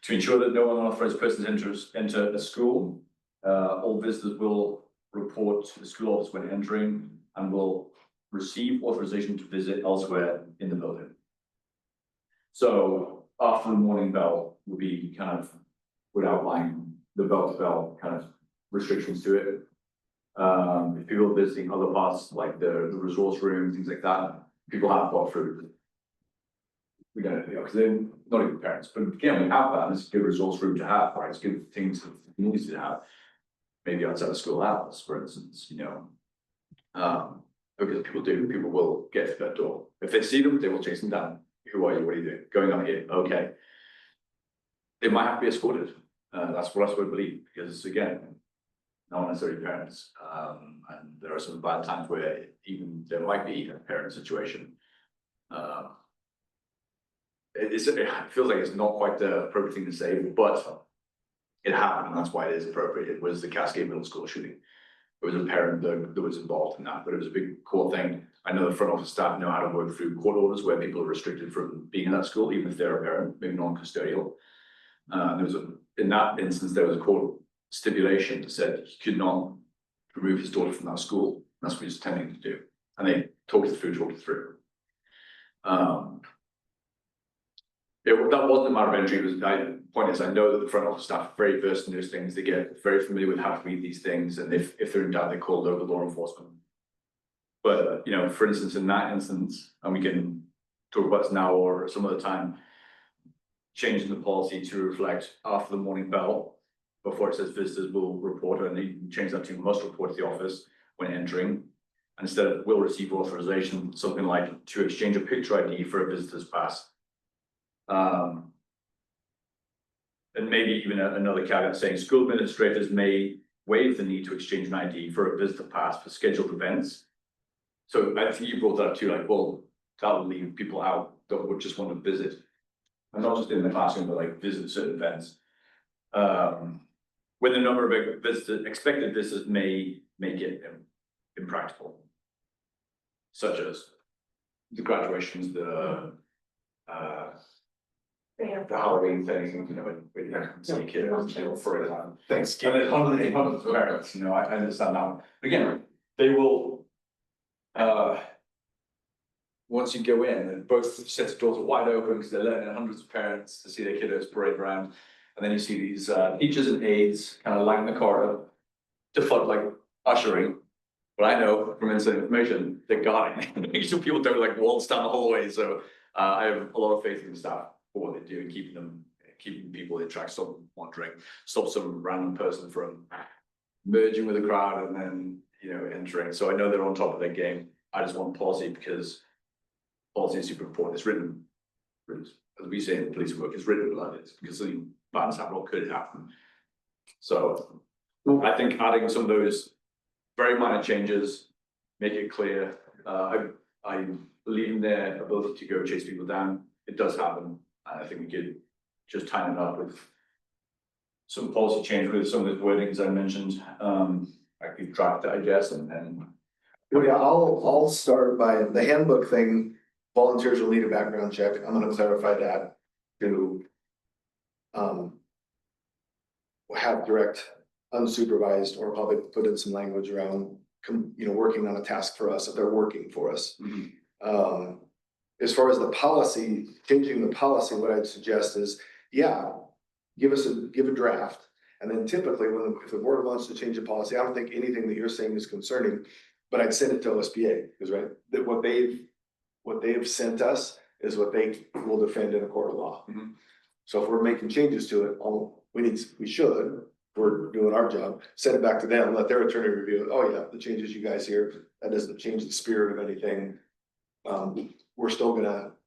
Speaker 3: to ensure that no unauthorized persons enter a school. All visitors will report to the school office when entering and will receive authorization to visit elsewhere in the building. So after the morning bell would outline the bell to bell kind of restrictions to it. If people are visiting other parts like the resource room, things like that, people have got through. We're gonna do because they're not even parents, but again, we have that. It's a good resource room to have, right? It's good things for the community to have. Maybe outside of school hours, for instance, because people will get to that door. If they see them, they will chase them down. Who are you? What are you doing? Going on here? Okay. They might have to be escorted. That's what I would believe, because again, not necessarily parents. And there are some bad times where even there might be a parent situation. It feels like it's not quite the appropriate thing to say, but it happened, and that's why it is appropriate. It was the Cascade Middle School shooting. It was a parent that was involved in that, but it was a big court thing. I know the front office staff know how to work through court orders where people are restricted from being in that school, even if they're a parent, maybe non-custodial. In that instance, there was a court stipulation that said he could not remove his daughter from that school. That's what he was intending to do, and they talked it through. That wasn't a matter of entry. Point is, I know that the front office staff are very versed in those things. They get very familiar with how to read these things, and if they're in doubt, they call local law enforcement. But for instance, in that instance, and we can talk about this now or some other time, changing the policy to reflect after the morning bell, before it says visitors will report, and they change that to must report to the office when entering. And instead of will receive authorization, something like to exchange a picture ID for a visitor's pass. And maybe even another caveat saying school administrators may waive the need to exchange an ID for a visitor pass for scheduled events. So I think you brought that up too, like, well, that will leave people out that would just want to visit. And not just in the classroom, but like visit certain events. When the number of expected visitors may make it impractical. Such as the graduations, the Halloween thing, when you see kids, for it. Thanksgiving. And hundreds of parents, I understand now. Again, they will, once you go in, and both sets of doors are wide open because they're letting in hundreds of parents to see their kiddos parade around. And then you see these teachers and aides kind of lining the corridor to fund like ushering. But I know from inside information, they're guarding, making sure people don't like waltz down the hallway. So I have a lot of faith in the staff for what they do and keeping people in track, stop them wandering, stop some random person from merging with the crowd and then, you know, entering. So I know they're on top of their game. I just want policy because policy is super important. It's written, as we say in the police work, it's written blood. It's because the bad happen or could happen. So I think adding some of those very minor changes, make it clear. I believe in their ability to go chase people down. It does happen. And I think we could just tighten it up with some policy change with some of the wordings I mentioned. I could draft it, I guess, and
Speaker 6: Well, yeah, I'll start by the handbook thing. Volunteers will need a background check. I'm gonna clarify that to have direct unsupervised or probably put in some language around, you know, working on a task for us if they're working for us. As far as the policy, changing the policy, what I'd suggest is, yeah, give a draft. And then typically if the board wants to change a policy, I don't think anything that you're saying is concerning, but I'd send it to OSBA, because right, that what they've sent us is what they will defend in a court of law. So if we're making changes to it, we should, we're doing our job, send it back to them, let their attorney review it. Oh yeah, the changes you guys hear, that doesn't change the spirit of anything.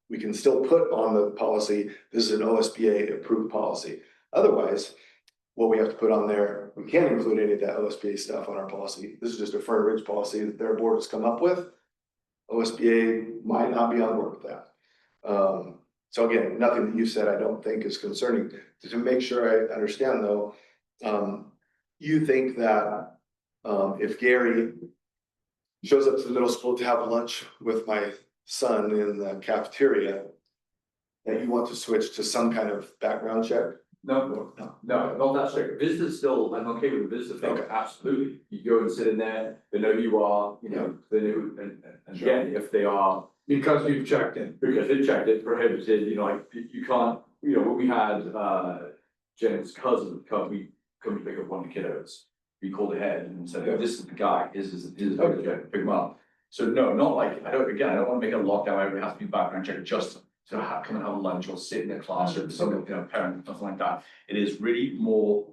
Speaker 6: We can still put on the policy, this is an OSBA approved policy. Otherwise, what we have to put on there, we can't include any of that OSBA stuff on our policy. This is just a Fern Ridge policy that their board has come up with. OSBA might not be on board with that. So again, nothing that you said I don't think is concerning. To make sure I understand though, you think that if Gary shows up to the middle school to have lunch with my son in the cafeteria, that you want to switch to some kind of background check?
Speaker 3: No, not that strict. Visitors still, I'm okay with the visitor thing,
Speaker 6: Okay.
Speaker 3: absolutely. You go and sit in there, they know who you are, you know, they know, and again, if they are.
Speaker 9: Because you've checked in.
Speaker 3: Because they checked it, prohibited, you know, like, you can't, you know, when we had, Jen's cousin come to pick up one of the kiddos. We called ahead and said,
Speaker 6: Yeah.
Speaker 3: this is the guy, this is pick him up. So no, not like, I don't wanna make a lockdown, everybody has to be background checked just to come and have lunch or sit in a classroom, some, you know, parent, something like that. It is really more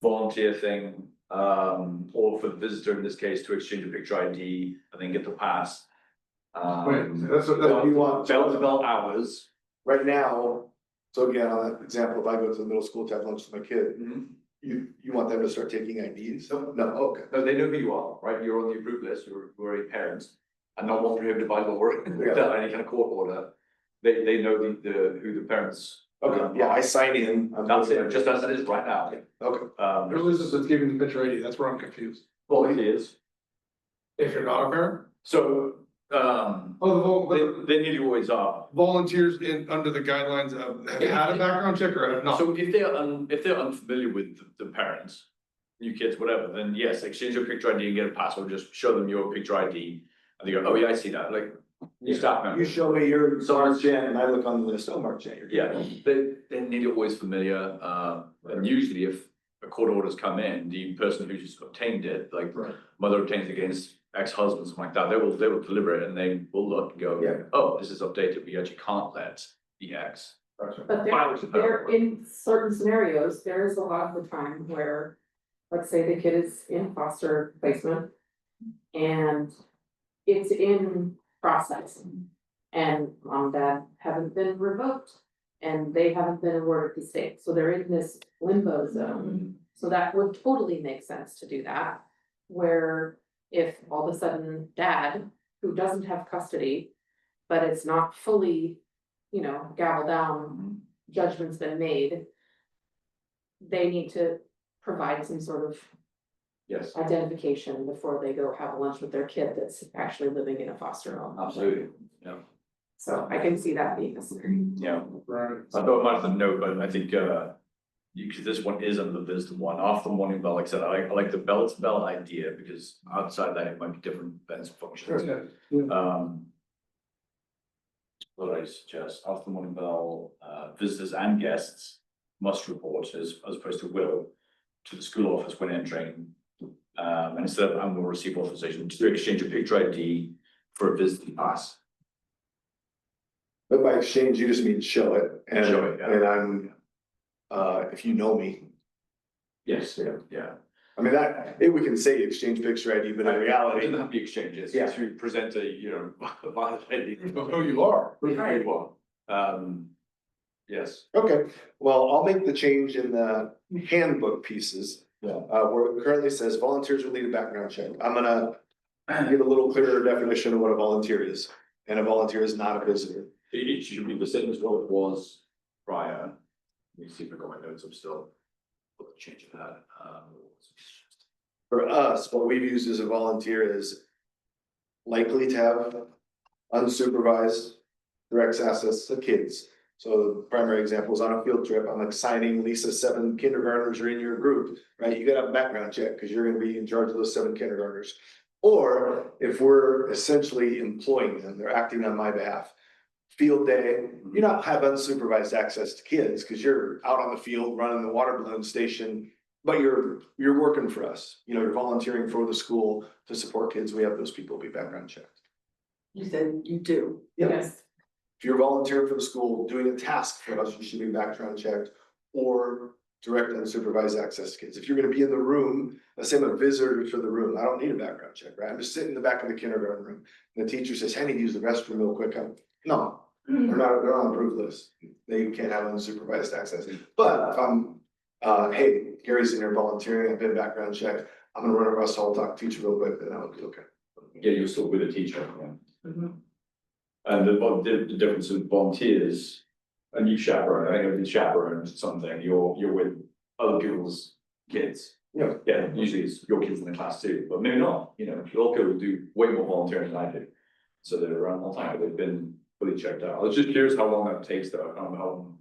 Speaker 3: volunteer thing, or for the visitor in this case to exchange a picture ID and then get the pass.
Speaker 6: That's what you want.
Speaker 3: Bell to bell hours.
Speaker 6: Right now, so again, on that example, if I go to the middle school to have lunch with my kid, you want them to start taking IDs? No, okay.
Speaker 3: No, they know who you are, right? You're on the approved list, you're a parent, and not one prohibited by law, without any kind of court order. They know who the parents.
Speaker 6: Okay, yeah, I sign in.
Speaker 3: That's it, just as it is right now.
Speaker 6: Okay.
Speaker 9: Who is this that's giving the picture ID? That's where I'm confused.
Speaker 3: Well, it is.
Speaker 9: If you're not a parent?
Speaker 3: So,
Speaker 9: Oh,
Speaker 3: they nearly always are.
Speaker 9: volunteers under the guidelines of, have had a background check or have not?
Speaker 3: So if they're unfamiliar with the parents, new kids, whatever, then yes, exchange your picture ID and get a password, just show them your picture ID. And they go, oh yeah, I see that, like, you staff member.
Speaker 6: You show me your Mark Jan and I look on the list, oh, Mark Jan.
Speaker 3: Yeah, they're nearly always familiar, and usually if a court order's come in, the person who just obtained it, like mother obtains against ex-husbands, something like that, they will deliver it and they will look and go,
Speaker 6: Yeah.
Speaker 3: oh, this is updated, we actually can't let the ex.
Speaker 5: But there, in certain scenarios, there is a lot of the time where, let's say the kid is in foster placement. And it's in process. And mom and dad haven't been revoked. And they haven't been awarded the state, so they're in this limbo zone. So that would totally make sense to do that. Where if all of a sudden dad, who doesn't have custody, but it's not fully, you know, gavel down, judgment's been made. They need to provide some sort of
Speaker 3: Yes,
Speaker 5: identification before they go have lunch with their kid that's actually living in a foster home.
Speaker 3: absolutely, yeah,
Speaker 5: So I can see that being a scenario.
Speaker 3: yeah.
Speaker 9: Right.
Speaker 3: I thought I might have note, but I think, because this one is under the visitor one, after the morning bell, like I said, I like the bell to bell idea, because outside that it might be different events functions.
Speaker 9: Yeah.
Speaker 10: that I suggest, after the morning bell, visitors and guests must report as opposed to will to the school office when entering. And instead of, will receive authorization to exchange a picture ID for a visiting pass.
Speaker 6: But by exchange, you just mean show it, and,
Speaker 10: Show it, yeah.
Speaker 6: and I'm, if you know me,
Speaker 10: Yes, yeah.
Speaker 6: I mean, we can say exchange picture ID, but in
Speaker 10: It
Speaker 6: reality,
Speaker 10: doesn't have to be exchanged,
Speaker 6: Yeah.
Speaker 10: it's you present a, valid ID.
Speaker 9: Who you are.
Speaker 10: Very well. Yes.
Speaker 6: okay, well, I'll make the change in the handbook pieces.
Speaker 10: Yeah.
Speaker 6: Where it currently says volunteers will lead a background check. I'm gonna give a little clearer definition of what a volunteer is. And a volunteer is not a visitor.
Speaker 10: It should be the same as what it was prior. Let me see if I got my notes, I'm still changing that.
Speaker 6: For us, what we've used as a volunteer is likely to have unsupervised direct access to kids. So the primary example is on a field trip, I'm assigning Lisa 7 kindergartners are in your group, right? You gotta have a background check because you're gonna be in charge of those 7 kindergartners. Or if we're essentially employing them, they're acting on my behalf. Field day, you not have unsupervised access to kids because you're out on the field running the water balloon station. But you're working for us, you're volunteering for the school to support kids, we have those people be background checked.
Speaker 1: You said you do.
Speaker 5: Yes.
Speaker 6: If you're volunteering for the school, doing a task for us, you should be background checked or direct unsupervised access to kids. If you're gonna be in the room, let's say I'm a visitor to the room, I don't need a background check, right? I'm just sitting in the back of the kindergarten room. And the teacher says, hey, I need to use the restroom real quick. No, they're on the approved list. They can't have unsupervised access. But if I'm, hey, Gary's in here volunteering, I've been background checked, I'm gonna run across the hall, talk to the teacher real quick, then I'll be okay.
Speaker 10: Yeah, you're still with a teacher, yeah.
Speaker 1: Mhm.
Speaker 10: And the difference with volunteers, and you chaperone, I think if you chaperone something, you're with other people's kids.
Speaker 6: Yeah.
Speaker 10: Yeah, usually it's your kids in the class too, but maybe not, Ilko do way more volunteering than I do. So they're around all the time, but they've been fully checked out. I was just curious how long that takes though,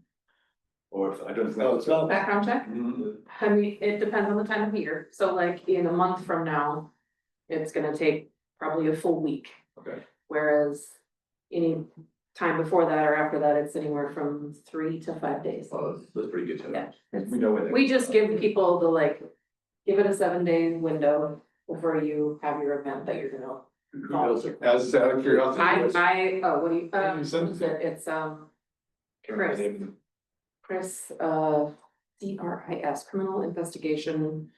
Speaker 10: or if, I don't think.
Speaker 6: No, it's not.
Speaker 5: Background check?
Speaker 10: Mhm.
Speaker 5: I mean, it depends on the time of year, so like in a month from now, it's gonna take probably a full week.
Speaker 10: Okay.
Speaker 5: Whereas any time before that or after that, it's anywhere from 3 to 5 days.
Speaker 10: Well, that's pretty good to know.
Speaker 5: Yeah,
Speaker 10: We know where they.
Speaker 5: we just give people the give it a 7-day window before you have your event that you're gonna.
Speaker 10: Who does it?
Speaker 9: As out of curiosity.
Speaker 5: What do you,
Speaker 9: Can you send it?
Speaker 5: it's Chris. Chris, CRIS, Criminal Investigation.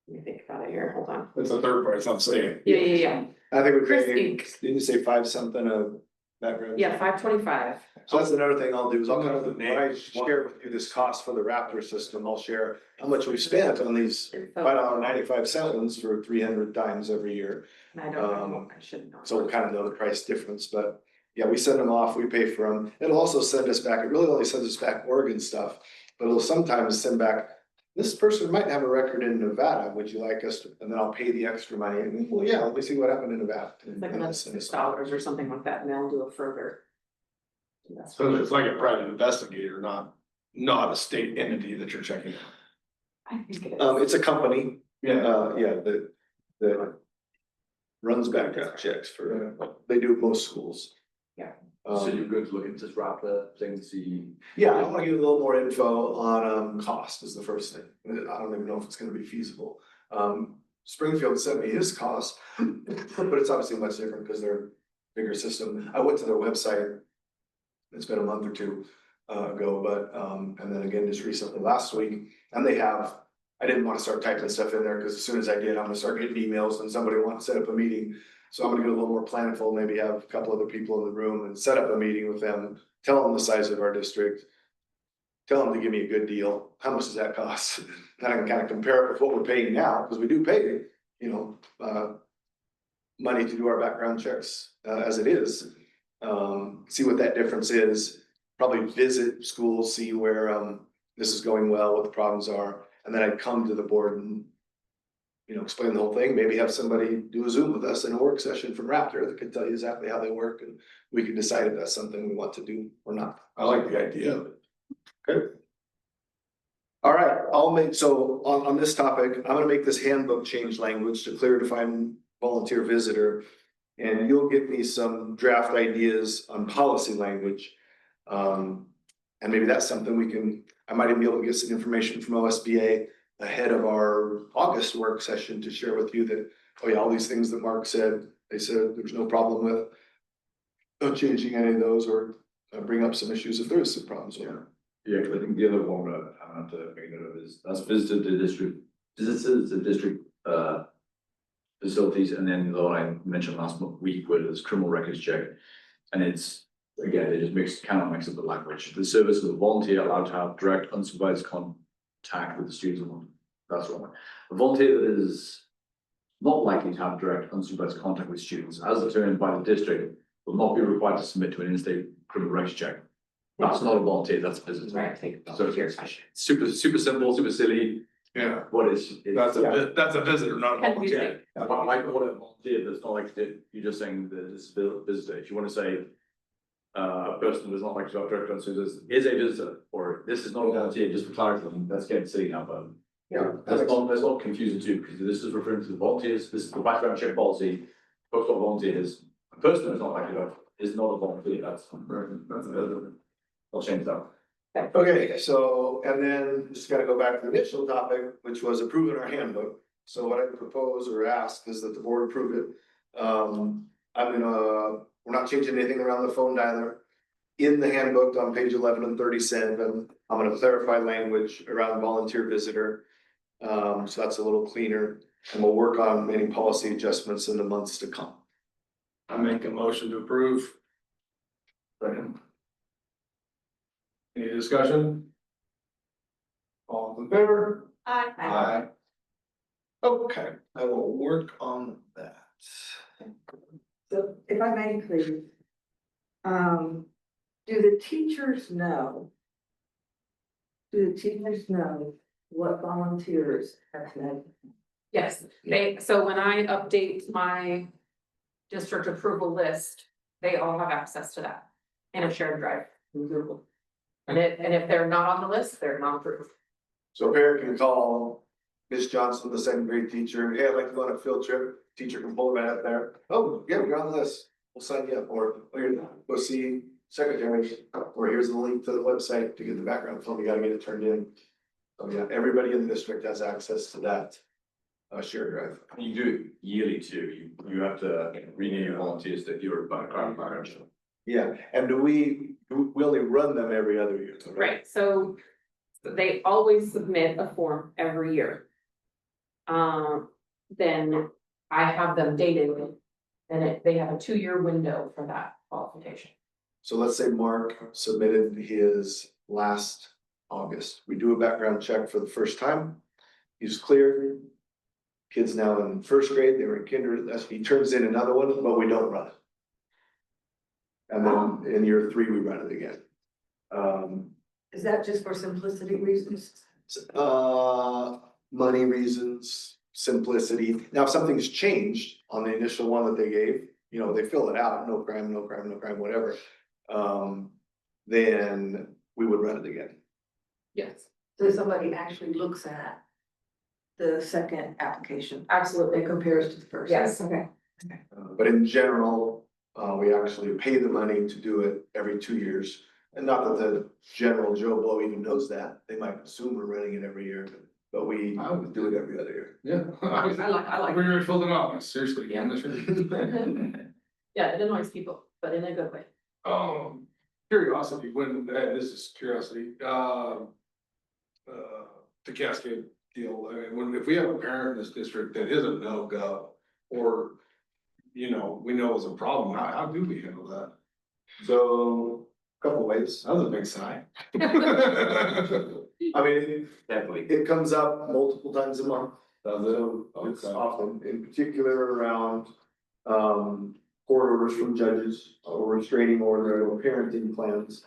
Speaker 5: Let me think about it here, hold on.
Speaker 9: It's a third part, it's not saying.
Speaker 5: Yeah.
Speaker 6: I think we
Speaker 5: Chris
Speaker 6: pay,
Speaker 5: Inc.
Speaker 6: didn't you say 5 something of background?
Speaker 5: Yeah, 525.
Speaker 6: So that's another thing I'll do is when I share with you this cost for the Raptor system, I'll share how much we spent on these $5.95 for 300 times every year.
Speaker 5: I don't know, I should know.
Speaker 6: So we kind of know the price difference, but yeah, we send them off, we pay for them. It'll also send us back, it really only sends us back Oregon stuff, but it'll sometimes send back, this person might have a record in Nevada, would you like us to, and then I'll pay the extra money. And well, yeah, let me see what happened in Nevada.
Speaker 5: It's like
Speaker 6: And
Speaker 5: another
Speaker 6: it's-
Speaker 5: $6 or something like that, and they'll do it further.
Speaker 9: So it's like a private investigator, not a state entity that you're checking out.
Speaker 5: I think it is.
Speaker 6: It's a company,
Speaker 9: Yeah.
Speaker 6: that runs background checks for, they do most schools.
Speaker 5: Yeah.
Speaker 10: So you're good to look into this Raptor thing to see.
Speaker 6: Yeah, I wanna give a little more info on, cost is the first thing. I don't even know if it's gonna be feasible. Springfield sent me his cost, but it's obviously much different because they're a bigger system. I went to their website. It's been a month or two ago, but, and then again, just recently, last week, and they have, I didn't wanna start typing stuff in there, because as soon as I did, I'm gonna start getting emails and somebody wants to set up a meeting. So I'm gonna get a little more planful, maybe have a couple other people in the room and set up a meeting with them, tell them the size of our district. Tell them to give me a good deal, how much does that cost? And I can kind of compare it with what we're paying now, because we do pay, money to do our background checks, as it is. See what that difference is, probably visit schools, see where, this is going well, what the problems are, and then I'd come to the board and explain the whole thing, maybe have somebody do a Zoom with us in a work session from Raptor that can tell you exactly how they work, and we can decide if that's something we want to do or not.
Speaker 9: I like the idea of it.
Speaker 6: Okay. All right, so on this topic, I'm gonna make this handbook change language to clear define volunteer visitor. And you'll get me some draft ideas on policy language. And maybe that's something I might even be able to get some information from OSBA ahead of our August work session to share with you that, oh yeah, all these things that Mark said, they said there's no problem with not changing any of those, or bring up some issues if there is some problems with it.
Speaker 10: Yeah, 'cause I think the other one that I have to make note of is that's visited the district facilities, and then the one I mentioned last week where there's criminal records check. And it's, again, they just kind of mix up the language. The service of a volunteer allowed to have direct unsupervised contact with the students. That's wrong. A volunteer that is not likely to have direct unsupervised contact with students, as determined by the district, will not be required to submit to an in-state criminal records check. That's not a volunteer, that's a visitor.
Speaker 5: Right.
Speaker 10: So it's super simple, super silly.
Speaker 9: Yeah,
Speaker 10: What is?
Speaker 9: that's a visitor, not a volunteer.
Speaker 10: Yeah, why call it a volunteer? That's not like you're just saying that it's a visitor. If you want to say a person who does not like to have direct contact is a visitor, or this is not a volunteer, just for clarity, that's getting silly now, but.
Speaker 6: Yeah.
Speaker 10: That's not confusing too, because this is referring to the volunteers, this is the background check policy, post what volunteer is. A person who is not likely to is not a volunteer, that's a visitor. I'll change that.
Speaker 6: Okay, so, and then just gotta go back to the initial topic, which was approving our handbook. So what I propose or ask is that the board approve it. We're not changing anything around the phone dialer. In the handbook on page 11 and 37, I'm gonna clarify language around volunteer visitor. So that's a little cleaner, and we'll work on any policy adjustments in the months to come.
Speaker 9: I make a motion to approve. Second. Any discussion? All in favor? Aye. Okay, I will work on that.
Speaker 1: So if I may please, do the teachers know? Do the teachers know what volunteers have been?
Speaker 5: Yes, so when I update my district approval list, they all have access to that in a shared drive. And if they're not on the list, they're not approved.
Speaker 6: So a parent can call Miss Johnson, the second grade teacher, hey, I'd like to go on a field trip. Teacher can pull them out there. Oh, yeah, you're on the list. We'll sign you up, or go see secretary, or here's the link to the website to get the background film. You gotta get it turned in. So yeah, everybody in the district has access to that shared drive.
Speaker 10: You do it yearly too, you have to renew your volunteers that you're background.
Speaker 6: Yeah, and we only run them every other year.
Speaker 5: Right, so they always submit a form every year. Then I have them dated, and they have a 2-year window for that qualification.
Speaker 6: So let's say Mark submitted his last August. We do a background check for the first time. He's cleared. Kid's now in first grade, they were in kindergarten. He turns in another one, but we don't run it. And then in year 3, we run it again.
Speaker 1: Is that just for simplicity reasons?
Speaker 6: Money reasons, simplicity. Now, if something's changed on the initial one that they gave, they fill it out, no crime, whatever. Then we would run it again.
Speaker 5: Yes,
Speaker 1: So somebody actually looks at the second application
Speaker 5: absolutely.
Speaker 1: and compares to the first?
Speaker 5: Yes, okay.
Speaker 6: But in general, we actually pay the money to do it every 2 years. And not that the general Joe Blow even knows that. They might assume we're running it every year, but we do it every other year.
Speaker 9: Yeah.
Speaker 5: I like.
Speaker 9: We already filled them out, seriously.
Speaker 5: Yeah. Yeah, it annoys people, but in a good way.
Speaker 9: Curiosity, this is curiosity, the Cascade deal, I mean, if we have a parent in this district that is a no-go, or, we know is a problem, how do we handle that?
Speaker 6: So, a couple ways.
Speaker 9: That was a big sigh.
Speaker 6: I mean,
Speaker 10: Definitely.
Speaker 6: it comes up multiple times a month. It's
Speaker 9: Okay.
Speaker 6: often, in particular around, court orders from judges or restraining order or parenting plans.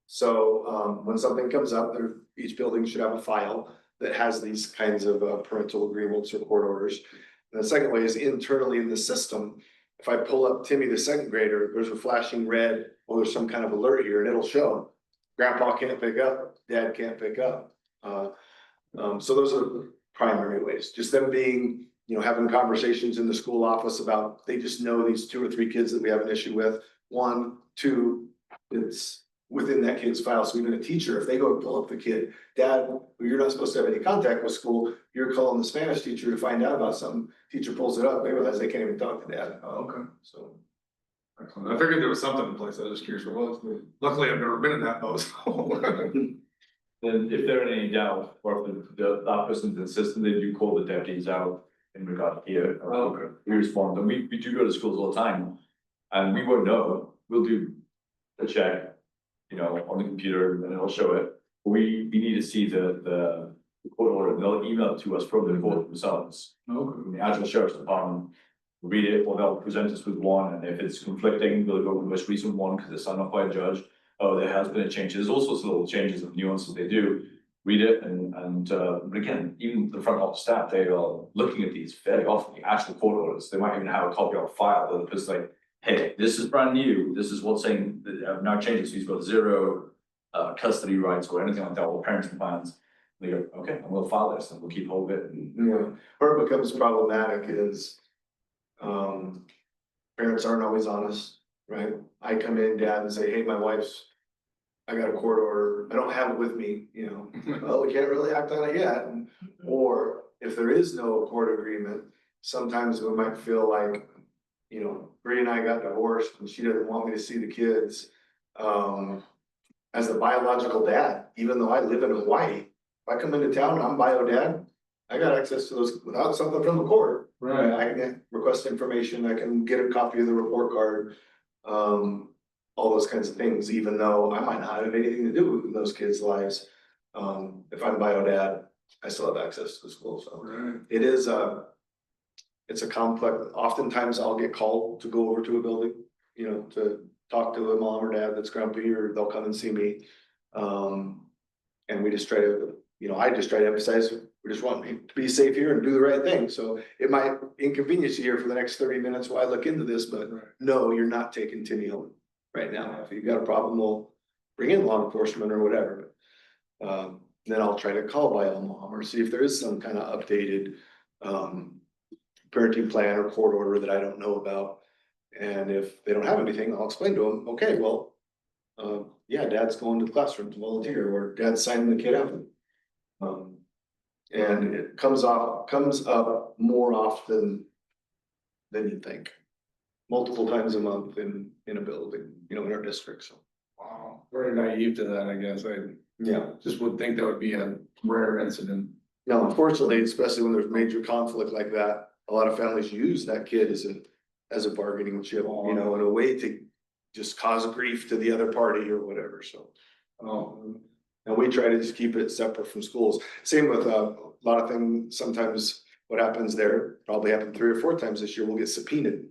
Speaker 6: So, when something comes up, each building should have a file that has these kinds of parental agreements or court orders. And the second way is internally in the system. If I pull up Timmy, the second grader, there's a flashing red, or there's some kind of alert here, and it'll show. Grandpa can't pick up, dad can't pick up. So those are primary ways, just them being having conversations in the school office about, they just know these 2 or 3 kids that we have an issue with. 1, 2, it's within that kid's file. So even a teacher, if they go and pull up the kid, Dad, you're not supposed to have any contact with school, you're calling the Spanish teacher to find out about something. Teacher pulls it up, they realize they can't even talk to Dad.
Speaker 9: Oh, okay.
Speaker 6: So.
Speaker 9: Excellent. I figured there was something in place. I was just curious what it was. Luckily, I've never been in that boat.
Speaker 10: Then if they're in any doubt, or if that person's insistent, they do call the deputies out in regard here.
Speaker 9: Okay.
Speaker 10: We respond, and we do go to schools all the time, and we won't know, we'll do a check, on the computer, and it'll show it. We need to see the court order, they'll email it to us from the court themselves.
Speaker 9: Okay.
Speaker 10: The actual sheriff's department will read it, or they'll present us with one, and if it's conflicting, we'll go with the most recent one, because it's signed off by a judge. Oh, there has been a change. There's all sorts of little changes and nuances they do. Read it but again, even the front office staff, they are looking at these fairly often, the actual court orders. They might even have a copy on file that is like, hey, this is brand new. This is what's saying that I've now changed. So he's got 0 custody rights or anything like that, or parenting plans. They go, okay, and we'll file this and we'll keep hold of it. And
Speaker 6: Where it becomes problematic is, parents aren't always honest, right? I come in, Dad, and say, hey, I got a court order, I don't have it with me, well, we can't really act on it yet. Or if there is no court agreement, sometimes we might feel like, Bree and I got divorced and she doesn't want me to see the kids. As a biological dad, even though I live in Hawaii, if I come into town and I'm bio dad, I got access to those without something from the court.
Speaker 9: Right.
Speaker 6: I can request information, I can get a copy of the report card, all those kinds of things, even though I might not have anything to do with those kids' lives. If I'm bio dad, I still have access to the school, so.
Speaker 9: Right.
Speaker 6: It's a complex, oftentimes I'll get called to go over to a building, to talk to a mom or dad that's grumpy, or they'll come and see me. And we just try to, I just try to emphasize, we just want to be safe here and do the right thing. So it might inconvenience you here for the next 30 minutes while I look into this, but no, you're not taking Timmy home right now. If you've got a problem, we'll bring in law enforcement or whatever. Then I'll try to call bio mom or see if there is some kind of updated parenting plan or court order that I don't know about. And if they don't have anything, I'll explain to them, okay, well, yeah, Dad's going to the classroom to volunteer, or Dad's signing the kid up. And it comes up more often than you think. Multiple times a month in a building, in our district, so.
Speaker 9: Wow, very naive to that, I guess.
Speaker 6: Yeah.
Speaker 9: Just would think that would be a rare incident.
Speaker 6: Now, unfortunately, especially when there's major conflict like that, a lot of families use that kid as a bargaining chip, in a way to just cause grief to the other party or whatever, so. And we try to just keep it separate from schools. Same with a lot of things. Sometimes what happens there, probably happened 3 or 4 times this year, we'll get subpoenaed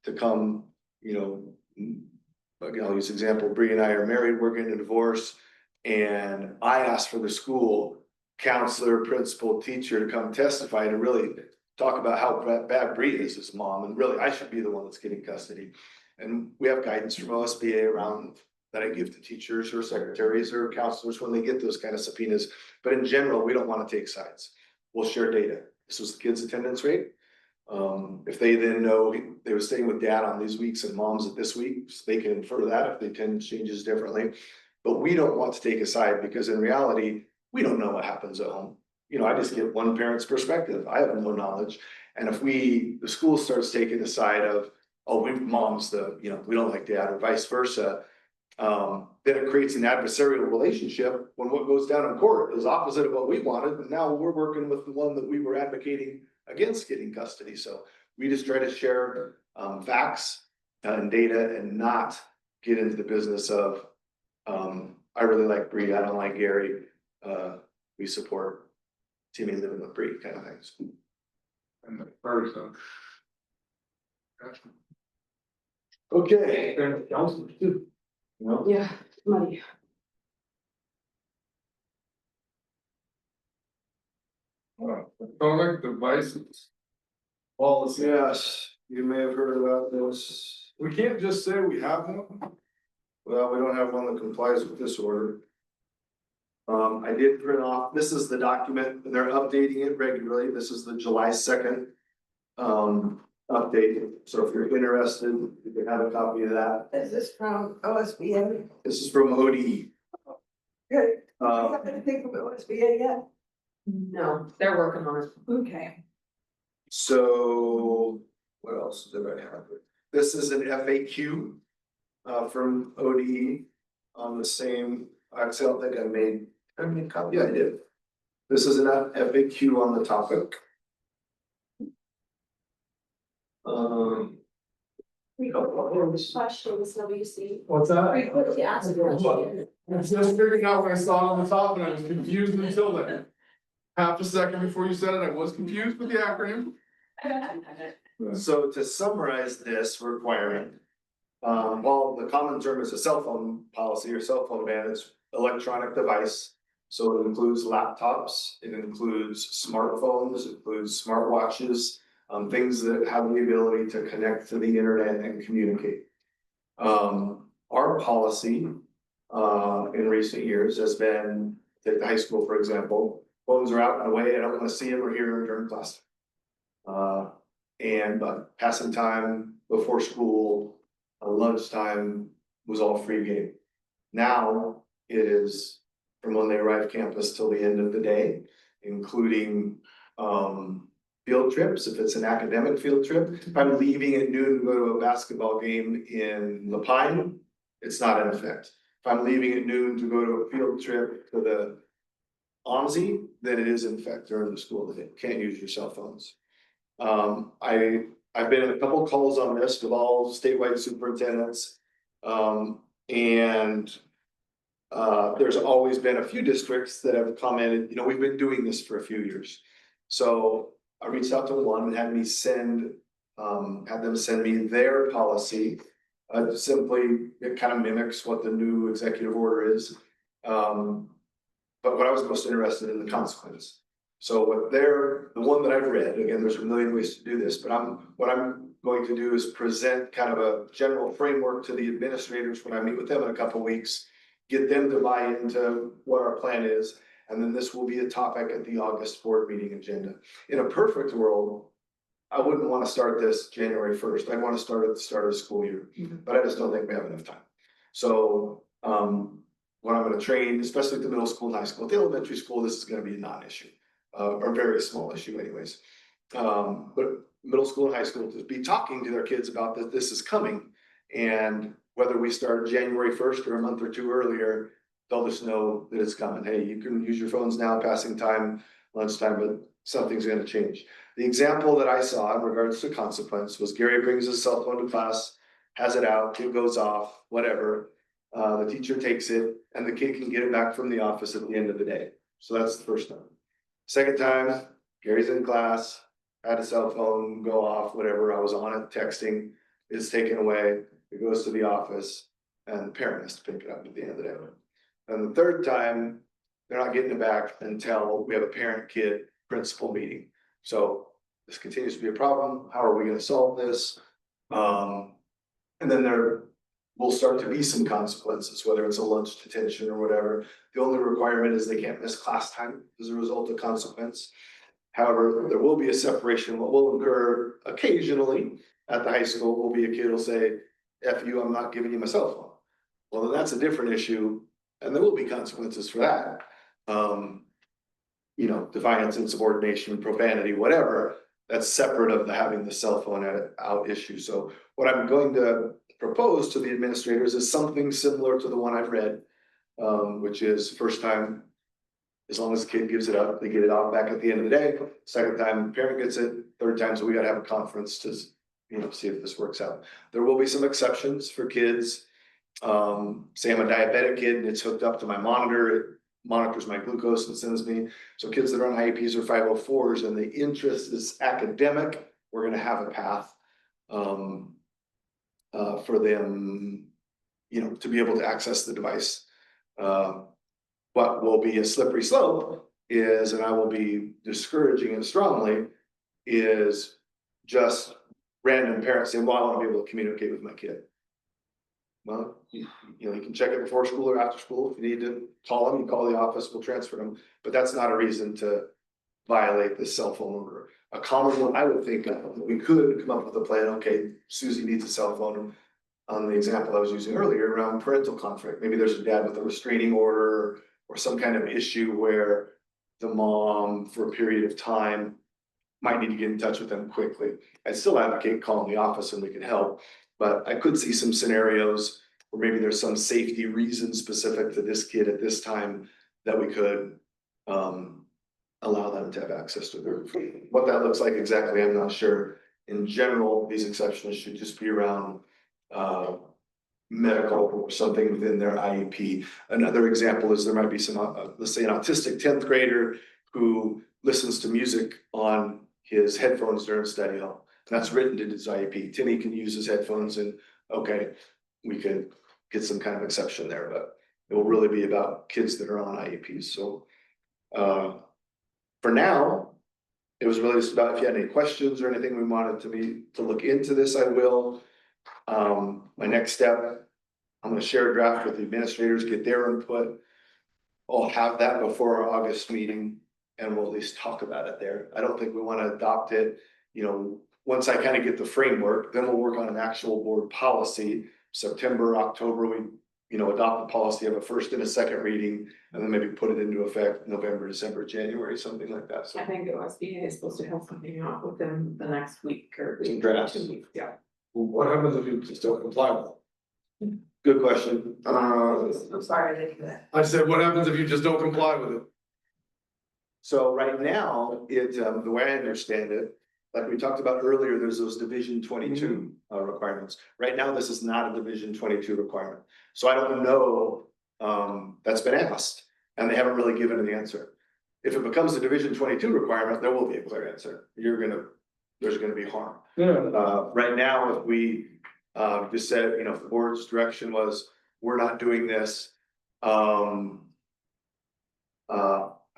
Speaker 6: to come, again, I'll use example, Bree and I are married, we're getting a divorce. And I asked for the school counselor, principal, teacher to come testify to really talk about how bad Bree is as mom, and really I should be the one that's getting custody. And we have guidance from OSBA around that I give to teachers or secretaries or counselors when they get those kind of subpoenas. But in general, we don't want to take sides. We'll share data. This was the kids' attendance rate. If they then know they were staying with dad on these weeks and mom's at this week, so they can infer that if the attendance changes differently. But we don't want to take a side, because in reality, we don't know what happens at home. I just get one parent's perspective. I have no knowledge. And if the school starts taking the side of, oh, mom's we don't like dad, or vice versa, then it creates an adversarial relationship when what goes down in court is opposite of what we wanted. And now we're working with the one that we were advocating against getting custody. So we just try to share facts and data, and not get into the business of, I really like Bree, I don't like Gary. We support Timmy living with Bree kind of things.
Speaker 9: And the first, gotcha.
Speaker 6: Okay.
Speaker 9: And counselors too.
Speaker 5: Yeah, money.
Speaker 9: Electronic devices. Policy.
Speaker 6: Yes, you may have heard about this.
Speaker 9: We can't just say we have one.
Speaker 6: Well, we don't have one that complies with this order. I did print off, this is the document, and they're updating it regularly. This is the July 2nd update, so if you're interested, you can have a copy of that.
Speaker 1: Is this from OSBA?
Speaker 6: This is from ODE.
Speaker 1: Good.
Speaker 6: Uh,
Speaker 1: Anything from OSBA yet?
Speaker 5: No, they're working on it.
Speaker 1: Okay.
Speaker 6: So, what else did I have? This is an FAQ from ODE on the same, I don't think I made a copy, yeah, I did. This is an FAQ on the topic.
Speaker 4: Questions, WC.
Speaker 9: What's that?
Speaker 4: Frequently asked questions.
Speaker 9: I was just figuring out when I saw it on the top and I was confused until then. Half a second before you said it, I was confused with the acronym.
Speaker 6: So to summarize this requirement, while the common term is a cell phone policy or cell phone ban, it's electronic device. So it includes laptops, it includes smartphones, it includes smartwatches, things that have the ability to connect to the internet and communicate. Our policy, in recent years has been, at the high school, for example, phones are out and away, I don't wanna see them or hear them during class. And passing time before school, lunchtime was all free game. Now it is from when they arrive campus till the end of the day, including field trips, if it's an academic field trip. If I'm leaving at noon to go to a basketball game in La Pine, it's not in effect. If I'm leaving at noon to go to a field trip to the OMSI, then it is in effect during the school day. Can't use your cell phones. I've been in a couple calls on this with all statewide superintendents. And there's always been a few districts that have commented, you know, we've been doing this for a few years. So I reached out to one and had them send me their policy. Simply, it kind of mimics what the new executive order is. But what I was most interested in the consequence. So the one that I've read, again, there's a million ways to do this, but what I'm going to do is present kind of a general framework to the administrators when I meet with them in a couple of weeks, get them to buy into what our plan is, and then this will be a topic at the August board meeting agenda. In a perfect world, I wouldn't want to start this January 1st. I'd want to start at the start of the school year, but I just don't think we have enough time. So, when I'm going to train, especially at the middle school and high school, at the elementary school, this is going to be a non-issue. Or very small issue anyways. But middle school and high school to be talking to their kids about that this is coming. And whether we start January 1st or a month or two earlier, they'll just know that it's coming. Hey, you can use your phones now, passing time, lunchtime, but something's gonna change. The example that I saw in regards to consequence was Gary brings his cell phone to class, has it out, it goes off, whatever. The teacher takes it and the kid can get it back from the office at the end of the day. So that's the first time. Second time, Gary's in class, had a cell phone go off, whatever, I was on it, texting, it's taken away, it goes to the office, and the parent has to pick it up at the end of the day. And the third time, they're not getting it back until we have a parent-kid principal meeting. So this continues to be a problem, how are we gonna solve this? And then there will start to be some consequences, whether it's a lunch detention or whatever. The only requirement is they can't miss class time as a result of consequence. However, there will be a separation. What will occur occasionally at the high school will be a kid will say, F you, I'm not giving you my cell phone. Well, then that's a different issue, and there will be consequences for that. You know, defiance, insubordination, profanity, whatever, that's separate of the having the cell phone out issue. So what I'm going to propose to the administrators is something similar to the one I've read, which is first time, as long as the kid gives it up, they get it off back at the end of the day. Second time, the parent gets it. Third time, so we got to have a conference to, you know, see if this works out. There will be some exceptions for kids. Say I'm a diabetic kid and it's hooked up to my monitor. It monitors my glucose and sends me. So kids that are on IEPs or 504s and the interest is academic, we're going to have a path. For them, you know, to be able to access the device. What will be a slippery slope is, and I will be discouraging it strongly, is just random parents saying, well, I want to be able to communicate with my kid. Well, you know, you can check it before school or after school. If you need to call them, you call the office, we'll transfer them. But that's not a reason to violate the cell phone order. A common one I would think of, we could come up with a plan, okay, Susie needs a cell phone. On the example I was using earlier around parental conflict, maybe there's a dad with a restraining order or some kind of issue where the mom for a period of time might need to get in touch with them quickly. I'd still advocate calling the office and we can help, but I could see some scenarios where maybe there's some safety reason specific to this kid at this time that we could allow them to have access to their, what that looks like exactly, I'm not sure. In general, these exceptions should just be around medical or something within their IEP. Another example is there might be some, let's say an autistic 10th grader who listens to music on his headphones during study hall. That's written in his IEP. Timmy can use his headphones and, okay, we could get some kind of exception there, but it will really be about kids that are on IEPs. So for now, it was really just about if you had any questions or anything we wanted to look into this, I will. My next step, I'm gonna share a draft with the administrators, get their input. I'll have that before our August meeting and we'll at least talk about it there. I don't think we wanna adopt it, you know, once I kind of get the framework, then we'll work on an actual board policy. September, October, we, you know, adopt the policy, have a first and a second reading, and then maybe put it into effect November, December, January, something like that. So
Speaker 5: I think OSBA is supposed to have something out within the next week or
Speaker 6: Some drafts.
Speaker 5: 2 weeks, yeah.
Speaker 9: What happens if you just don't comply with it?
Speaker 6: good question.
Speaker 1: I'm sorry, I didn't do that.
Speaker 9: I said, what happens if you just don't comply with it?
Speaker 6: So right now, the way I understand it, like we talked about earlier, there's those Division 22 requirements. Right now, this is not a Division 22 requirement. So I don't know, that's been asked and they haven't really given an answer. If it becomes a Division 22 requirement, there will be a clear answer. There's gonna be harm.
Speaker 9: Yeah.
Speaker 6: Right now, if we just said, you know, if the board's direction was, we're not doing this. I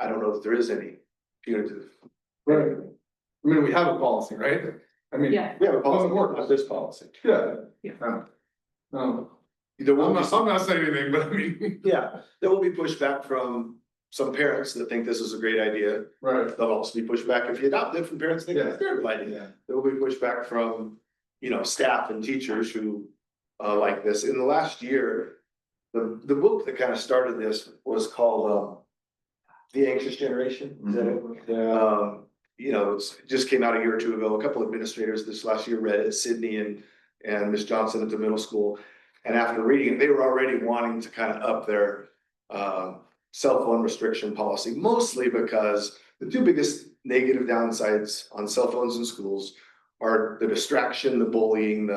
Speaker 6: don't know if there is any punitive.
Speaker 9: Right. I mean, we have a policy, right? I mean.
Speaker 5: Yeah.
Speaker 6: We have a policy,
Speaker 9: Doesn't work.
Speaker 6: not this policy.
Speaker 9: Yeah.
Speaker 5: Yeah.
Speaker 6: There will
Speaker 9: I'm
Speaker 6: be
Speaker 9: not saying anything, but I mean.
Speaker 6: yeah, there will be pushback from some parents that think this is a great idea.
Speaker 9: Right.
Speaker 6: There'll also be pushback if you adopt it from parents that think it's a terrible idea. There will be pushback from, you know, staff and teachers who like this. In the last year, the book that kind of started this was called The Anxious Generation. Is that it?
Speaker 9: Yeah.
Speaker 6: You know, it just came out a year or two ago. A couple of administrators this last year read it, Sydney and Miss Johnson at the middle school. And after reading it, they were already wanting to kind of up their cell phone restriction policy, mostly because the two biggest negative downsides on cell phones in schools are the distraction, the bullying,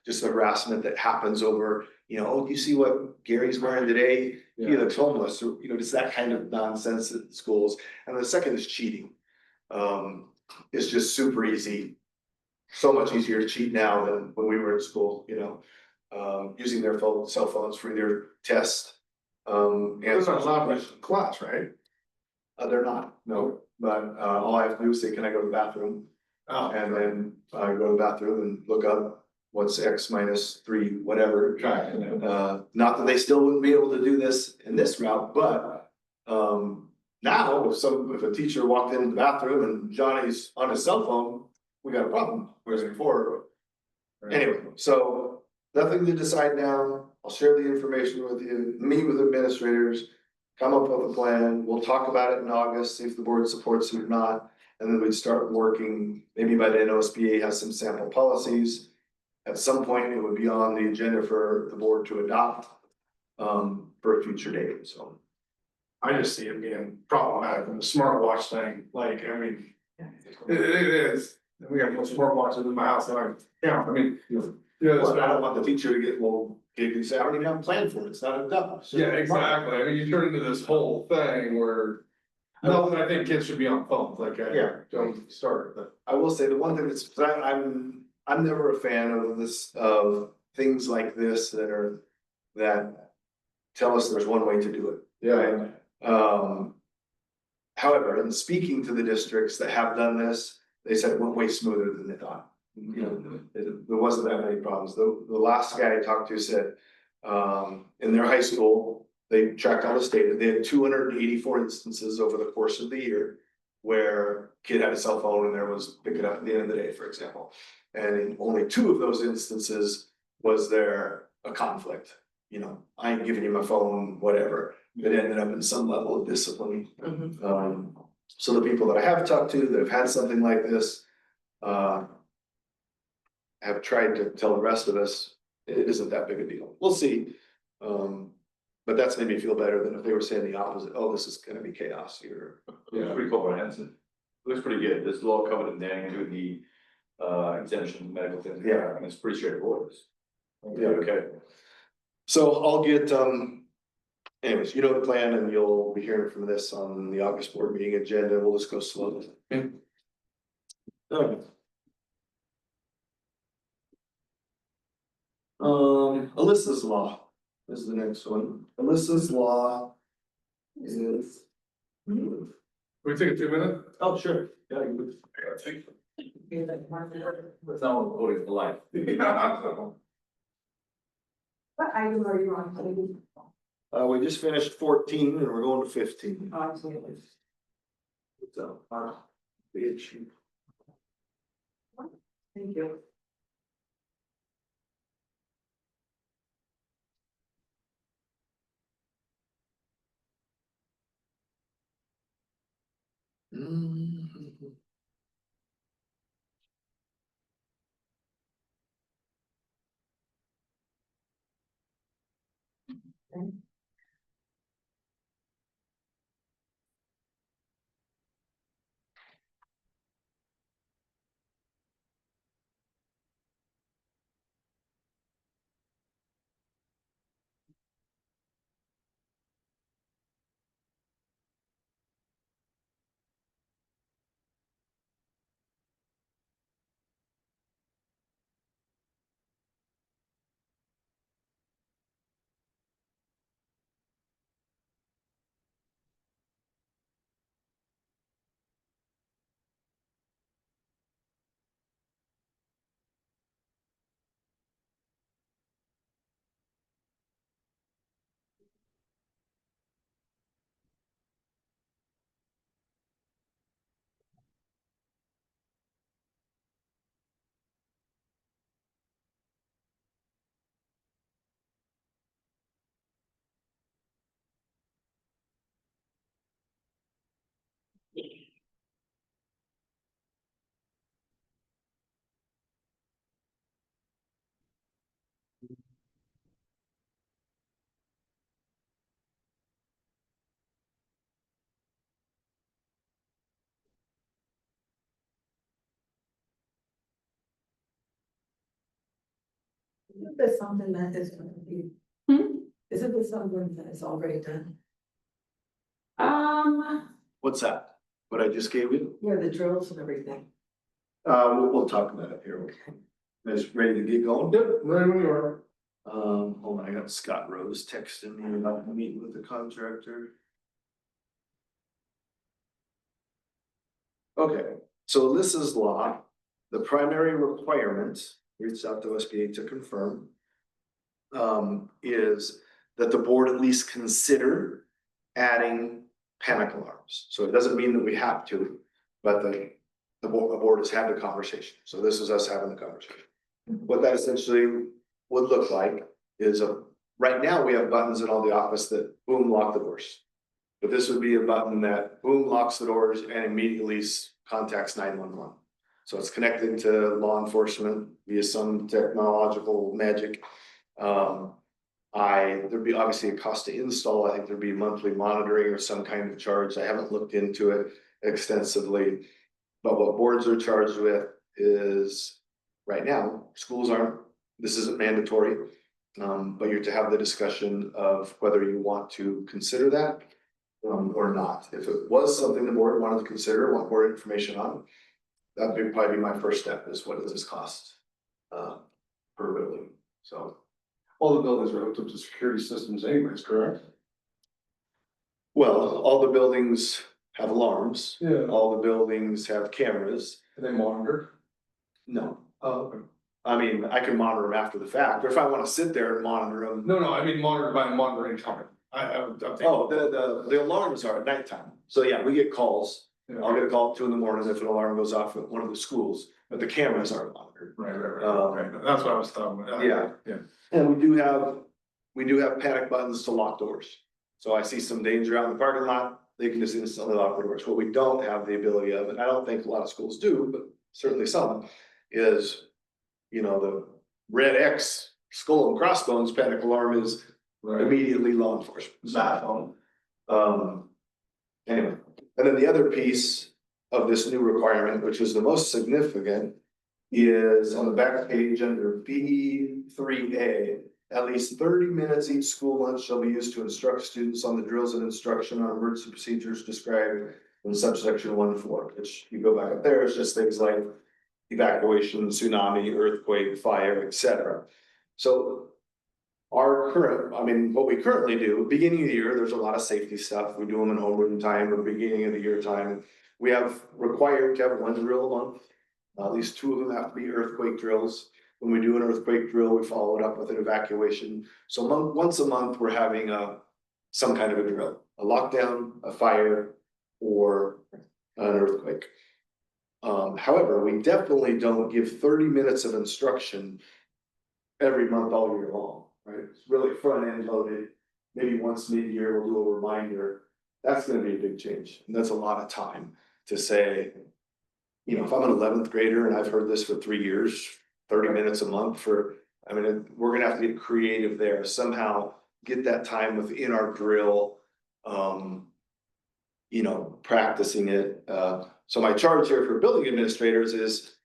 Speaker 6: just the harassment that happens over, you know, oh, you see what Gary's wearing today? He looks homeless, or, you know, just that kind of nonsense at schools. And the second is cheating. It's just super easy. So much easier to cheat now than when we were in school, you know, using their cell phones for their tests. And
Speaker 9: It's not allowed in class, right?
Speaker 6: they're not, no, but all I have to do is say, can I go to the bathroom?
Speaker 9: Oh,
Speaker 6: And then I go to the bathroom and look up what's X minus 3, whatever.
Speaker 9: okay.
Speaker 6: Not that they still wouldn't be able to do this in this route, but now if a teacher walked into the bathroom and Johnny's on his cell phone, we got a problem, whereas before. Anyway, so nothing to decide now. I'll share the information with you, meet with administrators, come up with a plan. We'll talk about it in August, see if the board supports it or not. And then we'd start working, maybe by then OSBA has some sample policies. At some point, it would be on the agenda for the board to adopt for a future date, so.
Speaker 9: I just see it being problematic in the smartwatch thing, like, I mean, it is. We got more smartwatches in my house than I mean, yeah, that's
Speaker 6: Well, I don't
Speaker 9: bad.
Speaker 6: want the teacher to get, well, you can say, I don't even have a plan for it, it's not done.
Speaker 9: Yeah, exactly. I mean, you turn into this whole thing where, no, I think kids should be on phones, like,
Speaker 6: Yeah.
Speaker 9: don't start, but.
Speaker 6: I will say the one thing that's, I'm never a fan of things like this that tell us there's one way to do it.
Speaker 9: Yeah.
Speaker 6: However, in speaking to the districts that have done this, they said it went way smoother than they thought. You know, there wasn't that many problems. The last guy I talked to said, in their high school, they tracked all this data. They had 284 instances over the course of the year. where kid had a cell phone and there was pick it up at the end of the day, for example. And in only 2 of those instances was there a conflict. You know, I ain't giving you my phone, whatever. It ended up in some level of discipline. So the people that I have talked to that have had something like this, have tried to tell the rest of us, it isn't that big a deal. We'll see. But that's made me feel better than if they were saying the opposite. Oh, this is gonna be chaos here.
Speaker 10: It's pretty comprehensive. Looks pretty good. There's a lot covered in there, including the exemption, medical things.
Speaker 6: Yeah.
Speaker 10: And it's pretty straightforward.
Speaker 6: Yeah.
Speaker 10: Okay.
Speaker 6: So I'll get, anyways, you know the plan and you'll be hearing from this on the August board meeting agenda. We'll just go slowly. Alright. Alyssa's Law is the next one. Alyssa's Law is.
Speaker 9: Can we take a 2-minute?
Speaker 6: Oh, sure. Yeah, you would.
Speaker 10: It's not according to life.
Speaker 1: What item are you on?
Speaker 6: We just finished 14 and we're going to 15.
Speaker 1: Absolutely.
Speaker 6: So, bitch.
Speaker 1: Thank you. Isn't this something that is gonna be? Isn't this something that is already done?
Speaker 6: What's that? What I just gave you?
Speaker 1: Yeah, the drills and everything.
Speaker 6: We'll talk about it here. Okay. Guys ready to get going?
Speaker 9: Yep, right when you are.
Speaker 6: Hold on, I got Scott Rose texting me about the meeting with the contractor. Okay, so this is law. The primary requirement, reached out to SBA to confirm. Is that the board at least consider adding panic alarms. So it doesn't mean that we have to, but the board has had the conversation. So this is us having the conversation. What that essentially would look like is right now we have buttons in all the office that boom, lock the doors. But this would be a button that boom, locks the doors and immediately contacts 911. So it's connected to law enforcement via some technological magic. There'd be obviously a cost to install. I think there'd be monthly monitoring or some kind of charge. I haven't looked into it extensively. But what boards are charged with is right now, schools aren't, this isn't mandatory. But you're to have the discussion of whether you want to consider that or not. If it was something the board wanted to consider, want more information on, that would probably be my first step is what does this cost per building, so.
Speaker 9: All the buildings are hooked up to security systems anyways, correct?
Speaker 6: Well, all the buildings have alarms.
Speaker 9: Yeah.
Speaker 6: All the buildings have cameras.
Speaker 9: And they monitor?
Speaker 6: No,
Speaker 9: Oh, okay.
Speaker 6: I mean, I can monitor them after the fact, or if I wanna sit there and monitor them.
Speaker 9: No, I mean monitor by monitoring time. I'm thinking.
Speaker 6: Oh, the alarms are at nighttime, so yeah, we get calls. I'll get a call at 2 in the morning if an alarm goes off at one of the schools, but the cameras aren't monitored.
Speaker 9: Right, that's what I was talking about.
Speaker 6: Yeah. And we do have panic buttons to lock doors. So I see some danger out in the parking lot, they can just instantly lock the doors. What we don't have the ability of, and I don't think a lot of schools do, but certainly some, is, you know, the red X skull and crossbones panic alarm is immediately law enforcement.
Speaker 9: Bad phone.
Speaker 6: Anyway, and then the other piece of this new requirement, which is the most significant, is on the back page under B3A. At least 30 minutes each school month shall be used to instruct students on the drills and instruction on emergency procedures described in subsection 1.4, which you go back up there, it's just things like evacuation, tsunami, earthquake, fire, etc. So our current, I mean, what we currently do, beginning of the year, there's a lot of safety stuff. We do them in homeroom time or beginning of the year time. We have required to have 1 drill a month. At least 2 of them have to be earthquake drills. When we do an earthquake drill, we follow it up with an evacuation. So once a month, we're having some kind of a drill, a lockdown, a fire, or an earthquake. However, we definitely don't give 30 minutes of instruction every month all year long, right? It's really front end loaded. Maybe once mid-year, we'll do a reminder. That's gonna be a big change. And that's a lot of time to say, you know, if I'm an 11th grader and I've heard this for 3 years, 30 minutes a month I mean, we're gonna have to get creative there, somehow get that time within our drill, you know, practicing it. So my charge here for building administrators is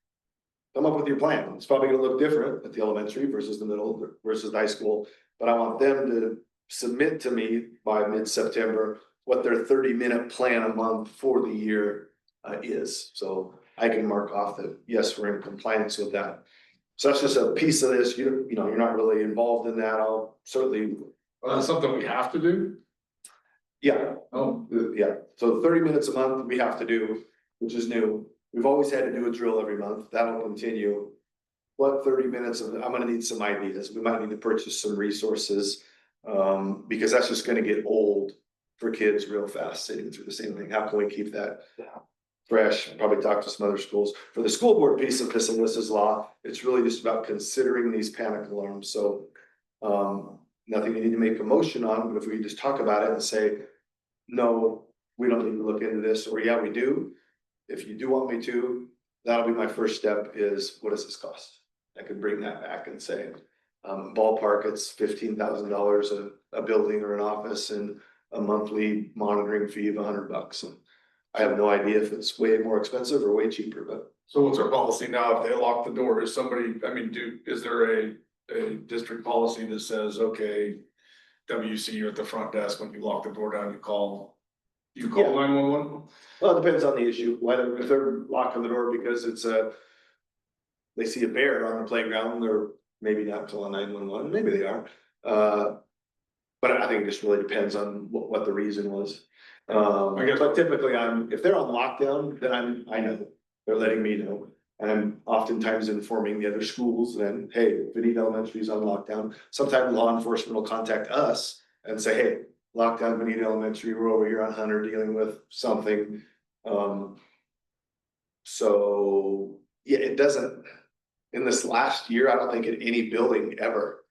Speaker 6: come up with your plan. It's probably gonna look different at the elementary versus the middle versus the high school, but I want them to submit to me by mid-September what their 30-minute plan a month for the year is. So I can mark off that, yes, we're in compliance with that. So that's just a piece of this, you know, you're not really involved in that, I'll certainly.
Speaker 9: Well, that's something we have to do.
Speaker 6: Yeah,
Speaker 9: Oh,
Speaker 6: yeah, so 30 minutes a month we have to do, which is new. We've always had to do a drill every month, that'll continue. What 30 minutes of, I'm gonna need some ideas, we might need to purchase some resources. Because that's just gonna get old for kids real fast, sitting through the same thing, how can we keep that fresh? Probably talk to some other schools. For the school board piece of this, and this is law, it's really just about considering these panic alarms, so. Nothing you need to make a motion on, but if we just talk about it and say, no, we don't need to look into this, or yeah, we do. If you do want me to, that'll be my first step, is what does this cost? I could bring that back and say, ballpark, it's $15,000 a building or an office and a monthly monitoring fee of $100. And I have no idea if it's way more expensive or way cheaper, but.
Speaker 9: so what's our policy now? If they lock the door, is somebody, I mean, is there a district policy that says, okay, WC, you're at the front desk, when you lock the door down, you call 911?
Speaker 6: Well, it depends on the issue, whether if they're locking the door because it's they see a bear on the playground, they're maybe not calling 911, maybe they are. But I think it just really depends on what the reason was. I guess, but typically if they're on lockdown, then I know, they're letting me know. And I'm oftentimes informing the other schools then, hey, Vinita Elementary is on lockdown. Sometimes law enforcement will contact us and say, hey, lockdown Vinita Elementary, we're over here on Hunter dealing with something. So yeah, it doesn't, in this last year, I don't think in any building ever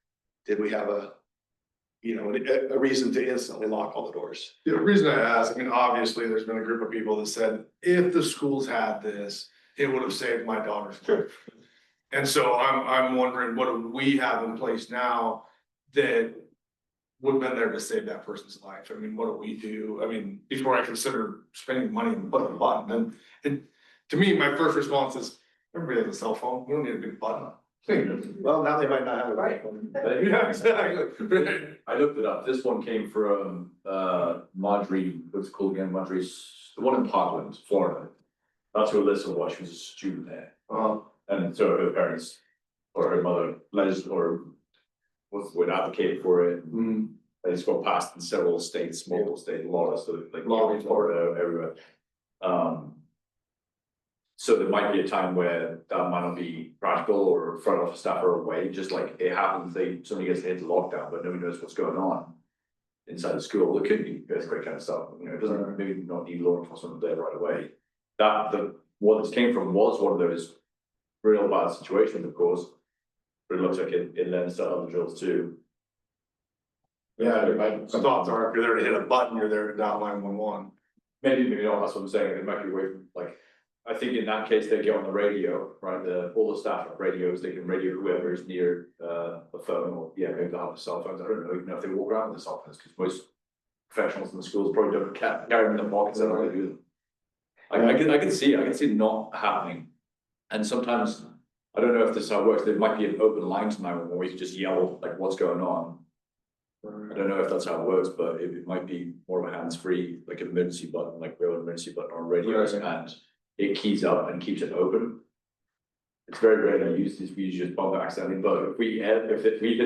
Speaker 6: did we have a reason to instantly lock all the doors.
Speaker 9: The reason I ask, I mean, obviously, there's been a group of people that said, if the schools had this, it would have saved my daughter's life. And so I'm wondering, what do we have in place now that would have been there to save that person's life? I mean, what do we do? I mean, before I consider spending money and putting a button, and to me, my first response is, everybody has a cell phone, we don't need a big button.
Speaker 6: Well, now they might not have it.
Speaker 1: Right.
Speaker 9: Yeah, exactly.
Speaker 10: I looked it up. This one came from Marjorie, what's it called again? Marjorie's, the one in Parkland, Florida. That's who Alyssa was. She was a student there. And so her parents or her mother advocated for it. And it's got passed in several states, multiple states, Florida, so like Florida, everywhere. So there might be a time where that might not be practical, or front office staff are away, just like it happens, somebody gets into lockdown, but nobody knows what's going on inside the school. It could be earthquake kind of stuff, you know, it doesn't maybe not need law enforcement there right away. what this came from was one of those real bad situations, of course. But it looks like it lends to other drills too.
Speaker 9: Yeah, my thoughts are, if you're there to hit a button, you're there to dial 911.
Speaker 10: Maybe not, that's what I'm saying, it might be away from, like, I think in that case, they get on the radio, right, all the staff have radios, they can radio whoever is near, a phone, or, yeah, maybe they'll have cell phones, I don't know, even know if they walk around with the cell phones, because most professionals in the schools probably don't carry them in their pockets, they don't really do them. I can see it not happening, and sometimes, I don't know if this is how it works, there might be an open line to 911 where you can just yell, like, what's going on? I don't know if that's how it works, but it might be more of a hands-free, like an emergency button, like we have an emergency button on radios, and it keys up and keeps it open. It's very rare that I use this, we usually just bump it accidentally, but if we hit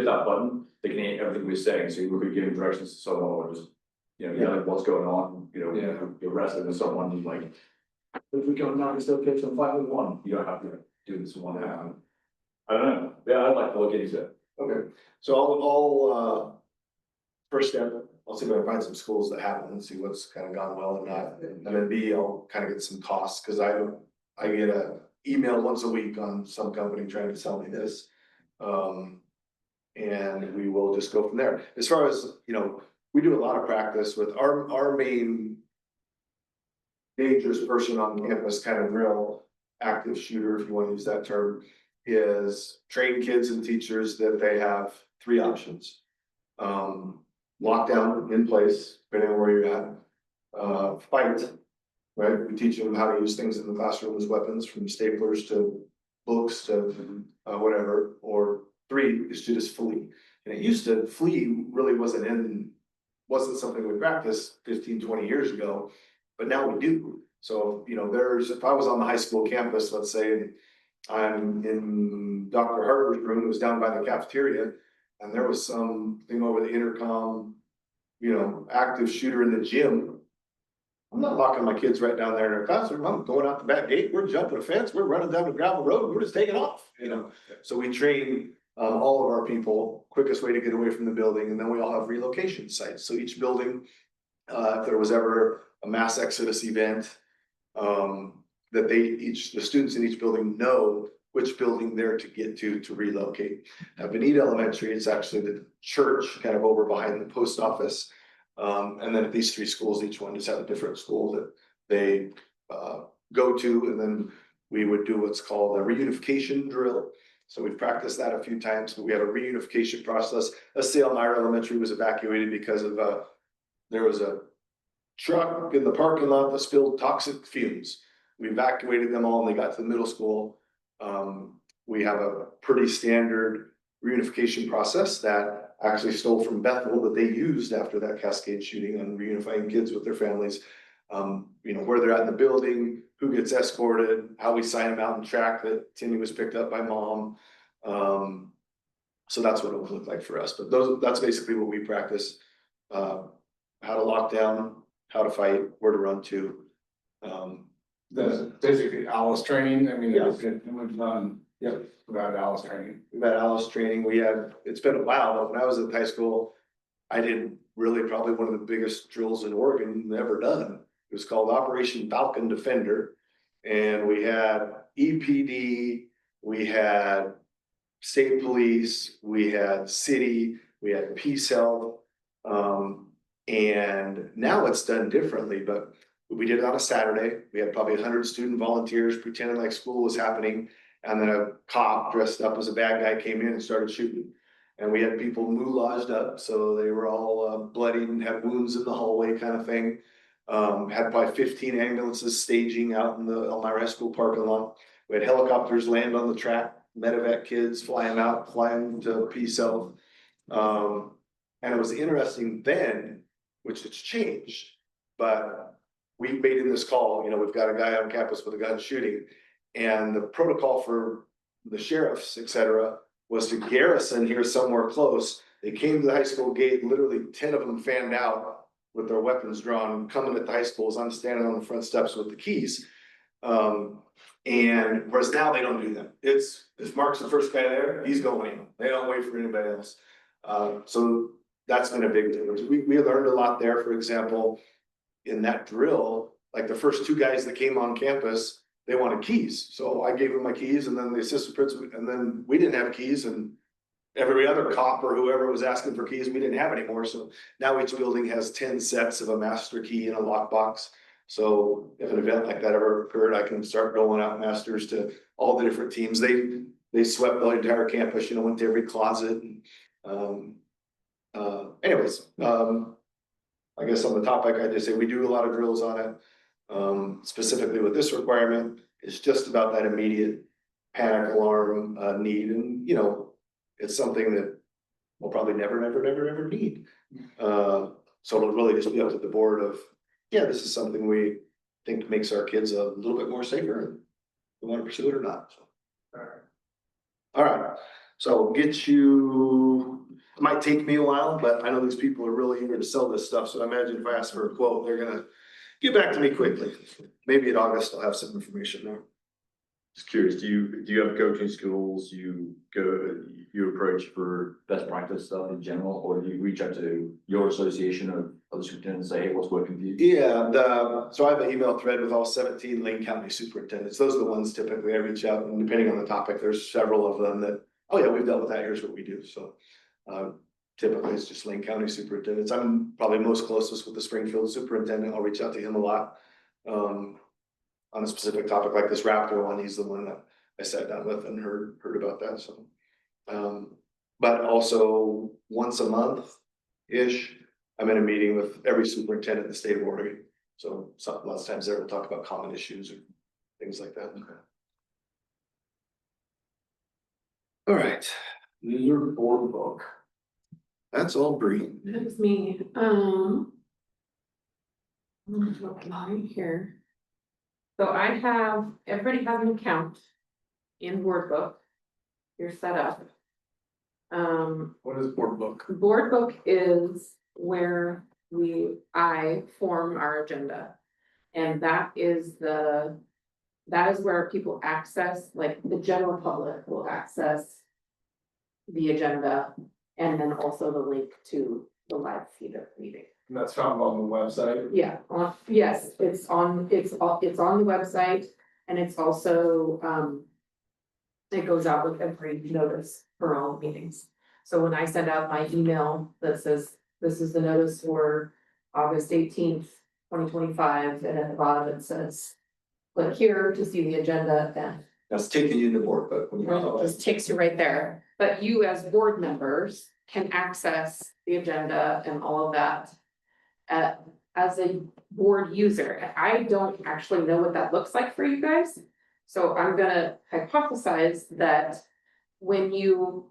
Speaker 10: that button, they can hear everything we're saying, so we could give directions to someone, or just, you know, like what's going on, you know, you're wrestling with someone, and like, if we go down, we still pitch on 511, you don't have to do this in one hand. I don't know, yeah, I'd like to look into it.
Speaker 6: Okay, so I'll first step, I'll see if I can find some schools that have it and see what's kind of gone well and not, and then B, I'll kind of get some costs, cause I get a email once a week on some company trying to sell me this. And we will just go from there. As far as, you know, we do a lot of practice with our main dangerous person on campus kind of drill, active shooter, if you want to use that term, is train kids and teachers that they have 3 options. Lockdown in place, depending on where you're at, fight, right? We teach them how to use things in the classroom as weapons, from staplers to books to whatever, or 3 is to just flee. And it used to, flee really wasn't something we practiced 15, 20 years ago, but now we do. So, you know, if I was on the high school campus, let's say, and I'm in Dr. Harper's room, it was down by the cafeteria, and there was something over the intercom, you know, active shooter in the gym. I'm not locking my kids right down there in their classroom. I'm going out the back gate. We're jumping a fence. We're running down the gravel road. We're just taking off, you know? So we train all of our people, quickest way to get away from the building. And then we all have relocation sites. So each building, if there was ever a mass exodus event, that the students in each building know which building they're to get to relocate. At Benita Elementary, it's actually the church kind of over behind the post office. And then at these 3 schools, each one just have a different school that they go to, and then we would do what's called a reunification drill. So we've practiced that a few times, but we have a reunification process. Let's say Elmira Elementary was evacuated because of there was a truck in the parking lot that spilled toxic fumes. We evacuated them all and they got to the middle school. We have a pretty standard reunification process that actually stole from Bethel that they used after that Cascade shooting on reunifying kids with their families. You know, where they're at in the building, who gets escorted, how we sign them out and track that Timmy was picked up by mom. So that's what it would look like for us. But that's basically what we practice. How to lock down, how to fight, where to run to.
Speaker 9: That's basically Alice training, I mean,
Speaker 6: Yeah.
Speaker 9: we've done, about Alice training.
Speaker 6: We've had Alice training. It's been a while, but when I was in high school, I did really probably one of the biggest drills in Oregon ever done. It was called Operation Falcon Defender. And we had EPD, we had state police, we had city, we had Peace Health. And now it's done differently, but we did it on a Saturday. We had probably 100 student volunteers pretending like school was happening. And then a cop dressed up as a bad guy came in and started shooting. And we had people moulaged up, so they were all bloodied and had wounds in the hallway kind of thing. Had probably 15 ambulances staging out in the Elmira High School parking lot. We had helicopters land on the track, medevac kids flying to Peace Health. And it was interesting then, which it's changed, but we made in this call, you know, we've got a guy on campus with a gun shooting, and the protocol for the sheriffs, et cetera, was to garrison here somewhere close. They came to the high school gate, literally 10 of them fanned out with their weapons drawn, coming at the high school as I'm standing on the front steps with the keys. And whereas now they don't do that. It's, if Mark's the first guy there, he's going in. They don't wait for anybody else. So that's been a big difference. We learned a lot there, for example, in that drill. like the first two guys that came on campus, they wanted keys. So I gave them my keys and then the assistant principal, and then we didn't have keys and every other cop or whoever was asking for keys, we didn't have anymore. So now each building has 10 sets of a master key and a lockbox. So if an event like that ever occurred, I can start rolling out masters to all the different teams. They swept the entire campus, you know, went to every closet. Anyways, I guess on the topic, I just say we do a lot of drills on it. Specifically with this requirement, it's just about that immediate panic alarm need, and you know, it's something that we'll probably never need. So it'll really just be up to the board of, yeah, this is something we think makes our kids a little bit more safer, and we want to pursue it or not. So. All right, so we'll get you, it might take me a while, but I know these people are really eager to sell this stuff, so I imagine if I ask for a quote, they're gonna get back to me quickly. Maybe in August, I'll have some information there.
Speaker 10: Just curious, do you have go-to schools you approach for best practice stuff in general, or do you reach out to your association of other superintendents and say, hey, what's working for you?
Speaker 6: Yeah, so I have an email thread with all 17 Lane County superintendents. Those are the ones typically I reach out, and depending on the topic, there's several of them that, oh yeah, we've dealt with that, here's what we do. So typically it's just Lane County superintendents. I'm probably most closest with the Springfield superintendent. I'll reach out to him a lot. On a specific topic like this Raptor one, he's the one that I sat down with and heard about that, so. But also once a month-ish, I'm in a meeting with every superintendent in the state of Oregon. So lots of times there we'll talk about common issues or things like that. All right, your board book. That's all Bree.
Speaker 5: That was me, right here. So I have, everybody has an account in Board Book. You're set up.
Speaker 9: What is board book?
Speaker 5: Board Book is where I form our agenda. And that is where people access, like the general public will access the agenda, and then also the link to the live feed of the meeting.
Speaker 9: And that's found on the website.
Speaker 5: Yeah, yes, it's on the website, and it's also, it goes out with every notice for all meetings. So when I send out my email that says, this is the notice for August 18th, 2025, and at the bottom it says, click here to see the agenda, and
Speaker 6: That's taking you to the board book. When
Speaker 5: it just takes you right there. But you as board members can access the agenda and all of that as a board user. I don't actually know what that looks like for you guys. So I'm gonna hypothesize that when you,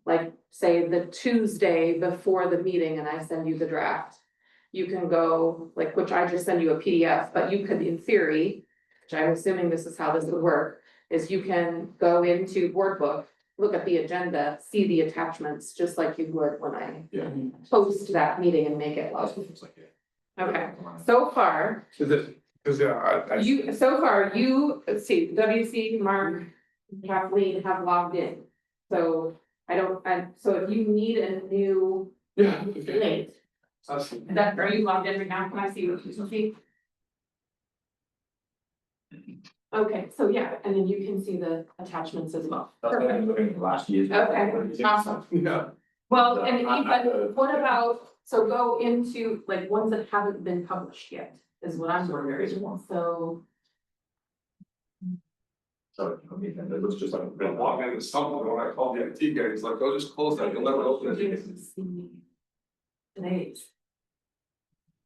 Speaker 5: like, say the Tuesday before the meeting and I send you the draft, you can go, like, which I just send you a PDF, but you could, in theory, which I'm assuming this is how this would work, is you can go into Board Book, look at the agenda, see the attachments, just like you would when I post that meeting and make it live. Okay, so far,
Speaker 9: Is it, cause yeah,
Speaker 5: let's see, WC, Mark, Kathleen have logged in. So so if you need a new
Speaker 9: yeah.
Speaker 5: link, are you logged in right now? Can I see what you see? Okay, so yeah, and then you can see the attachments as well. Perfect.
Speaker 10: Last year's.
Speaker 5: Okay, awesome.
Speaker 9: Yeah.
Speaker 5: Well, and even, what about, so go into like ones that haven't been published yet, is what I'm wondering, so.
Speaker 9: So, I mean, it looks just like I've been logging into something when I called the IT guy, he's like, oh, just close that, you'll never open it again.
Speaker 5: Today's.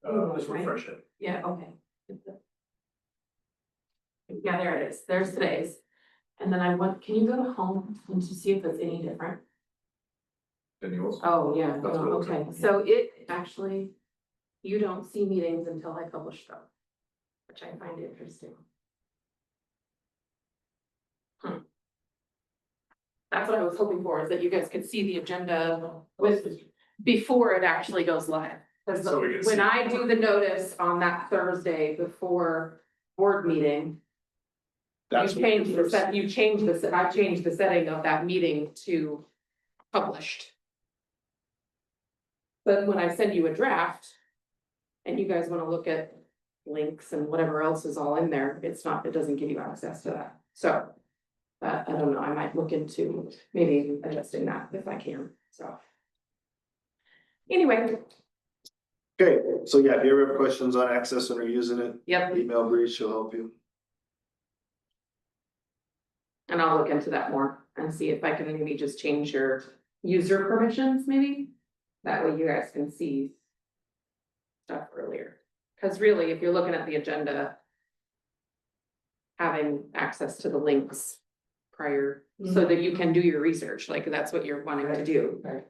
Speaker 9: Just refresh it.
Speaker 5: Yeah, okay. Yeah, there it is, there's today's. And then can you go to home and to see if it's any different?
Speaker 9: Anyways.
Speaker 5: Oh, yeah,
Speaker 9: That's what it looks
Speaker 5: okay,
Speaker 9: like.
Speaker 5: so it actually, you don't see meetings until I publish them, which I find interesting. That's what I was hoping for, is that you guys could see the agenda before it actually goes live. Because
Speaker 9: So we can
Speaker 5: when
Speaker 9: see.
Speaker 5: I do the notice on that Thursday before board meeting, I changed the setting of that meeting to published. But when I send you a draft and you guys want to look at links and whatever else is all in there, it's not, it doesn't give you access to that, so. I don't know, I might look into maybe adjusting that if I can, so. Anyway,
Speaker 6: Okay, so yeah, if you ever have questions on accessing or using it,
Speaker 5: yep,
Speaker 6: email Bree, she'll help you.
Speaker 5: and I'll look into that more and see if I can maybe just change your user permissions, maybe. That way you guys can see stuff earlier, cause really, if you're looking at the agenda, having access to the links prior, so that you can do your research, like that's what you're wanting to do.
Speaker 1: Right.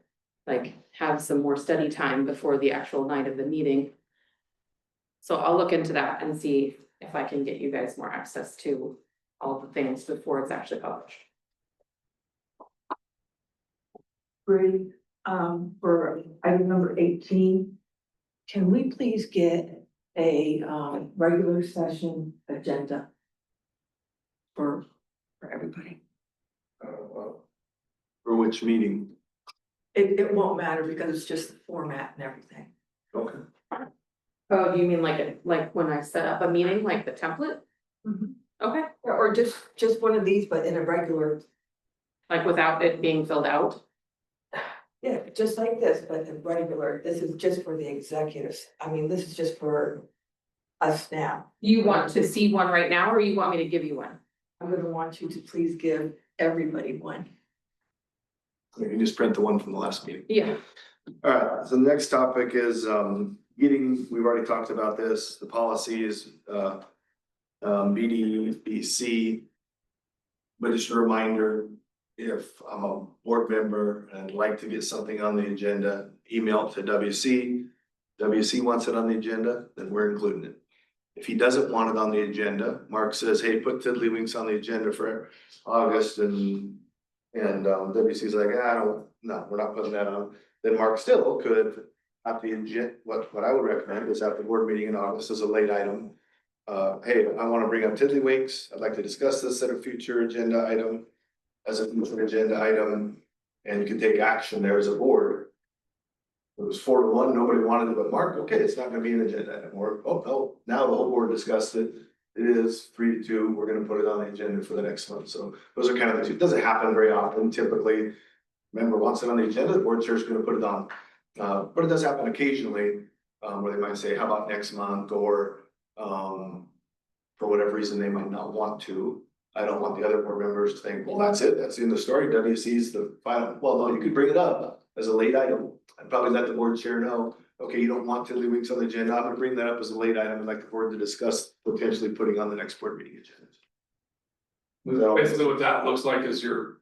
Speaker 5: Like have some more study time before the actual night of the meeting. So I'll look into that and see if I can get you guys more access to all the things before it's actually published.
Speaker 1: Bree, for item number 18, can we please get a, regular session agenda for everybody?
Speaker 6: For which meeting?
Speaker 1: It won't matter because it's just the format and everything.
Speaker 6: Okay.
Speaker 5: Oh, you mean like when I set up a meeting, like the template?
Speaker 1: Mhm.
Speaker 5: Okay,
Speaker 1: Or just one of these, but in a regular,
Speaker 5: like without it being filled out?
Speaker 1: yeah, just like this, but in regular, this is just for the executives. I mean, this is just for us now.
Speaker 5: You want to see one right now, or you want me to give you one?
Speaker 1: I'm gonna want you to please give everybody one.
Speaker 6: You can just print the one from the last meeting.
Speaker 5: Yeah.
Speaker 6: Alright, so the next topic is getting, we've already talked about this, the policies, BDBC. But just a reminder, if I'm a board member and I'd like to get something on the agenda, email it to WC. WC wants it on the agenda, then we're including it. If he doesn't want it on the agenda, Mark says, hey, put Tiddlywinks on the agenda for August and WC's like, no, we're not putting that on. Then Mark still could, at the agenda, what I would recommend is at the board meeting in August as a late item. Hey, I wanna bring up Tiddlywinks, I'd like to discuss this at a future agenda item. As a future agenda item, and you can take action there as a board. It was 4-1, nobody wanted it but Mark, okay, it's not gonna be an agenda item, or, oh, no, now the whole board discussed it. It is 3-2, we're gonna put it on the agenda for the next month, so those are kind of the two, it doesn't happen very often, typically. Member wants it on the agenda, the board chair's gonna put it on, but it does happen occasionally, where they might say, how about next month, or, for whatever reason, they might not want to. I don't want the other board members to think, well, that's it, that's the end of the story, WC's the final, well, no, you could bring it up as a late item. I'd probably let the board chair know, okay, you don't want Tiddlywinks on the agenda, I'm gonna bring that up as a late item, I'd like the board to discuss potentially putting on the next board meeting agenda.
Speaker 9: Basically, what that looks like is you're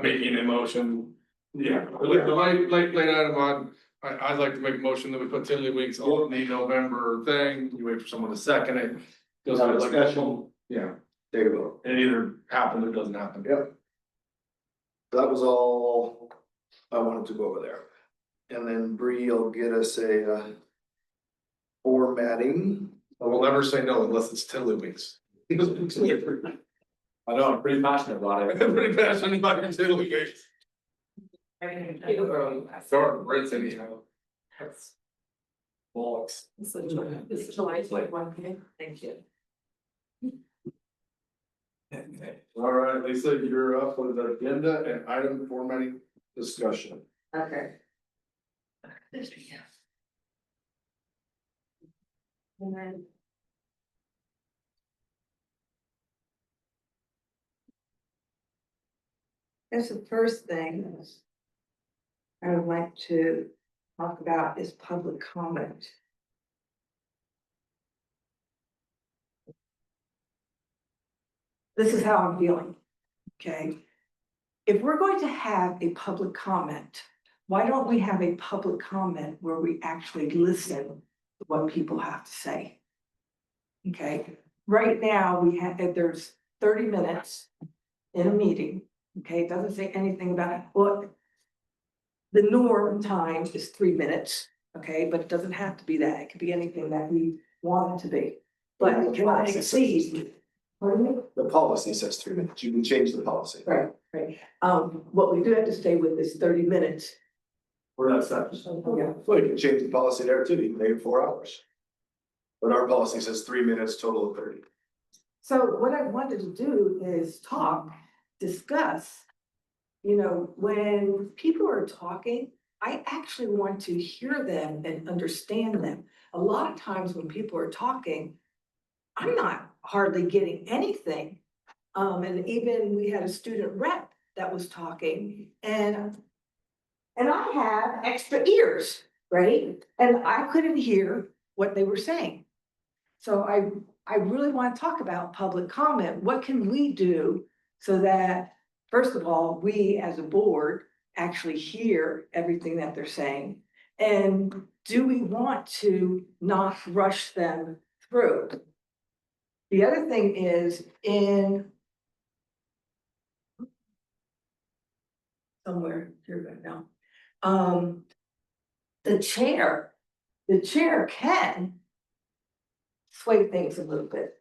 Speaker 9: making a motion. Yeah, the late item on, I'd like to make a motion that we put Tiddlywinks on the November thing, you wait for someone to second it. Goes
Speaker 6: Have a
Speaker 9: like,
Speaker 6: discussion.
Speaker 9: yeah,
Speaker 6: There you go.
Speaker 9: it either happens or doesn't happen.
Speaker 6: Yep. That was all I wanted to go over there. And then Bree will get us a formatting.
Speaker 9: I will never say no unless it's Tiddlywinks.
Speaker 10: I know, I'm pretty passionate about it.
Speaker 9: I'm pretty passionate about your Tiddlywinks. Start Brits anyhow.
Speaker 10: Bollocks.
Speaker 5: This is July 21, thank you.
Speaker 9: All right, Lisa, you're up with the agenda and item formatting discussion.
Speaker 5: Okay. And then.
Speaker 1: That's the first thing I would like to talk about is public comment. This is how I'm feeling, okay? If we're going to have a public comment, why don't we have a public comment where we actually listen to what people have to say? Okay, right now there's 30 minutes in a meeting, okay, it doesn't say anything about it. Well, the norm time is 3 minutes, okay, but it doesn't have to be that, it could be anything that we want it to be. But it cannot exceed. Pardon me?
Speaker 6: The policy says 3 minutes, you can change the policy.
Speaker 1: Right, right. What we do have to stay with is 30 minutes.
Speaker 6: We're not set.
Speaker 1: Yeah.
Speaker 6: Well, you can change the policy there too, you can make it 4 hours.
Speaker 9: but our policy says 3 minutes, total of 30.
Speaker 1: So what I wanted to do is talk, discuss. You know, when people are talking, I actually want to hear them and understand them. A lot of times when people are talking, I'm not hardly getting anything. And even we had a student rep that was talking and I have extra ears, right? And I couldn't hear what they were saying. So I really want to talk about public comment. What can we do so that, first of all, we as a board actually hear everything that they're saying? And do we want to not rush them through? The other thing is in somewhere here right now, the chair can sway things a little bit.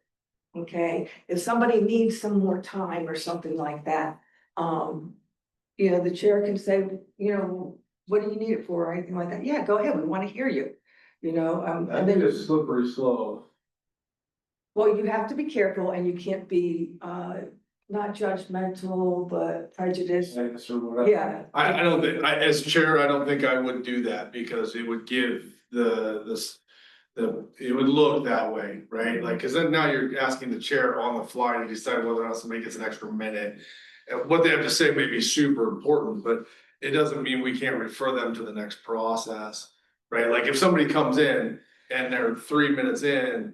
Speaker 1: Okay, if somebody needs some more time or something like that, you know, the chair can say, you know, what do you need it for or anything like that? Yeah, go ahead, we want to hear you. You know, and then
Speaker 9: it's slippery slope.
Speaker 1: well, you have to be careful and you can't be not judgmental, but prejudiced. Yeah.
Speaker 9: I don't think, as chair, I don't think I would do that because it would give it would look that way, right? Like, cause then now you're asking the chair on the fly to decide whether or not somebody gets an extra minute. And what they have to say may be super important, but it doesn't mean we can't refer them to the next process, right? Like if somebody comes in and they're 3 minutes in,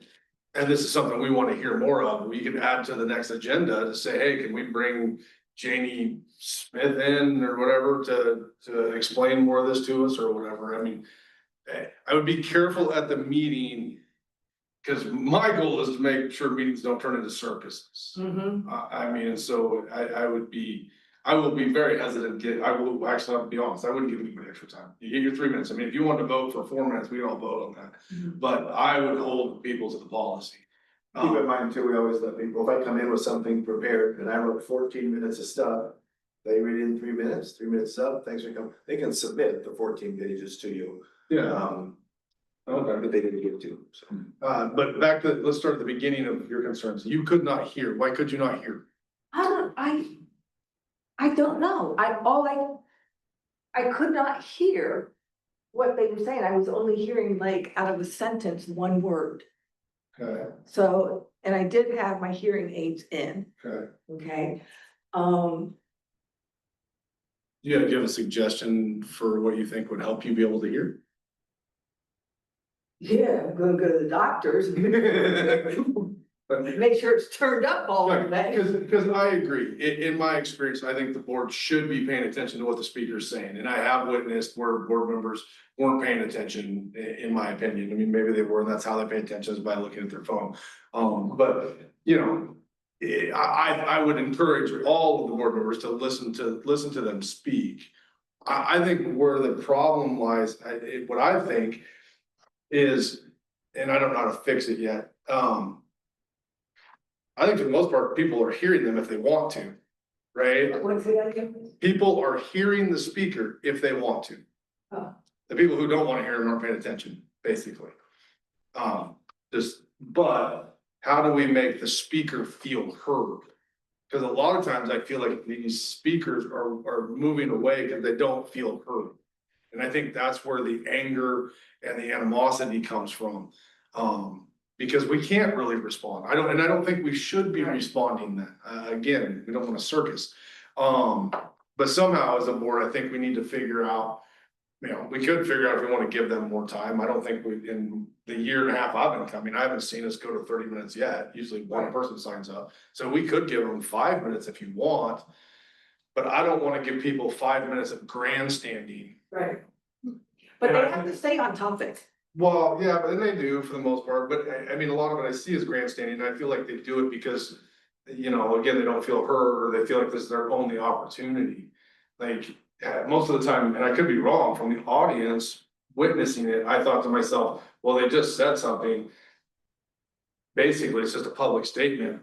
Speaker 9: and this is something we want to hear more of, we can add to the next agenda to say, hey, can we bring Janie Smith in or whatever to explain more of this to us or whatever? I mean, I would be careful at the meeting, because my goal is to make sure meetings don't turn into circuses. I mean, so I will be very hesitant, I will actually have to be honest, I wouldn't give anybody extra time. You get your 3 minutes, I mean, if you want to vote for 4 minutes, we can all vote on that. But I would hold people to the policy.
Speaker 6: Keep in mind too, we always let people, if I come in with something prepared and I wrote 14 minutes of stuff, they read it in 3 minutes, 3 minutes up, thanks for coming, they can submit the 14 pages to you.
Speaker 9: Yeah. Okay.
Speaker 6: But they didn't get to, so.
Speaker 9: But back to, let's start at the beginning of your concerns. You could not hear. Why could you not hear?
Speaker 1: I don't know. I could not hear what they were saying. I was only hearing like out of a sentence, one word.
Speaker 9: Okay.
Speaker 1: So, and I did have my hearing aids in.
Speaker 9: Okay.
Speaker 1: Okay.
Speaker 9: Do you have a suggestion for what you think would help you be able to hear?
Speaker 1: Yeah, I'm gonna go to the doctors and make sure it's turned up all the way.
Speaker 9: Because I agree, in my experience, I think the board should be paying attention to what the speaker is saying, and I have witnessed where board members weren't paying attention, in my opinion. I mean, maybe they were, and that's how they pay attention is by looking at their phone. But you know, I would encourage all of the board members to listen to them speak. I think where the problem lies, what I think is, and I don't know how to fix it yet. I think for the most part, people are hearing them if they want to, right?
Speaker 1: Want to say that again, please?
Speaker 9: People are hearing the speaker if they want to.
Speaker 1: Oh.
Speaker 9: The people who don't want to hear them aren't paying attention, basically. But how do we make the speaker feel heard? Because a lot of times I feel like these speakers are moving away because they don't feel heard. And I think that's where the anger and the animosity comes from. Because we can't really respond. I don't think we should be responding that. Again, we don't want a circus. But somehow as a board, I think we need to figure out, you know, we could figure out if we want to give them more time. I don't think in the year and a half I've been coming, I haven't seen us go to 30 minutes yet. Usually one person signs up. So we could give them 5 minutes if you want. But I don't want to give people 5 minutes of grandstanding.
Speaker 1: Right. But they have to stay on topic.
Speaker 9: Well, yeah, and they do for the most part, but I mean, a lot of it I see is grandstanding, and I feel like they do it because, you know, again, they don't feel heard, or they feel like this is their only opportunity. Like, most of the time, and I could be wrong, from the audience witnessing it, I thought to myself, well, they just said something. Basically, it's just a public statement.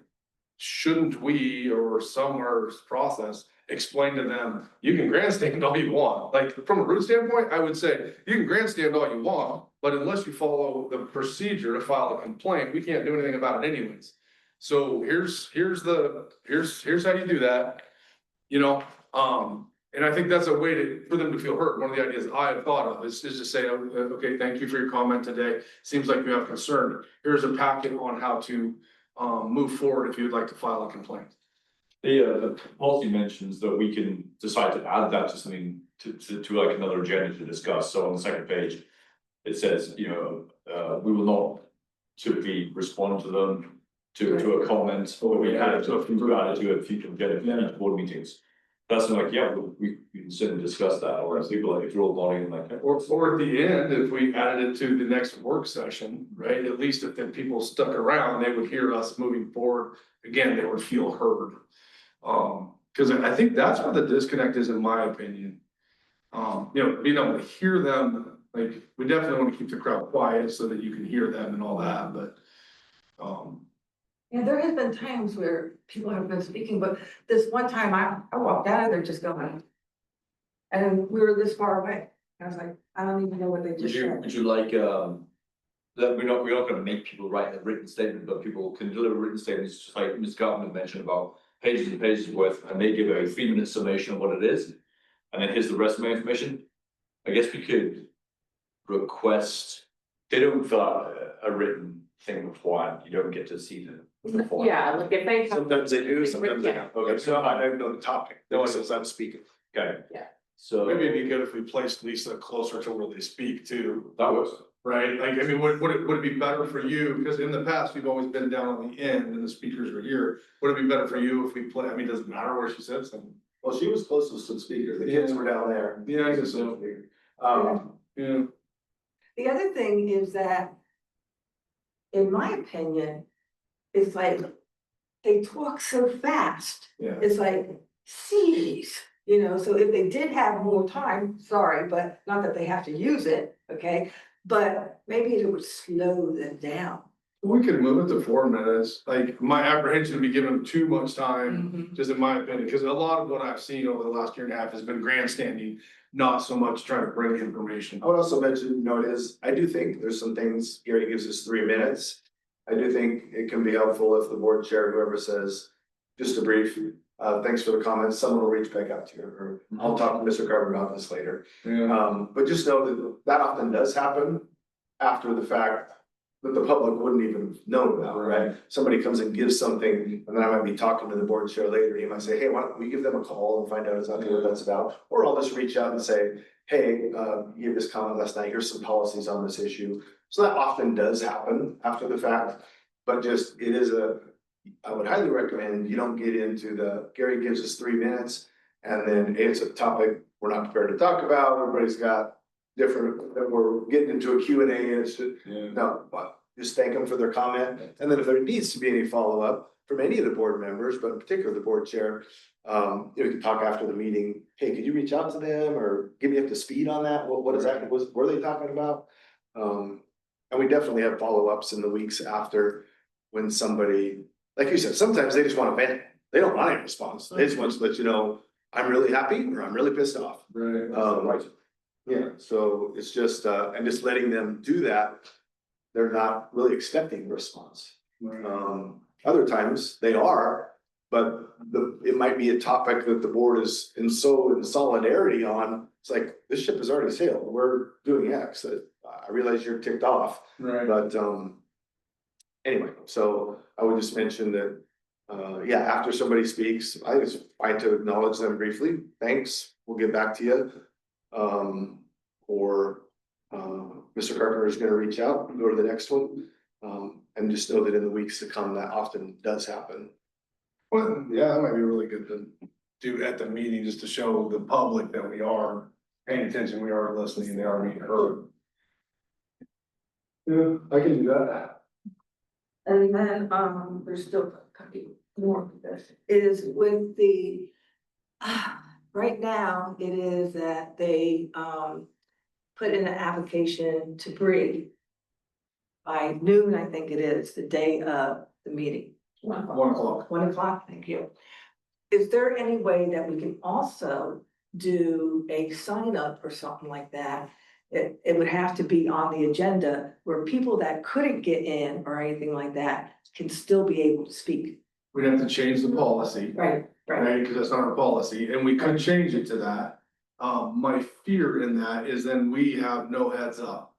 Speaker 9: Shouldn't we, or somewhere process, explain to them, you can grandstand all you want. Like, from a root standpoint, I would say, you can grandstand all you want, but unless you follow the procedure to file a complaint, we can't do anything about it anyways. So here's how you do that, you know, and I think that's a way for them to feel heard. One of the ideas I have thought of is to say, okay, thank you for your comment today. Seems like you have concern. Here's a packet on how to move forward if you'd like to file a complaint.
Speaker 10: The policy mentions that we can decide to add that to something to like another agenda to discuss. So on the second page, it says, you know, we will not typically respond to them to a comment, or we add it to a future agenda for board meetings. That's like, yeah, we can certainly discuss that, or as people like, if you're all nodding like.
Speaker 9: Or at the end, if we added it to the next work session, right, at least if then people stuck around, they would hear us moving forward. Again, they would feel heard. Cause I think that's where the disconnect is, in my opinion. You know, being able to hear them, like, we definitely want to keep the crowd quiet so that you can hear them and all that, but.
Speaker 1: Yeah, there has been times where people have been speaking, but this one time I walked out of there just going. And we were this far away. I was like, I don't even know what they just said.
Speaker 10: Would you like, that we're not gonna make people write a written statement, but people can deliver written statements, just like Ms. Gartman mentioned about pages and pages worth, and they give a 3-minute summation of what it is. And then here's the rest of my information. I guess we could request, they don't fill out a written thing beforehand, you don't get to see them.
Speaker 5: Yeah, like if they.
Speaker 6: Sometimes they do, sometimes they don't. Okay, so I don't know the topic, no one
Speaker 10: Okay.
Speaker 6: says I'm speaking.
Speaker 10: Okay.
Speaker 5: Yeah.
Speaker 10: So.
Speaker 9: Maybe it'd be good if we placed Lisa closer to where they speak too.
Speaker 10: That works.
Speaker 9: Right, like, I mean, would it be better for you, because in the past, we've always been down on the end and the speakers are here. Would it be better for you if we play, I mean, does it matter where she sits? And
Speaker 6: Well, she was closest to the speaker, the kids were down there.
Speaker 9: Yeah, I guess so. Yeah,
Speaker 1: The other thing is that, in my opinion, it's like, they talk so fast.
Speaker 9: yeah.
Speaker 1: It's like, geez, you know, so if they did have more time, sorry, but not that they have to use it, okay? But maybe it would slow them down.
Speaker 9: We could move it to 4 minutes, like, my apprehension would be giving them too much time, just in my opinion, because a lot of what I've seen over the last year and a half has been grandstanding. Not so much trying to bring information.
Speaker 6: I would also mention, you know, I do think there's some things, Gary gives us 3 minutes. I do think it can be helpful if the board chair, whoever says, just a brief, thanks for the comments, someone will reach back out to you, or I'll talk to Mr. Carver about this later.
Speaker 9: Yeah.
Speaker 6: But just know that that often does happen after the fact, that the public wouldn't even know about, right? Somebody comes and gives something, and then I might be talking to the board chair later, he might say, hey, why don't we give them a call and find out exactly what that's about? Or I'll just reach out and say, hey, you gave this comment last night, here's some policies on this issue. So that often does happen after the fact, but just, it is I would highly recommend you don't get into Gary gives us 3 minutes, and then it's a topic we're not prepared to talk about, everybody's got different, we're getting into a Q&A, and it's just, no, but just thank them for their comment. And then if there needs to be any follow-up from any of the board members, but in particular the board chair, we can talk after the meeting. Hey, could you reach out to them or get me up to speed on that? What exactly were they talking about? And we definitely have follow-ups in the weeks after, when somebody, like you said, sometimes they just want to vent. They don't want any response. They just want to let you know, I'm really happy or I'm really pissed off.
Speaker 9: Right.
Speaker 6: Yeah, so it's just, and just letting them do that, they're not really expecting a response. Other times they are, but it might be a topic that the board is in solidarity on. It's like, this ship has already sailed, we're doing X, I realize you're ticked off,
Speaker 9: Right.
Speaker 6: but, anyway, so I would just mention that, yeah, after somebody speaks, I think it's fine to acknowledge them briefly, thanks, we'll get back to you. Or Mr. Carpenter is gonna reach out and go to the next one. And just know that in the weeks to come, that often does happen.
Speaker 9: Well, yeah, that might be really good to do at the meeting, just to show the public that we are paying attention, we are listening, and they are being heard. Yeah, I can do that.
Speaker 1: And then, there's still a couple more of this, is with the, right now, it is that they, put in an application to Bree by noon, I think it is, the day of the meeting.
Speaker 9: 1 o'clock.
Speaker 1: 1 o'clock, thank you. is there any way that we can also do a sign up or something like that? It would have to be on the agenda where people that couldn't get in or anything like that can still be able to speak.
Speaker 9: We'd have to change the policy.
Speaker 1: Right.
Speaker 9: Right, because that's not our policy, and we could change it to that. My fear in that is then we have no heads up.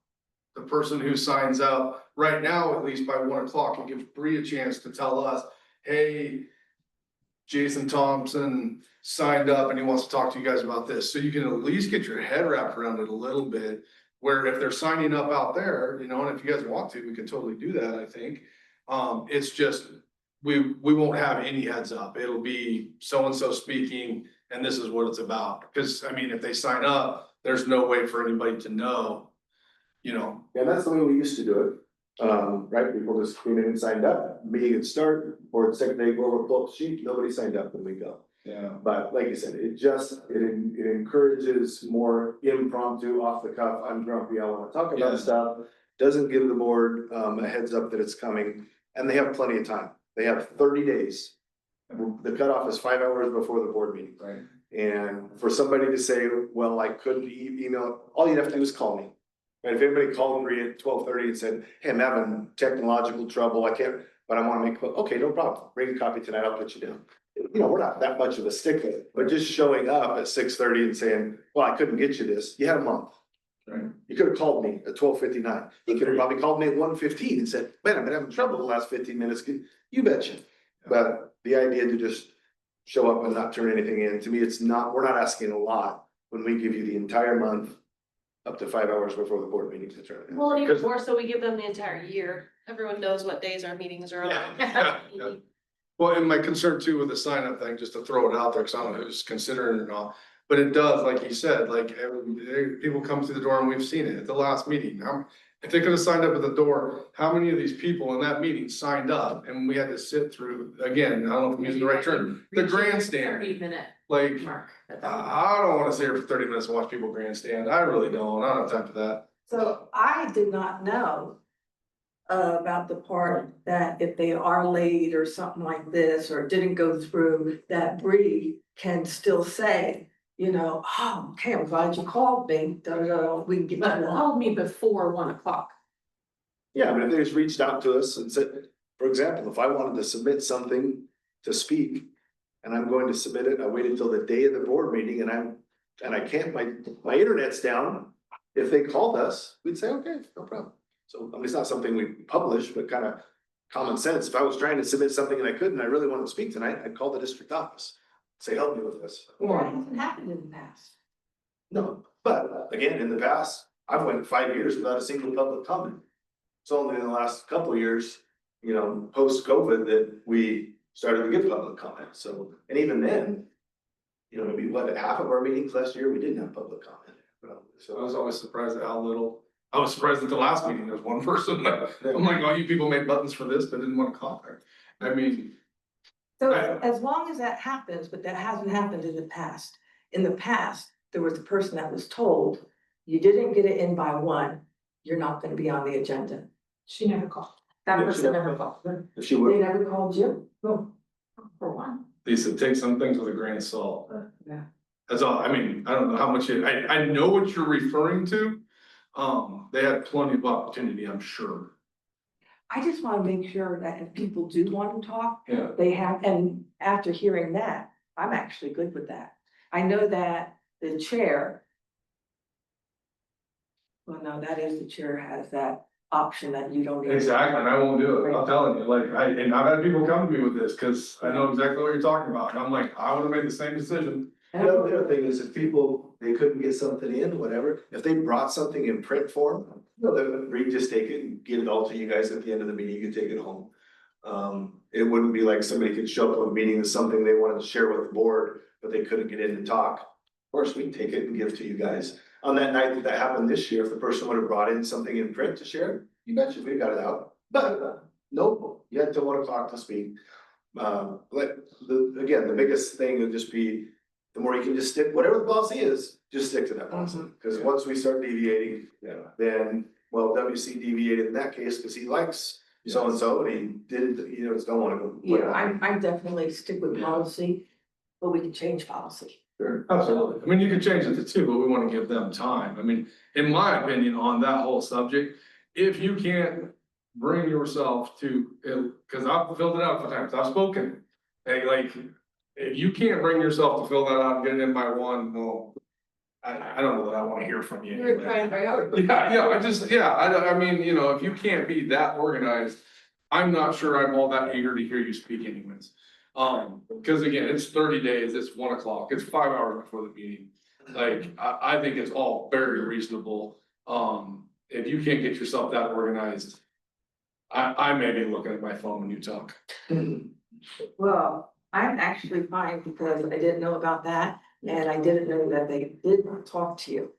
Speaker 9: The person who signs up, right now, at least by 1 o'clock, it gives Bree a chance to tell us, hey, Jason Thompson signed up and he wants to talk to you guys about this, so you can at least get your head wrapped around it a little bit. Where if they're signing up out there, you know, and if you guys want to, we can totally do that, I think. It's just, we won't have any heads up. It'll be so-and-so speaking, and this is what it's about. Cause I mean, if they sign up, there's no way for anybody to know, you know.
Speaker 6: Yeah, that's the way we used to do it. Right, people just came in and signed up, meeting would start, or the second day, go over, pull up the sheet, nobody signed up, and we go.
Speaker 9: Yeah.
Speaker 6: But like I said, it encourages more impromptu, off the cuff, I'm grumpy, I wanna talk about
Speaker 9: Yeah.
Speaker 6: stuff. Doesn't give the board a heads up that it's coming, and they have plenty of time. They have 30 days. The cutoff is 5 hours before the board meeting.
Speaker 9: Right.
Speaker 6: And for somebody to say, well, I couldn't email, all you'd have to do is call me. Right, if anybody called me at 12:30 and said, hey, I'm having technological trouble, I can't, but I wanna make, okay, no problem, bring a copy tonight, I'll put you down. You know, we're not that much of a stickler, but just showing up at 6:30 and saying, well, I couldn't get you this, you had a month.
Speaker 9: Right.
Speaker 6: You could have called me at 12:59, you could have probably called me at 1:15 and said, man, I've been having trouble the last 15 minutes, you betcha. But the idea to just show up and not turn anything in, to me, it's not, we're not asking a lot when we give you the entire month. Up to 5 hours before the board meeting to turn it in.
Speaker 4: Well, and even more so, we give them the entire year. Everyone knows what days our meetings are on.
Speaker 9: Yeah. Well, and my concern too with the sign up thing, just to throw it out there, cause I don't know who's considering it or not. But it does, like you said, like people come through the door and we've seen it at the last meeting. If they could have signed up at the door, how many of these people in that meeting signed up and we had to sit through, again, I don't know if I'm using the right term, the grandstand.
Speaker 5: 30-minute
Speaker 9: Like,
Speaker 5: mark.
Speaker 9: I don't wanna sit here for 30 minutes and watch people grandstand. I really don't. I don't have time for that.
Speaker 1: So I did not know about the part that if they are late or something like this, or didn't go through, that Bree can still say, you know, oh, okay, I'm glad you called me, we can get
Speaker 5: But
Speaker 1: you on.
Speaker 5: called me before 1 o'clock.
Speaker 6: Yeah, but if they just reached out to us and said, for example, if I wanted to submit something to speak. And I'm going to submit it, I waited until the day of the board meeting and I can't, my internet's down. If they called us, we'd say, okay, no problem. So, I mean, it's not something we publish, but kind of common sense. If I was trying to submit something and I couldn't, I really wanted to speak tonight, I'd call the district office. Say, help me with this.
Speaker 1: Or it hasn't happened in the past.
Speaker 6: No, but again, in the past, I've went 5 years without a single public comment. It's only in the last couple of years, you know, post-COVID that we started to get public comment, so, and even then. You know, maybe half of our meetings last year, we didn't have public comment,
Speaker 9: I
Speaker 6: so.
Speaker 9: was always surprised at how little. I was surprised at the last meeting, there was one person. I'm like, oh, you people made buttons for this, but didn't want to comment. I mean,
Speaker 1: So
Speaker 9: I-
Speaker 1: as long as that happens, but that hasn't happened in the past. In the past, there was a person that was told, you didn't get it in by 1, you're not gonna be on the agenda.
Speaker 5: She never called. That
Speaker 6: Yeah, she
Speaker 5: person
Speaker 6: never
Speaker 5: never called.
Speaker 6: If she
Speaker 1: They
Speaker 6: would,
Speaker 1: never called you? No.
Speaker 5: For one.
Speaker 9: they said, take some things with a grain of salt.
Speaker 1: Yeah.
Speaker 9: That's all, I mean, I don't know how much, I know what you're referring to. They had plenty of opportunity, I'm sure.
Speaker 1: I just wanna make sure that if people do want to talk,
Speaker 9: Yeah.
Speaker 1: they have, and after hearing that, I'm actually good with that. I know that the chair. Well, no, that is, the chair has that option that you don't. even-
Speaker 9: Exactly, and I won't do it, I'm telling you, like, and I've had people come to me with this, cause I know exactly what you're talking about, and I'm like, I would have made the same decision.
Speaker 6: the other thing is if people, they couldn't get something in, whatever, if they brought something in print form. You know, they'd just take it and give it all to you guys at the end of the meeting, you can take it home. It wouldn't be like somebody could show up to a meeting with something they wanted to share with the board, but they couldn't get in and talk. Of course, we'd take it and give it to you guys. On that night that happened this year, if the person would have brought in something in print to share, you betcha, we got it out. But, nope, you had till 1 o'clock to speak. Again, the biggest thing would just be, the more you can just stick, whatever the policy is, just stick to that policy. Cause once we start deviating, then, well, WC deviated in that case, cause he likes so-and-so, and he didn't, you know, just don't wanna go.
Speaker 1: Yeah, I definitely stick with policy. but we can change policy.
Speaker 9: Sure, absolutely. I mean, you could change it to two, but we want to give them time. I mean, in my opinion, on that whole subject, if you can't bring yourself to, because I've filled it out a couple times, I've spoken. Hey, like, if you can't bring yourself to fill that out and get it in by one, well, I don't know that I want to hear from you.
Speaker 5: You're trying very hard.
Speaker 9: Yeah, I mean, you know, if you can't be that organized, I'm not sure I'm all that eager to hear you speak anyways. Because again, it's 30 days, it's 1 o'clock, it's 5 hours before the meeting. Like, I think it's all very reasonable. If you can't get yourself that organized, I may be looking at my phone when you talk.
Speaker 1: Well, I'm actually fine because I didn't know about that and I didn't know that they did talk to you.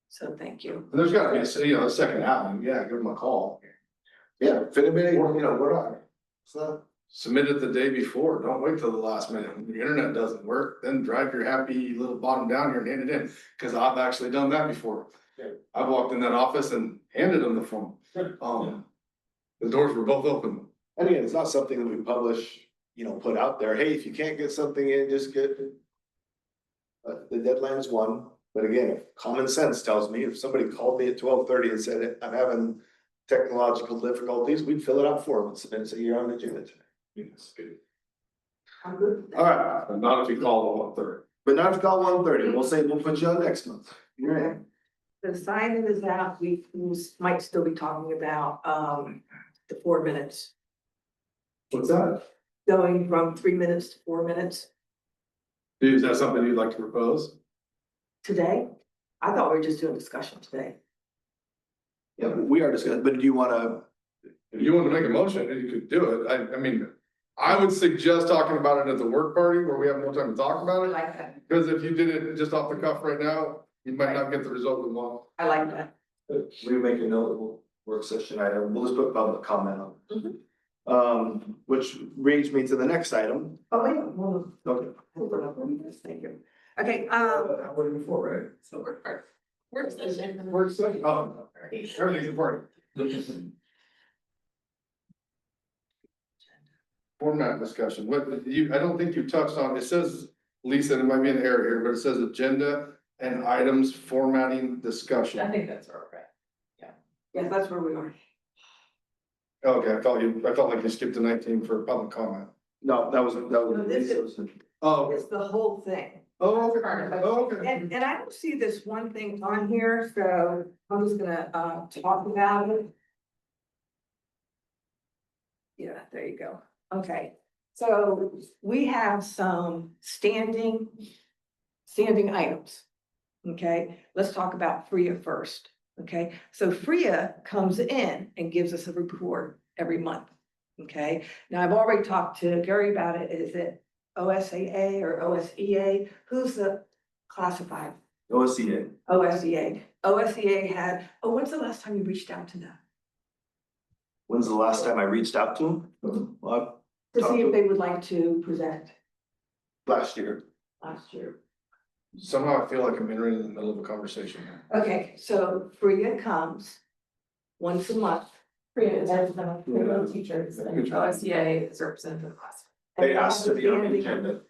Speaker 1: So thank you.
Speaker 9: There's gotta be a second avenue, yeah, give them a call.
Speaker 6: Yeah, if anybody, you know, we're not, it's not.
Speaker 9: Submit it the day before, don't wait till the last minute, when the internet doesn't work, then drive your happy little bottom down here and hand it in, cause I've actually done that before.
Speaker 6: Yeah.
Speaker 9: I've walked in that office and handed them the form, the doors were both open.
Speaker 6: And again, it's not something that we publish, you know, put out there, hey, if you can't get something in, just get. The deadline's one, but again, common sense tells me if somebody called me at 12:30 and said, I'm having technological difficulties, we'd fill it out for them and submit and say, you're on the agenda today.
Speaker 9: Yes, good.
Speaker 1: I'm good.
Speaker 9: Alright, but not if you call at 1:30.
Speaker 6: But not if you call 1:30, we'll say, we'll put you on next month. You're in.
Speaker 1: The signing is out, we might still be talking about, the 4 minutes,
Speaker 9: What's that?
Speaker 1: going from 3 minutes to 4 minutes
Speaker 9: Is that something you'd like to propose?
Speaker 1: today. I thought we were just doing discussion today.
Speaker 6: Yeah, we are discussing, but do you wanna,
Speaker 9: If you want to make a motion, you could do it, I mean, I would suggest talking about it at the work party where we have more time to talk
Speaker 1: I
Speaker 9: about it.
Speaker 1: like that.
Speaker 9: Because if you did it just off the cuff right now, you might not get the result we want.
Speaker 1: I like that.
Speaker 6: we make a notable work session item, we'll just put public comment on. Which brings me to the next item.
Speaker 1: Oh, wait, hold
Speaker 6: Okay.
Speaker 1: on. Thank you. Okay,
Speaker 9: What are you for, right?
Speaker 1: so we're.
Speaker 5: Work session.
Speaker 9: Work session, oh, everything's important. Format discussion, what you, I don't think you touched on, it says, Lisa, there might be an error here, but it says agenda and items formatting discussion.
Speaker 5: I think that's all right.
Speaker 1: Yes, that's where we are.
Speaker 9: Okay, I felt like you skipped to 19 for public comment.
Speaker 6: No, that was.
Speaker 1: No, this is-
Speaker 9: Oh,
Speaker 1: It's the whole thing.
Speaker 9: oh, okay.
Speaker 1: And I don't see this one thing on here, so I'm just gonna, talk about it. Yeah, there you go. Okay, so we have some standing items. Okay, let's talk about FRIA first. Okay, so FRIA comes in and gives us a report every month. Okay, now I've already talked to Gary about it. Is it OSAA or OSEA? Who's the classified?
Speaker 6: OSCA.
Speaker 1: OSEA. OSEA had, when's the last time you reached out to them?
Speaker 6: When's the last time I reached out to them? Well,
Speaker 1: To see if they would like to present
Speaker 6: last year.
Speaker 1: last year.
Speaker 9: Somehow I feel like I'm entering in the middle of a conversation here.
Speaker 1: Okay, so FRIA comes once a month.
Speaker 5: That's the teachers and OSCA is representative of the class.
Speaker 1: and
Speaker 6: They asked to
Speaker 1: have a
Speaker 6: be on the
Speaker 1: standing-
Speaker 6: agenda.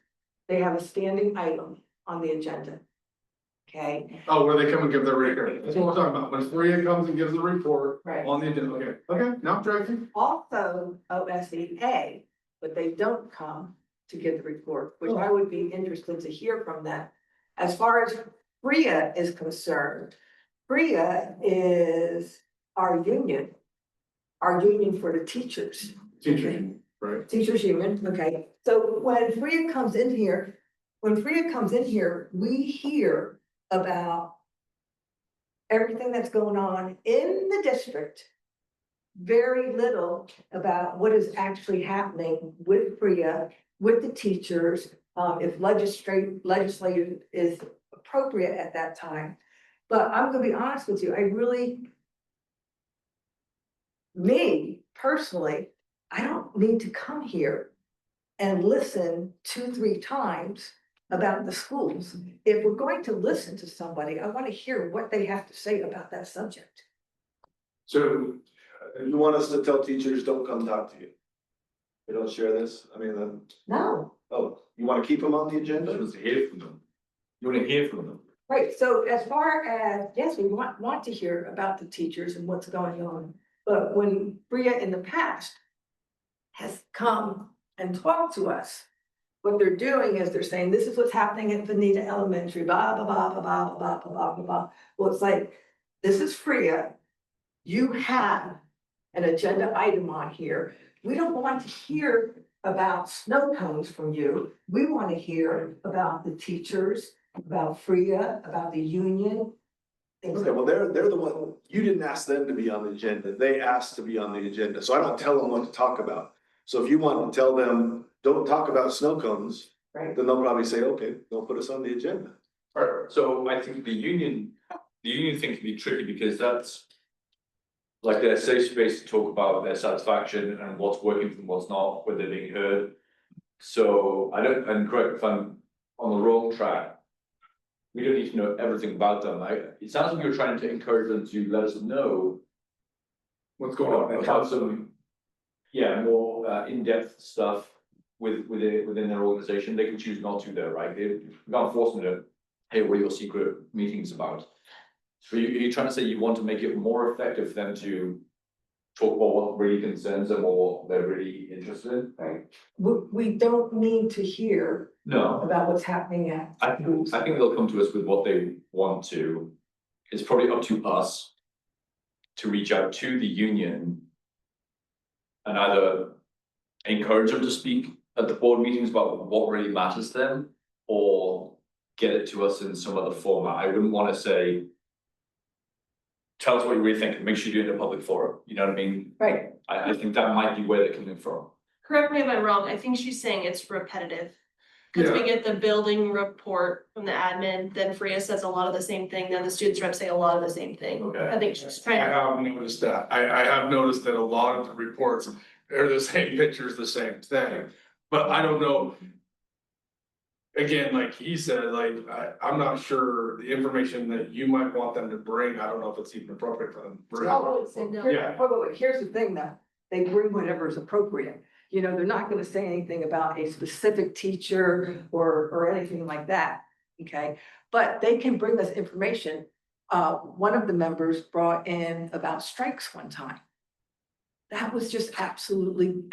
Speaker 1: They have a standing item on the agenda. Okay,
Speaker 9: Oh, where they come and give their report, that's what we're talking about, when Maria comes and gives the report
Speaker 1: right.
Speaker 9: on the agenda, okay, now I'm tracking.
Speaker 1: Also OSEA, but they don't come to give the report, which I would be interested to hear from them. As far as FRIA is concerned, FRIA is our union for the teachers.
Speaker 9: Teaching, right?
Speaker 1: Teachers union, okay, so when FRIA comes in here, we hear about everything that's going on in the district. Very little about what is actually happening with FRIA, with the teachers, if legislative is appropriate at that time. But I'm gonna be honest with you, me personally, I don't need to come here and listen 2-3 times about the schools. If we're going to listen to somebody, I want to hear what they have to say about that subject.
Speaker 9: So,
Speaker 6: You want us to tell teachers, don't come talk to you. We don't share this, I mean,
Speaker 1: No,
Speaker 6: oh, you wanna keep them on the agenda?
Speaker 10: You want to hear from them. You want to hear from them.
Speaker 1: right, so as far as, yes, we want to hear about the teachers and what's going on. But when Bria in the past has come and talked to us, what they're doing is they're saying, this is what's happening at Veneta Elementary, blah, blah, blah, blah, blah, blah, blah, blah, blah, blah. Well, it's like, this is Freya. You have an agenda item on here. We don't want to hear about snow cones from you. We want to hear about the teachers, about Freya, about the union. things
Speaker 6: Okay, well, they're the one, you didn't ask them to be on the agenda, they asked to be on the agenda, so I don't tell them what to talk about. So if you want to tell them, don't talk about snow cones,
Speaker 1: Right.
Speaker 6: then they'll probably say, okay, don't put us on the agenda.
Speaker 10: Right, so I think the union thing can be tricky because that's like their safe space to talk about their satisfaction and what's working and what's not, where they're being heard. So I don't, and correct if I'm on the wrong track. We don't need to know everything about them. It sounds like you're trying to encourage them to let us know
Speaker 9: What's going on?
Speaker 10: about some, yeah, more in-depth stuff within their organization. They can choose not to though, right? You can't force them to, hey, what are your secret meetings about? So you're trying to say you want to make it more effective for them to talk about what really concerns them or what they're really interested in?
Speaker 1: Right. We don't need to hear
Speaker 10: No,
Speaker 1: about what's happening at.
Speaker 10: I think they'll come to us with what they want to. It's probably up to us to reach out to the union and either encourage them to speak at the board meetings about what really matters to them, or get it to us in some other format. I wouldn't want to say, tell us what you really think and make sure you do it in a public forum, you know what I mean?
Speaker 1: Right.
Speaker 10: I think that might be where they're coming from.
Speaker 4: Correct me if I'm wrong, I think she's saying it's repetitive. Cause we get the building report from the admin, then Freya says a lot of the same thing, then the students rep say a lot of the same thing.
Speaker 10: Okay.
Speaker 4: I think she's
Speaker 9: I
Speaker 4: trying to,
Speaker 9: have noticed that. I have noticed that a lot of the reports are the same pictures, the same thing, but I don't know. Again, like he said, like, I'm not sure the information that you might want them to bring, I don't know if it's even appropriate for them. to bring. Yeah.
Speaker 1: Here's the thing though, they bring whatever is appropriate. You know, they're not gonna say anything about a specific teacher or anything like that, okay? But they can bring us information. One of the members brought in about strikes one time. That was just absolutely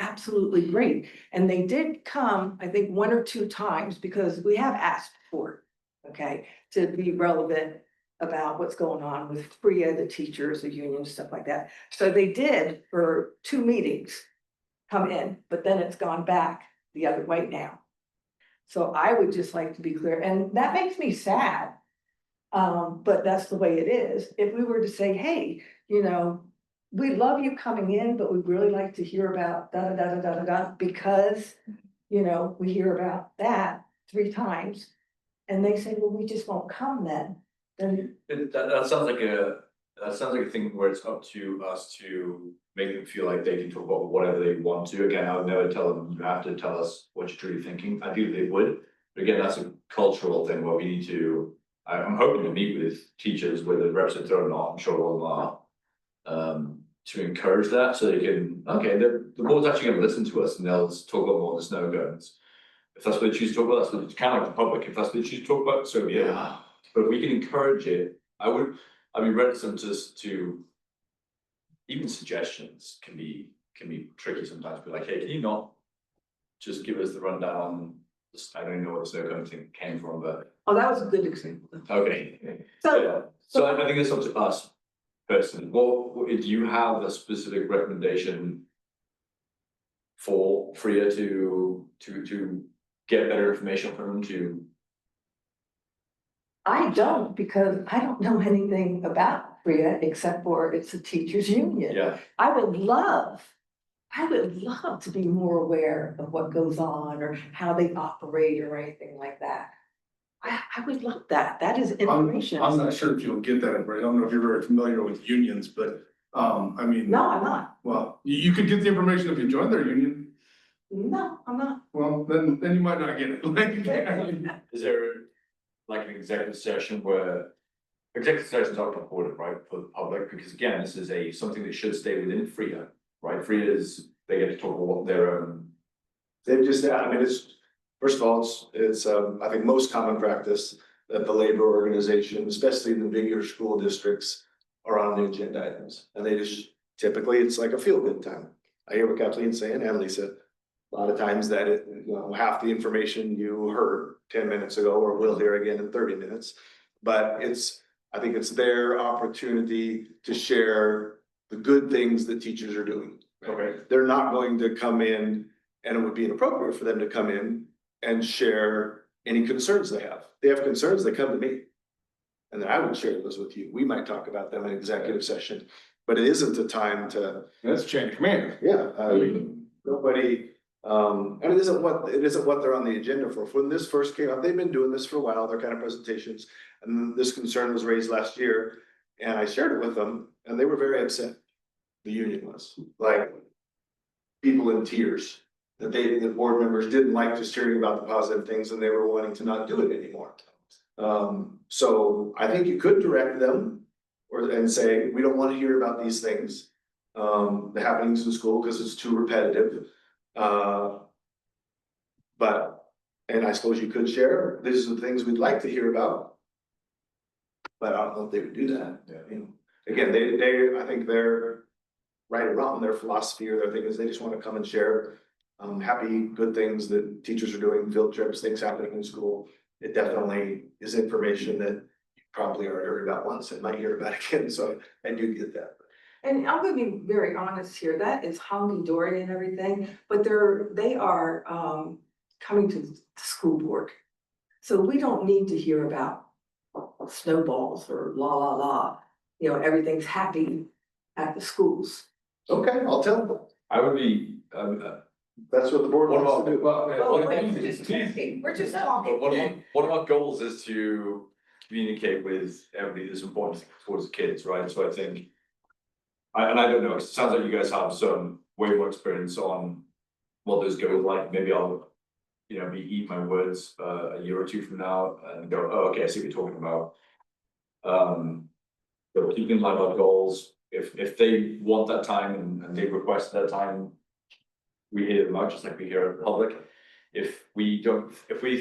Speaker 1: great. And they did come, I think, 1 or 2 times because we have asked for it, okay? To be relevant about what's going on with Freya, the teachers, the union, stuff like that. So they did for 2 meetings come in, but then it's gone back the other way now. So I would just like to be clear, and that makes me sad. But that's the way it is. If we were to say, hey, you know, we love you coming in, but we'd really like to hear about da da da da da da da, because, you know, we hear about that 3 times. And they say, well, we just won't come then. Then
Speaker 10: That sounds like a thing where it's up to us to make them feel like they can talk about whatever they want to. Again, I would never tell them, you have to tell us what you're truly thinking. I do, they would. But again, that's a cultural thing where we need to, I'm hoping to meet with teachers, whether the reps are thrown or not, I'm sure all are. To encourage that, so they can, okay, the board's actually gonna listen to us and they'll talk about more of the snow guns. If that's what they choose to talk about, that's what it's kind of like the public, if that's what they choose to talk about, so yeah. But if we can encourage it, I'd be reticent just to, even suggestions can be tricky sometimes, be like, hey, can you not just give us the rundown on this? I don't even know what the snow gun thing came from, but.
Speaker 1: oh, that was a good example.
Speaker 10: Okay.
Speaker 1: So,
Speaker 10: Yeah. So I think it's up to us personally. What do you have a specific recommendation for Freya to get better information from them to?
Speaker 1: I don't, because I don't know anything about Freya except for it's a teachers union.
Speaker 10: Yeah.
Speaker 1: I would love to be more aware of what goes on or how they operate or anything like that. I would love that. That is information.
Speaker 9: I'm not sure if you'll get that, I don't know if you're very familiar with unions, but, I mean.
Speaker 1: No, I'm not.
Speaker 9: Well, you could get the information if you join their union,
Speaker 1: No, I'm not.
Speaker 9: well, then you might not get it. Like,
Speaker 10: Is there like an executive session where executive sessions are recorded, right, for the public? Because again, this is something that should stay within Freya, right? Freya is, they get to talk about their own
Speaker 6: They've just, I mean, it's, first of all, it's, I think most common practice that the labor organization, especially in the bigger school districts, are on the agenda items. And they just, typically, it's like a feel-good time. I hear what Kathleen's saying and Lisa. A lot of times that it, you know, half the information you heard 10 minutes ago or will hear again in 30 minutes. But I think it's their opportunity to share the good things that teachers are doing.
Speaker 9: Okay.
Speaker 6: They're not going to come in, and it would be inappropriate for them to come in and share any concerns they have. They have concerns, they come to me. And then I would share those with you. We might talk about them in executive session, but it isn't a time to,
Speaker 9: That's chain of command.
Speaker 6: yeah, I mean, nobody, and it isn't what they're on the agenda for. When this first came up, they've been doing this for a while, their kind of presentations. And this concern was raised last year, and I shared it with them, and they were very upset. The union was, like, people in tears, that the board members didn't like just hearing about the positive things, and they were wanting to not do it anymore. So I think you could direct them and say, we don't want to hear about these things, the happenings in school, because it's too repetitive. But, and I suppose you could share, these are the things we'd like to hear about. But I don't know if they would do that. You know, again, I think they're right or wrong, their philosophy or their thing is they just want to come and share happy, good things that teachers are doing, field trips, things happening in school. It definitely is information that you probably already heard about once and might hear about again, so I do get that.
Speaker 1: And I'm gonna be very honest here, that is hunky-dory and everything, but they are coming to the school board. So we don't need to hear about snowballs or la la la, you know, everything's happy at the schools.
Speaker 6: Okay, I'll tell them.
Speaker 10: I would be,
Speaker 6: That's what the board
Speaker 10: what
Speaker 6: wants to
Speaker 10: about,
Speaker 6: do.
Speaker 1: Oh, wait, we're just talking, we're just talking.
Speaker 10: one of our goals is to communicate with everybody that's important towards the kids, right? So I think. And I don't know, it sounds like you guys have some way more experience on what those goals like, maybe I'll. You know, eat my words a year or two from now and go, oh, okay, I see what you're talking about. But keeping in line our goals, if they want that time and they request that time. We hear them out just like we hear in public. If we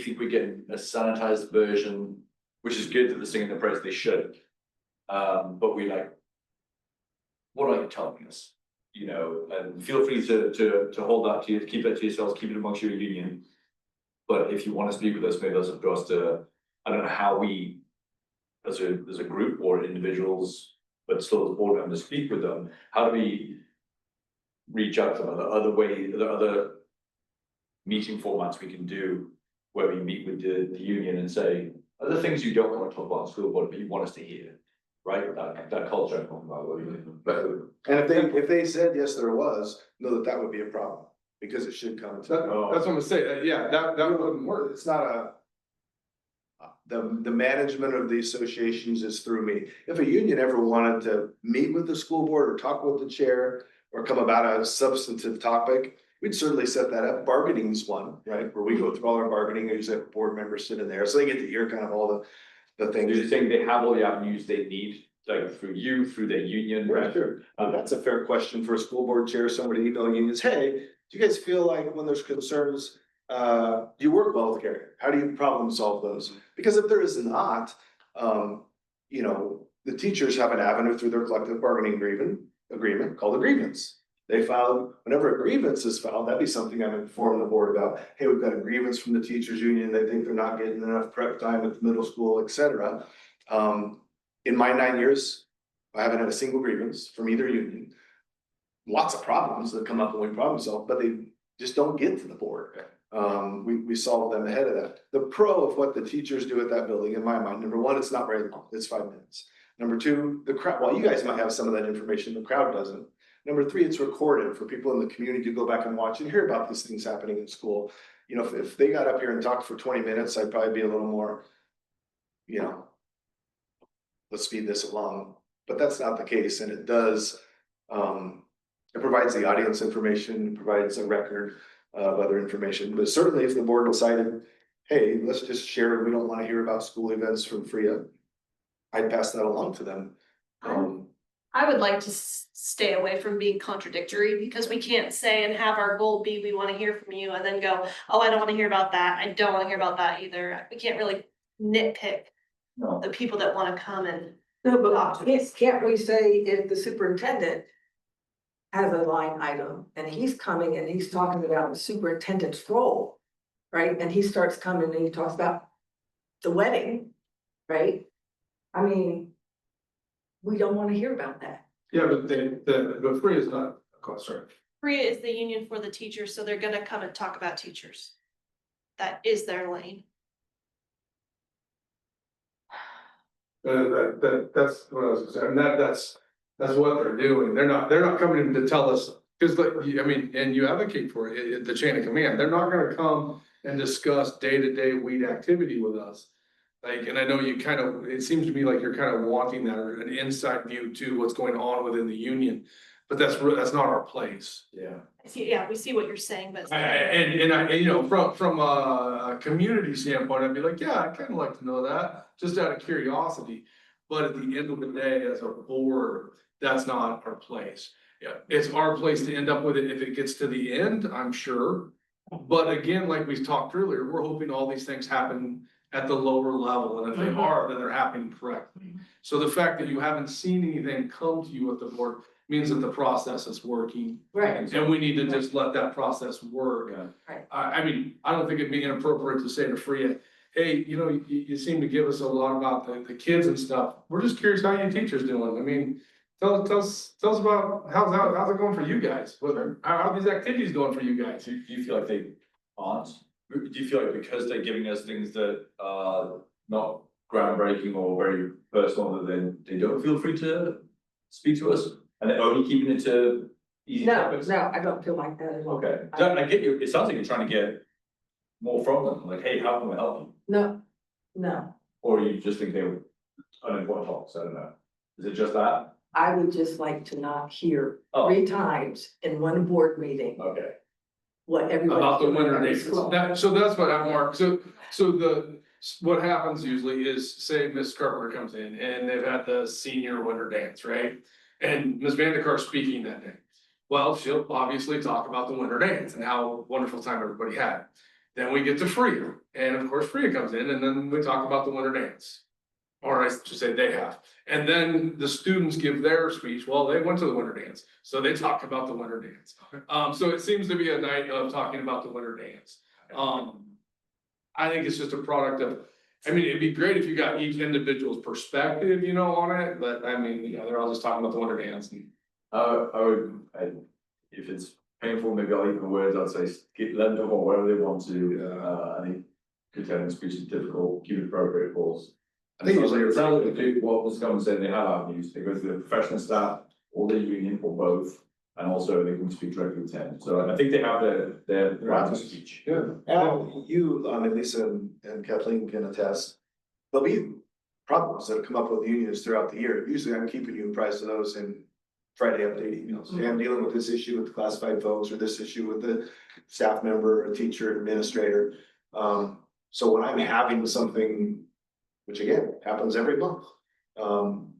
Speaker 10: think we get a sanitized version, which is good that they're singing the praise, they should. But we like, what are you telling us? You know, and feel free to hold that to you, keep that to yourselves, keep it amongst your union. But if you want to speak with us, maybe that's up to us to, I don't know how we, as a group or individuals, but still as board members, speak with them. How do we reach out to them? The other meeting formats we can do where we meet with the union and say, are there things you don't want to talk about in school board, but you want us to hear? Right, that culture I'm talking about.
Speaker 6: And if they said yes, there was, know that would be a problem, because it should come to.
Speaker 9: That's what I'm gonna say, yeah, that wouldn't work.
Speaker 6: It's not the management of the associations is through me. If a union ever wanted to meet with the school board or talk with the chair or come about a substantive topic, we'd certainly set that up. Bargaining's one, right, where we go through all our bargaining, and usually have board members sitting there, so they get to hear kind of all the
Speaker 10: Do
Speaker 6: things.
Speaker 10: you think they have all the avenues they need, like through you, through their union?
Speaker 6: Right, sure. That's a fair question for a school board chair, somebody email unions, hey, do you guys feel like when there's concerns, do you work well together? How do you problem solve those? Because if there is not, you know, the teachers have an avenue through their collective bargaining agreement called a grievance. They filed, whenever a grievance is filed, that'd be something I'm informing the board about. Hey, we've got a grievance from the teachers union. They think they're not getting enough prep time at the middle school, et cetera. In my 9 years, I haven't had a single grievance from either union. Lots of problems that come up when we problem solve, but they just don't get to the board. We solve them ahead of that. The pro of what the teachers do at that building, in my mind, number one, it's not very long, it's 5 minutes. Number two, the crowd, while you guys might have some of that information, the crowd doesn't. Number three, it's recorded for people in the community to go back and watch and hear about these things happening in school. You know, if they got up here and talked for 20 minutes, I'd probably be a little more, you know, let's speed this along, but that's not the case. And it does, it provides the audience information, provides a record of other information, but certainly if the board decided, hey, let's just share, we don't want to hear about school events from FRIA, I'd pass that along to them.
Speaker 4: I would like to stay away from being contradictory, because we can't say and have our goal be, we wanna hear from you, and then go, oh, I don't wanna hear about that, I don't wanna hear about that either. We can't really nitpick
Speaker 10: No.
Speaker 4: the people that wanna come and.
Speaker 1: No, but can't we say if the superintendent has a line item and he's coming and he's talking about the superintendent's role, right? And he starts coming and he talks about the wedding, right? I mean, we don't want to hear about that.
Speaker 9: Yeah, but but free is not, oh, sorry.
Speaker 4: FRIA is the union for the teachers, so they're gonna come and talk about teachers. That is their lane.
Speaker 9: That's what I was gonna say, and that's what they're doing, they're not coming in to tell us, cause like, I mean, and you advocate for it, the chain of command, they're not gonna come and discuss day-to-day weed activity with us. Like, and I know you kind of, it seems to me like you're kind of wanting that, or an inside view to what's going on within the union, but that's not our place.
Speaker 10: Yeah.
Speaker 4: Yeah, we see what you're saying, but.
Speaker 9: You know, from a community standpoint, I'd be like, yeah, I'd kind of like to know that, just out of curiosity. But at the end of the day, as a board, that's not our place. Yeah, it's our place to end up with it if it gets to the end, I'm sure. But again, like we talked earlier, we're hoping all these things happen at the lower level, and if they are, then they're happening correctly. So the fact that you haven't seen anything come to you at the board means that the process is working.
Speaker 1: Right.
Speaker 9: And we need to just let that process work.
Speaker 10: Yeah.
Speaker 1: Right.
Speaker 9: I mean, I don't think it'd be inappropriate to say to Freya, hey, you know, you seem to give us a lot about the kids and stuff. We're just curious how your teachers doing. I mean, tell us about how's it going for you guys? How are these activities going for you guys?
Speaker 10: Do you feel like they aren't? Do you feel like because they're giving us things that are not groundbreaking or very personal, that they don't feel free to speak to us? And they're only keeping it to easy topics?
Speaker 1: No, I don't feel like that at all.
Speaker 10: Okay, I get you, it sounds like you're trying to get more from them, like, hey, how can we help you?
Speaker 1: No,
Speaker 10: Or you just think they were unimportant talks, I don't know. Is it just that?
Speaker 1: I would just like to not hear
Speaker 10: Oh.
Speaker 1: 3 times in one board meeting
Speaker 10: Okay.
Speaker 1: what everybody.
Speaker 9: About the winter days. So that's what I'm Mark. So what happens usually is, say Miss Carpenter comes in and they've had the senior winter dance, right? And Ms. Vandekar's speaking that day. Well, she'll obviously talk about the winter dance and how wonderful time everybody had. Then we get to Freya, and of course Freya comes in, and then we talk about the winter dance. Or I should say they have. And then the students give their speech. Well, they went to the winter dance, so they talk about the winter dance. So it seems to be a night of talking about the winter dance. I think it's just a product of, I mean, it'd be great if you got each individual's perspective, you know, on it, but I mean, you know, they're all just talking about the winter dance and.
Speaker 10: If it's painful, maybe I'll eat the words, I'd say, let them or whatever they want to, I think curtailing speech is difficult, keep it appropriate, of course.
Speaker 9: I think it's like-
Speaker 10: it sounds like the what was going to say, they have avenues, they go to the professional staff, or the union, or both, and also they can speak directly with them, so I think they have their right to speech.
Speaker 9: Yeah.
Speaker 6: Al, you, and Lisa and Kathleen can attest, there'll be problems that come up with unions throughout the year. Usually I'm keeping you apprised of those in Friday update emails. Hey, I'm dealing with this issue with the classified folks, or this issue with the staff member, a teacher, administrator. So when I'm having something, which again, happens every month,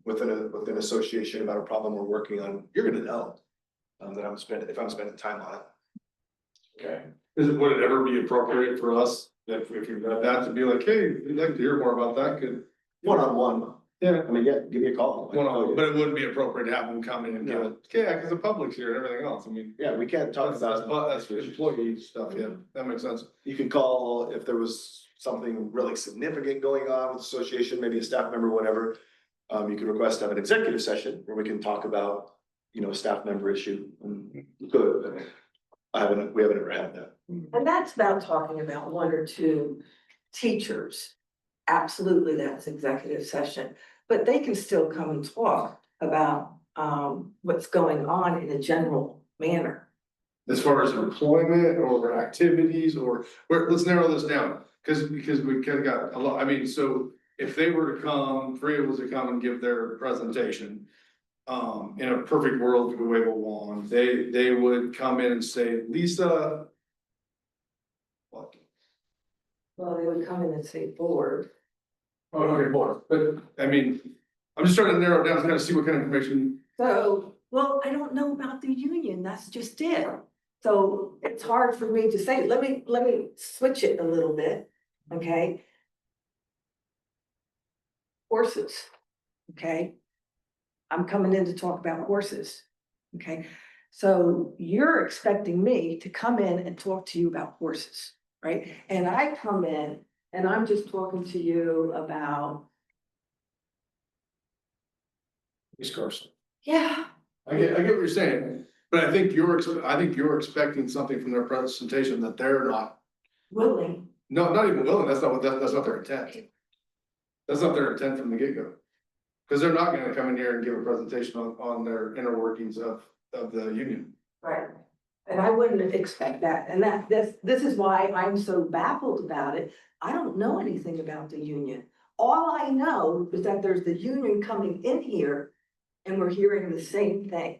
Speaker 6: with an association about a problem we're working on, you're gonna know. That if I'm spending time on it.
Speaker 9: Okay. Would it ever be appropriate for us, if you've got that, to be like, hey, we'd like to hear more about that, could.
Speaker 6: One-on-one,
Speaker 9: Yeah.
Speaker 6: I mean, yeah, give me a call.
Speaker 9: Well, but it wouldn't be appropriate to have them come in and give it, yeah, because the public's here and everything else, I mean.
Speaker 6: Yeah, we can't talk about.
Speaker 9: That's employee stuff, yeah, that makes sense.
Speaker 6: You could call if there was something really significant going on with the association, maybe a staff member, whatever. You could request to have an executive session where we can talk about, you know, a staff member issue. Good, we haven't ever had that.
Speaker 1: And that's about talking about 1 or 2 teachers. Absolutely, that's executive session, but they can still come and talk about what's going on in a general manner.
Speaker 9: As far as employment or activities or, let's narrow this down, because we kind of got a lot, I mean, so if they were to come, Freya was to come and give their presentation. In a perfect world, we wave a wand, they would come in and say, Lisa. What?
Speaker 1: Well, they would come in and say board.
Speaker 9: Oh, okay, board, but I mean, I'm just trying to narrow it down, to kind of see what kind of information.
Speaker 1: So, well, I don't know about the union, that's just it. So it's hard for me to say, let me switch it a little bit, okay? Horses, okay? I'm coming in to talk about horses, okay? So you're expecting me to come in and talk to you about horses, right? And I come in and I'm just talking to you about,
Speaker 9: Ms. Carson.
Speaker 1: yeah,
Speaker 9: I get what you're saying, but I think you're expecting something from their presentation that they're not,
Speaker 1: willing.
Speaker 9: no, not even willing, that's not their intent. That's not their intent from the get-go. Cause they're not gonna come in here and give a presentation on their inner workings of the union.
Speaker 1: Right. And I wouldn't expect that, and this is why I'm so baffled about it. I don't know anything about the union. All I know is that there's the union coming in here and we're hearing the same thing.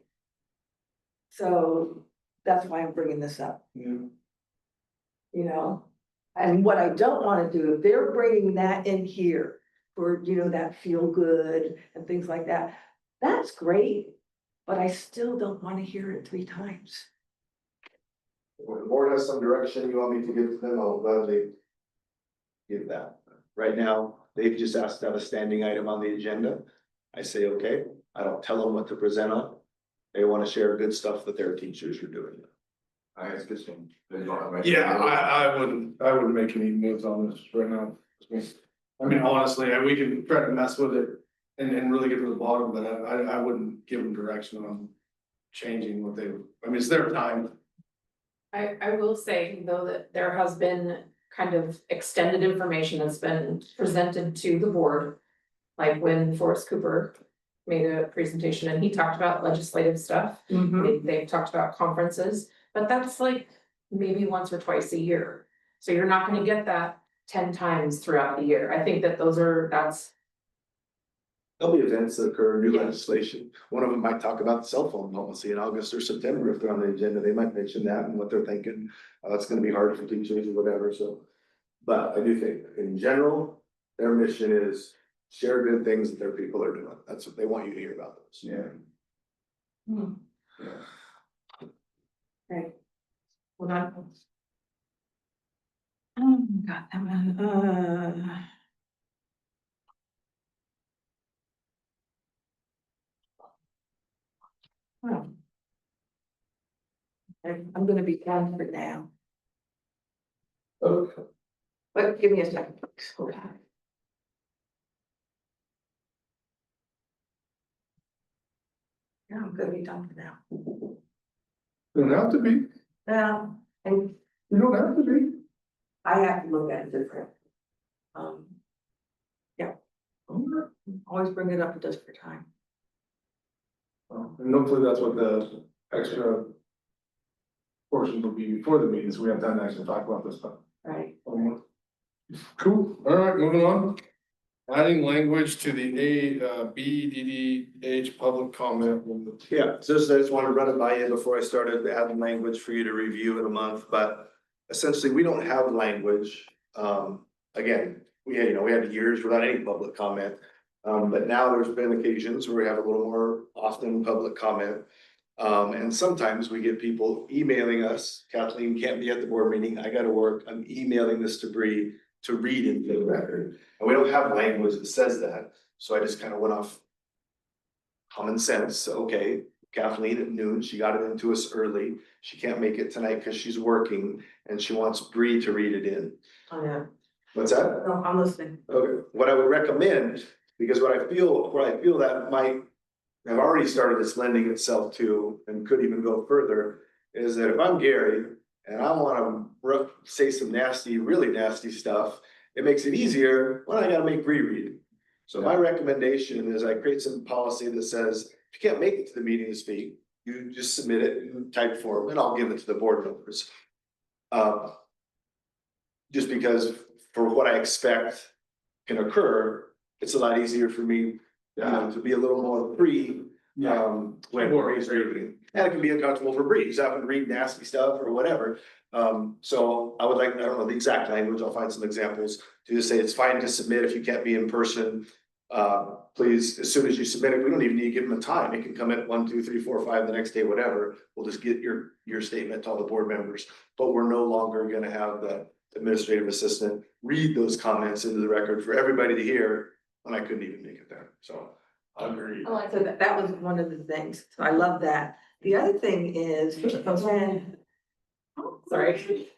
Speaker 1: So that's why I'm bringing this up,
Speaker 9: Yeah.
Speaker 1: you know? And what I don't wanna do, if they're bringing that in here for, you know, that feel good and things like that, that's great, but I still don't wanna hear it 3 times.
Speaker 6: When the board has some direction you want me to give to them, I'll gladly give that. Right now, they've just asked to have a standing item on the agenda. I say, okay, I don't tell them what to present on. They want to share good stuff that their teachers are doing.
Speaker 3: I think it's good thing. They don't have much-
Speaker 9: Yeah, I wouldn't make any moves on this right now. I mean, honestly, we can try to mess with it and really get to the bottom, but I wouldn't give them direction on changing what they, I mean, it's their time.
Speaker 5: I will say though that there has been kind of extended information that's been presented to the board. Like when Forrest Cooper made a presentation and he talked about legislative stuff. They've talked about conferences, but that's like maybe once or twice a year. So you're not gonna get that 10 times throughout the year. I think that that's.
Speaker 6: There'll be events that occur, new
Speaker 5: Yeah.
Speaker 6: legislation. One of them might talk about the cell phone policy in August or September. If they're on the agenda, they might mention that and what they're thinking. That's gonna be hard for teachers or whatever, so. But I do think in general, their mission is share good things that their people are doing. That's what they want you to hear about those.
Speaker 9: Yeah.
Speaker 1: Okay. Hold on. Oh, God, that one, oh. I'm gonna be done for now,
Speaker 9: Okay.
Speaker 1: but give me a second, please. Hold on. Yeah, I'm gonna be done for now.
Speaker 9: You don't have to be,
Speaker 1: Now, and
Speaker 9: you don't have to be.
Speaker 1: I have to look at it different. Yeah, always bring it up at different time.
Speaker 9: And hopefully that's what the extra portion will be before the meetings, we have time to actually talk about this stuff.
Speaker 1: Right.
Speaker 9: Cool, all right, moving on. Adding language to the BDDH public comment.
Speaker 6: Yeah, so I just wanted to run it by you before I started adding language for you to review in a month, but essentially, we don't have language. Again, we had years without any public comment. But now there's been occasions where we have a little more often public comment. And sometimes we get people emailing us, Kathleen can't be at the board meeting, I gotta work, I'm emailing this to Bree to read into the record. And we don't have language that says that, so I just kind of went off common sense. Okay, Kathleen at noon, she got it into us early, she can't make it tonight because she's working, and she wants Bree to read it in.
Speaker 1: Oh, yeah,
Speaker 6: What's that?
Speaker 1: no, I'm listening.
Speaker 6: Okay, what I would recommend, because what I feel that might have already started this lending itself to, and could even go further, is that if I'm Gary and I wanna say some nasty, really nasty stuff, it makes it easier when I gotta make Bree read it. So my recommendation is I create some policy that says, if you can't make it to the meeting to speak, you just submit it in type form and I'll give it to the board members. Just because for what I expect can occur, it's a lot easier for me, to be a little more free. When Bree's reading, and it can be uncomfortable for Bree, who's having to read nasty stuff or whatever. So I would like, I don't know the exact language, I'll find some examples to just say it's fine to submit if you can't be in person. please, as soon as you submit it, we don't even need to give them a time. It can come in at 1, 2, 3, 4, 5 the next day, whatever. We'll just get your statement to all the board members. But we're no longer gonna have the administrative assistant read those comments into the record for everybody to hear when I couldn't even make it there. So I agree.
Speaker 1: So that was one of the things. So I love that. The other thing is when. Oh, sorry.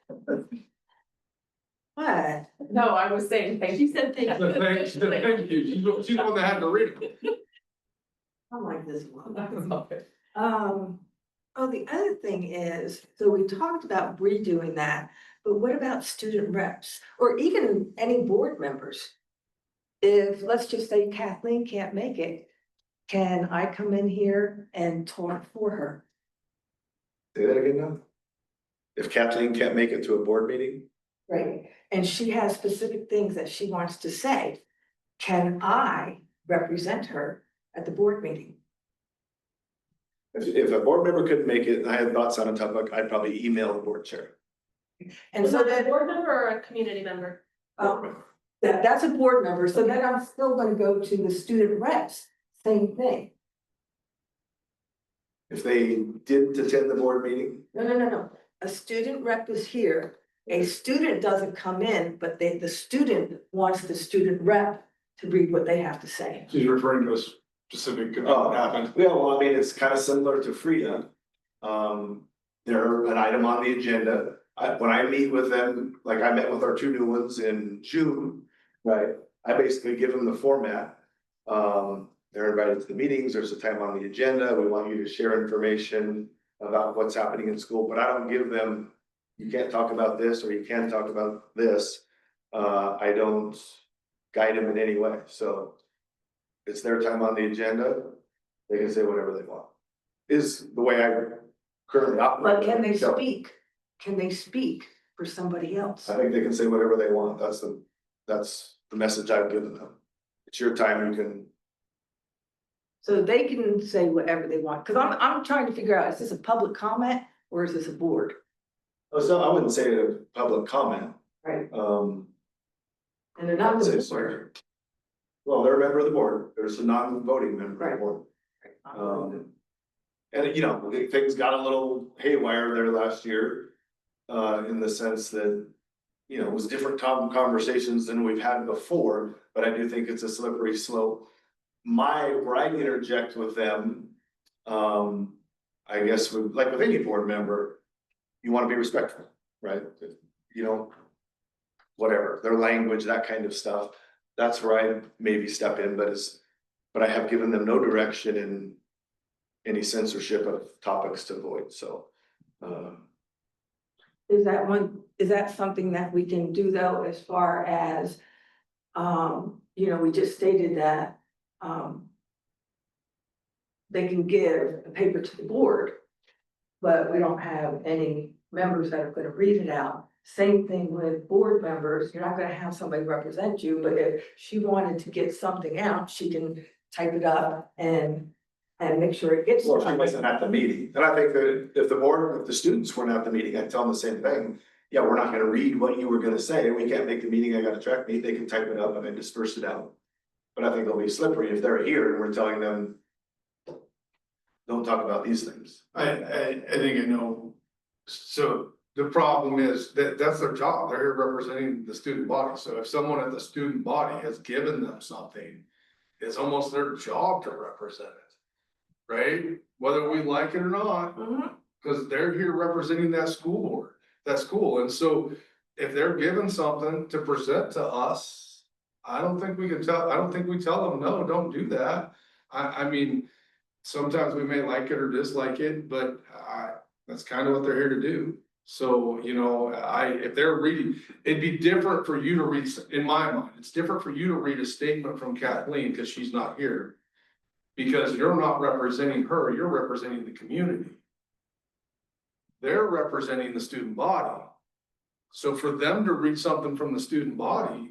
Speaker 1: What?
Speaker 5: No, I was saying, thank you, said thank you.
Speaker 9: Thank you, she's the one that had to read it.
Speaker 1: I like this one.
Speaker 5: That was all good.
Speaker 1: Oh, the other thing is, so we talked about redoing that, but what about student reps or even any board members? If, let's just say Kathleen can't make it, can I come in here and talk for her?
Speaker 6: Say that again now? If Kathleen can't make it to a board meeting,
Speaker 1: Right. And she has specific things that she wants to say, can I represent her at the board meeting?
Speaker 6: if a board member couldn't make it and I had thoughts on a topic, I'd probably email the board chair.
Speaker 1: And
Speaker 4: Was
Speaker 1: so
Speaker 4: that a
Speaker 1: then,
Speaker 4: board member or a community member?
Speaker 1: that's a board member, so then I'm still gonna go to the student reps, same thing.
Speaker 6: If they didn't attend the board meeting,
Speaker 1: No. A student rep is here. A student doesn't come in, but the student wants the student rep to read what they have to say.
Speaker 9: She's referring to a specific event that happened.
Speaker 6: yeah, well, I mean, it's kind of similar to Frida. They're an item on the agenda. When I meet with them, like I met with our 2 new ones in June, right? I basically give them the format. They're invited to the meetings, there's a time on the agenda, we want you to share information about what's happening in school, but I don't give them, you can't talk about this, or you can talk about this. I don't guide them in any way, so it's their time on the agenda, they can say whatever they want. Is the way I currently operate.
Speaker 1: But can they
Speaker 6: So,
Speaker 1: speak? Can they speak for somebody else?
Speaker 6: I think they can say whatever they want, that's the message I've given them. It's your time, you can.
Speaker 1: So they can say whatever they want, because I'm trying to figure out, is this a public comment or is this a board?
Speaker 6: Oh, so I wouldn't say a public comment,
Speaker 1: Right.
Speaker 6: um.
Speaker 1: And they're
Speaker 6: I
Speaker 1: not
Speaker 6: would say
Speaker 1: the
Speaker 6: it's
Speaker 1: board.
Speaker 6: fair. Well, they're a member of the board, there's a non-voting member of the board. And you know, things got a little haywire there last year, in the sense that, you know, it was different conversations than we've had before, but I do think it's a slippery slope. Where I interject with them, I guess like with any board member, you wanna be respectful, right? You know, whatever, their language, that kind of stuff, that's where I maybe step in, but I have given them no direction in any censorship of topics to avoid, so.
Speaker 1: Is that something that we can do though, as far as, you know, we just stated that, they can give a paper to the board, but we don't have any members that are gonna read it out. Same thing with board members, you're not gonna have somebody represent you, but if she wanted to get something out, she can type it up and make sure it gets.
Speaker 6: Well, she wasn't at the meeting, and I think that if the students weren't at the meeting, I'd tell them the same thing. Yeah, we're not gonna read what you were gonna say, we can't make the meeting, I got a track meet, they can type it up and then disperse it out. But I think it'll be slippery if they're here and we're telling them, don't talk about these things.
Speaker 9: I think I know. So the problem is that that's their job. They're here representing the student body. So if someone at the student body has given them something, it's almost their job to represent it. Right? Whether we like it or not, because they're here representing that school board, that school. And so if they're given something to present to us, I don't think we tell them, no, don't do that. I mean, sometimes we may like it or dislike it, but that's kind of what they're here to do. So, you know, if they're reading, it'd be different for you to read, in my mind, it's different for you to read a statement from Kathleen because she's not here. Because you're not representing her, you're representing the community. They're representing the student body. So for them to read something from the student body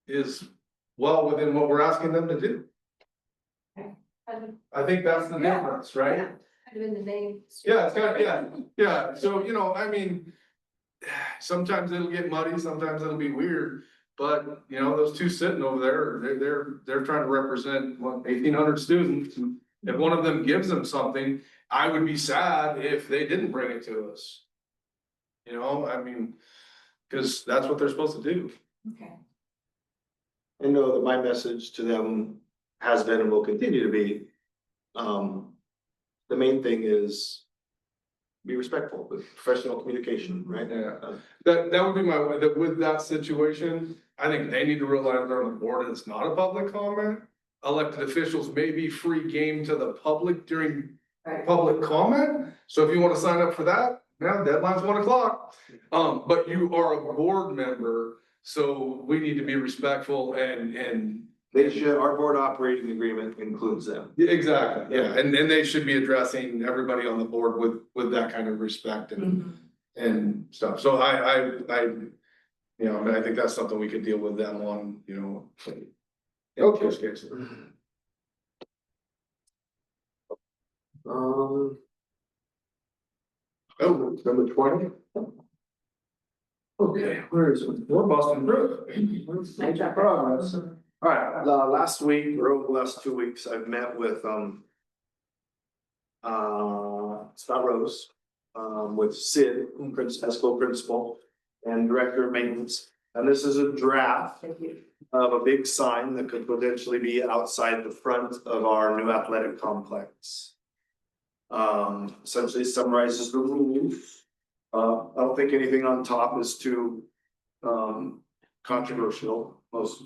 Speaker 9: is well within what we're asking them to do. I think that's the difference, right?
Speaker 4: Kind of in the name.
Speaker 9: Yeah, it's kind of, yeah, so, you know, I mean, sometimes it'll get muddy, sometimes it'll be weird, But, you know, those two sitting over there, they're trying to represent, what, 1,800 students. And if one of them gives them something, I would be sad if they didn't bring it to us. You know, I mean, cause that's what they're supposed to do.
Speaker 4: Okay.
Speaker 6: I know that my message to them has been and will continue to be, the main thing is be respectful with professional communication, right?
Speaker 9: Yeah, that would be my, that with that situation, I think they need to realize they're on the board and it's not a public comment. Elected officials may be free game to the public during public comment, so if you wanna sign up for that, yeah, deadline's 1 o'clock. But you are a board member, so we need to be respectful and.
Speaker 6: They should, our board operating agreement includes them.
Speaker 9: Yeah, exactly, yeah, and they should be addressing everybody on the board with that kind of respect and stuff, so I, you know, I mean, I think that's something we could deal with them on, you know. Okay. Oh, number 20. Okay, where is it? We're Boston Brook.
Speaker 6: Make that progress. All right, last week or over the last 2 weeks, I've met with, Scott Rose, with Sid, high school principal and director of maintenance. And this is a draft of a big sign that could potentially be outside the front of our new athletic complex. Essentially summarizes the rules. I don't think anything on top is too, controversial. Most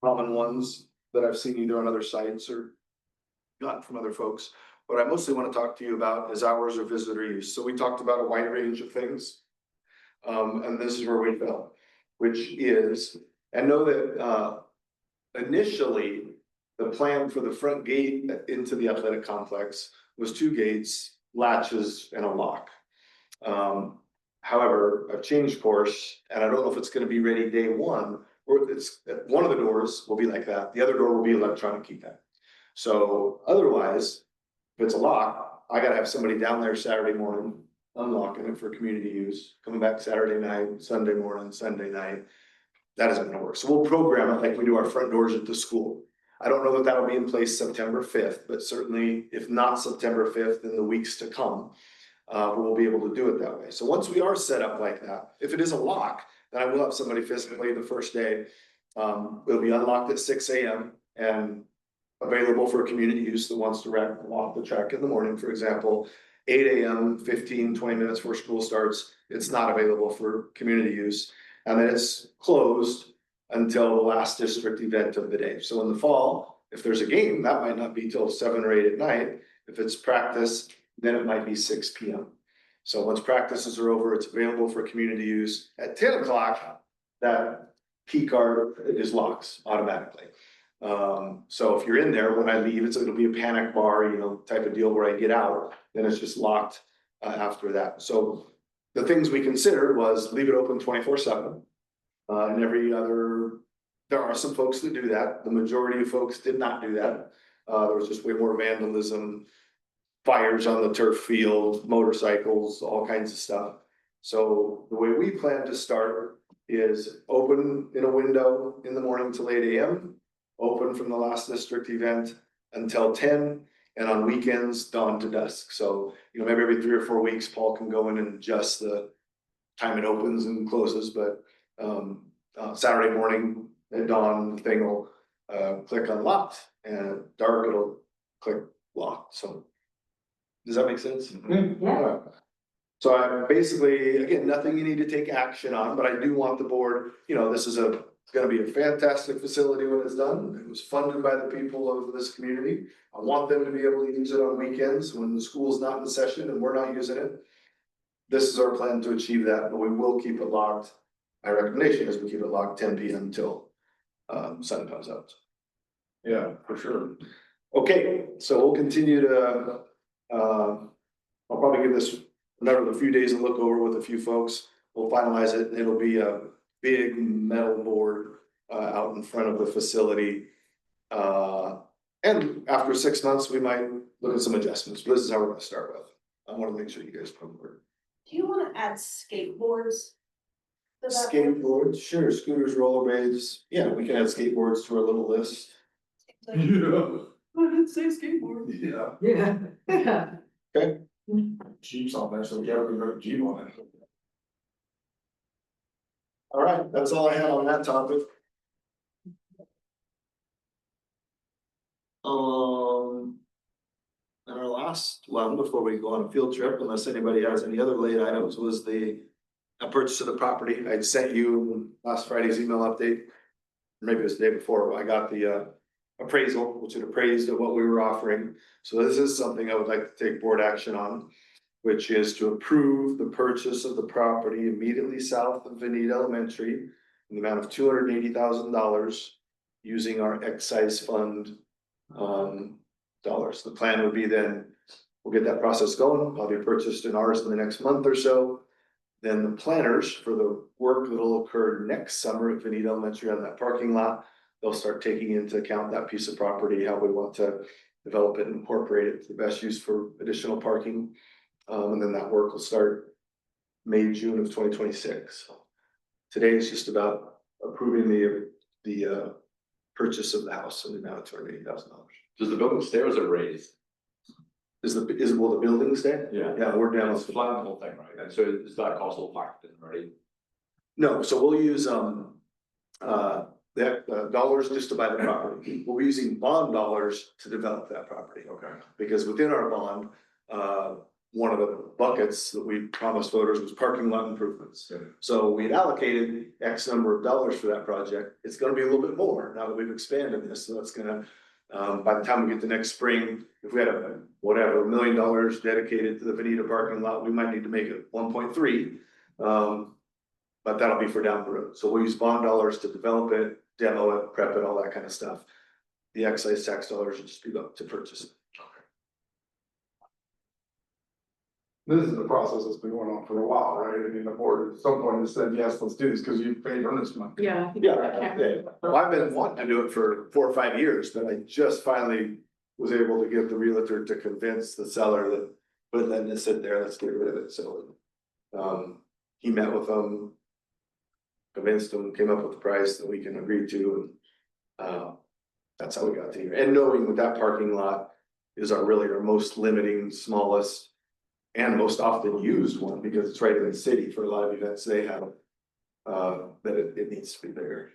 Speaker 6: common ones that I've seen either on other sites or gotten from other folks. What I mostly want to talk to you about is hours of visitor use. So we talked about a wide range of things. And this is where we fell, which is, I know that, initially, the plan for the front gate into the athletic complex was 2 gates, latches, and a lock. However, I've changed course, and I don't know if it's gonna be ready day one, or it's, one of the doors will be like that, the other door will be electronic keypad. So otherwise, if it's a lock, I gotta have somebody down there Saturday morning, unlocking it for community use, coming back Saturday night, Sunday morning, Sunday night. That isn't gonna work, so we'll program it like we do our front doors at the school. I don't know that that'll be in place September 5th, but certainly if not September 5th, in the weeks to come, we'll be able to do it that way. So once we are set up like that, if it is a lock, then I will have somebody physically the first day. It'll be unlocked at 6 AM and available for community use that wants to walk the track in the morning, for example. 8 AM, 15-20 minutes before school starts, it's not available for community use. And then it's closed until the last district event of the day. So in the fall, if there's a game, that might not be till 7 or 8 at night. If it's practice, then it might be 6 PM. So once practices are over, it's available for community use. At 10 o'clock, that key card is locked automatically. So if you're in there, when I leave, it'll be a panic bar, you know, type of deal where I get out, then it's just locked after that. So the things we considered was leave it open 24/7. And every other, there are some folks that do that. The majority of folks did not do that. There was just way more vandalism, fires on the turf field, motorcycles, all kinds of stuff. So the way we plan to start is open in a window in the morning till 8 AM, open from the last district event until 10, and on weekends, dawn to dusk. So, you know, maybe every 3 or 4 weeks, Paul can go in and adjust the time it opens and closes, but Saturday morning at dawn, the thing will click unlocked, and at dark, it'll click locked. So does that make sense?
Speaker 8: Yeah.
Speaker 6: So I basically, again, nothing you need to take action on, but I do want the board, you know, this is gonna be a fantastic facility when it's done. It was funded by the people of this community. I want them to be able to use it on weekends when the school's not in session and we're not using it. This is our plan to achieve that, but we will keep it locked. My recommendation is we keep it locked 10 PM until sun comes out.
Speaker 9: Yeah, for sure.
Speaker 6: Okay, so we'll continue to, I'll probably give this another few days to look over with a few folks. We'll finalize it, and it'll be a big metal board out in front of the facility. And after 6 months, we might look at some adjustments, but this is how we're gonna start with. I wanna make sure you guys come over.
Speaker 4: Do you wanna add skateboards?
Speaker 6: Skateboards, sure, scooters, rollerblades, yeah, we can add skateboards to our little list.
Speaker 9: Yeah. I didn't say skateboard. Yeah.
Speaker 1: Yeah.
Speaker 6: Okay.
Speaker 9: Jeep's on there, so yeah, we wrote a Jeep on it.
Speaker 6: All right, that's all I have on that topic. And our last one before we go on a field trip, unless anybody has any other late items, was the purchase of the property. I sent you last Friday's email update. Maybe it was the day before, I got the appraisal, which had appraised at what we were offering. So this is something I would like to take board action on, which is to approve the purchase of the property immediately south of Vinita Elementary in the amount of $280,000 using our excise fund dollars. The plan would be then, we'll get that process going. I'll be purchased in ours in the next month or so. Then the planners for the work that'll occur next summer at Vinita Elementary on that parking lot, they'll start taking into account that piece of property, how we want to develop it and incorporate it to the best use for additional parking. And then that work will start May, June of 2026. Today is just about approving the purchase of the house in the amount of $280,000.
Speaker 3: Does the building stay or is it raised?
Speaker 6: Will the building stay?
Speaker 3: Yeah.
Speaker 6: Yeah, we're down.
Speaker 3: It's flat, the whole thing, right? And so is that cost all factored in already?
Speaker 6: No, so we'll use dollars just to buy the property. We'll be using bond dollars to develop that property.
Speaker 3: Okay.
Speaker 6: Because within our bond, one of the buckets that we promised voters was parking lot improvements.
Speaker 3: Yeah.
Speaker 6: So we had allocated X number of dollars for that project. It's gonna be a little bit more now that we've expanded this, so that's gonna, by the time we get to next spring, if we had $1 million dedicated to the Vinita parking lot, we might need to make it 1.3. But that'll be for down the road. So we'll use bond dollars to develop it, demo it, prep it, all that kind of stuff. The excise tax dollars will just be up to purchase it.
Speaker 9: This is a process that's been going on for a while, right? I mean, the board at some point has said, yes, let's do this, because you paid earnest money.
Speaker 5: Yeah.
Speaker 6: Yeah, well, I've been wanting to do it for 4 or 5 years, but I just finally was able to get the realtor to convince the seller that, but then just sit there, let's get rid of it, so. He met with them. Convinced them, came up with a price that we can agree to, and that's how we got to here. And knowing that that parking lot is our most limiting, smallest, and most often used one, because it's right in the city for a lot of events they have. That it needs to be bigger.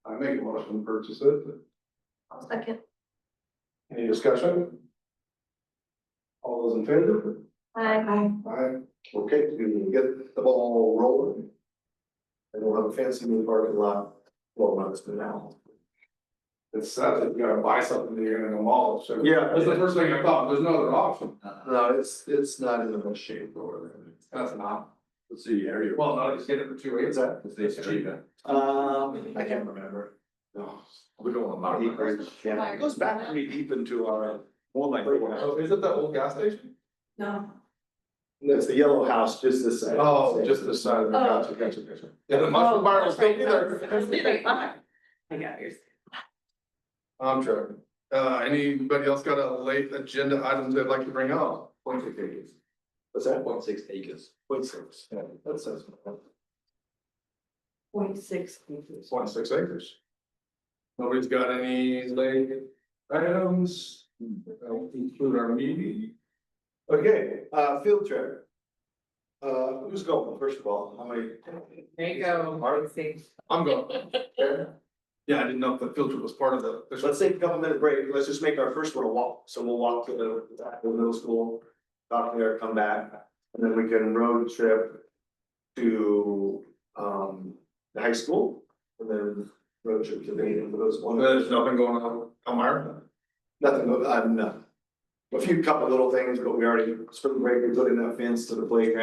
Speaker 9: I make a motion to purchase it.
Speaker 4: I'll second.
Speaker 9: Any discussion? All those in favor?
Speaker 4: Aye.
Speaker 9: Aye.
Speaker 6: Okay, we can get the ball rolling. And we'll have a fancy new parking lot 12 months from now.
Speaker 9: It's sad that you gotta buy something that you're gonna demolish. So
Speaker 6: Yeah.
Speaker 9: that's the first thing I thought, there's no other option.
Speaker 6: No, it's not in the best shape or
Speaker 9: That's not,
Speaker 3: Let's see, area.
Speaker 9: well, no, just get it for 2
Speaker 6: What's that?
Speaker 3: It's cheaper.
Speaker 6: I can't remember.
Speaker 9: No.
Speaker 3: We don't want to mark it.
Speaker 6: Yeah, it goes back pretty deep into our.
Speaker 9: Oh, is it the old gas station?
Speaker 1: No.
Speaker 6: That's the yellow house, just this side.
Speaker 9: Oh, just this side,
Speaker 4: Oh.
Speaker 9: gotcha. Yeah, the mushroom bar will still be there.
Speaker 5: I got yours.
Speaker 9: I'm sure. Anybody else got a late agenda items they'd like to bring up? 0.6 acres.
Speaker 6: What's that?
Speaker 3: 0.6 acres.
Speaker 6: 0.6. Yeah, that sounds.
Speaker 1: 0.6 acres.
Speaker 9: 0.6 acres. Nobody's got any late items? That'll conclude our meeting.
Speaker 6: Okay, field trip. Who's going, first of all, how many?
Speaker 5: There you go.
Speaker 9: I'm going. Yeah, I didn't know if the filter was part of the.
Speaker 6: Let's take a couple minute break, let's just make our first one a walk, so we'll walk to the middle school. Talk there, come back, and then we can road trip to, the high school. And then road trip to Vinita for those one.
Speaker 9: There's nothing going on, Elmira?
Speaker 6: Nothing, no. A few couple little things, but we already, spring break, we put in that fence to the playground.